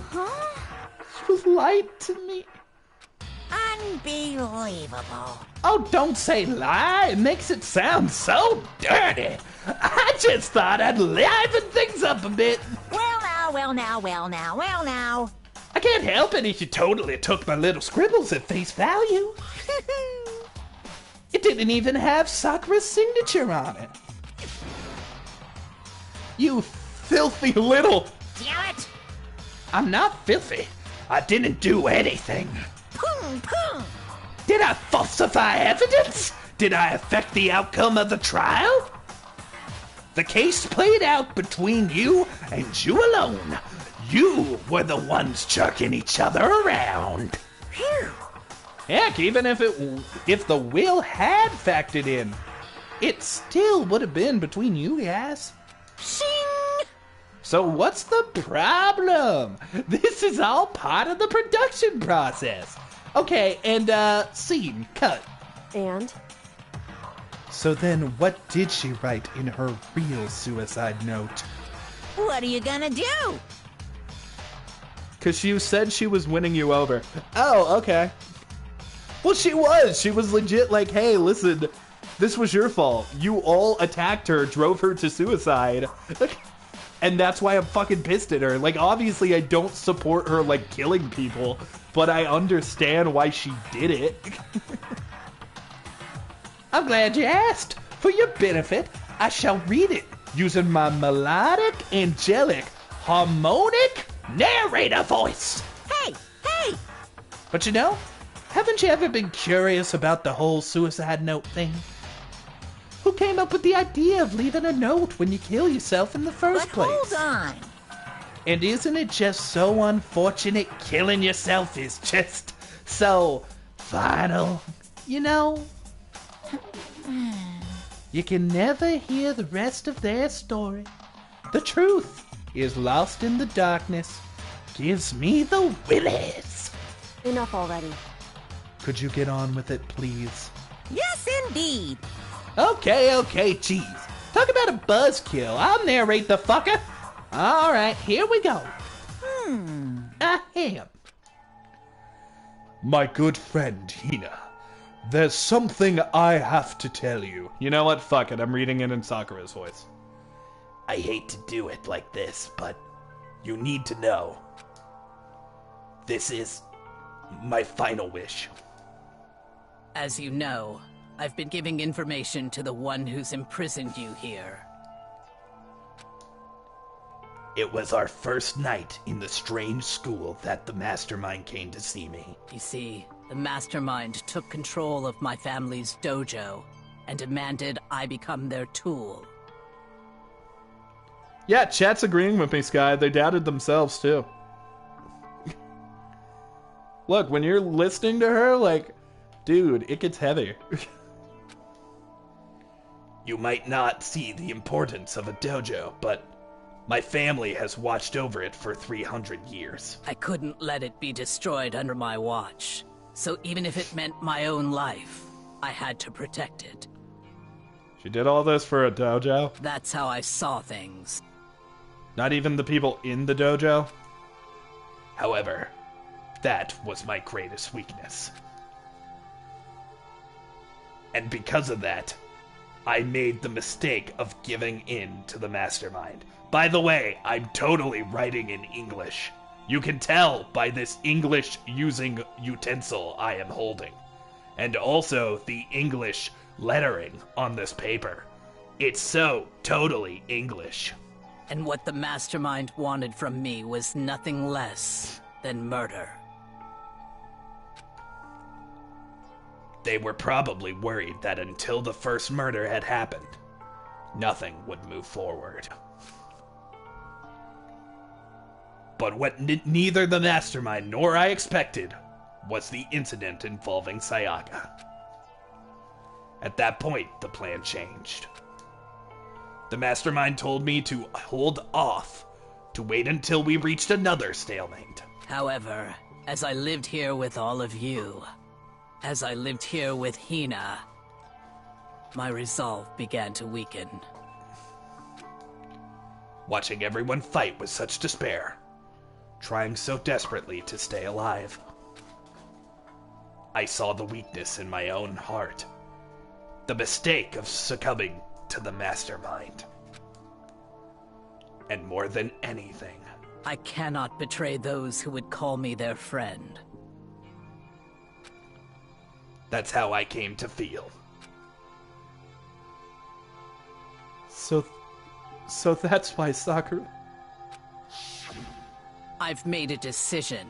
Huh? She was lied to me. Unbelievable. Oh, don't say lie. It makes it sound so dirty. I just thought I'd liven things up a bit. Well now. I can't help it if you totally took my little scribbles at face value. It didn't even have Sakura's signature on it. You filthy little... Damn it! I'm not filthy. I didn't do anything. Pum! Did I falsify evidence? Did I affect the outcome of the trial? The case played out between you and you alone. You were the ones jerking each other around. Phew! Heck, even if the will had factored in, it still would have been between you guys. Shing! So what's the problem? This is all part of the production process. Okay, and scene, cut. And? So then what did she write in her real suicide note? What are you gonna do? Because you said she was winning you over. Oh, okay. Well, she was. She was legit like, hey, listen, this was your fault. You all attacked her, drove her to suicide. And that's why I'm fucking pissed at her. Like, obviously, I don't support her, like, killing people, but I understand why she did it. I'm glad you asked. For your benefit, I shall read it using my melodic, angelic, harmonic narrator voice. Hey, hey! But you know, haven't you ever been curious about the whole suicide note thing? Who came up with the idea of leaving a note when you kill yourself in the first place? Hold on. And isn't it just so unfortunate killing yourself is just so final? You know? You can never hear the rest of their story. The truth is lost in the darkness. Gives me the willies. Enough already. Could you get on with it, please? Yes, indeed. Okay, jeez. Talk about a buzzkill. I'll narrate the fucker. All right, here we go. Ahem. My good friend, Hina. There's something I have to tell you. You know what? Fuck it. I'm reading it in Sakura's voice. I hate to do it like this, but you need to know. This is my final wish. As you know, I've been giving information to the one who's imprisoned you here. It was our first night in the strange school that the mastermind came to see me. You see, the mastermind took control of my family's dojo and demanded I become their tool. Yeah, chat's agreeing with me, Sky. They doubted themselves, too. Look, when you're listening to her, like, dude, it gets heavy. You might not see the importance of a dojo, but my family has watched over it for 300 years. I couldn't let it be destroyed under my watch. So even if it meant my own life, I had to protect it. She did all this for a dojo? That's how I saw things. Not even the people in the dojo? However, that was my greatest weakness. And because of that, I made the mistake of giving in to the mastermind. By the way, I'm totally writing in English. You can tell by this English-using utensil I am holding. And also the English lettering on this paper. It's so totally English. And what the mastermind wanted from me was nothing less than murder. They were probably worried that until the first murder had happened, nothing would move forward. But what neither the mastermind nor I expected was the incident involving Sayaka. At that point, the plan changed. The mastermind told me to hold off, to wait until we reached another stalemate. However, as I lived here with all of you, as I lived here with Hina, my resolve began to weaken. Watching everyone fight with such despair, trying so desperately to stay alive, I saw the weakness in my own heart, the mistake of succumbing to the mastermind. And more than anything, I cannot betray those who would call me their friend. That's how I came to feel. So that's why Sakura... I've made a decision.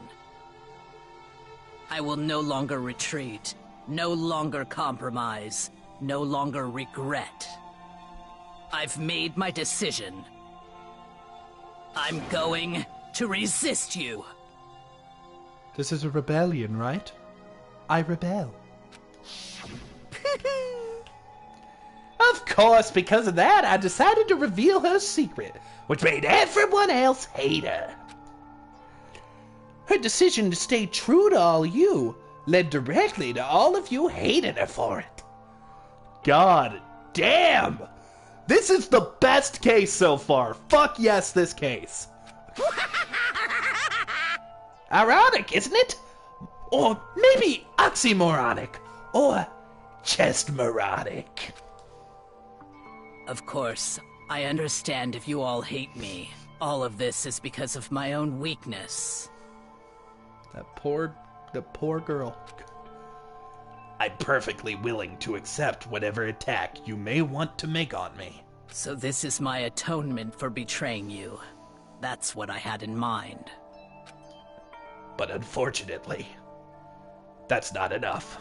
I will no longer retreat, no longer compromise, no longer regret. I've made my decision. I'm going to resist you. This is a rebellion, right? I rebel. Of course, because of that, I decided to reveal her secret, which made everyone else hate her. Her decision to stay true to all you led directly to all of you hating her for it. God damn! This is the best case so far. Fuck yes, this case. Ironic, isn't it? Or maybe oxymoronic. Or just moronic. Of course, I understand if you all hate me. All of this is because of my own weakness. The poor girl. I'm perfectly willing to accept whatever attack you may want to make on me. So this is my atonement for betraying you. That's what I had in mind. But unfortunately, that's not enough.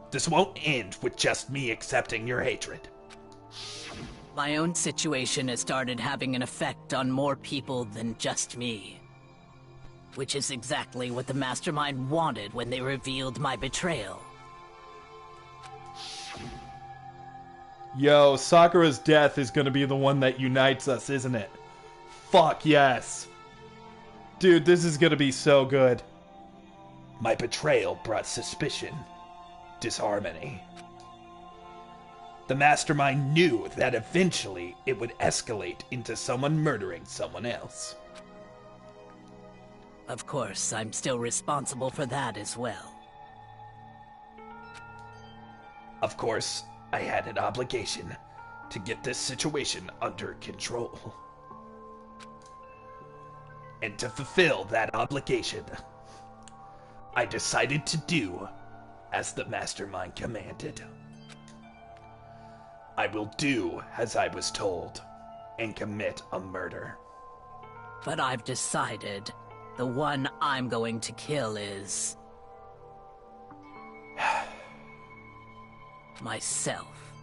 This won't end with just me accepting your hatred. My own situation has started having an effect on more people than just me. Which is exactly what the Mastermind wanted when they revealed my betrayal. Yo, Sakura's death is gonna be the one that unites us, isn't it? Fuck yes. Dude, this is gonna be so good. My betrayal brought suspicion, disharmony. The Mastermind knew that eventually it would escalate into someone murdering someone else. Of course, I'm still responsible for that as well. Of course, I had an obligation to get this situation under control. And to fulfill that obligation, I decided to do as the Mastermind commanded. I will do as I was told and commit a murder. But I've decided the one I'm going to kill is... myself.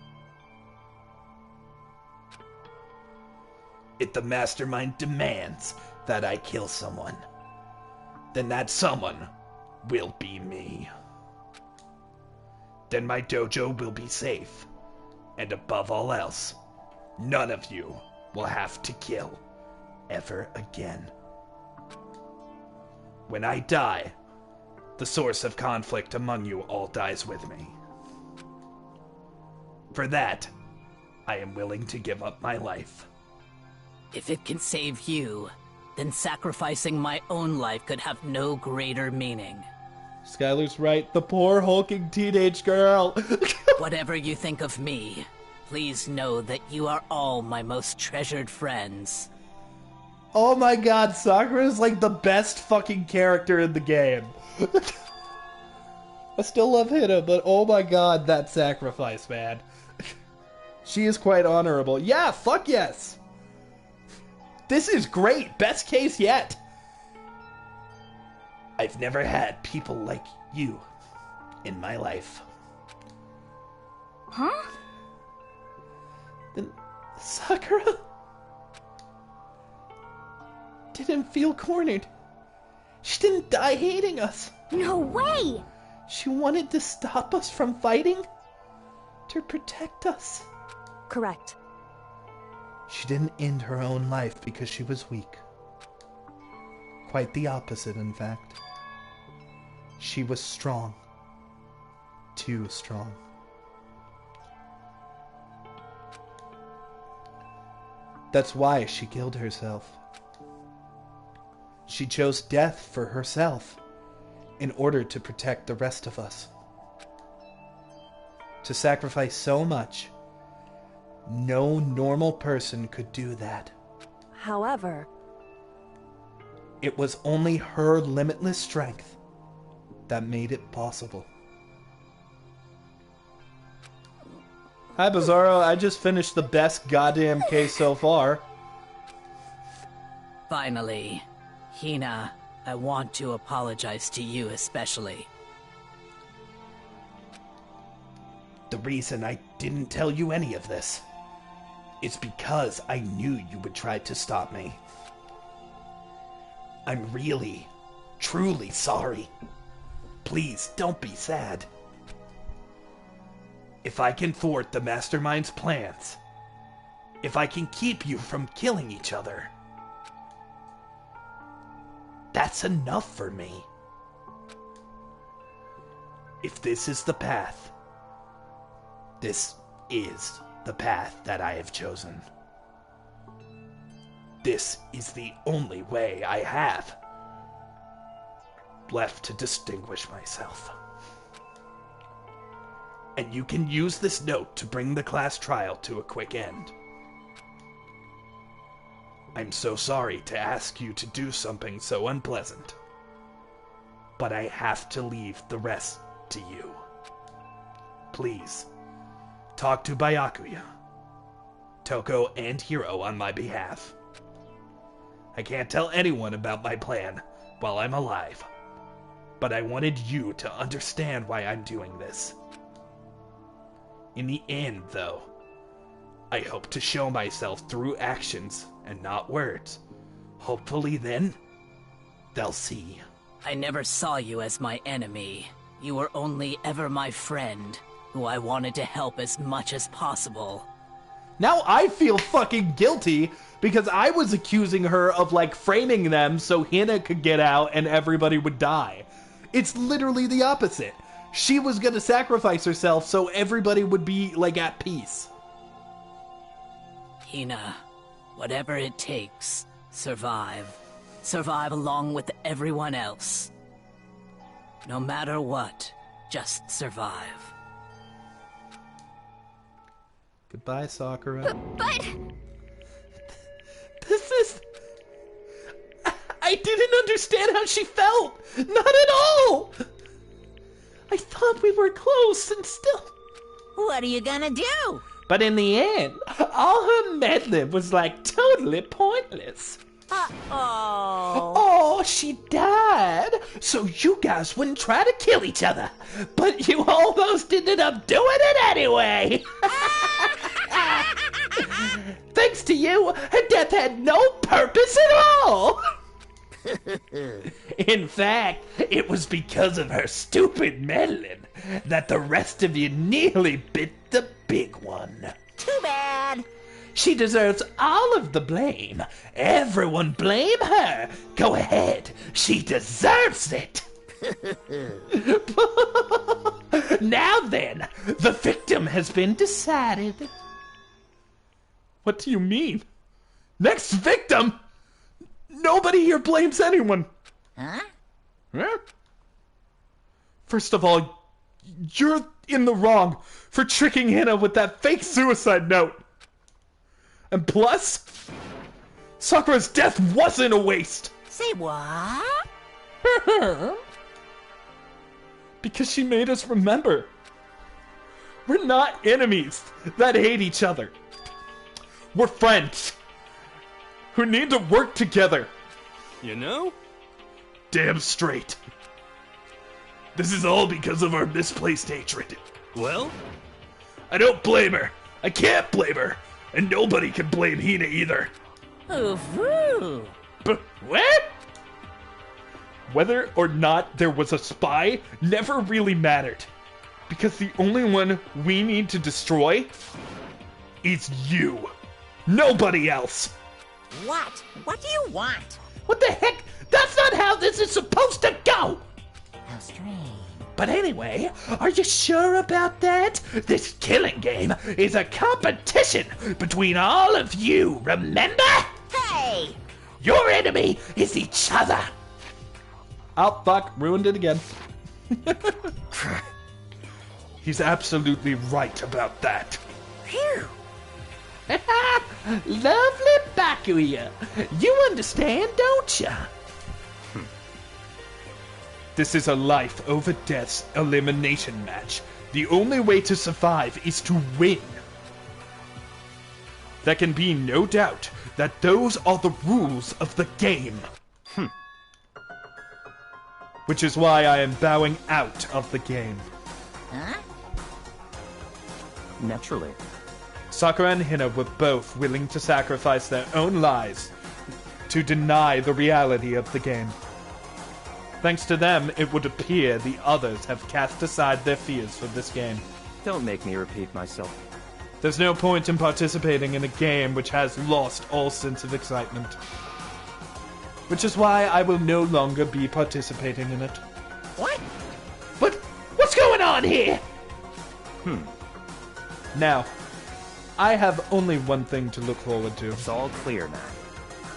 If the Mastermind demands that I kill someone, then that someone will be me. Then my dojo will be safe. And above all else, none of you will have to kill ever again. When I die, the source of conflict among you all dies with me. For that, I am willing to give up my life. If it can save you, then sacrificing my own life could have no greater meaning. Skylar's right, the poor hulking teenage girl. Whatever you think of me, please know that you are all my most treasured friends. Oh my god, Sakura is like the best fucking character in the game. I still love Hina, but oh my god, that sacrifice, man. She is quite honorable. Yeah, fuck yes. This is great. Best case yet. I've never had people like you in my life. Huh? Then Sakura didn't feel cornered. She didn't die hating us. No way! She wanted to stop us from fighting, to protect us. Correct. She didn't end her own life because she was weak. Quite the opposite, in fact. She was strong. Too strong. That's why she killed herself. She chose death for herself in order to protect the rest of us. To sacrifice so much, no normal person could do that. However, it was only her limitless strength that made it possible. Hi, Bizarro. I just finished the best goddamn case so far. Finally, Hina, I want to apologize to you especially. The reason I didn't tell you any of this is because I knew you would try to stop me. I'm really, truly sorry. Please, don't be sad. If I can thwart the Mastermind's plans, if I can keep you from killing each other, that's enough for me. If this is the path, this is the path that I have chosen. This is the only way I have left to distinguish myself. And you can use this note to bring the class trial to a quick end. I'm so sorry to ask you to do something so unpleasant, but I have to leave the rest to you. Please, talk to Byakuya, Toko, and Hiro on my behalf. I can't tell anyone about my plan while I'm alive, but I wanted you to understand why I'm doing this. In the end, though, I hope to show myself through actions and not words. Hopefully then, they'll see. I never saw you as my enemy. You were only ever my friend, who I wanted to help as much as possible. Now I feel fucking guilty because I was accusing her of, like, framing them so Hina could get out and everybody would die. It's literally the opposite. She was gonna sacrifice herself so everybody would be, like, at peace. Hina, whatever it takes, survive. Survive along with everyone else. No matter what, just survive. Goodbye, Sakura. But... This is... I didn't understand how she felt! Not at all! I thought we were close and still... What are you gonna do? But in the end, all her meddling was, like, totally pointless. Uh-oh. Oh, she died, so you guys wouldn't try to kill each other. But you almost ended up doing it anyway. Thanks to you, her death had no purpose at all. In fact, it was because of her stupid meddling that the rest of you nearly bit the big one. Too bad. She deserves all of the blame. Everyone blame her. Go ahead. She deserves it. Now then, the victim has been decided. What do you mean? Next victim? Nobody here blames anyone. Huh? Huh? First of all, you're in the wrong for tricking Hina with that fake suicide note. And plus, Sakura's death wasn't a waste. Say what? Because she made us remember. We're not enemies that hate each other. We're friends who need to work together. You know? Damn straight. This is all because of our misplaced hatred. Well? I don't blame her. I can't blame her. And nobody can blame Hina either. Ooh-hoo. But what? Whether or not there was a spy never really mattered. Because the only one we need to destroy is you. Nobody else. What? What do you want? What the heck? That's not how this is supposed to go! How strange. But anyway, are you sure about that? This killing game is a competition between all of you, remember? Hey! Your enemy is each other. Oh, fuck. Ruined it again. He's absolutely right about that. Phew. Lovely Bakuya. You understand, don't ya? This is a life over death elimination match. The only way to survive is to win. There can be no doubt that those are the rules of the game. Which is why I am bowing out of the game. Huh? Naturally. Sakura and Hina were both willing to sacrifice their own lives to deny the reality of the game. Thanks to them, it would appear the others have cast aside their fears for this game. Don't make me repeat myself. There's no point in participating in a game which has lost all sense of excitement. Which is why I will no longer be participating in it. What? But what's going on here? Now, I have only one thing to look forward to. It's all clear now.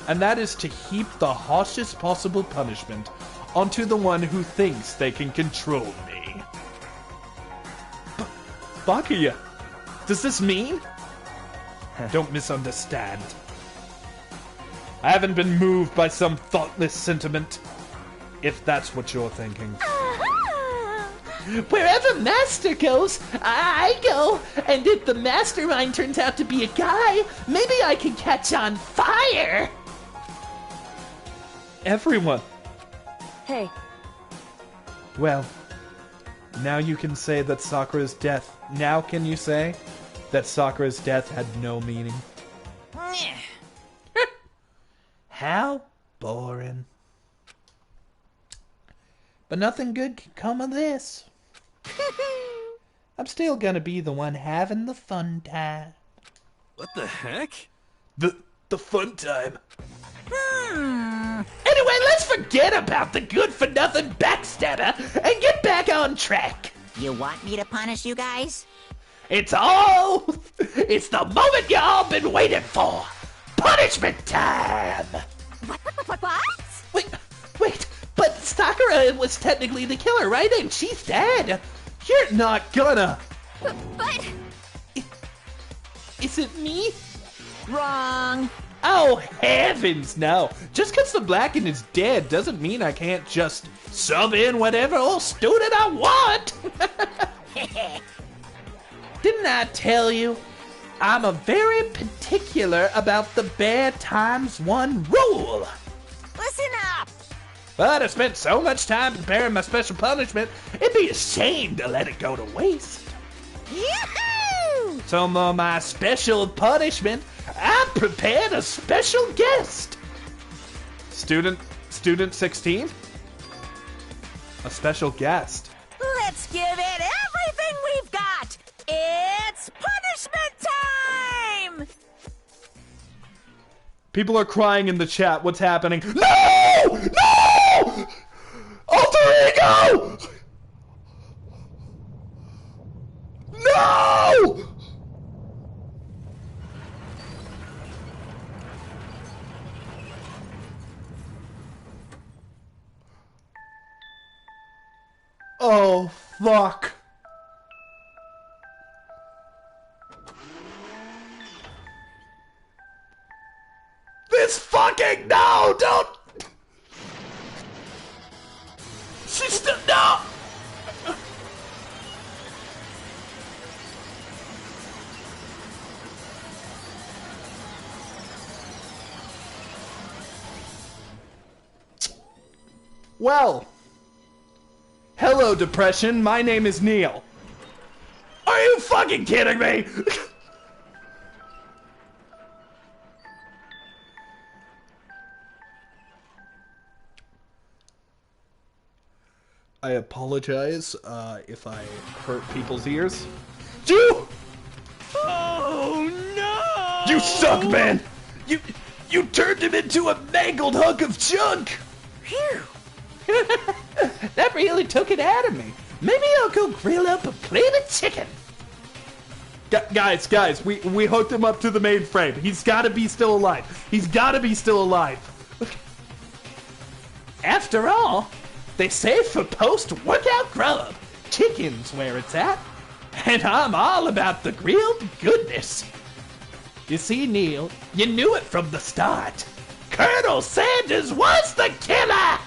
And that is to heap the harshest possible punishment onto the one who thinks they can control me. Bakuya, does this mean? Don't misunderstand. I haven't been moved by some thoughtless sentiment, if that's what you're thinking. Wherever Master goes, I go. And if the mastermind turns out to be a guy, maybe I can catch on fire. Everyone. Hey, Well, now you can say that Sakura's death... Now can you say that Sakura's death had no meaning? How boring. But nothing good can come of this. I'm still gonna be the one having the fun time. What the heck? The fun time. Anyway, let's forget about the good-for-nothing backstabber and get back on track. You want me to punish you guys? It's the moment you all been waiting for. Punishment time. What? Wait, but Sakura was technically the killer, right? And she's dead. You're not gonna... But... Is it me? Wrong. Oh, heavens, no. Just because the Blacken is dead doesn't mean I can't just sub in whatever old student I want. Didn't I tell you? I'm a very particular about the bare times one rule. Listen up. But I spent so much time preparing my special punishment, it'd be a shame to let it go to waste. Yoo-hoo! So for my special punishment, I prepared a special guest. Student 16? A special guest. Let's give it everything we've got. It's punishment time! People are crying in the chat. What's happening? No! No! Alter ego! No! Oh, fuck. This fucking... No, don't... She's still... No! Well... Hello, depression. My name is Kneale. Are you fucking kidding me? I apologize if I hurt people's ears. You! Oh no! You suck, man! You turned him into a mangled hunk of junk! Phew. That really took it out of me. Maybe I'll go grill up a plate of chicken. Guys, we hooked him up to the mainframe. He's gotta be still alive. He's gotta be still alive. After all, they say for post-workout grub, chicken's where it's at. And I'm all about the grilled goodness. You see, Kneale, you knew it from the start. Colonel Sanders was the killer!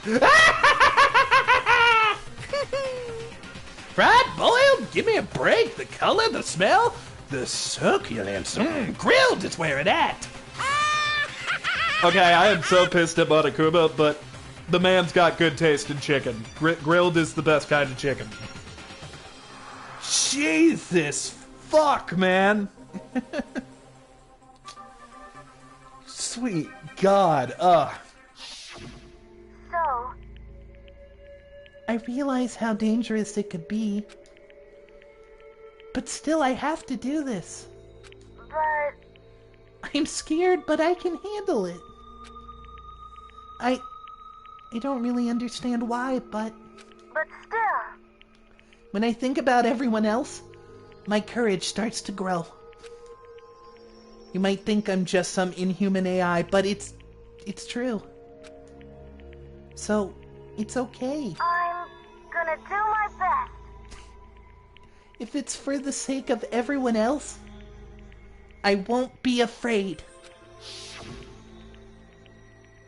Fried, boiled, give me a break. The color, the smell, the succulence. Grilled is where it at. Okay, I am so pissed at Monokuma, but the man's got good taste in chicken. Grilled is the best kind of chicken. Jesus fuck, man. Sweet God, So, I realize how dangerous it could be. But still, I have to do this. But... I'm scared, but I can handle it. I don't really understand why, but... But still... When I think about everyone else, my courage starts to grow. You might think I'm just some inhuman AI, but it's true. So, it's okay. I'm gonna do my best. If it's for the sake of everyone else, I won't be afraid.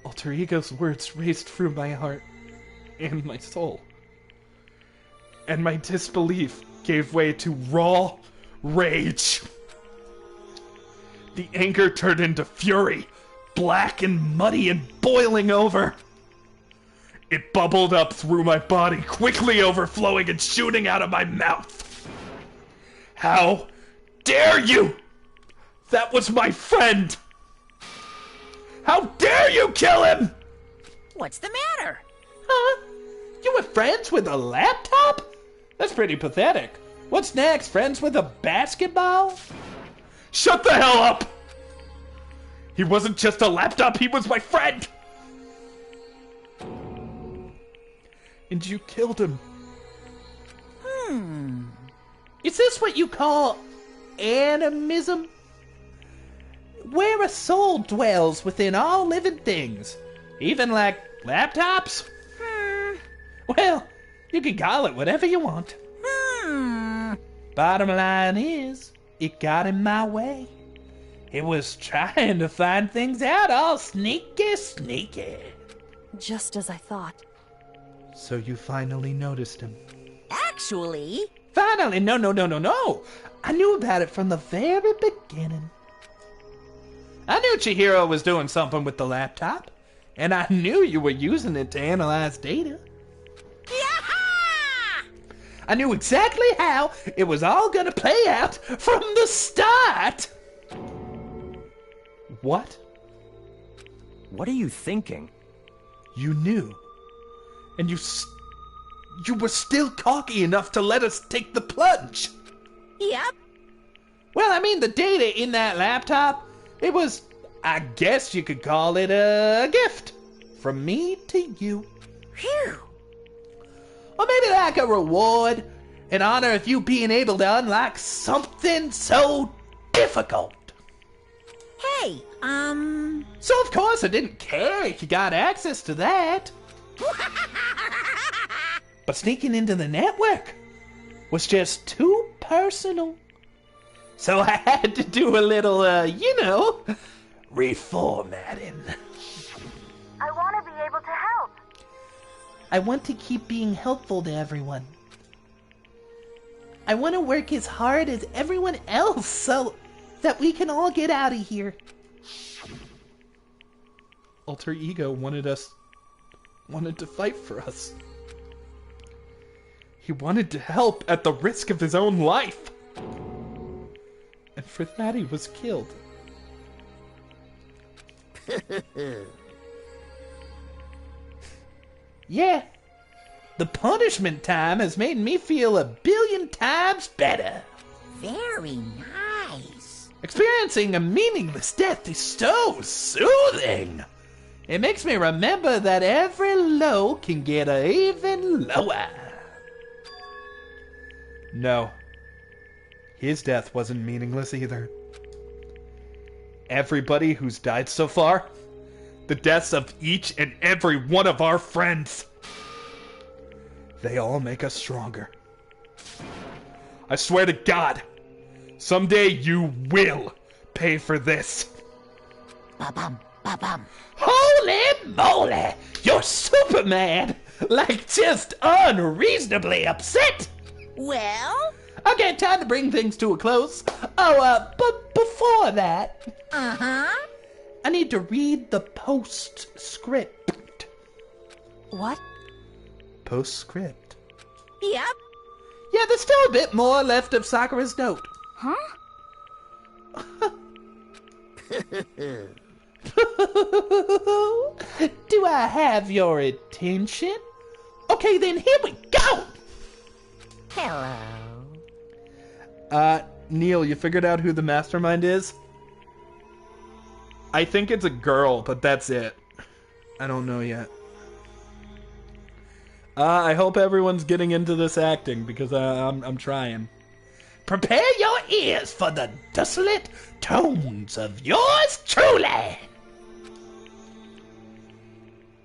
Alter Ego's words raced through my heart and my soul. And my disbelief gave way to raw rage. The anger turned into fury, black and muddy and boiling over. It bubbled up through my body, quickly overflowing and shooting out of my mouth. How dare you? That was my friend! How dare you kill him? What's the matter? Huh? You were friends with a laptop? That's pretty pathetic. What's next? Friends with a basketball? Shut the hell up! He wasn't just a laptop, he was my friend! And you killed him. Is this what you call animism? Where a soul dwells within all living things, even like laptops? Well, you can call it whatever you want. Bottom line is, it got in my way. It was trying to find things out all sneaky. Just as I thought. So you finally noticed him. Actually... Finally, no. I knew about it from the very beginning. I knew Chihiro was doing something with the laptop, and I knew you were using it to analyze data. I knew exactly how it was all gonna play out from the start. What? What are you thinking? You knew. And you were still cocky enough to let us take the plunge. Yep. Well, I mean, the data in that laptop, it was, I guess you could call it a gift. From me to you. Phew. Or maybe like a reward, in honor of you being able to unlock something so difficult. Hey, So of course I didn't care if you got access to that. But sneaking into the network was just too personal. So I had to do a little, reformatting. I want to be able to help. I want to keep being helpful to everyone. I want to work as hard as everyone else so that we can all get out of here. Alter Ego wanted to fight for us. He wanted to help at the risk of his own life. And for that he was killed. Yeah, the punishment time has made me feel 1,000,000,000 times better. very nice. Experiencing a meaningless death is so soothing. It makes me remember that every low can get even lower. No, his death wasn't meaningless either. Everybody who's died so far, the deaths of each and every one of our friends, they all make us stronger. I swear to God, someday you will pay for this. Ba-bum, ba-bum. Holy moly! You're Superman! Like, just unreasonably upset! Well? Okay, time to bring things to a close. But before that... Uh-huh. I need to read the postscript. What? Postscript. Yep. Yeah, there's still a bit more left of Sakura's note. Huh? Do I have your attention? Okay, Okay, then here we go! Hello. Kneale, you figured out who the mastermind is? I think it's a girl, but that's it. I don't know yet. I hope everyone's getting into this acting, because I'm trying. Prepare your ears for the desolate tones of yours truly!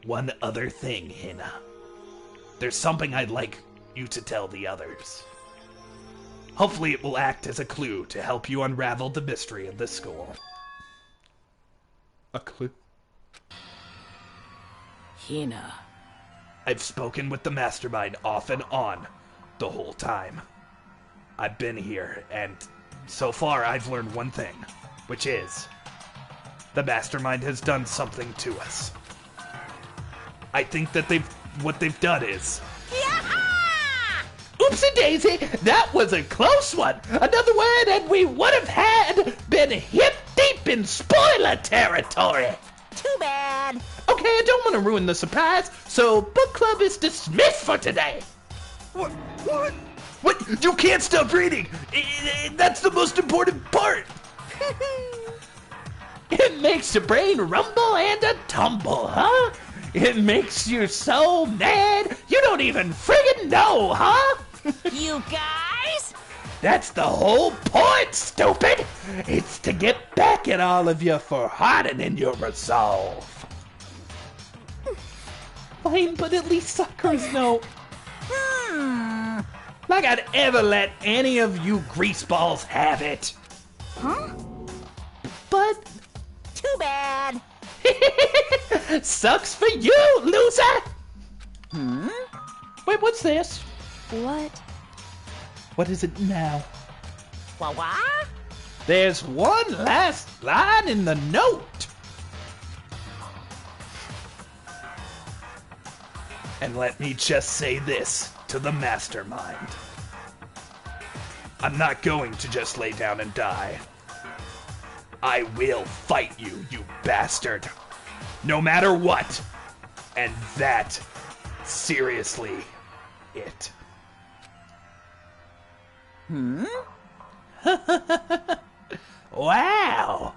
One other thing, Hina. There's something I'd like you to tell the others. Hopefully it will act as a clue to help you unravel the mystery of this school. A clue? Hina. I've spoken with the mastermind off and on the whole time. I've been here, and so far I've learned one thing, which is the mastermind has done something to us. I think that what they've done is... Oopsie daisy, that was a close one. Another word and we would have had been hip deep in spoiler territory. Too bad. Okay, I don't want to ruin the surprise, so book club is dismissed for today. What? What? You can't stop reading. That's the most important part. It makes your brain rumble and a tumble, huh? It makes you so mad you don't even friggin' know, huh? You guys? That's the whole point, stupid! It's to get back at all of you for hardening your resolve. Fine, but at least Sakura's know. Like I'd ever let any of you greaseballs have it. Huh? But... Too bad. Sucks for you, loser! Wait, what's this? What? What is it now? What? There's one last line in the note. And let me just say this to the mastermind. I'm not going to just lay down and die. I will fight you, you bastard. No matter what. And that, seriously, it. Wow.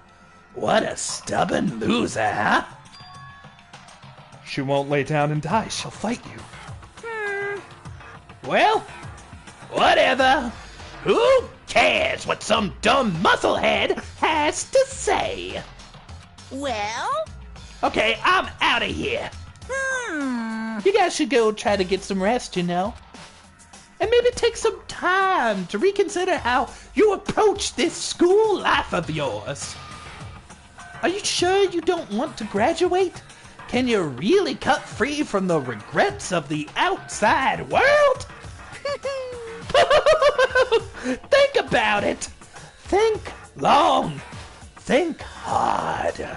What a stubborn loser, huh? She won't lay down and die. She'll fight you. Well, whatever. Who cares what some dumb musclehead has to say? Well? Okay, I'm out of here. You guys should go try to get some rest, you know? And maybe take some time to reconsider how you approach this school life of yours. Are you sure you don't want to graduate? Can you really cut free from the regrets of the outside world? Think about it. Think long. Think hard.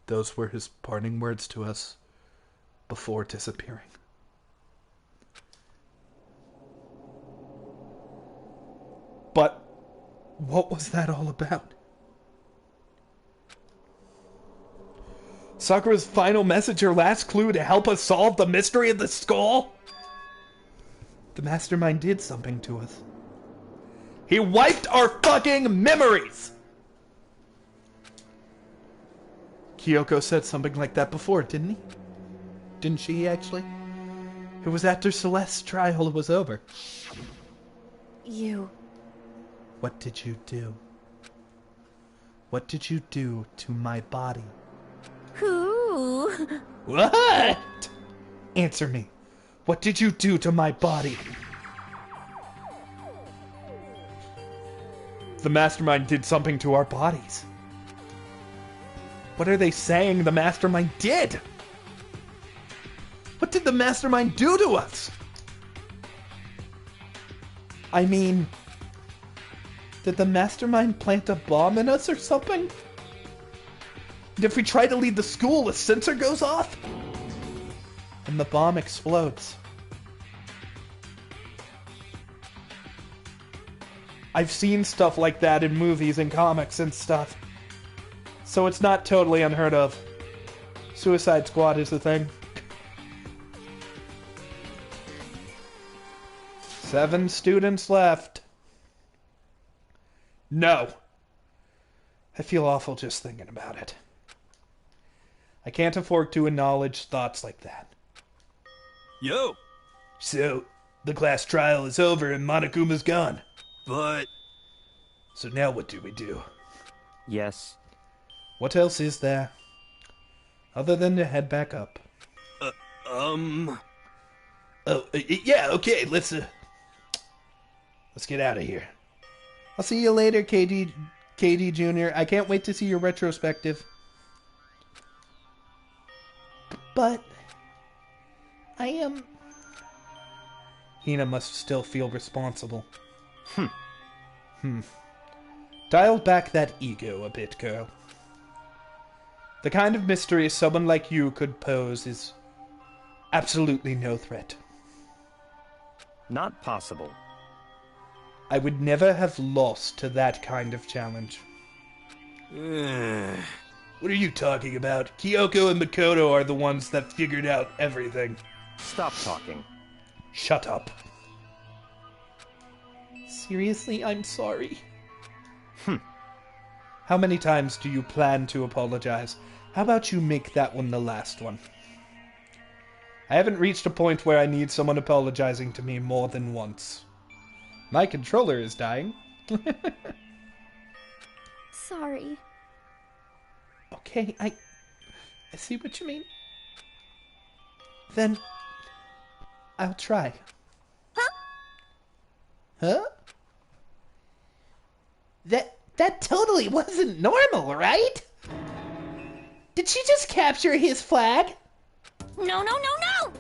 Those were his parting words to us before disappearing. But what was that all about? Sakura's final message, her last clue to help us solve the mystery of the skull? The mastermind did something to us. He wiped our fucking memories! Kyoko said something like that before, didn't he? Didn't she, actually? It was after Celeste's trial was over. You... What did you do? What did you do to my body? Who? What? Answer me. What did you do to my body? The mastermind did something to our bodies. What are they saying the mastermind did? What did the mastermind do to us? I mean, did the mastermind plant a bomb in us or something? And if we try to leave the school, a sensor goes off? And the bomb explodes. I've seen stuff like that in movies and comics and stuff. So it's not totally unheard of. Suicide Squad is the thing. 7 students left. No. I feel awful just thinking about it. I can't afford to acknowledge thoughts like that. Yo! So, the class trial is over and Monokuma's gone. But... So now what do we do? Yes. What else is there? Other than to head back up. Yeah, okay, let's get out of here. I'll see you later, KD Jr. I can't wait to see your retrospective. But... I am... Hina must still feel responsible. Dial back that ego a bit, girl. The kind of mystery someone like you could pose is absolutely no threat. Not possible. I would never have lost to that kind of challenge. What are you talking about? Kyoko and Makoto are the ones that figured out everything. Stop talking. Shut up. Seriously, I'm sorry. How many times do you plan to apologize? How about you make that one the last one? I haven't reached a point where I need someone apologizing to me more than once. My controller is dying. Sorry. Okay, I see what you mean. Then I'll try. Huh? That totally wasn't normal, right? Did she just capture his flag? No, no, no, no!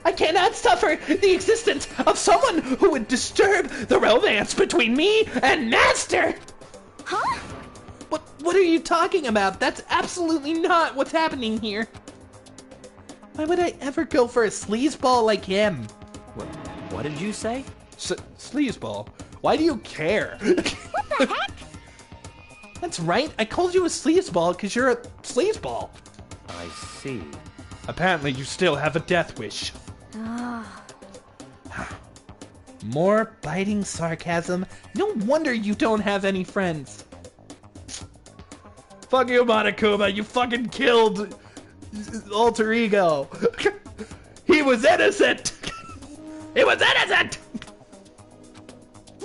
I cannot suffer the existence of someone who would disturb the romance between me and Master! Huh? What are you talking about? That's absolutely not what's happening here. Why would I ever go for a sleazeball like him? What did you say? Sleazeball? Why do you care? What the heck? That's right. I called you a sleazeball because you're a sleazeball. I see. Apparently you still have a death wish. More biting sarcasm. No wonder you don't have any friends. Fuck you, Monokuma. You fucking killed Alter Ego. He was innocent. He was innocent.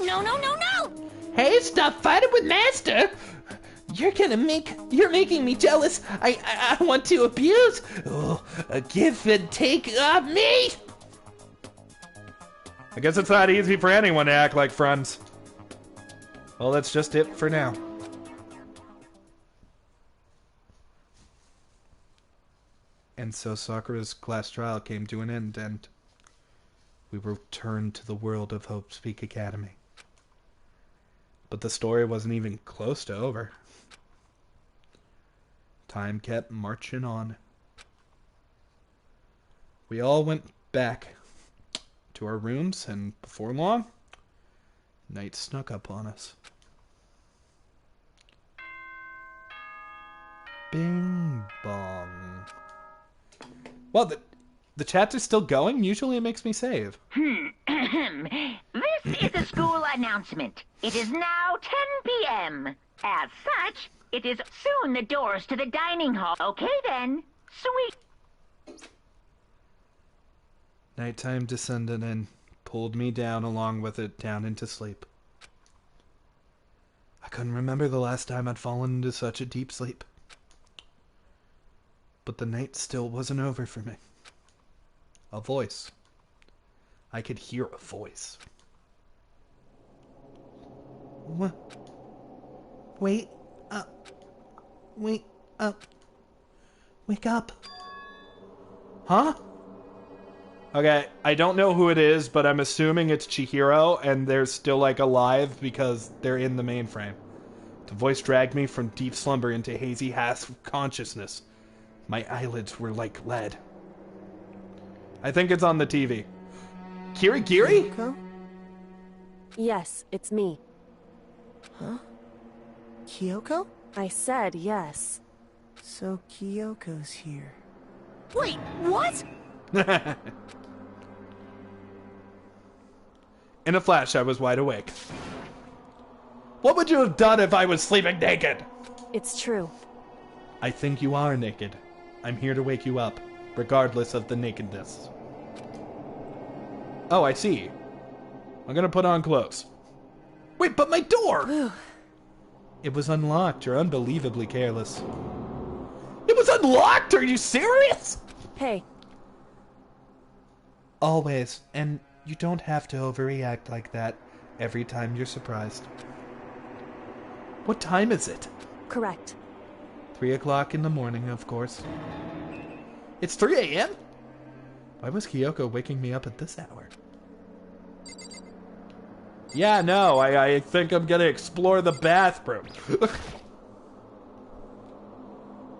No, no, no, no! Hey, stop fighting with Master. You're making me jealous. I want to abuse. Oh, a give and take of me. I guess it's not easy for anyone to act like friends. Well, that's just it for now. And so Sakura's class trial came to an end, and we returned to the world of Hope's Peak Academy. But the story wasn't even close to over. Time kept marching on. We all went back to our rooms, and before long, night snuck up on us. Bing bong. Well, the chats are still going. Usually it makes me save. This is a school announcement. It is now 10 p.m. As such, it is soon the doors to the dining hall. Okay then. Sweet. Nighttime descended and pulled me down along with it down into sleep. I couldn't remember the last time I'd fallen into such a deep sleep. But the night still wasn't over for me. A voice. I could hear a voice. What? Wait up. Wake up. Wake up. Huh? Okay, I don't know who it is, but I'm assuming it's Chihiro, and they're still, like, alive because they're in the mainframe. The voice dragged me from deep slumber into hazy half consciousness. My eyelids were like lead. I think it's on the TV. Kirigiri? Kyoko? Yes, it's me. Huh? Kyoko? I said yes. So Kyoko's here. Wait, what? In a flash, I was wide awake. What would you have done if I was sleeping naked? It's true. I think you are naked. I'm here to wake you up, regardless of the nakedness. Oh, I see. I'm gonna put on clothes. Wait, but my door! It was unlocked. You're unbelievably careless. It was unlocked? Are you serious? Hey. Always. And you don't have to overreact like that every time you're surprised. What time is it? Correct. 3 o'clock in the morning, of course. It's 3 a.m.? Why was Kyoko waking me up at this hour? Yeah, no, I think I'm gonna explore the bathroom.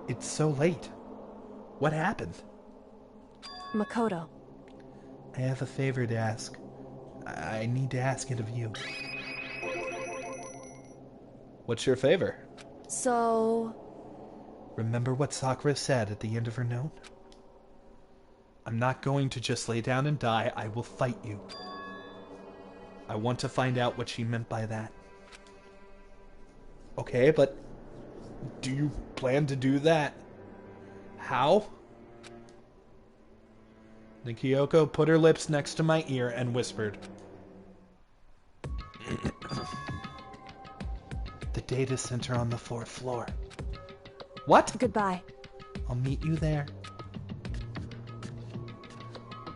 It's so late. What happened? Makoto. I have a favor to ask. I need to ask it of you. What's your favor? So... Remember what Sakura said at the end of her note? I'm not going to just lay down and die. I will fight you. I want to find out what she meant by that. Okay, but do you plan to do that? How? Then Kyoko put her lips next to my ear and whispered. The data center on the 4th floor. What? Goodbye. I'll meet you there.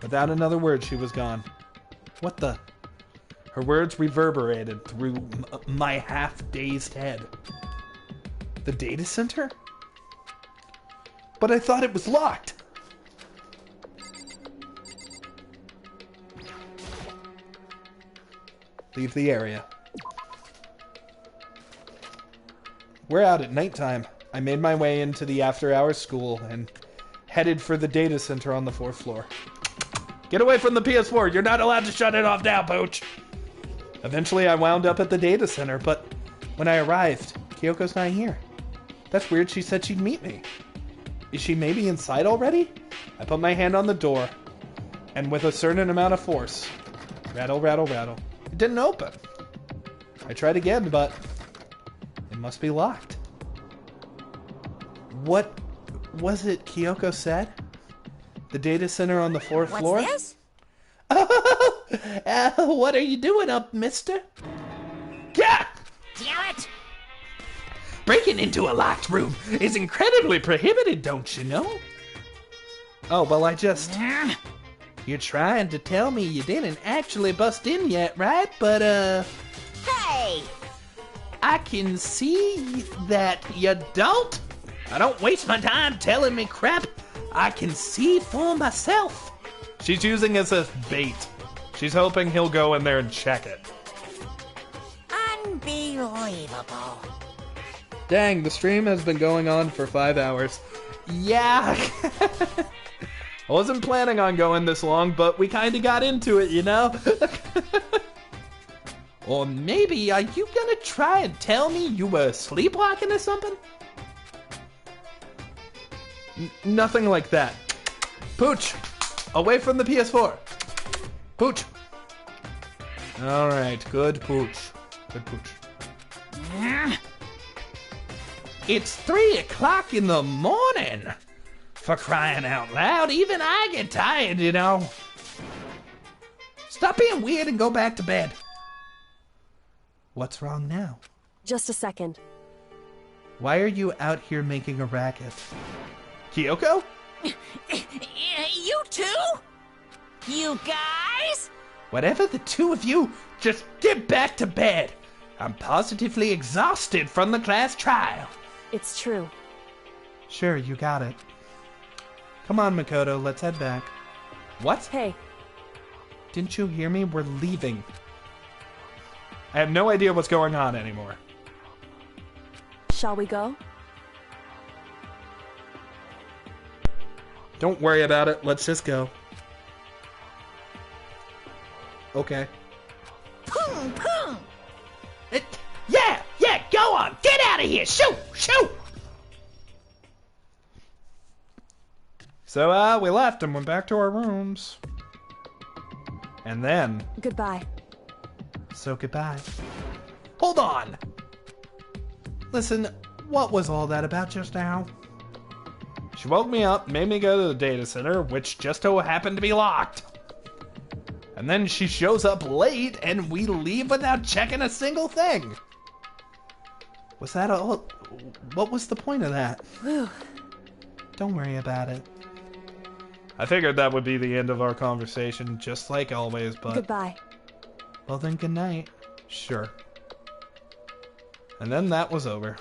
Without another word, she was gone. What the? Her words reverberated through my half-dazed head. The data center? But I thought it was locked. Leave the area. We're out at nighttime. I made my way into the after-hours school and headed for the data center on the 4th floor. Get away from the PS4! You're not allowed to shut it off now, Pooch! Eventually, I wound up at the data center, but when I arrived, Kyoko's not here. That's weird. She said she'd meet me. Is she maybe inside already? I put my hand on the door, and with a certain amount of force, rattle, rattle, rattle, it didn't open. I tried again, but it must be locked. What was it Kyoko said? The data center on the 4th floor? What's this? What are you doing up, mister? Yeah! Damn it! Breaking into a locked room is incredibly prohibited, don't you know? Oh, well, I just... You're trying to tell me you didn't actually bust in yet, right? But, Hey! I can see that you don't. I don't waste my time telling me crap. I can see for myself. She's using us as bait. She's hoping he'll go in there and check it. Unbelievable. Dang, the stream has been going on for 5 hours. Yeah. I wasn't planning on going this long, but we kind of got into it, you know? Or maybe, are you gonna try and tell me you were sleepwalking or something? Nothing like that. Pooch! Away from the PS4! Pooch! Alright, good Pooch. Good Pooch. It's 3 o'clock in the morning! For crying out loud, even I get tired, you know. Stop being weird and go back to bed. What's wrong now? Just a second. Why are you out here making a racket? Kyoko? You two? You guys? Whatever the two of you, just get back to bed. I'm positively exhausted from the class trial. It's true. Sure, you got it. Come on, Makoto, let's head back. What? Hey. Didn't you hear me? We're leaving. I have no idea what's going on anymore. Shall we go? Don't worry about it. Let's just go. Okay. Boom, boom. Yeah, go on. Get out of here. Shoot. So, we left and went back to our rooms. And then... Goodbye. So goodbye. Hold on! Listen, what was all that about just now? She woke me up, made me go to the data center, which just so happened to be locked. And then she shows up late, and we leave without checking a single thing. Was that all? What was the point of that? Whew. Don't worry about it. I figured that would be the end of our conversation, just like always, but... Goodbye. Well then, good night. Sure. And then that was over.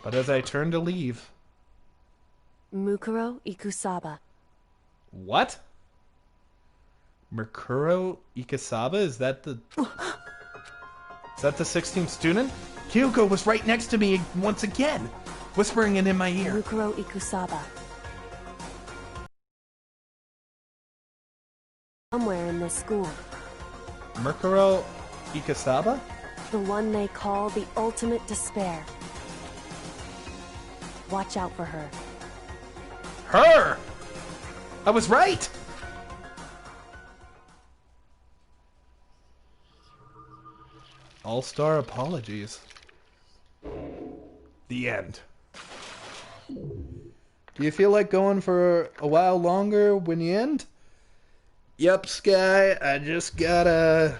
But as I turned to leave... Mukuro Ikusaba. What? Mukuro Ikusaba? Is that the... Is that the 16th student? Kyoko was right next to me once again, whispering it in my ear. Mukuro Ikusaba. Somewhere in this school. Mukuro Ikusaba? The one they call the ultimate despair. Watch out for her. Her! I was right! All-star apologies. The end. Do you feel like going for a while longer when you end? Yep, Sky, I just gotta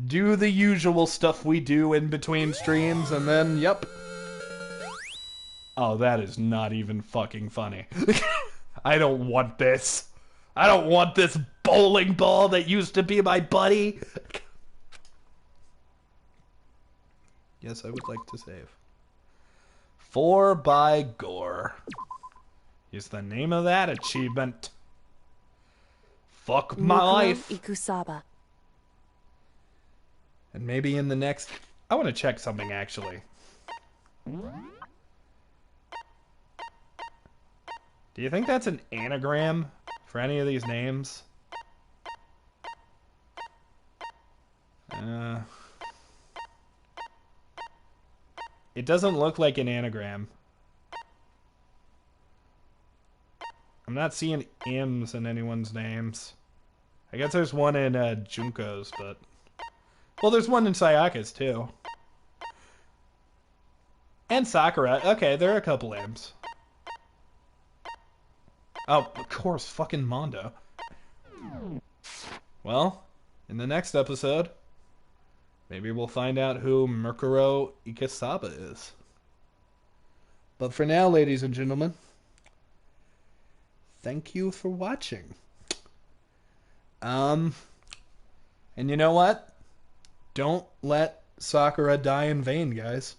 do the usual stuff we do in between streams, and then, yep. Oh, that is not even fucking funny. I don't want this. I don't want this bowling ball that used to be my buddy. Yes, I would like to save. 4 by Gore is the name of that achievement. Fuck my Mukuro life. Ikusaba. And maybe in the next... I want to check something, actually. Do you think that's an anagram for any of these names? It doesn't look like an anagram. I'm not seeing M's in anyone's names. I guess there's one in Junko's, but... Well, there's one in Sayaka's, too. And Sakura. Okay, there are a couple M's. Oh, of course, fucking Mondo. Well, in the next episode, maybe we'll find out who Mukuro Ikusaba is. But for now, ladies and gentlemen, thank you for watching. And you know what? Don't let Sakura die in vain, guys.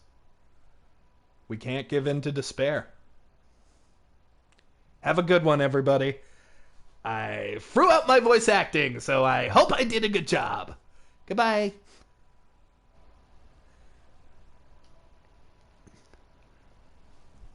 We can't give in to despair. Have a good one, everybody. I threw out my voice acting, so I hope I did a good job. Goodbye.